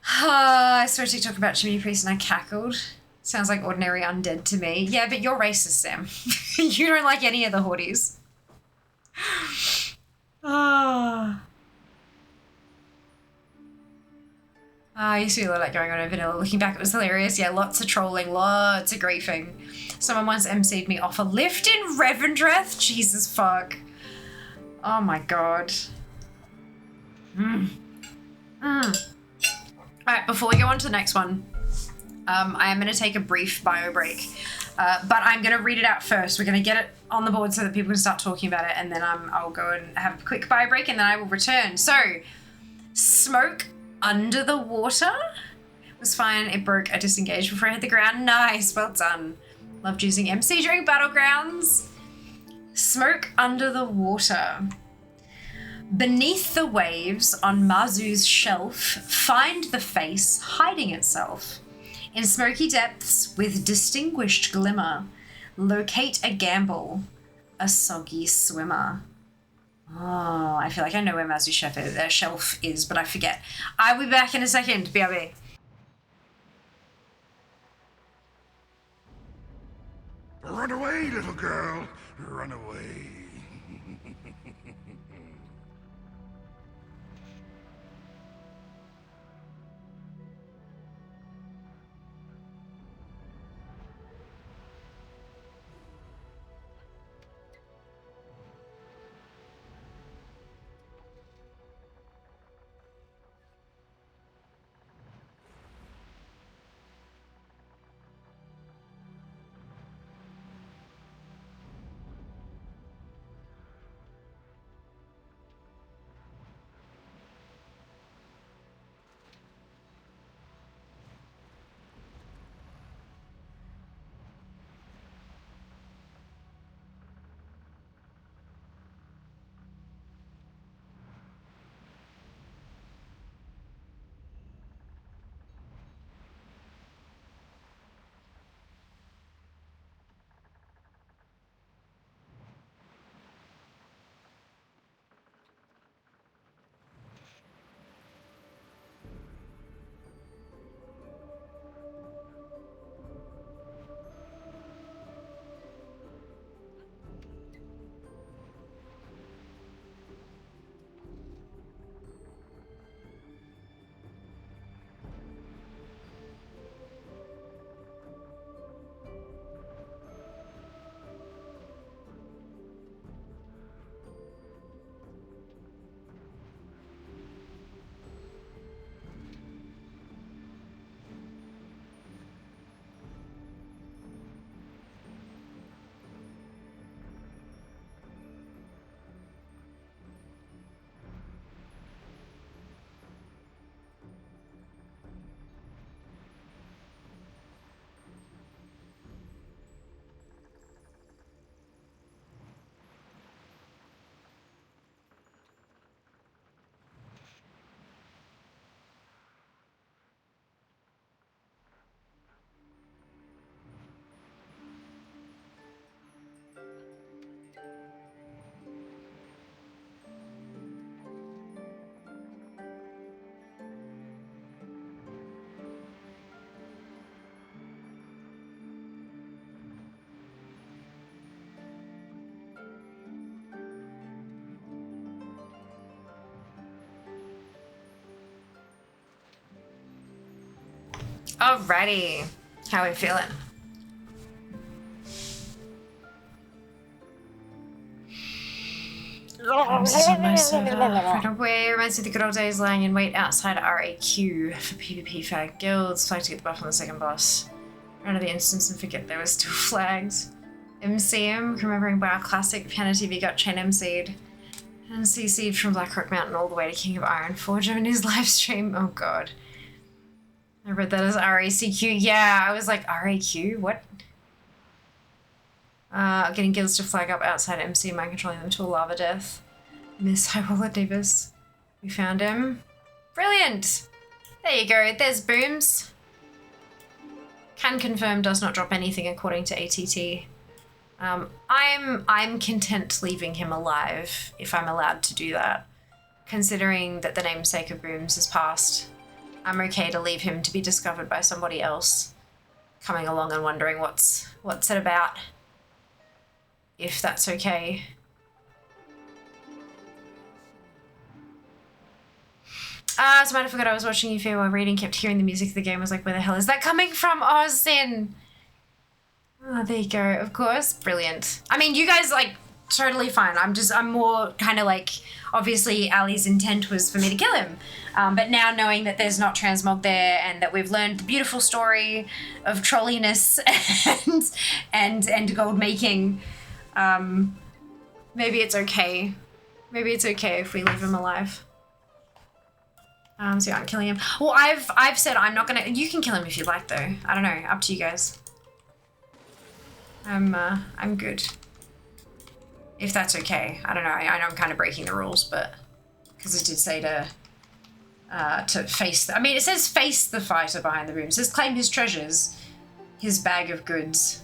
I saw a TikTok about Chimney Priest and I cackled. Sounds like ordinary undead to me. Yeah, but you're racist, Sam. You don't like any of the Hordes. I used to really like going on over vanilla. Looking back, it was hilarious. Yeah, lots of trolling, lots of griefing. Someone once MC'd me off a lift in Revendreth. Jesus fuck. Oh my god. Alright, before we go on to the next one, I am going to take a brief bio break. But I'm going to read it out first. We're going to get it on the board so that people can start talking about it, and then I'll go and have a quick bio break, and then I will return. So, smoke under the water was fine. It broke. I disengaged before I hit the ground. Nice. Well done. Loved using MC during battlegrounds. Smoke under the water. Beneath the waves on Mazu's shelf, find the face hiding itself. In smoky depths with distinguished glimmer, locate a gamble, a soggy swimmer. Oh, I feel like I know where Mazu's shelf is, but I forget. I will be back in a second. BRB. Run away, little girl. Run away. Alrighty. How are we feeling? This is on my server. Right away. Reminds me of the good old days lying in wait outside RAQ for PvP flag guilds. Flag to get the buff on the second boss. Run of the instance and forget there were still flags. MCM, remembering WoW Classic, Piano TV got chain MC'd. And CC'd from Blackrock Mountain all the way to King of Iron Forge in his live stream. Oh god. I read that as RACQ. Yeah, I was like, RAQ? What? Getting guilds to flag up outside MC, mind controlling them to a lava death. Miss Hywola Davis. We found him. Brilliant! There you go, there's Booms. Can confirm does not drop anything according to ATT. I'm content leaving him alive if I'm allowed to do that. Considering that the namesake of Booms is passed, I'm okay to leave him to be discovered by somebody else coming along and wondering what's it about. If that's okay. So I forgot I was watching you while reading, kept hearing the music of the game, was like, where the hell is that coming from? Oh, Sin! Oh, there you go, of course. Brilliant. I mean, you guys, like, totally fine. I'm more kind of like, obviously Ali's intent was for me to kill him. But now knowing that there's not transmog there and that we've learned the beautiful story of trolliness and gold making, maybe it's okay. Maybe it's okay if we leave him alive. So I'm killing him. Well, I've said I'm not gonna. You can kill him if you'd like, though. I don't know. Up to you guys. I'm good. If that's okay. I don't know. I know I'm kind of breaking the rules, but because it did say to face. I mean, it says face the fighter behind the room. It says claim his treasures, his bag of goods.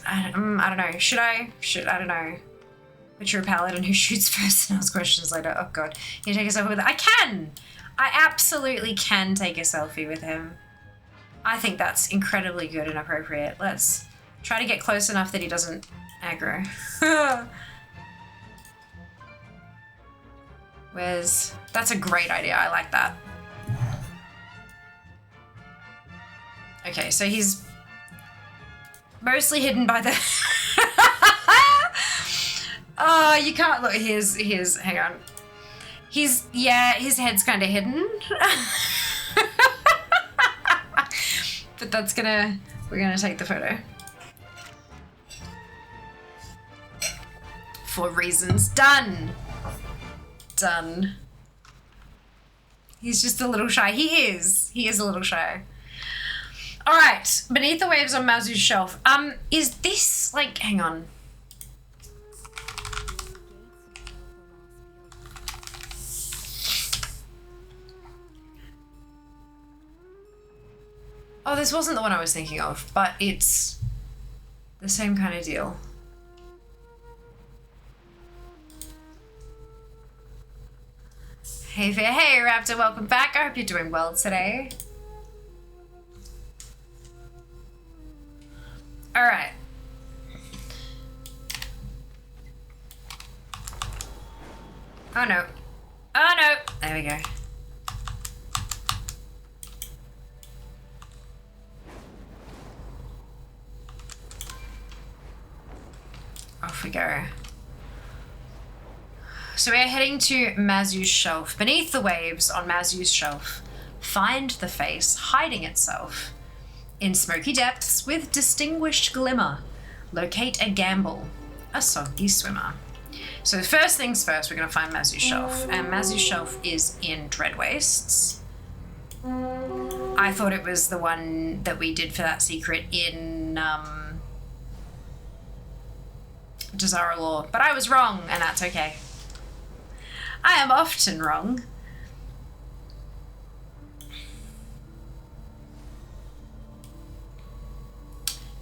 I don't know. Should I? I don't know. But you're a paladin who shoots first and asks questions later. Oh god. Can you take a selfie with it? I can! I absolutely can take a selfie with him. I think that's incredibly good and appropriate. Let's try to get close enough that he doesn't aggro. That's a great idea. I like that. Okay, so he's mostly hidden by the... Oh, you can't look. Here's, hang on. His head's kind of hidden. But we're gonna take the photo. For reasons. Done. He's just a little shy. He is a little shy. All right, beneath the waves on Mazu's shelf. Is this, like, hang on. Oh, this wasn't the one I was thinking of, but it's the same kind of deal. Hey there, hey Raptor, welcome back. I hope you're doing well today. All right. Oh no. Oh no. There we go. Off we go. So we're heading to Mazu's shelf. Beneath the waves on Mazu's shelf, find the face hiding itself. In smoky depths with distinguished glimmer, locate a gamble, a soggy swimmer. So first things first, we're going to find Mazu's shelf. And Mazu's shelf is in Dread Wastes. I thought it was the one that we did for that secret in Desire Law, but I was wrong, and that's okay. I am often wrong.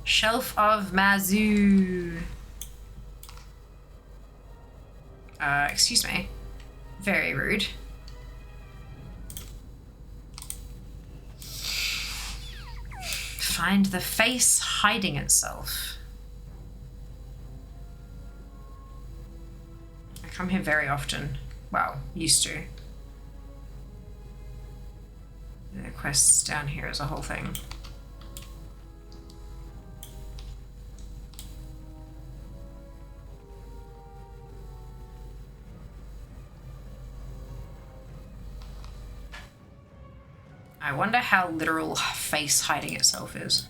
Shelf of Mazu. Excuse me. Very rude. Find the face hiding itself. I come here very often. Well, used to. The quests down here is a whole thing. I wonder how literal face hiding itself is.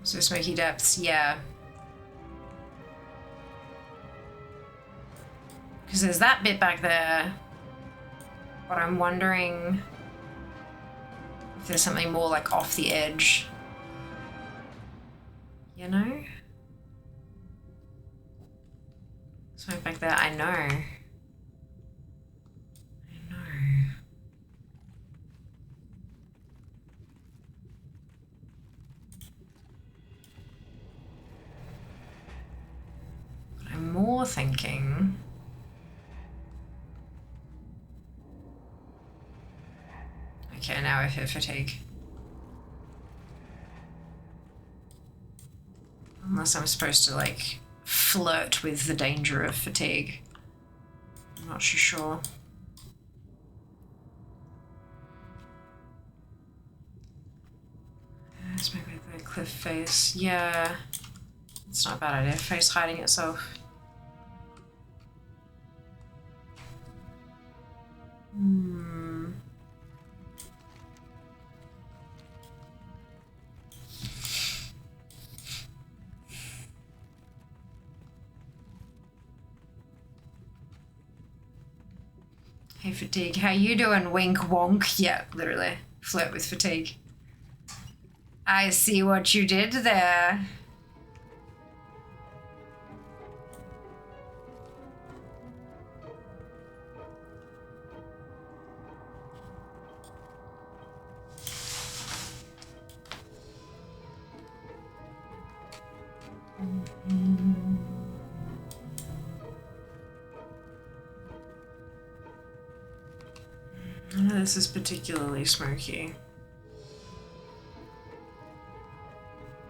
So smoky depths, yeah. Because there's that bit back there. But I'm wondering if there's something more like off the edge. You know? Smoke back there, I know. I know. But I'm more thinking... Okay, now I feel fatigue. Unless I'm supposed to, like, flirt with the danger of fatigue. I'm not too sure. Let's make the cliff face. Yeah. It's not a bad idea. Face hiding itself. Hey fatigue, how you doing? Wink wonk. Yeah, literally. Flirt with fatigue. I see what you did there. This is particularly smoky.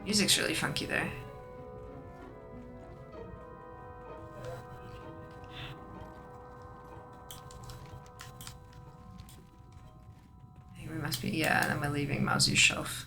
Music's really funky though. I think we must be, yeah, and then we're leaving Mazu's shelf.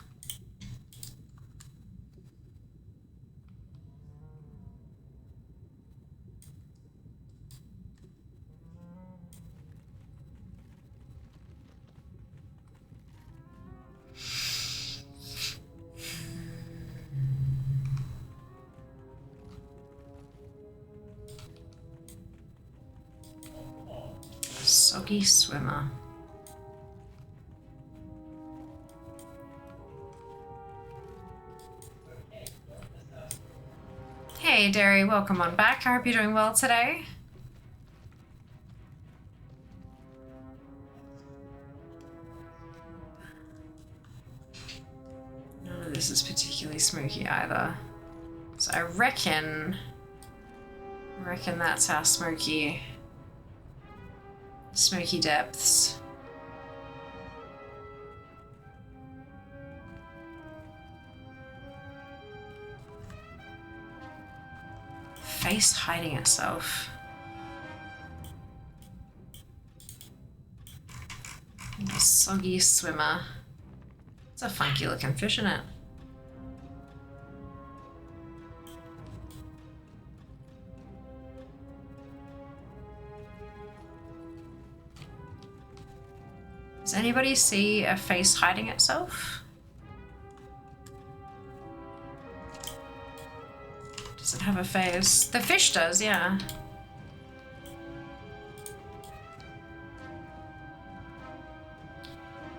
Soggy swimmer. Hey Derry, welcome on back. I hope you're doing well today. None of this is particularly smoky either. So I reckon that's how smoky depths. Face hiding itself. And a soggy swimmer. It's a funky looking fish, isn't it? Does anybody see a face hiding itself? Does it have a face? The fish does, yeah.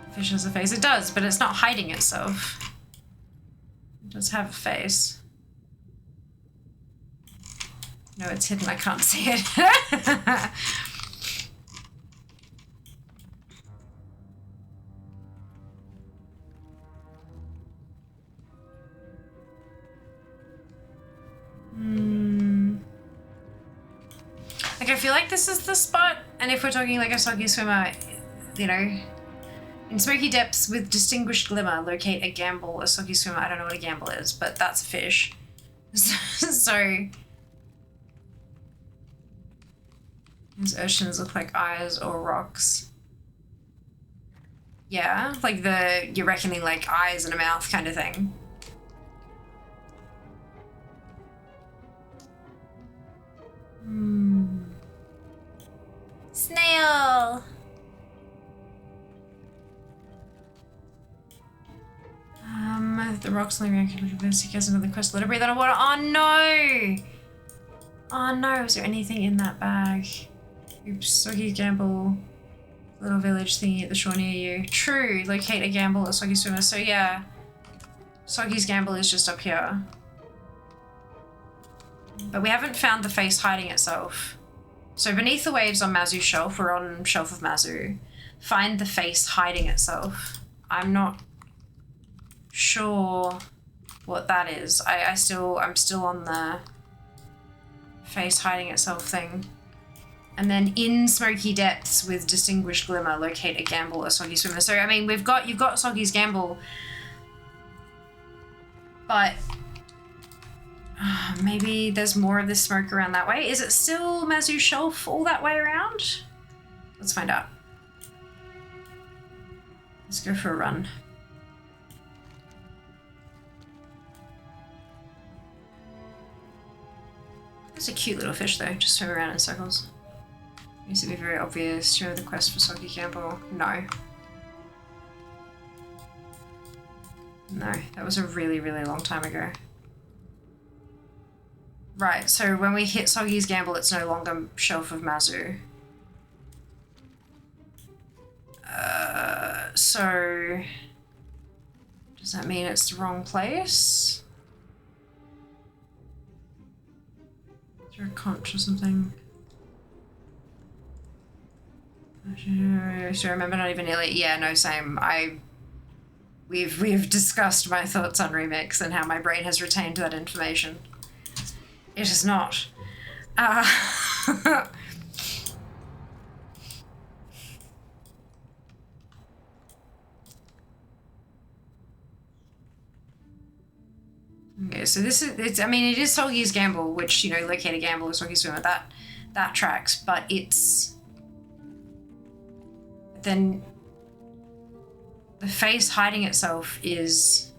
The fish has a face. It does, but it's not hiding itself. It does have a face. No, it's hidden. I can't see it. Like, I feel like this is the spot, and if we're talking like a soggy swimmer, you know, In smoky depths with distinguished glimmer, locate a gamble, a soggy swimmer. I don't know what a gamble is, but that's a fish. So these oceans look like eyes or rocks. Yeah, like you're reckoning like eyes and a mouth kind of thing. Snail! The rocks only reacted with a he has another quest. Let it breathe underwater. Oh no! Oh no, is there anything in that bag? Oops, soggy gamble. Little village thingy at the shore near you. True, locate a gamble or soggy swimmer. So yeah, Soggy's gamble is just up here. But we haven't found the face hiding itself. So beneath the waves on Mazu's shelf, we're on shelf of Mazu. Find the face hiding itself. I'm not sure what that is. I'm still on the face hiding itself thing. And then in smoky depths with distinguished glimmer, locate a gamble or soggy swimmer. So I mean, you've got Soggy's gamble, but maybe there's more of this smoke around that way. Is it still Mazu's shelf all that way around? Let's find out. Let's go for a run. It's a cute little fish though, just swim around in circles. Needs to be very obvious. Do you know the quest for Soggy Gamble? No. No, that was a really, really long time ago. Right, so when we hit Soggy's Gamble, it's no longer Shelf of Mazu. So does that mean it's the wrong place? Is there a conch or something? So I remember not even nearly. Yeah, no, same. We've discussed my thoughts on Remix and how my brain has retained that information. It is not. Okay, so this is, I mean, it is Soggy's Gamble, which, you know, locate a gamble or Soggy Swimmer, that tracks, but it's, then the face hiding itself is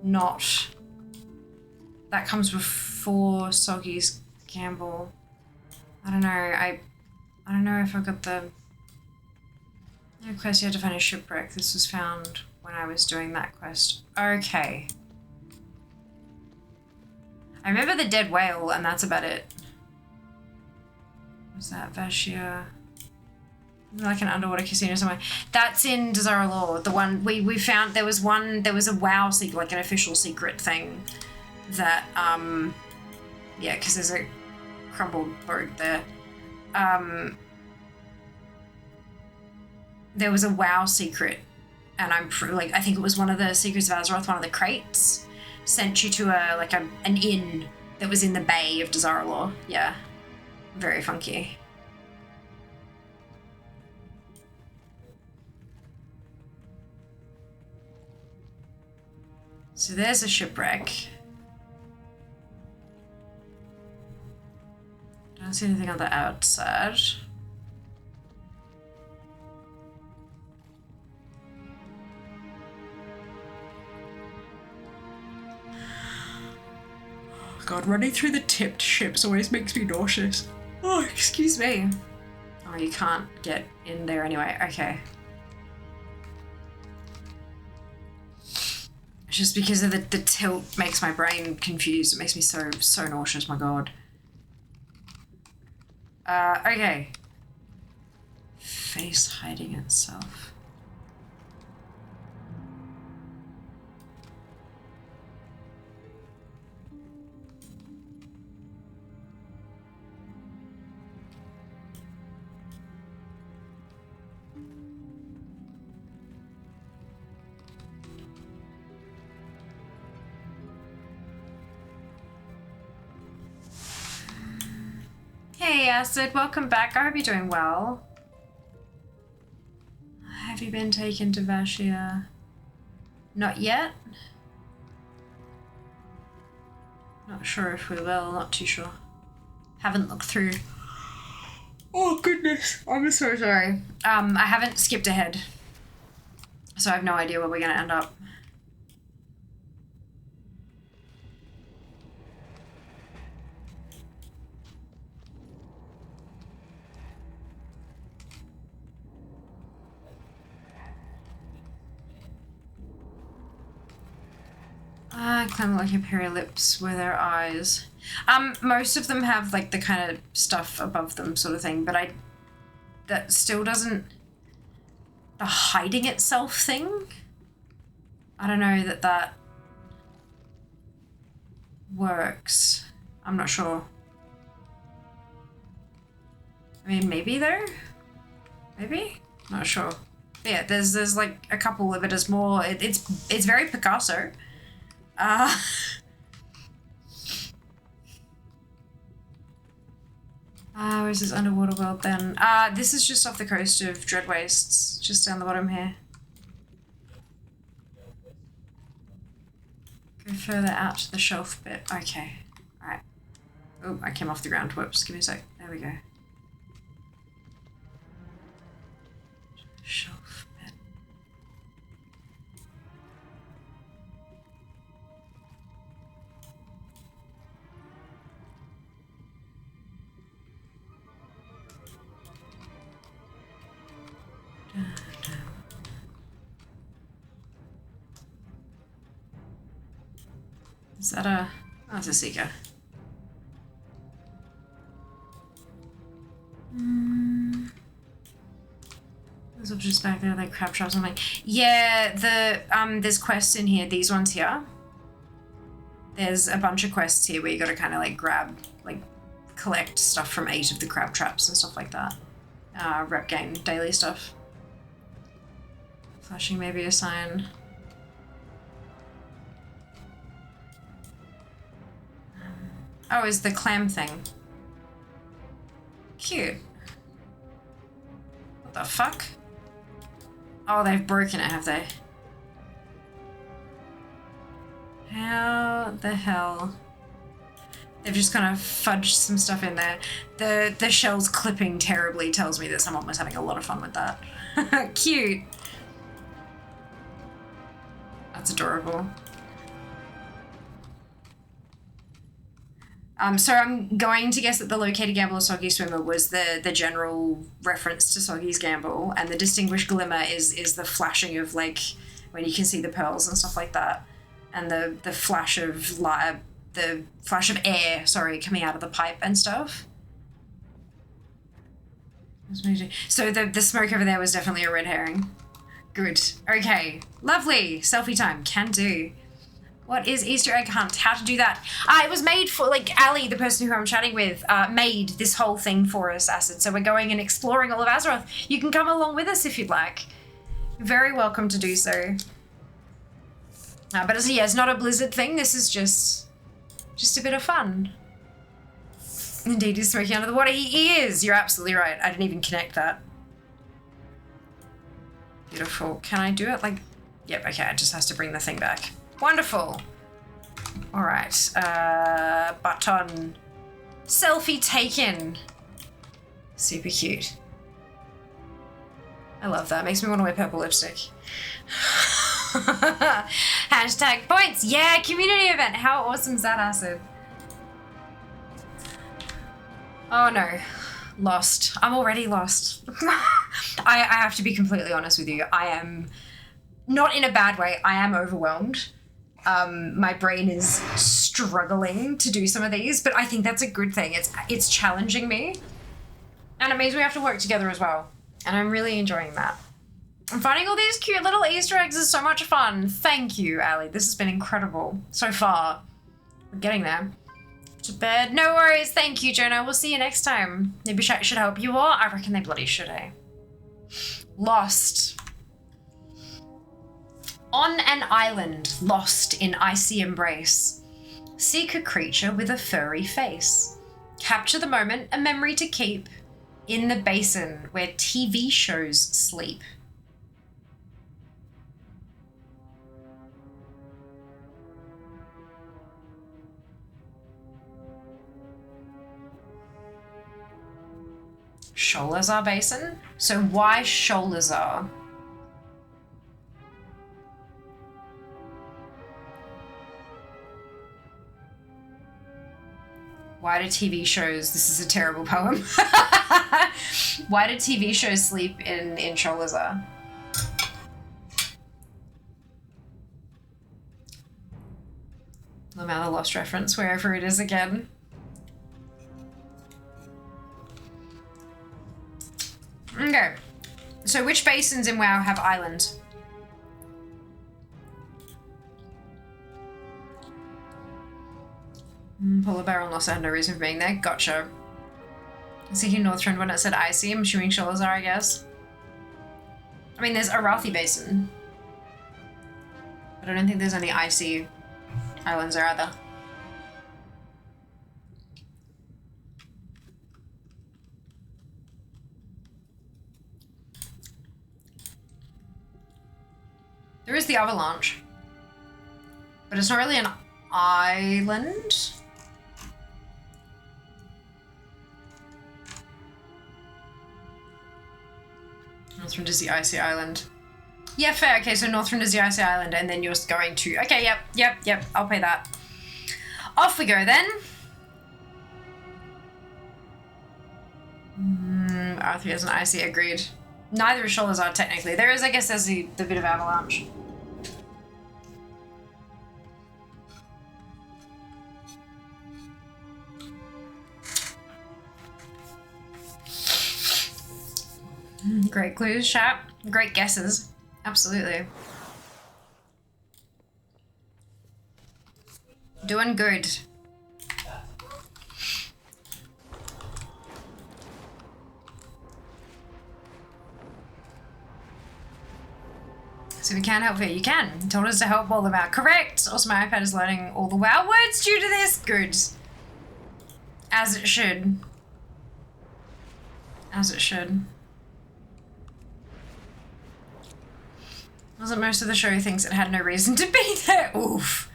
not, that comes before Soggy's Gamble. I don't know, I don't know if I got the quest. You had to find a shipwreck. This was found when I was doing that quest. Okay. I remember the dead whale, and that's about it. Was that Vashia? Like an underwater casino somewhere. That's in Desire Law. The one we found, there was a WoW secret, like an official secret thing that, yeah, because there's a crumbled boat there. There was a WoW secret, and I think it was one of the Secrets of Azeroth, one of the crates, sent you to an inn that was in the bay of Desire Law. Yeah, very funky. So there's a shipwreck. Don't see anything on the outside. God, running through the tipped ships always makes me nauseous. Oh, excuse me. Oh, you can't get in there anyway. Okay. Just because of the tilt makes my brain confused. It makes me so nauseous, my God. Okay. Face hiding itself. Hey Acid, welcome back. I hope you're doing well. Have you been taken to Vashia? Not yet. Not sure if we will, not too sure. Haven't looked through. Oh goodness, I'm so sorry. I haven't skipped ahead. So I have no idea where we're gonna end up. Kind of like imperial lips with their eyes. Most of them have like the kind of stuff above them sort of thing, but that still doesn't, the hiding itself thing, I don't know that works. I'm not sure. I mean, maybe though? Maybe? Not sure. But yeah, there's like a couple of it as more, it's very Picasso. Where's this underwater world then? This is just off the coast of Dread Wastes, just down the bottom here. Go further out to the shelf bit. Okay. Alright. Oh, I came off the ground. Whoops. Give me a sec. There we go. Shelf bit. Is that a... Oh, it's a seeker. There's options back there, like crab traps or something. Yeah, there's quests in here, these ones here. There's a bunch of quests here where you gotta kind of like grab, like collect stuff from 8 of the crab traps and stuff like that. Rep game, daily stuff. Flashing maybe a sign. Oh, is the clam thing. Cute. What the fuck? Oh, they've broken it, have they? How the hell? They've just kind of fudged some stuff in there. The shell's clipping terribly tells me that someone was having a lot of fun with that. Cute. That's adorable. So I'm going to guess that the located gamble of Soggy Swimmer was the general reference to Soggy's Gamble, and the distinguished glimmer is the flashing of like when you can see the pearls and stuff like that, and the flash of air, sorry, coming out of the pipe and stuff. So the smoke over there was definitely a red herring. Good. Okay. Lovely. Selfie time. Can do. What is Easter egg hunt? How to do that? It was made for, like, Ali, the person who I'm chatting with, made this whole thing for us, Acid. So we're going and exploring all of Azeroth. You can come along with us if you'd like. You're very welcome to do so. But it's not a Blizzard thing. This is just a bit of fun. Indeed, he's smoking under the water. He is. You're absolutely right. I didn't even connect that. Beautiful. Can I do it? Like, yep. Okay. It just has to bring the thing back. Wonderful. All right. Button. Selfie taken. Super cute. I love that. Makes me want to wear purple lipstick. Hashtag points. Yeah, community event. How awesome is that, Acid? Oh no. Lost. I'm already lost. I have to be completely honest with you. I am not in a bad way. I am overwhelmed. My brain is struggling to do some of these, but I think that's a good thing. It's challenging me, and it means we have to work together as well. And I'm really enjoying that. And finding all these cute little Easter eggs is so much fun. Thank you, Ali. This has been incredible so far. We're getting there. To bed. No worries. Thank you, Jonah. We'll see you next time. Maybe chat should help you all. I reckon they bloody should, eh? Lost. On an island, lost in icy embrace. Seek a creature with a furry face. Capture the moment, a memory to keep. In the basin where TV shows sleep. Sholazar Basin? So why Sholazar? Why do TV shows... This is a terrible poem. Why do TV shows sleep in Sholazar? Lamella Lost reference, wherever it is again. Okay. So which basins in WoW have islands? Polar Bear and Lost had no reason for being there. Gotcha. Seeking Northrend when it said icy. I'm assuming Sholazar, I guess. I mean, there's Arathi Basin. But I don't think there's any icy islands there either. There is the Avalanche. But it's not really an island. Northrend is the icy island. Yeah, fair. Okay, so Northrend is the icy island, and then you're going to... Okay, yep. I'll pay that. Off we go, then. Arthur is an icy, agreed. Neither is Sholazar, technically. There is, I guess, there's the bit of Avalanche. Great clues, chat. Great guesses. Absolutely. Doing good. So we can help here. You can. You told us to help all them out. Correct. Also, my iPad is learning all the WoW words due to this. Good. As it should. As it should. Wasn't most of the show thinks it had no reason to be there? Oof.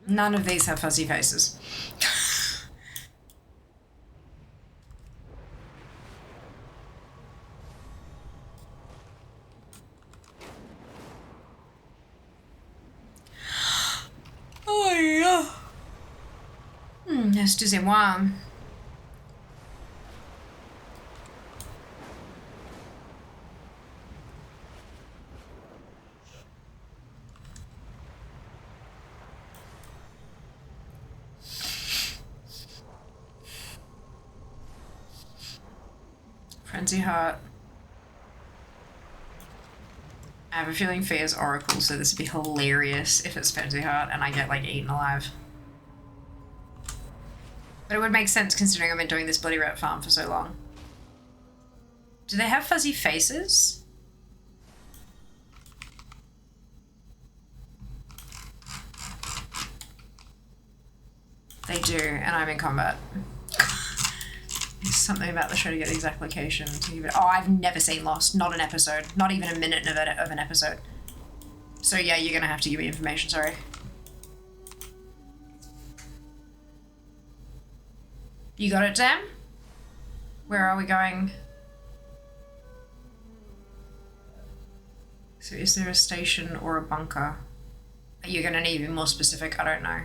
None of these have fuzzy faces. Oh yeah. Excusez-moi. Frenzy Heart. I have a feeling Fear's Oracle, so this would be hilarious if it's Frenzy Heart and I get like eaten alive. But it would make sense considering I've been doing this bloody rat farm for so long. Do they have fuzzy faces? They do, and I'm in combat. Something about the show to get the exact location. Oh, I've never seen Lost. Not an episode. Not even a minute of an episode. So yeah, you're gonna have to give me information, sorry. You got it, Sam? Where are we going? So is there a station or a bunker? You're gonna need to be more specific, I don't know.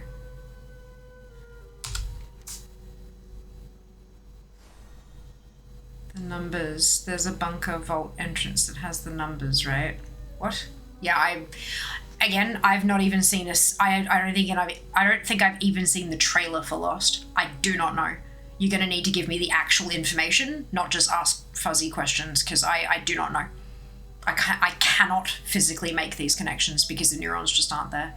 The numbers. There's a bunker vault entrance that has the numbers, right? What? Yeah, I've not even seen I don't think I've even seen the trailer for Lost. I do not know. You're gonna need to give me the actual information, not just ask fuzzy questions, because I do not know. I cannot physically make these connections because the neurons just aren't there.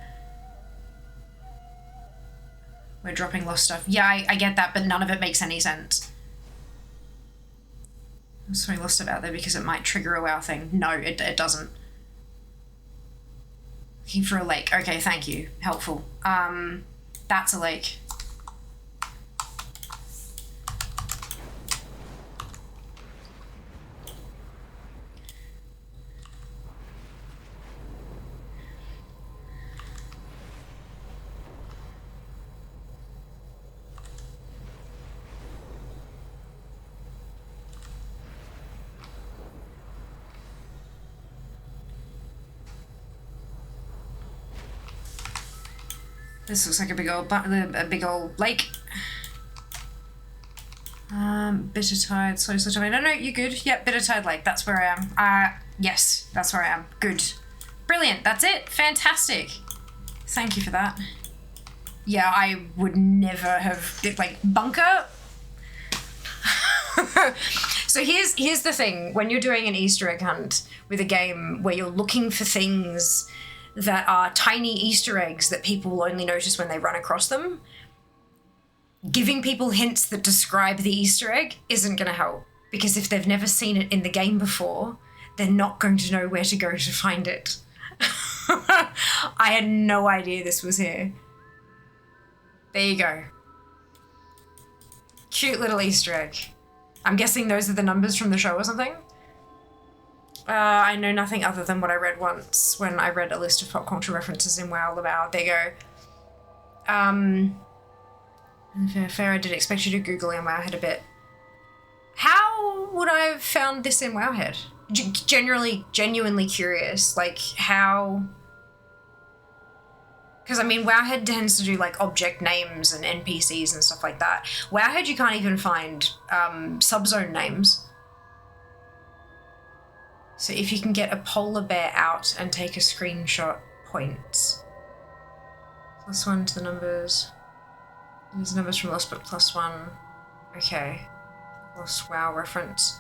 We're dropping lost stuff. Yeah, I get that, but none of it makes any sense. I'm throwing lost stuff out there because it might trigger a WoW thing. No, it doesn't. Looking for a lake. Okay, thank you. Helpful. That's a lake. This looks like a big old lake. Bitter Tide, slow time. No, you're good. Yep, Bitter Tide Lake. That's where I am. Yes, that's where I am. Good. Brilliant. That's it. Fantastic. Thank you for that. Yeah, I would never have, like, bunker. So here's the thing. When you're doing an Easter egg hunt with a game where you're looking for things that are tiny Easter eggs that people will only notice when they run across them, giving people hints that describe the Easter egg isn't going to help, because if they've never seen it in the game before, they're not going to know where to go to find it. I had no idea this was here. There you go. Cute little Easter egg. I'm guessing those are the numbers from the show or something? I know nothing other than what I read once when I read a list of pop culture references in WoW about. There you go. Fair, I did expect you to Google in Wowhead a bit. How would I have found this in Wowhead? Genuinely curious. Like, how... Because, I mean, Wowhead tends to do, like, object names and NPCs and stuff like that. Wowhead, you can't even find subzone names. So if you can get a polar bear out and take a screenshot, points. +1 to the numbers. These numbers from Lost Book +1. Okay. Lost WoW reference.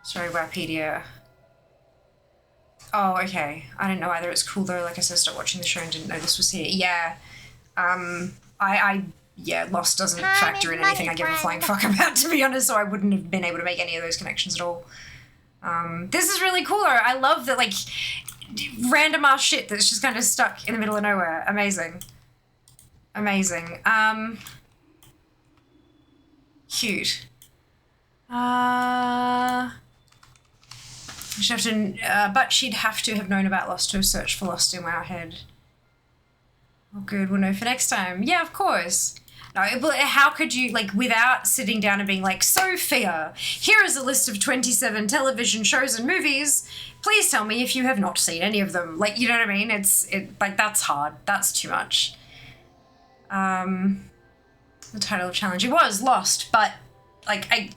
Sorry, Wowpedia. Oh, okay. I didn't know either. It's cool though. Like I said, started watching the show and didn't know this was here. Yeah. Yeah, Lost doesn't factor in anything I give a flying fuck about, to be honest, so I wouldn't have been able to make any of those connections at all. This is really cool though. I love that, like, random ass shit that's just kind of stuck in the middle of nowhere. Amazing. Amazing. Cute. But she'd have to have known about Lost to have searched for Lost in Wowhead. Oh, good. We'll know for next time. Yeah, of course. No, but how could you, like, without sitting down and being like, Sophia, here is a list of 27 television shows and movies. Please tell me if you have not seen any of them. Like, you know what I mean? Like, that's hard. That's too much. The title of challenge. It was Lost, but, like, here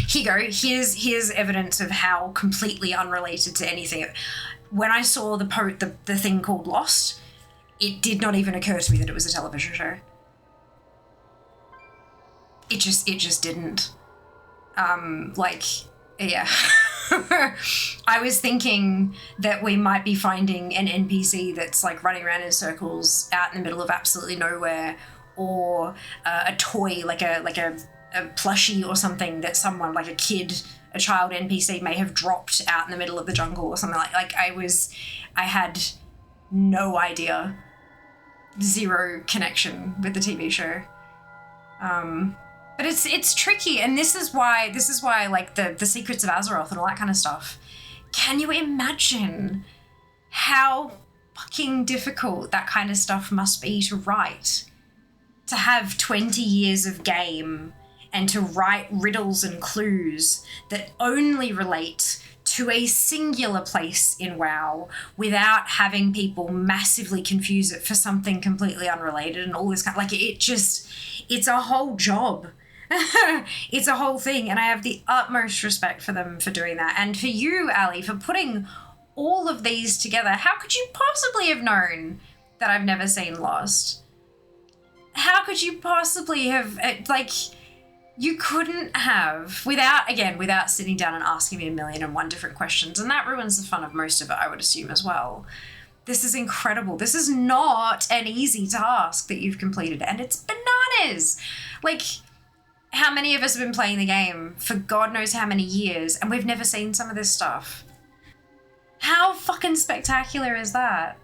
you go. Here's evidence of how completely unrelated to anything. When I saw the thing called Lost, it did not even occur to me that it was a television show. It just didn't. Like, yeah. I was thinking that we might be finding an NPC that's, like, running around in circles out in the middle of absolutely nowhere, or a toy, like a plushie or something that someone, like a child NPC may have dropped out in the middle of the jungle or something like I had no idea. Zero connection with the TV show. But it's tricky, and this is why like the secrets of Azeroth and all that kind of stuff. Can you imagine how fucking difficult that kind of stuff must be to write? To have 20 years of game and to write riddles and clues that only relate to a singular place in WoW without having people massively confuse it for something completely unrelated and all this kind of, like, it's a whole job. It's a whole thing, and I have the utmost respect for them for doing that. And for you, Ali, for putting all of these together. How could you possibly have known that I've never seen Lost? How could you possibly have, like, you couldn't have, without sitting down and asking me 1,000,001 different questions, and that ruins the fun of most of it, I would assume, as well. This is incredible. This is not an easy task that you've completed, and it's bananas. is. Like, how many of us have been playing the game for God knows how many years, and we've never seen some of this stuff? How fucking spectacular is that?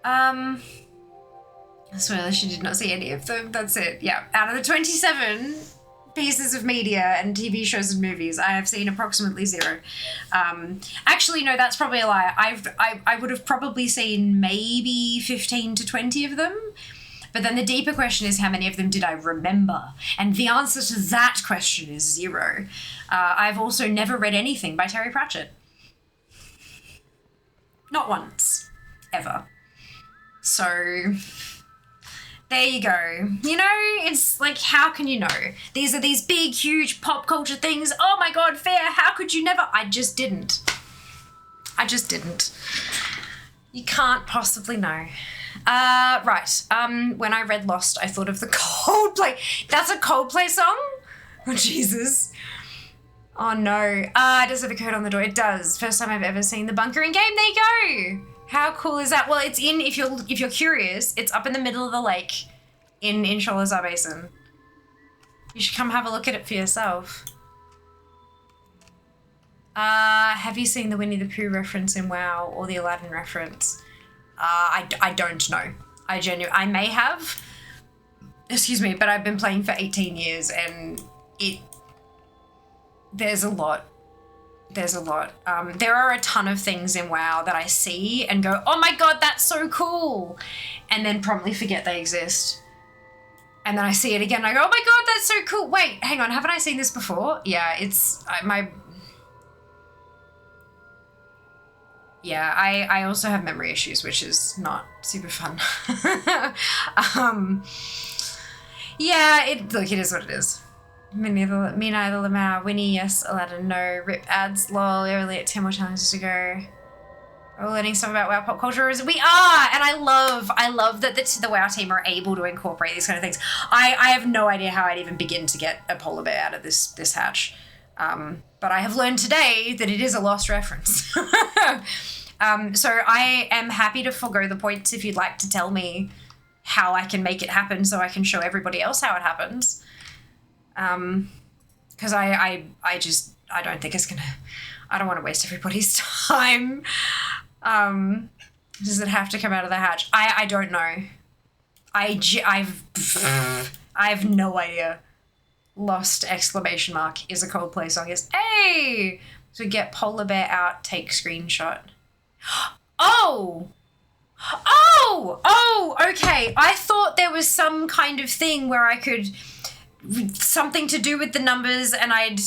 I swear she did not see any of them. That's it. Yeah. Out of the 27 pieces of media and TV shows and movies, I have seen approximately 0. Actually, no, that's probably a lie. I would have probably seen maybe 15 to 20 of them. But then the deeper question is, how many of them did I remember? And the answer to that question is 0. I've also never read anything by Terry Pratchett. Not once. Ever. So, there you go. You know, it's like, how can you know? These are these big, huge pop culture things. Oh my God, Fair, how could you never? I just didn't. You can't possibly know. Right. When I read Lost, I thought of the Coldplay. That's a Coldplay song? Oh, Jesus. Oh, no. It does have a code on the door. It does. First time I've ever seen the bunkering game. There you go. How cool is that? Well, it's in, if you're curious, it's up in the middle of the lake in Sholazar Basin. You should come have a look at it for yourself. Have you seen the Winnie the Pooh reference in WoW or the Aladdin reference? I don't know. I may have. Excuse me, but I've been playing for 18 years and there's a lot. There are a ton of things in WoW that I see and go, oh my God, that's so cool. And then promptly forget they exist. And then I see it again and I go, oh my God, that's so cool. Wait, hang on, haven't I seen this before? Yeah, I also have memory issues, which is not super fun. Look, it is what it is. Me neither, Lamau. Winnie, yes. Aladdin, no. Rip ads, lol. Only at 10 more challenges to go. We're learning stuff about WoW pop culture. We are! And I love that the WoW team are able to incorporate these kind of things. I have no idea how I'd even begin to get a polar bear out of this hatch. But I have learned today that it is a Lost reference. So I am happy to forego the points if you'd like to tell me how I can make it happen so I can show everybody else how it happens. Because I don't think it's gonna, I don't want to waste everybody's time. Does it have to come out of the hatch? I don't know. I have no idea. Lost ! Is a Coldplay song. Yes. Hey! So get polar bear out, take screenshot. Oh, okay. I thought there was some kind of thing where I could, something to do with the numbers and I'd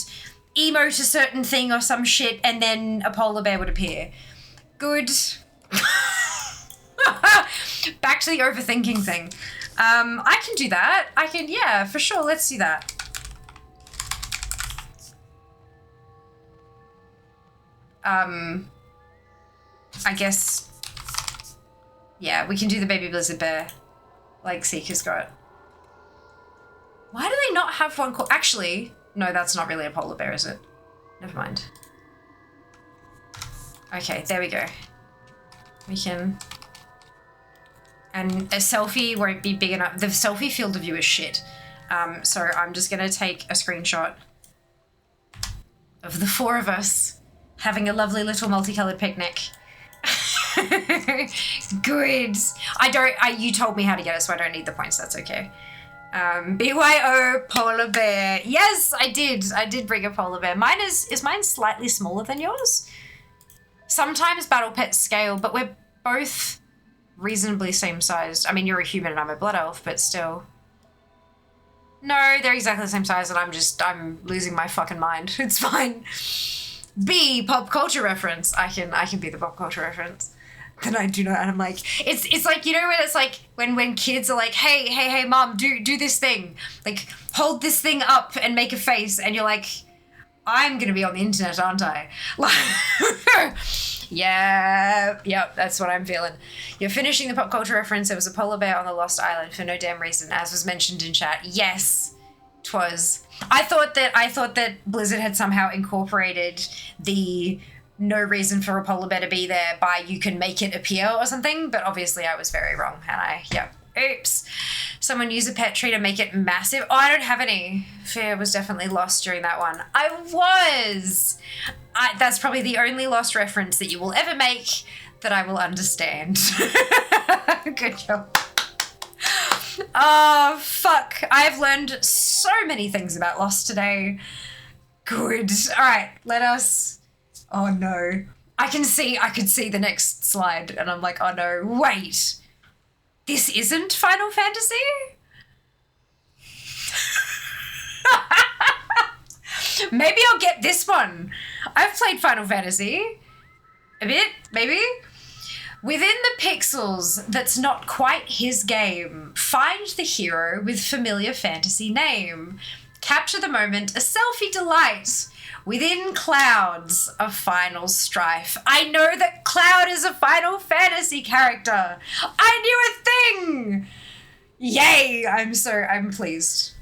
emote a certain thing or some shit and then a polar bear would appear. Good. Back to the overthinking thing. I can do that. Yeah, for sure. Let's do that. I guess, yeah, we can do the baby blizzard bear, like Seeker's got. Why do they not have one called, actually, no, that's not really a polar bear, is it? Never mind. Okay, there we go. We can, and a selfie won't be big enough. The selfie field of view is shit. So I'm just gonna take a screenshot of the 4 of us having a lovely little multicolored picnic. Good. You told me how to get it, so I don't need the points. That's okay. BYO polar bear. Yes, I did bring a polar bear. Is mine slightly smaller than yours? Sometimes battle pets scale, but we're both reasonably same sized. I mean, you're a human and I'm a blood elf, but still. No, they're exactly the same size and I'm losing my fucking mind. It's fine. B, pop culture reference. I can be the pop culture reference. Then I do not, and I'm like, it's like, you know when it's like when kids are like, hey mom, do this thing, like hold this thing up and make a face, and you're like, I'm gonna be on the internet, aren't I? Like, yeah, yep, that's what I'm feeling. You're finishing the pop culture reference. There was a polar bear on the Lost Island for no damn reason, as was mentioned in chat. Yes, 'twas. I thought that Blizzard had somehow incorporated the no reason for a polar bear to be there by you can make it appear or something, but obviously I was very wrong, and Oops. Someone use a pet tree to make it massive. Oh, I don't have any. Fear was definitely lost during that one. I was. That's probably the only lost reference that you will ever make that I will understand. Good job. Oh, fuck. I've learned so many things about Lost today. Good. All right, let us... Oh, no. I could see the next slide, and I'm like, oh, no, wait. This isn't Final Fantasy? Maybe I'll get this one. I've played Final Fantasy. A bit, maybe. Within the pixels that's not quite his game, find the hero with familiar fantasy name. Capture the moment, a selfie delight. Within clouds, a final strife. I know that Cloud is a Final Fantasy character. I knew a thing. Yay, I'm pleased.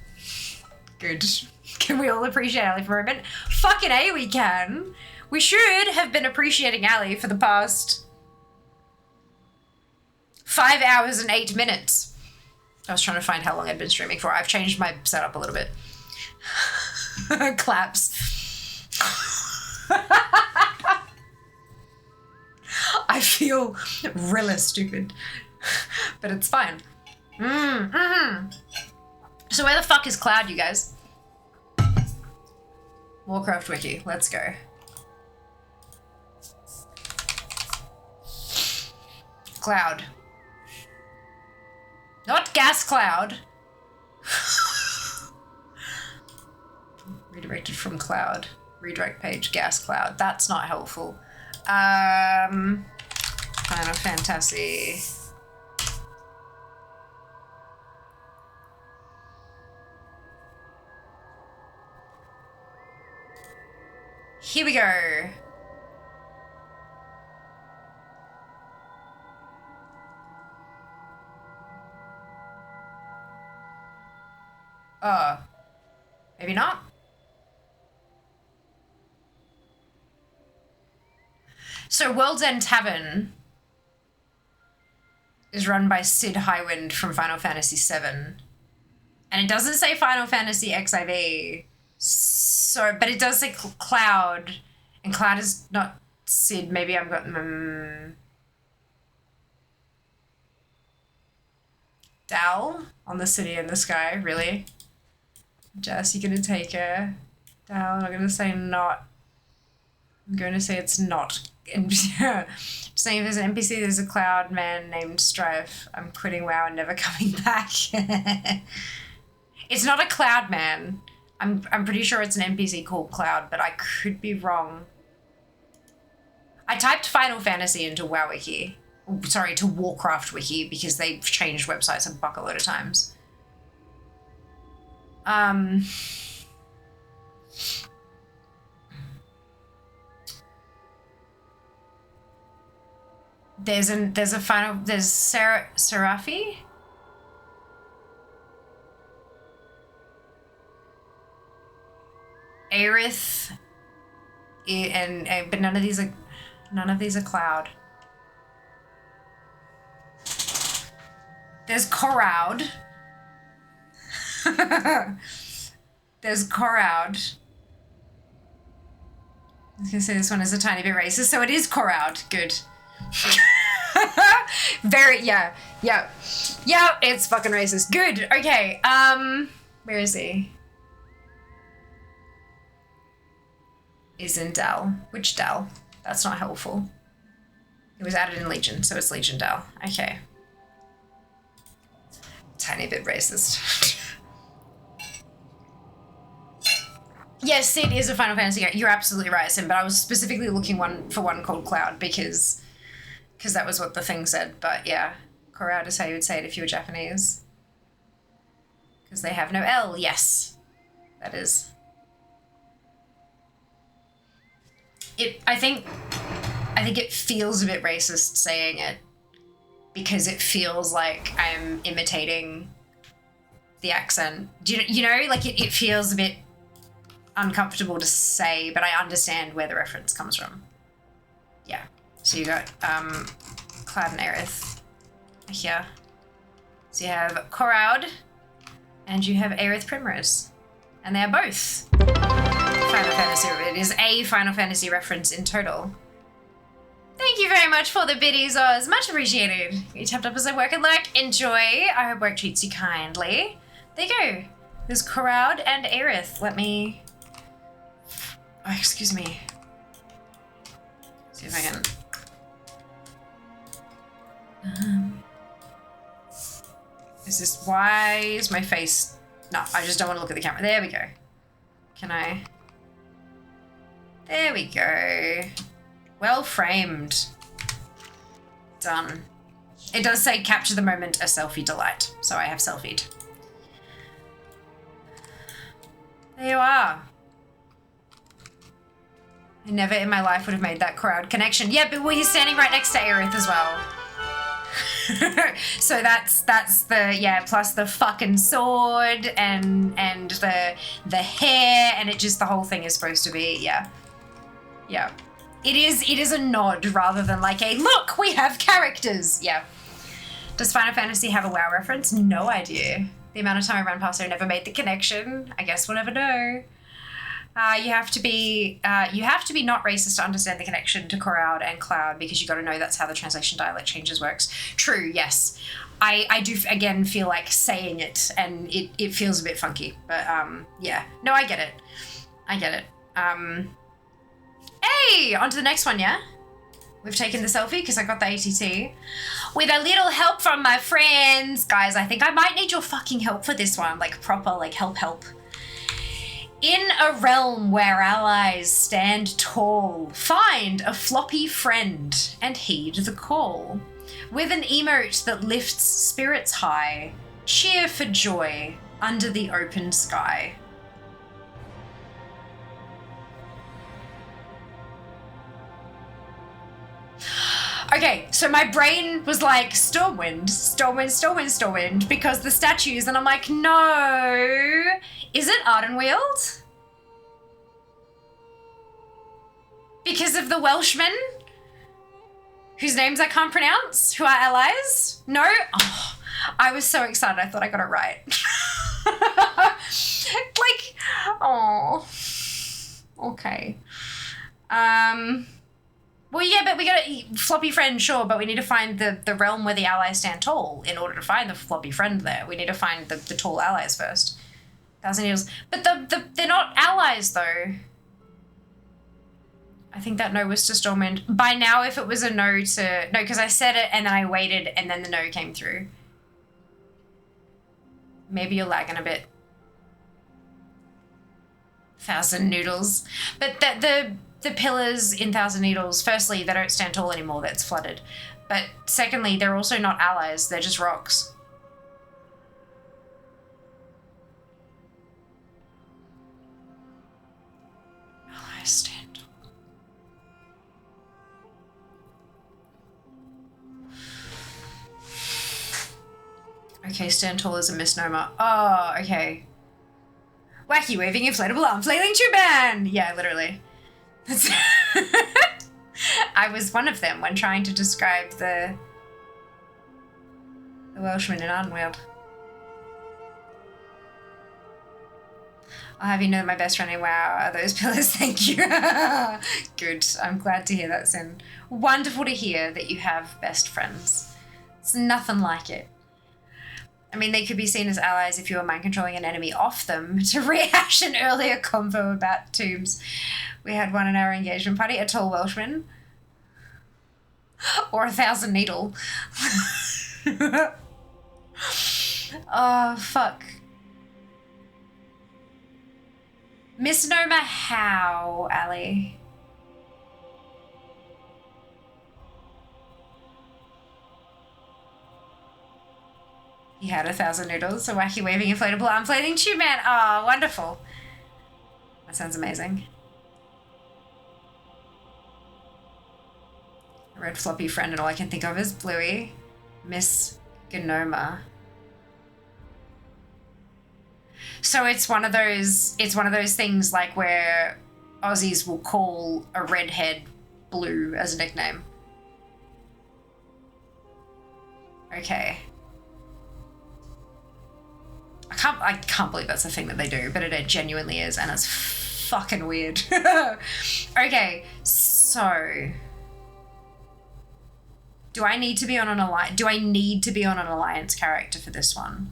Good. Can we all appreciate Ali for a moment? Fucking A, we can. We should have been appreciating Ali for the past 5 hours and 8 minutes. I was trying to find how long I'd been streaming for. I've changed my setup a little bit. Claps. I feel really stupid, but it's fine. So where the fuck is Cloud, you guys? Warcraft wiki, let's go. Cloud. Not gas cloud. Redirected from Cloud. Redirect page, gas cloud. That's not helpful. Final Fantasy. Here we go. Maybe not. So World's End Tavern is run by Sid Highwind from Final Fantasy VII. And it doesn't say Final Fantasy XIV. So, but it does say Cloud. And Cloud is not Sid. Maybe I've got... Dal on the city in the sky, really? Jess, you gonna take her? Dal, I'm gonna say not. I'm going to say it's not. Saying if there's an NPC, there's a cloud man named Strife. I'm quitting WoW and never coming back. It's not a cloud man. I'm pretty sure it's an NPC called Cloud, but I could be wrong. I typed Final Fantasy into WoW Wiki. Sorry, to Warcraft Wiki, because they've changed websites a bucket load of times. There's Seraphi? Aerith, but none of these are Cloud. There's Koraud. There's Koraud. I was gonna say this one is a tiny bit racist, so it is Koraud. Good. Very, yeah, it's fucking racist. Good, okay, where is he? Is in Dal. Which Dal? That's not helpful. It was added in Legion, so it's Legion Dal. Okay. Tiny bit racist. Yes, Sid is a Final Fantasy game. You're absolutely right, Sim, but I was specifically looking for one called Cloud because that was what the thing said. But yeah, Koraud is how you would say it if you were Japanese. Because they have no L, yes. That is. I think it feels a bit racist saying it because it feels like I'm imitating the accent. Do you know, like it feels a bit uncomfortable to say, but I understand where the reference comes from. Yeah. So you got Cloud and Aerith here. So you have Koraud and you have Aerith Primrose. And they are both Final Fantasy. It is a Final Fantasy reference in total. Thank you very much for the biddies, Oz. Much appreciated. You tapped up as I work and lurk. Enjoy. I hope work treats you kindly. There you go. There's Koraud and Aerith. Let me... Oh, excuse me. See if I can... Why is my face... No, I just don't want to look at the camera. There we go. Can I... There we go. Well framed. Done. It does say capture the moment, a selfie delight. So I have selfied. There you are. I never in my life would have made that crowd connection. Yeah, but he's standing right next to Aerith as well. So that's the, yeah, plus the fucking sword and the hair, and it just, the whole thing is supposed to be, yeah. Yeah. It is a nod rather than like a, look, we have characters. Yeah. Does Final Fantasy have a WoW reference? No idea. The amount of time I ran past it, I never made the connection. I guess we'll never know. You have to be not racist to understand the connection to Koraud and Cloud, because you got to know that's how the translation dialect changes works. True, yes. I do again feel like saying it, and it feels a bit funky, but yeah. No, I get it. Hey, on to the next one, yeah? We've taken the selfie because I got the ATT. With a little help from my friends. Guys, I think I might need your fucking help for this one. Like proper, like help. In a realm where allies stand tall, find a floppy friend and heed the call. With an emote that lifts spirits high, cheer for joy under the open sky. Okay, so my brain was like, Stormwind, because the statues, and I'm like, no. Is it Ardenweald? Because of the Welshmen? Whose names I can't pronounce? Who are allies? No? Oh, I was so excited, I thought I got it right. Like, oh. Okay. Well, yeah, but we got a floppy friend, sure, but we need to find the realm where the allies stand tall in order to find the floppy friend there. We need to find the tall allies first. 1,000 Needles. But they're not allies, though. I think that no was to Stormwind. By now, if it was a no to... No, because I said it and then I waited and then the no came through. Maybe you're lagging a bit. 1,000 Noodles. But the pillars in 1,000 Needles, firstly, they don't stand tall anymore, that's flooded. But secondly, they're also not allies, they're just rocks. Allies stand tall. Okay, stand tall is a misnomer. Oh, okay. Wacky waving inflatable arm flailing tube band! Yeah, literally. I was one of them when trying to describe the Welshman in Ardenweald. I'll have you know that my best friend in WoW are those pillars, thank you. Good, I'm glad to hear that, Sin. Wonderful to hear that you have best friends. It's nothing like it. I mean, they could be seen as allies if you were mind controlling an enemy off them to rehash an earlier convo about tombs. We had one in our engagement party, a tall Welshman. Or 1,000 Needle. Oh, fuck. Misnomer how, Ali? He had 1,000 Noodles, a wacky waving inflatable arm flailing tube man. Oh, wonderful. That sounds amazing. A red floppy friend, and all I can think of is Bluey. Miss Gnoma. So it's one of those things like where Aussies will call a redhead Blue as a nickname. Okay. can't believe that's a thing that they do, but it genuinely is, and it's fucking weird. Okay, so do I need to be on an alliance character for this one?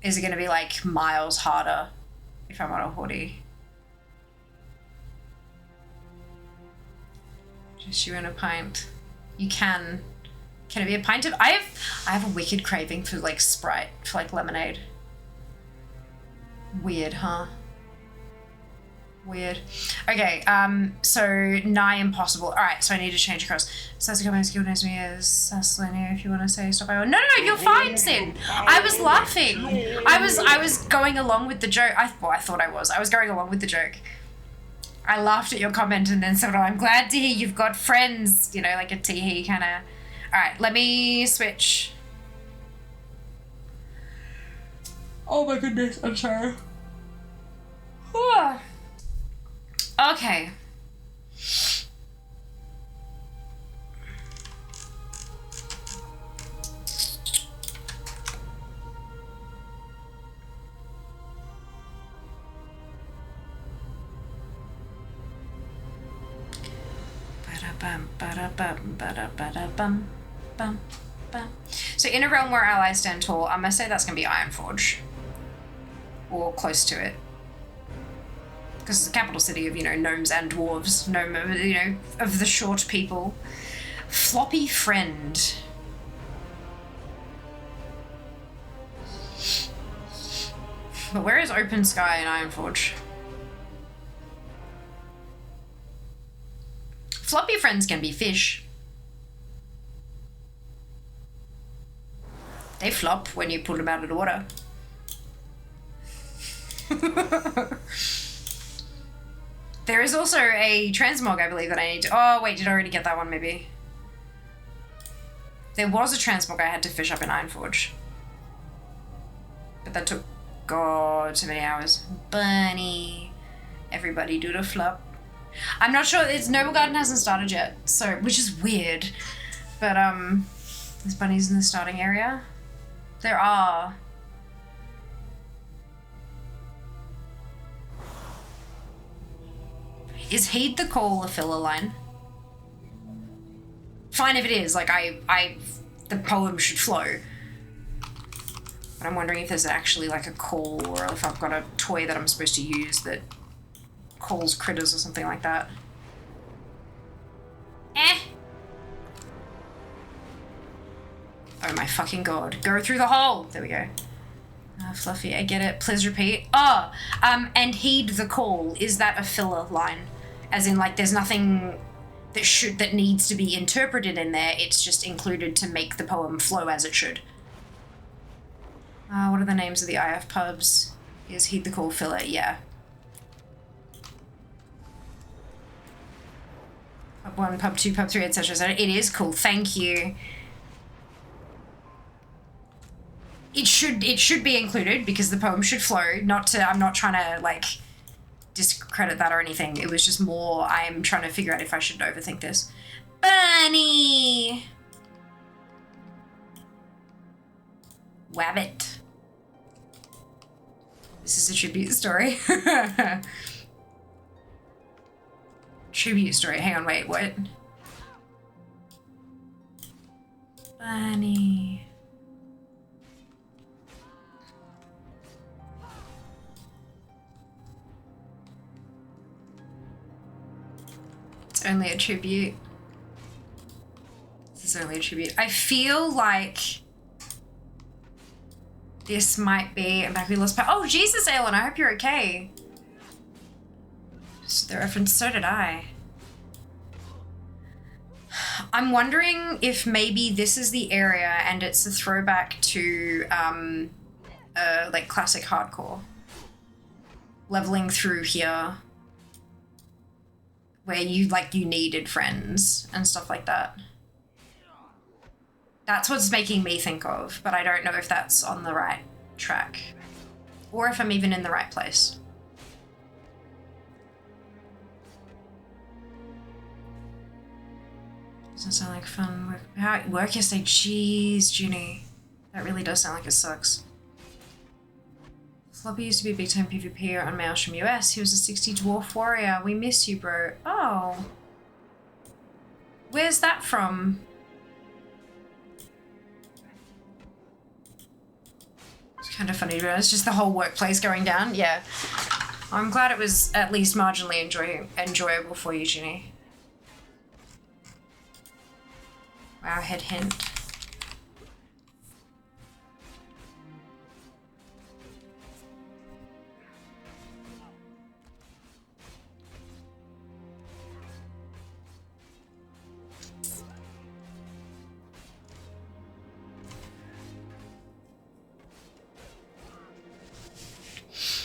Is it going to be like miles harder if I'm on a hoodie? Just you and a pint. You can. Can it be a pint of? I have a wicked craving for like Sprite, for like lemonade. Weird, huh? Weird. Okay, so nigh impossible. Alright, so I need to change across. So that's my skill knows me as Sasselina if you want to say stop by. No, you're fine, Sin. I was laughing. I was going along with the joke. I thought I was. I was going along with the joke. I laughed at your comment and then said, oh, I'm glad to hear you've got friends. You know, like a tee-hee kind of. Alright, let me switch. Oh my goodness, I'm sorry. Okay. So in a realm where allies stand tall, I'm gonna say that's gonna be Ironforge. Or close to it. Because it's the capital city of, you know, gnomes and dwarves. You know, of the short people. Floppy friend. But where is Open Sky in Ironforge? Floppy friends can be fish. They flop when you pull them out of the water. There is also a transmog, I believe, that I need to... Oh, wait, did I already get that one, maybe? There was a transmog I had to fish up in Ironforge. But that took, God, so many hours. Bunny. Everybody do the flop. I'm not sure, Noble Garden hasn't started yet, so, which is weird. But, there's bunnies in the starting area. There are. Is Heed the Call a filler line? Fine if it is, like the poem should flow. But I'm wondering if there's actually like a call or if I've got a toy that I'm supposed to use that calls critters or something like that. Oh my fucking god. Go through the hole! There we go. Fluffy, I get it. Please repeat. Oh, and Heed the Call. Is that a filler line? As in, like, there's nothing that needs to be interpreted in there. It's just included to make the poem flow as it should. What are the names of the IF pubs? Is Heed the Call filler? Yeah. Pub 1, Pub 2, Pub 3, etc. etc. It is cool. Thank you. It should be included because the poem should flow. I'm not trying to, like, discredit that or anything. It was just more I'm trying to figure out if I should overthink this. Bunny! Wabbit. This is a tribute story. Tribute story. Hang on, wait, what? Bunny. Only a tribute. This is only a tribute. I feel like this might be a back we lost power. Oh Jesus, Aelin, I hope you're okay. Just the reference, so did I. I'm wondering if maybe this is the area and it's a throwback to like classic hardcore. Leveling through here. Where you needed friends and stuff like that. That's what's making me think of, but I don't know if that's on the right track. Or if I'm even in the right place. Doesn't sound like fun. Work yesterday? Jeez, Junie. That really does sound like it sucks. Floppy used to be a big time PvPer on Mailstrom US. He was a 60 dwarf warrior. We miss you, bro. Oh. Where's that from? It's kind of funny, but it's just the whole workplace going down. Yeah. I'm glad it was at least marginally enjoyable for you, Ginny. Wow, head hint.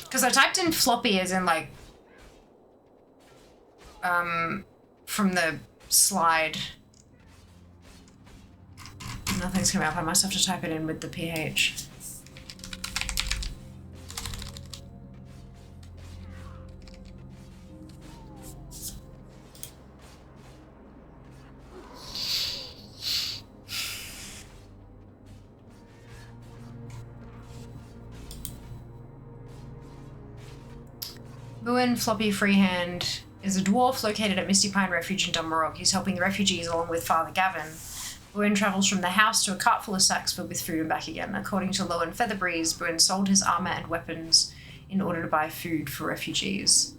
Because I typed in floppy as in like, from the slide. Nothing's coming up. I must have to type it in with the PH. Buin Floppy Freehand is a dwarf located at Misty Pine Refuge in Dunmarrock. He's helping the refugees along with Father Gavin. Buin travels from the house to a cart full of sacks filled with food and back again. According to Lowen Featherbreeze, Buin sold his armor and weapons in order to buy food for refugees.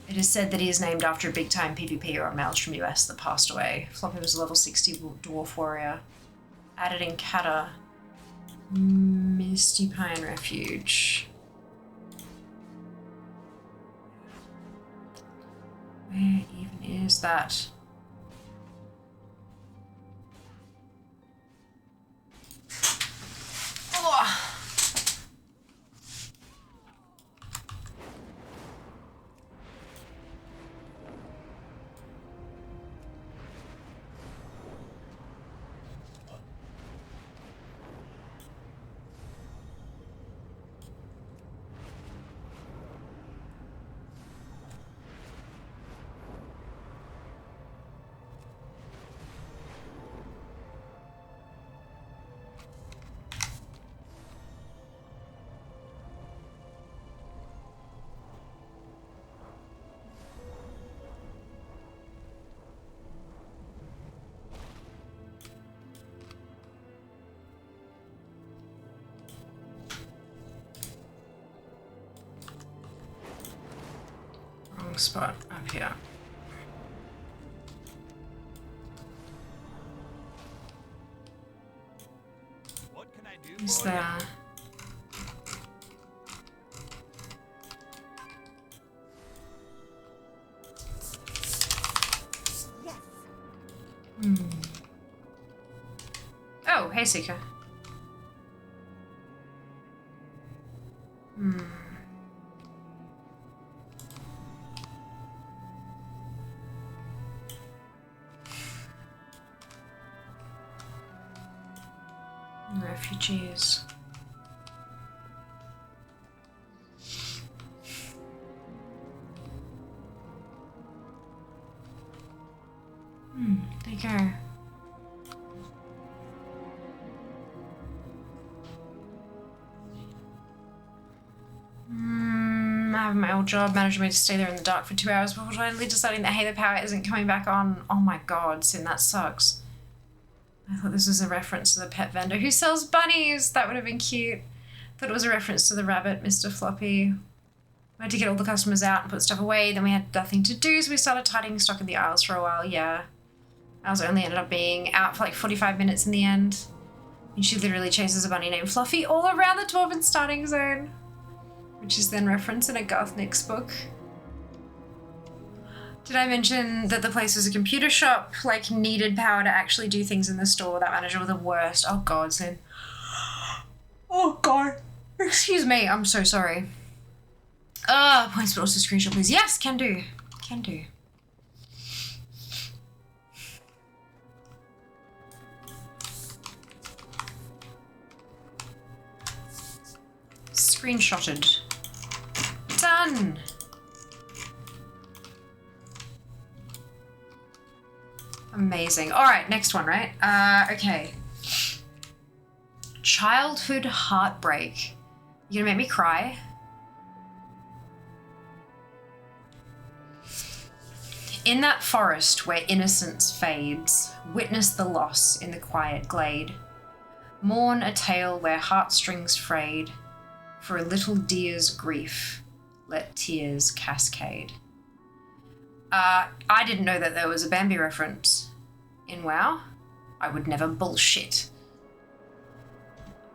It is said that he is named after a big-time PvPer on Maelstrom US that passed away. Floppy was a level 60 dwarf warrior. Added in Kata. Misty Pine Refuge. Where even is that? Oh. Spot up here. What can I do? Is there? Yes. Oh, hey Seeker. Refugees. There you go. I have my old job. Manager made to stay there in the dark for 2 hours before finally deciding that, hey, the power isn't coming back on. Oh my god, Sin, that sucks. I thought this was a reference to the pet vendor who sells bunnies. That would have been cute. Thought it was a reference to the rabbit, Mr. Floppy. We had to get all the customers out and put stuff away. Then we had nothing to do, so we started tidying stock in the aisles for a while. Yeah. Ours only ended up being out for like 45 minutes in the end. And she literally chases a bunny named Fluffy all around the Dwarven starting zone. Which is then referenced in a Garth Nix book. Did I mention that the place was a computer shop? Like, needed power to actually do things in the store. That manager was the worst. Oh god, Sin. Oh god. Excuse me, I'm so sorry. Points but also screenshot please. Yes, can do. Can do. Screenshotted. Done. Amazing. All right, next one, right? Okay. Childhood heartbreak. You gonna make me cry? In that forest where innocence fades, witness the loss in the quiet glade. Mourn a tale where heartstrings frayed. For a little dear's grief, let tears cascade. I didn't know that there was a Bambi reference in WoW. I would never bullshit.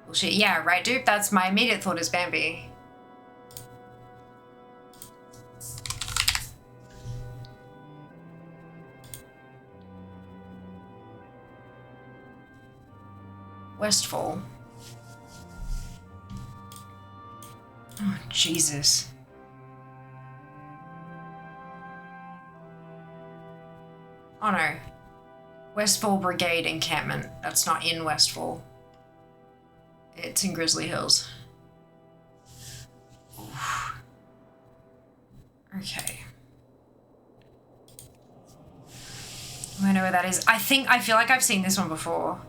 Bullshit, yeah, right, dude? That's my immediate thought is Bambi. Westfall. Oh, Jesus. Oh no. Westfall Brigade encampment. That's not in Westfall. It's in Grizzly Hills. Oof. Okay. I know where that is. I feel like I've seen this one before.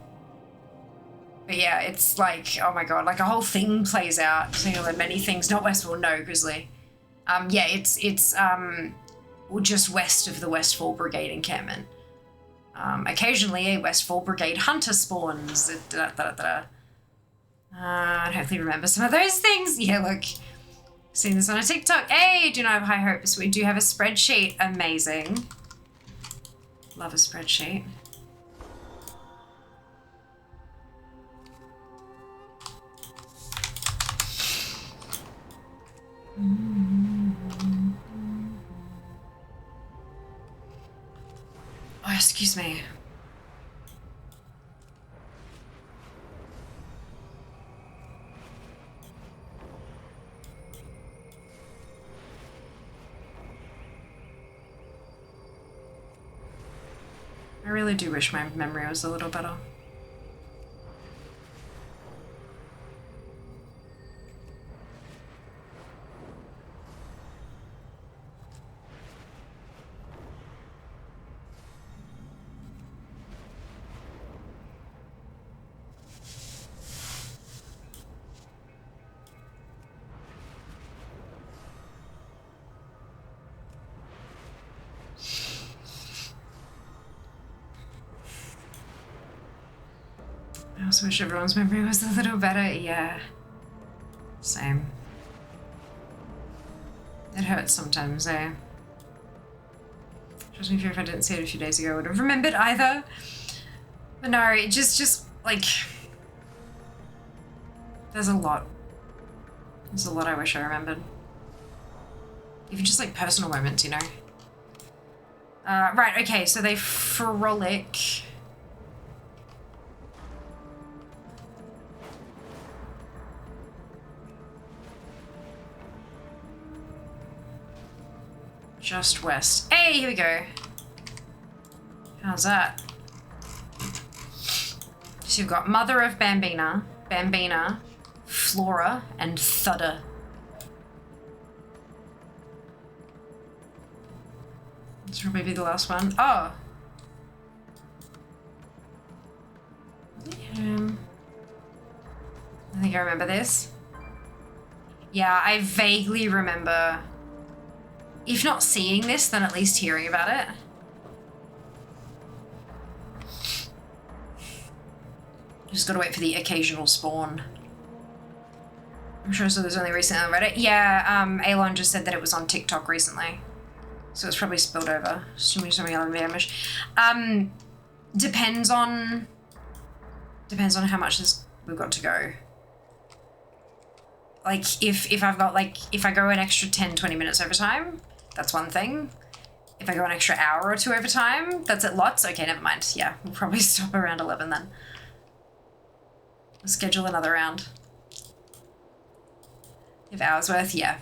But yeah, it's like, oh my god, like a whole thing plays out. Seeing all many things. Not Westfall, no, Grizzly. Yeah, it's just west of the Westfall Brigade encampment. Occasionally a Westfall Brigade hunter spawns. And hopefully remember some of those things. Yeah, look. Seen this on a TikTok. Hey, do not have high hopes. We do have a spreadsheet. Amazing. Love a spreadsheet. Oh, excuse me. I really do wish my memory was a little better. I also wish everyone's memory was a little better. Yeah. Same. It hurts sometimes, eh? Trust me, if I didn't see it a few days ago, I would have remembered either. But no, it just like... There's a lot. There's a lot I wish I remembered. Even just like personal moments, you know? Right, okay, so they frolic... Just west. Hey, here we go. How's that? So you've got Mother of Bambina, Flora, and Thudder. This will maybe be the last one. Oh. I think I remember this. Yeah, I vaguely remember... If not seeing this, then at least hearing about it. Just gotta wait for the occasional spawn. I'm sure so there's only recently on Reddit. Yeah, Alon just said that it was on TikTok recently. So it's probably spilled over. Assuming something other damage. Depends on how much we've got to go. Like, if I've got, like, if I go an extra 10, 20 minutes over time, that's one thing. If I go an extra hour or two over time, that's at lots. Okay, never mind. Yeah, we'll probably stop around 11 then. We'll schedule another round. If hours worth, yeah.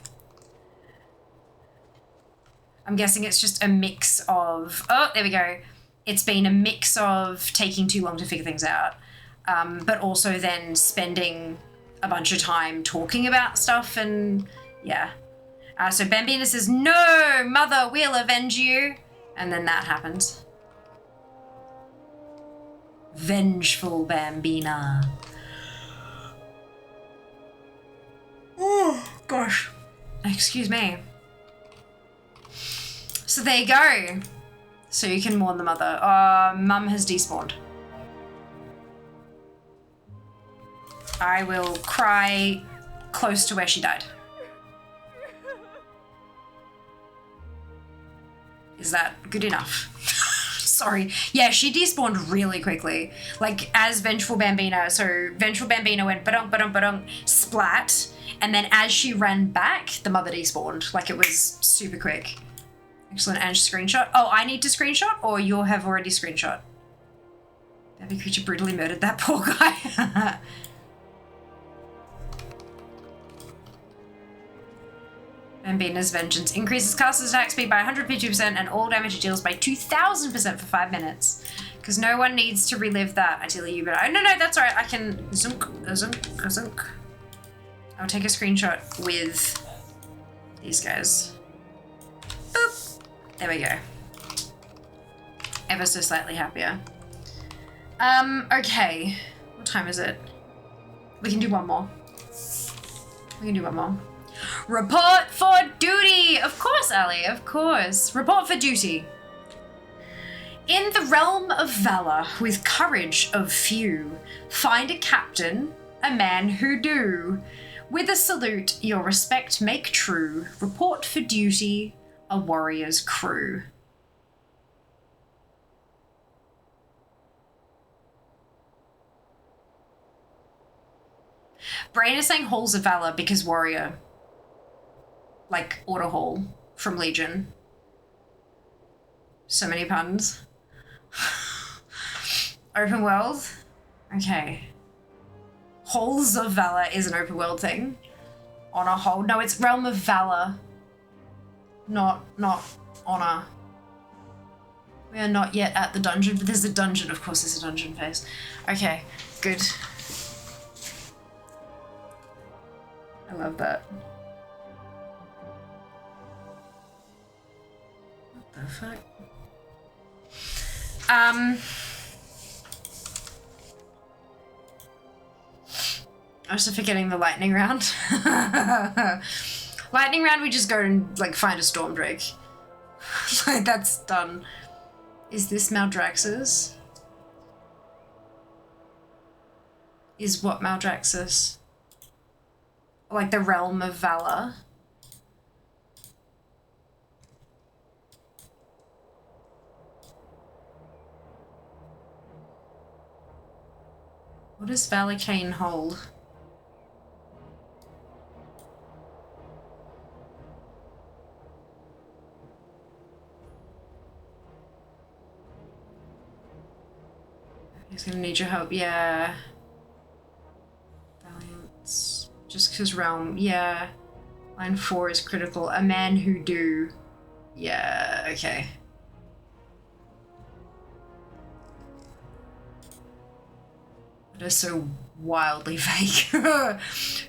I'm guessing it's just a mix of... Oh, there we go. It's been a mix of taking too long to figure things out, but also then spending a bunch of time talking about stuff and... Yeah. So Bambina says, "No, Mother, we'll avenge you." And then that happens. Vengeful Bambina. Gosh. Excuse me. So there you go. So you can mourn the mother. Mum has despawned. I will cry close to where she died. Is that good enough? Sorry. Yeah, she despawned really quickly. Like, as Vengeful Bambina. So, Vengeful Bambina went ba-dunk, ba-dunk, ba-dunk, splat. And then as she ran back, the mother despawned. Like, it was super quick. Excellent. And screenshot. Oh, I need to screenshot? Or you have already screenshot? Baby creature brutally murdered that poor guy. Bambina's Vengeance increases caster's attack speed by 150% and all damage it deals by 2000% for 5 minutes. Because no one needs to relive that. Ideally, you but no, that's alright. I can zunk. I'll take a screenshot with these guys. Boop. There we go. Ever so slightly happier. Okay. What time is it? We can do one more. Report for duty! Of course, Ali, of course. Report for duty. In the realm of valor, with courage of few, find a captain, a man who do. With a salute, your respect make true. Report for duty, a warrior's crew. Brain is saying halls of valor because warrior. Like Order Hall from Legion. So many puns. Open world? Okay. Halls of Valor is an open world thing. On a whole. No, it's Realm of Valor. Not Honor. We are not yet at the dungeon, but there's a dungeon. Of course there's a dungeon phase. Okay, good. I love that. The fuck? I'm also forgetting the lightning round. Lightning round, we just go and like find a storm drake. Like that's done. Is this Maldraxxus? Is what Maldraxxus? Like the realm of valor. What does Valacane hold? He's gonna need your help, yeah. Valiance. Just because realm, yeah. Line 4 is critical. A man who do. Yeah, okay. That is so wildly fake.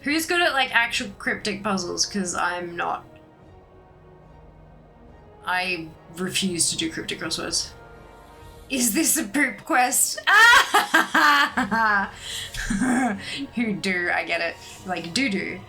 Who's good at like actual cryptic puzzles? Because I'm not. I refuse to do cryptic crosswords. Is this a poop quest? Ah! Who do? I get it. Like do.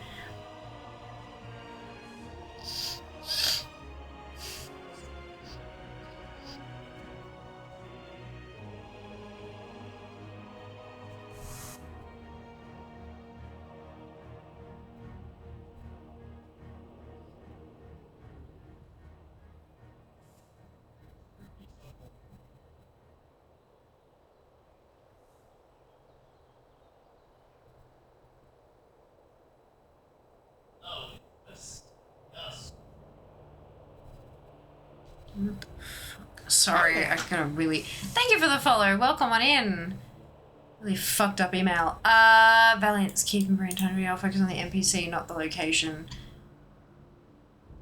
What the fuck? Sorry, I gotta really. Thank you for the follow. Welcome on in. Really fucked up email. Valiant's keeping brain time to be. I'll focus on the NPC, not the location.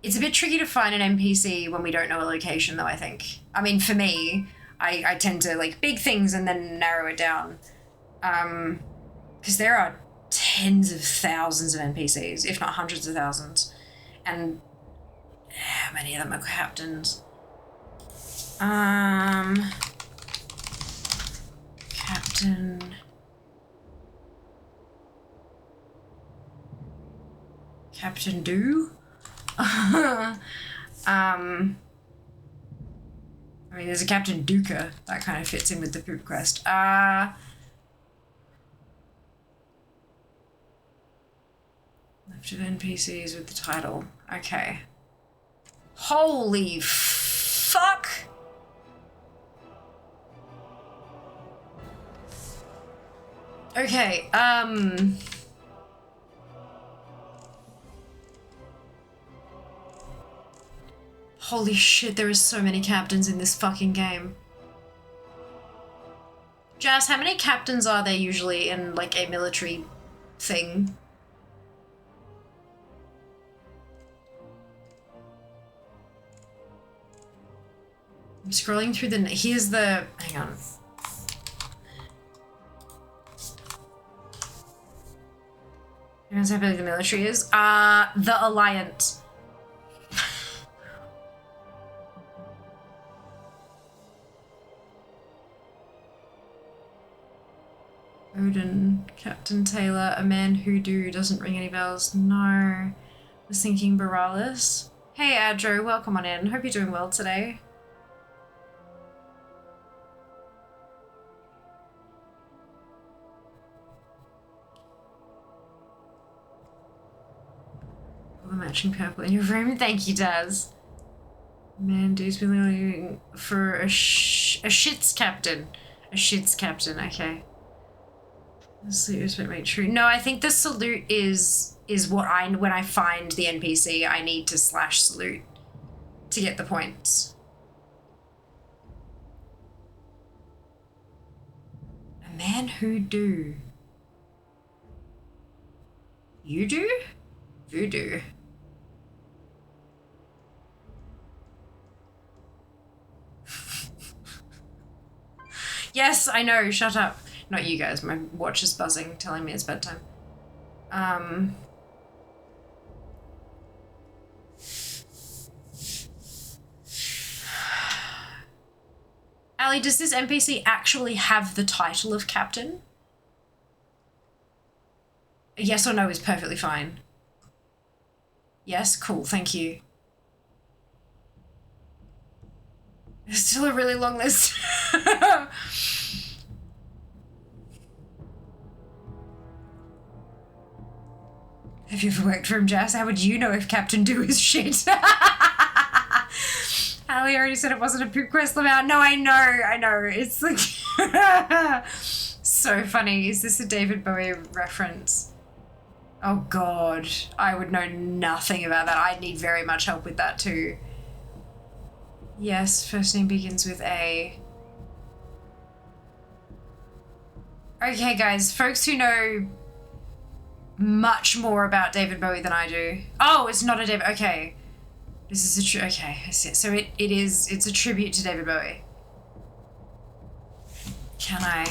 It's a bit tricky to find an NPC when we don't know a location, though, I think. I mean, for me, I tend to like big things and then narrow it down. Because there are tens of thousands of NPCs, if not hundreds of thousands. And how many of them are captains? Captain Do? I mean, there's a Captain Duca. That kind of fits in with the poop quest. Left of NPCs with the title. Okay. Holy fuck! Okay, holy shit, there are so many captains in this fucking game. Jazz, how many captains are there usually in, like, a military thing? I'm scrolling through the... Here's the... Hang on. Everyone's how big the military is. The Alliance. Odin, Captain Taylor, a man hoodoo doesn't ring any bells. No. Was thinking Borealis. Hey Adro, welcome on in. Hope you're doing well today. All the matching purple in your room. Thank you, Daz. Man, dude's been looking for a shits captain. A shits captain, okay. The salute is what made true. No, I think the salute is what when I find the NPC, I need to / salute to get the points. A man who do. You do? Voodoo. Yes, I know, shut up. Not you guys, my watch is buzzing, telling me it's bedtime. Ali, does this NPC actually have the title of captain? Yes or no is perfectly fine. Yes, cool, thank you. There's still a really long list. Have you ever worked for him, Jess? How would you know if Captain Do is shit? Ali already said it wasn't a poop quest about. No, I know. It's like so funny. Is this a David Bowie reference? Oh god, I would know nothing about that. I'd need very much help with that too. Yes, first name begins with A. Okay, guys, folks who know much more about David Bowie than I do. Oh, it's not a David. Okay, this is a okay. I see it. So it's a tribute to David Bowie. Can I?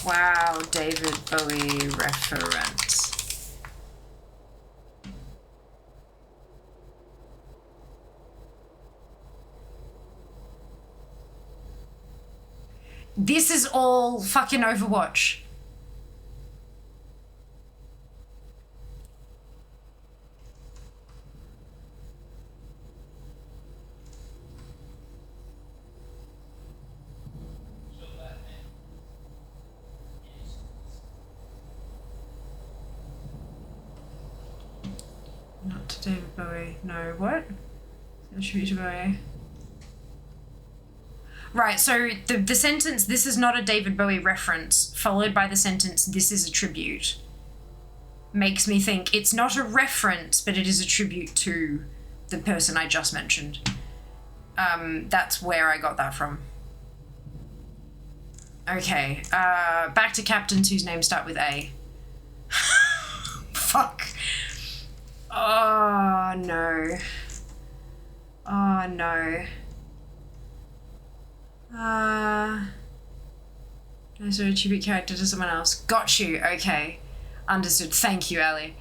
Wow, David Bowie reference. This is all fucking Overwatch. Not to David Bowie. No, what? Tribute to Bowie. Right, so the sentence, this is not a David Bowie reference, followed by the sentence, this is a tribute, makes me think it's not a reference, but it is a tribute to the person I just mentioned. That's where I got that from. Okay, back to captains whose names start with A. Fuck. Oh, no. Oh, no. So a tribute character to someone else. Got you. Okay. Understood. Thank you, Ali.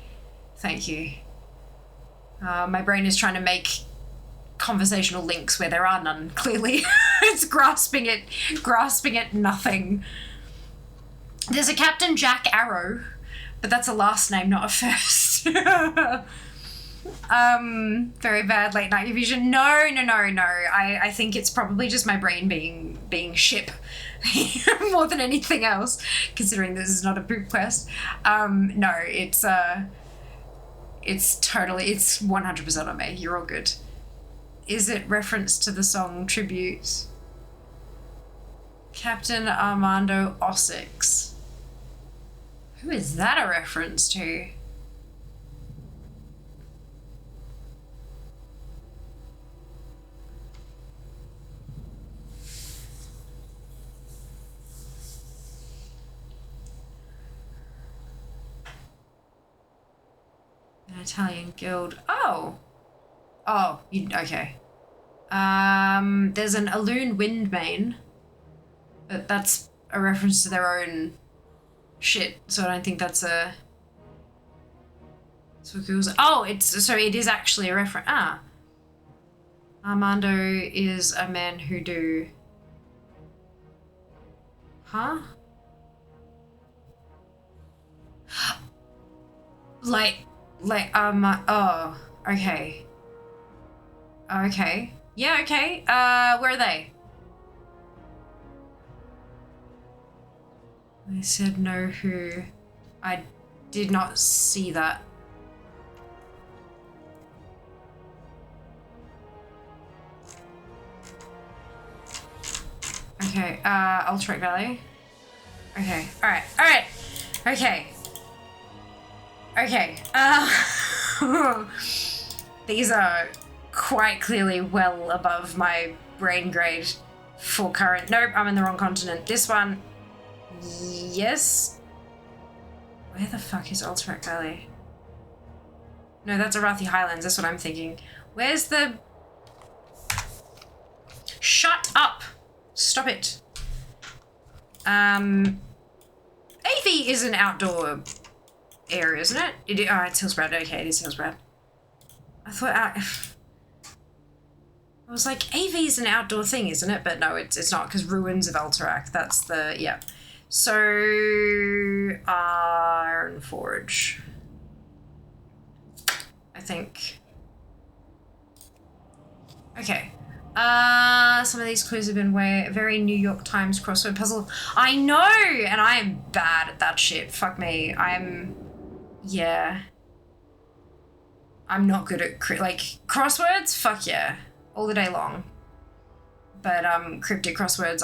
Thank you. My brain is trying to make conversational links where there are none, clearly. It's grasping at nothing. There's a Captain Jack Arrow, But that's a last name, not a first. Very bad late night vision. No. I think it's probably just my brain being ship more than anything else, considering this is not a poop quest. No, it's 100% on me. You're all good. Is it reference to the song Tribute? Captain Armando Ossix. Who is that a reference to? An Italian guild. Oh, okay. There's an Aloon Windmane, but that's a reference to their own shit, so I don't think that's a... So it is actually a reference. Armando is a man who do... Huh? Oh, okay. Okay. Yeah, okay. Where are they? They said no who. I did not see that. Okay, Ultrek Valley. Okay, alright. Okay. These are quite clearly well above my brain grade for current. Nope, I'm in the wrong continent. This one, yes. Where the fuck is Ultrek Valley? No, that's Arathi Highlands. That's what I'm thinking. Where's the... Shut up! Stop it. AV is an outdoor area, isn't it? It's Hillsbrad. Okay, it is Hillsbrad. I thought... I was like, AV is an outdoor thing, isn't it? But no, it's not, because Ruins of Alterac, that's the... Yeah. So... Iron Forge. I think. Okay. Some of these clues have been very New York Times crossword puzzle. I know! And I am bad at that shit. Fuck me. Yeah. I'm not good at, crosswords? Fuck yeah. All the day long. But, cryptic crosswords,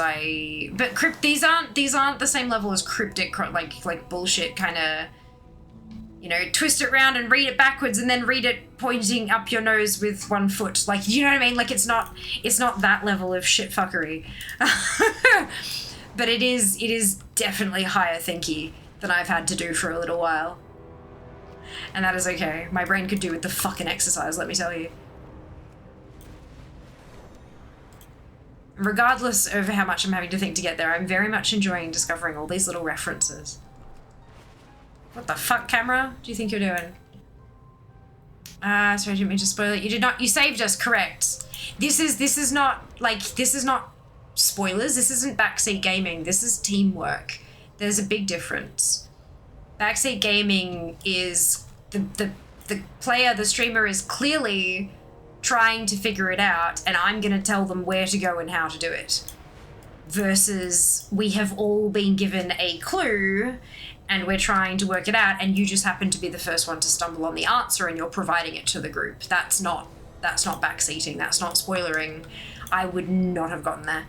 these aren't the same level as cryptic, like bullshit kind of, you know, twist it round and read it backwards and then read it pointing up your nose with one foot. Like, you know what I mean? Like, it's not that level of shit fuckery. But it is definitely higher thinky than I've had to do for a little while. And that is okay. My brain could do with the fucking exercise, let me tell you. Regardless of how much I'm having to think to get there, I'm very much enjoying discovering all these little references. What the fuck, camera? Do you think you're doing? Sorry, I didn't mean to spoil it. You did not. You saved us, correct? This is not spoilers. This isn't backseat gaming. This is teamwork. There's a big difference. Backseat gaming is the player, the streamer is clearly trying to figure it out, and I'm going to tell them where to go and how to do it. Versus we have all been given a clue and we're trying to work it out, and you just happen to be the first one to stumble on the answer and you're providing it to the group. That's not backseating. That's not spoilering. I would not have gotten there.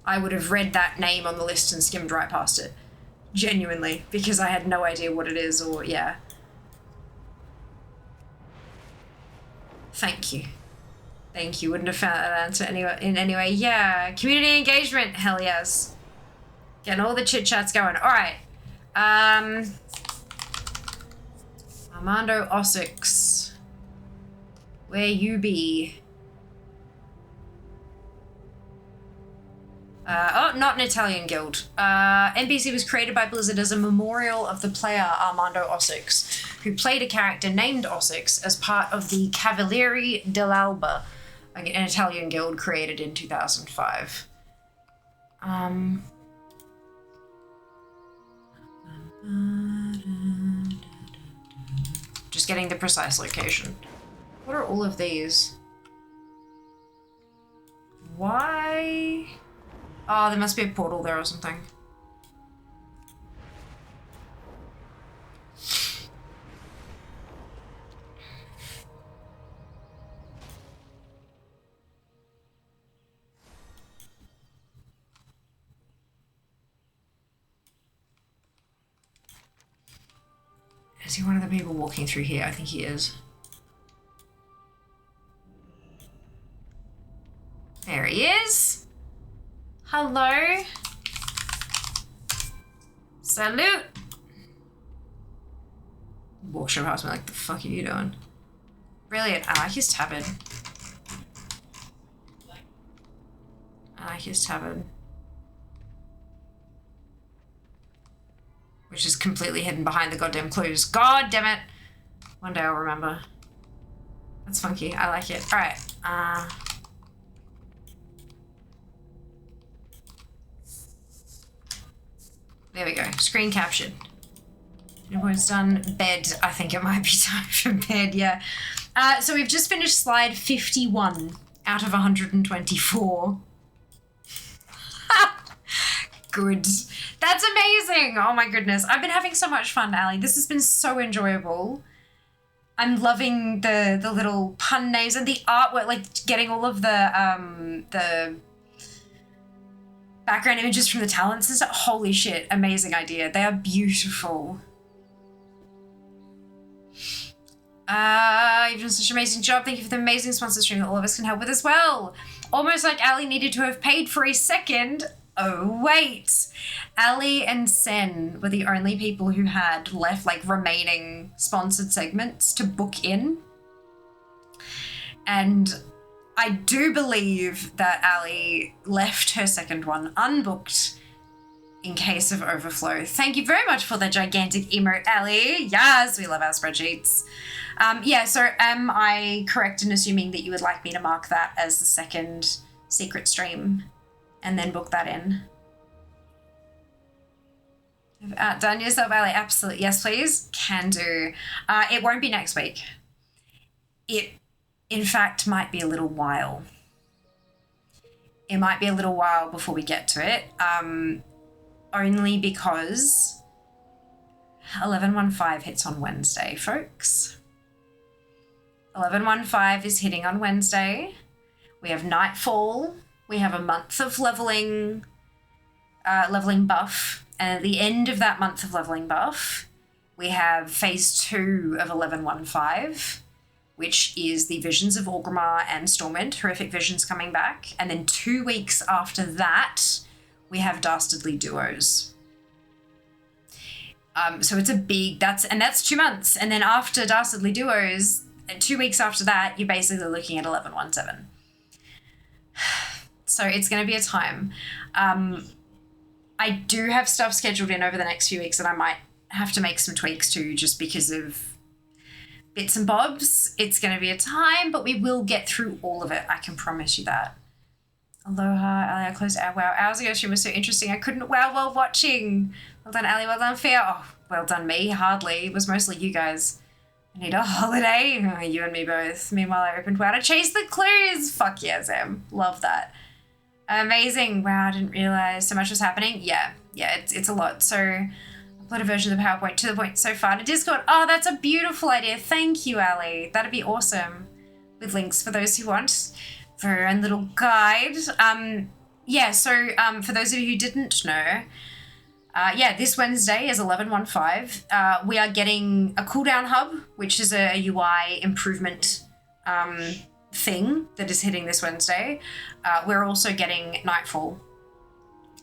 I would have read that name on the list and skimmed right past it. Genuinely, because I had no idea what it is, or yeah. Thank you. Wouldn't have found that answer anyway. Yeah, community engagement. Hell yes. Getting all the chit chats going. All right. Armando Ossix, where you be? Not an Italian guild. NBC was created by Blizzard as a memorial of the player Armando Ossix, who played a character named Ossix as part of the Cavalieri dell'Alba, an Italian guild created in 2005. Just getting the precise location. What are all of these? Why? Oh, there must be a portal there or something. Is he one of the people walking through here? I think he is. There he is. Hello. Salute. Walks past me like, the fuck are you doing? Brilliant. I like his tabard. I like his tabard. Which is completely hidden behind the goddamn clues. God damn it. One day I'll remember. That's funky. I like it. Alright. There we go. Screen captured. Everyone's done. Bed. I think it might be time for bed, yeah. So we've just finished slide 51 out of 124. Good. That's amazing. Oh my goodness. I've been having so much fun, Ali. This has been so enjoyable. I'm loving the little pun names and the artwork, like getting all of the background images from the talents and stuff. Holy shit. Amazing idea. They are beautiful. You've done such an amazing job. Thank you for the amazing sponsor stream that all of us can help with as well. Almost like Ali needed to have paid for a second. Oh, wait. Ali and Sen were the only people who had left, like, remaining sponsored segments to book in. And I do believe that Ali left her second one unbooked in case of overflow. Thank you very much for the gigantic emote, Ali. Yes, we love our spreadsheets. Yeah, so am I correct in assuming that you would like me to mark that as the second secret stream and then book that in? Done yourself, Ali? Absolutely. Yes, please. Can do. It won't be next week. It, in fact, might be a little while. It might be a little while before we get to it. Only because 11.15 hits on Wednesday, folks. 11.15 is hitting on Wednesday. We have Nightfall. We have a month of leveling buff. And at the end of that month of leveling buff, we have phase 2 of 11.15, which is the Visions of Orgrimmar and Stormwind, horrific visions coming back. And then 2 weeks after that, we have Dastardly Duos. So it's a big, that's 2 months. And then after Dastardly Duos, 2 weeks after that, you're basically looking at 11.17. So it's going to be a time. I do have stuff scheduled in over the next few weeks that I might have to make some tweaks to just because of bits and bobs. It's going to be a time, but we will get through all of it. I can promise you that. Aloha, Ali, I closed our WoW hours ago. Stream was so interesting. I couldn't WoW while watching. Well done, Ali. Well done, Fair. Oh, well done, me. Hardly. It was mostly you guys. I need a holiday. Oh, you and me both. Meanwhile, I opened WoW to chase the clues. Fuck yeah, Sam. Love that. Amazing. Wow, I didn't realize so much was happening. Yeah, it's a lot. So upload a version of the PowerPoint to the point so far to Discord. Oh, that's a beautiful idea. Thank you, Ali. That'd be awesome. With links for those who want. For your own little guide. Yeah, so for those of you who didn't know, this Wednesday is 11.15. We are getting a cooldown hub, which is a UI improvement thing that is hitting this Wednesday. We're also getting Nightfall.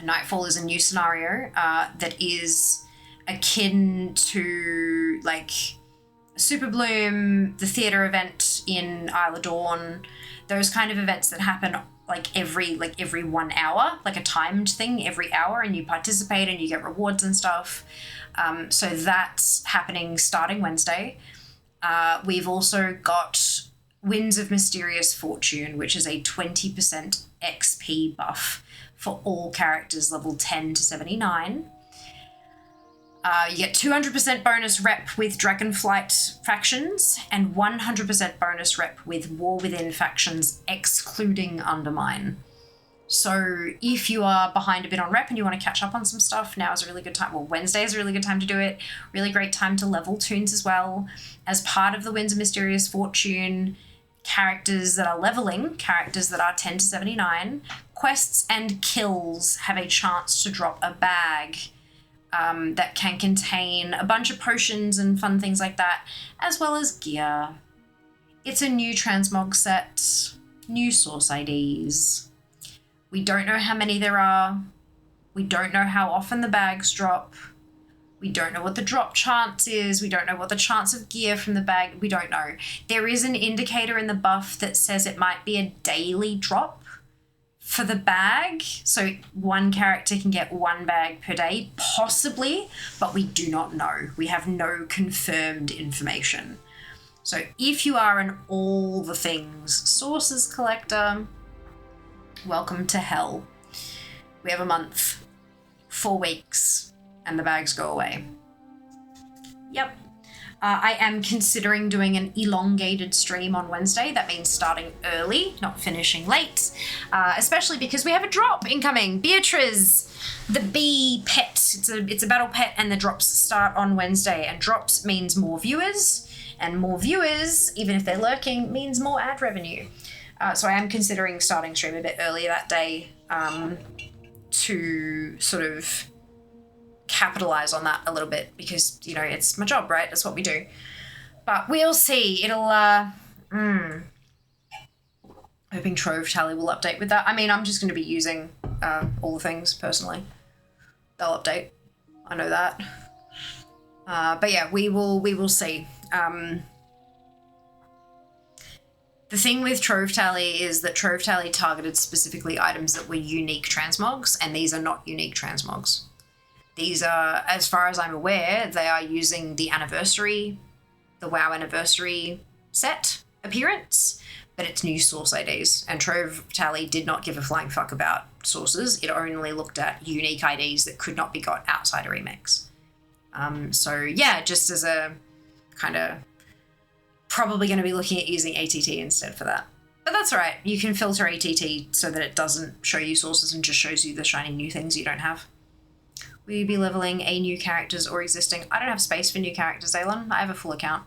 Nightfall is a new scenario that is akin to like Super Bloom, the theatre event in Isle of Dawn, those kind of events that happen every 1 hour, like a timed thing every hour, and you participate and you get rewards and stuff. So that's happening starting Wednesday. We've also got Winds of Mysterious Fortune, which is a 20% XP buff for all characters level 10 to 79. You get 200% bonus rep with Dragonflight factions and 100% bonus rep with War Within factions, excluding Undermine. So if you are behind a bit on rep and you want to catch up on some stuff, now is a really good time. Well, Wednesday is a really good time to do it. Really great time to level tunes as well. As part of the Winds of Mysterious Fortune, characters that are leveling, characters that are 10 to 79, quests and kills have a chance to drop a bag that can contain a bunch of potions and fun things like that, as well as gear. It's a new transmog set, new source IDs. We don't know how many there are. We don't know how often the bags drop. We don't know what the drop chance is. We don't know what the chance of gear from the bag. We don't know. There is an indicator in the buff that says it might be a daily drop for the bag. So one character can get one bag per day, possibly, but we do not know. We have no confirmed information. So if you are an all the things sources collector, welcome to hell. We have a month, 4 weeks, and the bags go away. Yep. I am considering doing an elongated stream on Wednesday. That means starting early, not finishing late, especially because we have a drop incoming. Beatrice, the bee pet. It's a battle pet, and the drops start on Wednesday. And drops means more viewers, and more viewers, even if they're lurking, means more ad revenue. So I am considering starting stream a bit earlier that day to sort of capitalize on that a little bit, because, you know, it's my job, right? That's what we do. But we'll see. It'll hoping Trove Tally will update with that. I mean, I'm just going to be using all the things personally. They'll update. I know that. But yeah, we will see. The thing with Trove Tally is that Trove Tally targeted specifically items that were unique transmogs, and these are not unique transmogs. These are, as far as I'm aware, they are using the anniversary, the WoW anniversary set appearance, but it's new source IDs. And Trove Tally did not give a flying fuck about sources. It only looked at unique IDs that could not be got outside a remix. So yeah, just as a kind of probably going to be looking at using ATT instead for that. But that's all right. You can filter ATT so that it doesn't show you sources and just shows you the shiny new things you don't have. Will you be leveling a new characters or existing? I don't have space for new characters, Aelon. I have a full account.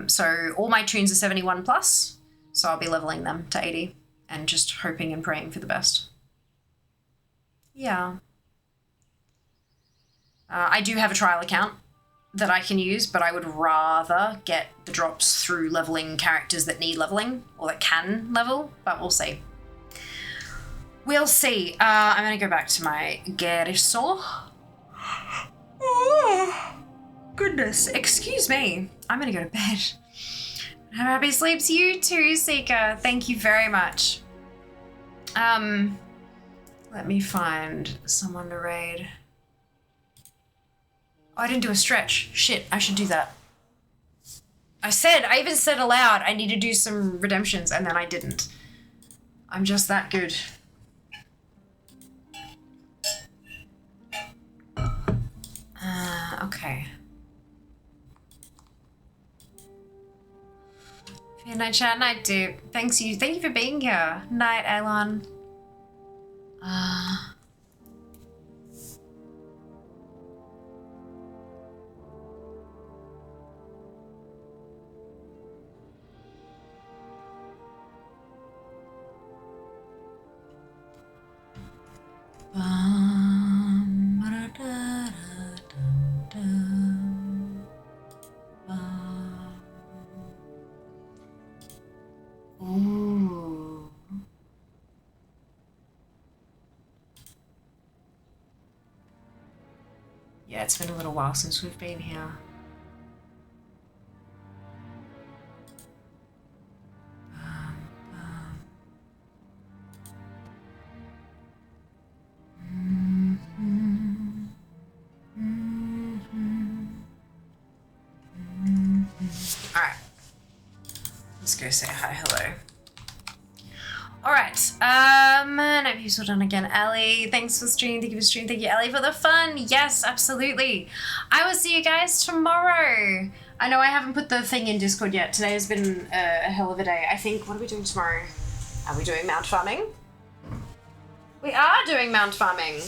So all my tunes are 71 plus, so I'll be leveling them to 80 and just hoping and praying for the best. Yeah. I do have a trial account that I can use, but I would rather get the drops through leveling characters that need leveling or that can level, but we'll see. We'll see. I'm going to go back to my Gerso. Oh, goodness. Excuse me. I'm going to go to bed. Have happy sleeps. You too, Seeker. Thank you very much. Let me find someone to raid. Oh, I didn't do a stretch. Shit, I should do that. I even said aloud I need to do some redemptions, and then I didn't. I'm just that good. Okay. Good night, chat. Night, dude. Thank you for being here. Night, Elon. Ooh. Yeah, it's been a little while since we've been here. Alright. Let's go say hi, hello. Alright, no views well done again, Ellie. Thanks for streaming, thank you for streaming, thank you, Ellie, for the fun. Yes, absolutely. I will see you guys tomorrow. I know I haven't put the thing in Discord yet. Today has been a hell of a day. I think, what are we doing tomorrow? Are we doing mount farming? We are doing mount farming.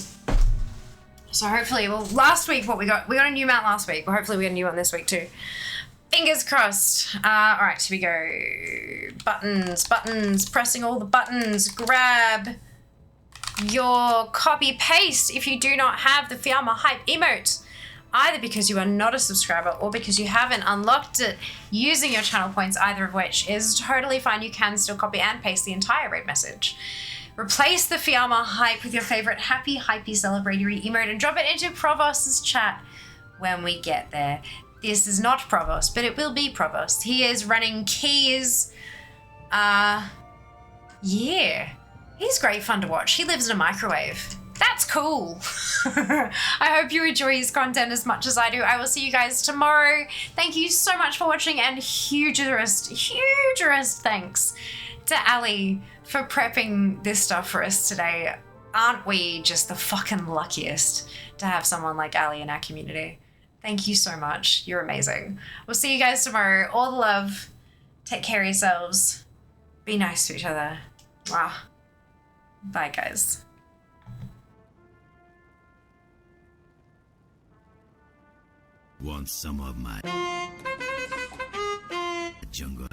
So hopefully, well, last week what we got a new mount last week. Well, hopefully we get a new one this week too. Fingers crossed. All right, here we go. Buttons, pressing all the buttons. Grab your copy paste if you do not have the Fiamma Hype emote, either because you are not a subscriber or because you haven't unlocked it using your channel points, either of which is totally fine. You can still copy and paste the entire raid message. Replace the Fiamma Hype with your favorite happy, hypey, celebratory emote and drop it into Provost's chat when we get there. This is not Provost, but it will be Provost. He is running keys. Yeah. He's great fun to watch. He lives in a microwave. That's cool. I hope you enjoy his content as much as I do. I will see you guys tomorrow. Thank you so much for watching, and hugest thanks to Ali for prepping this stuff for us today. Aren't we just the fucking luckiest to have someone like Ali in our community? Thank you so much. You're amazing. We'll see you guys tomorrow. All the love. Take care of yourselves. Be nice to each other. Wow. Bye, guys. Want some of my jungle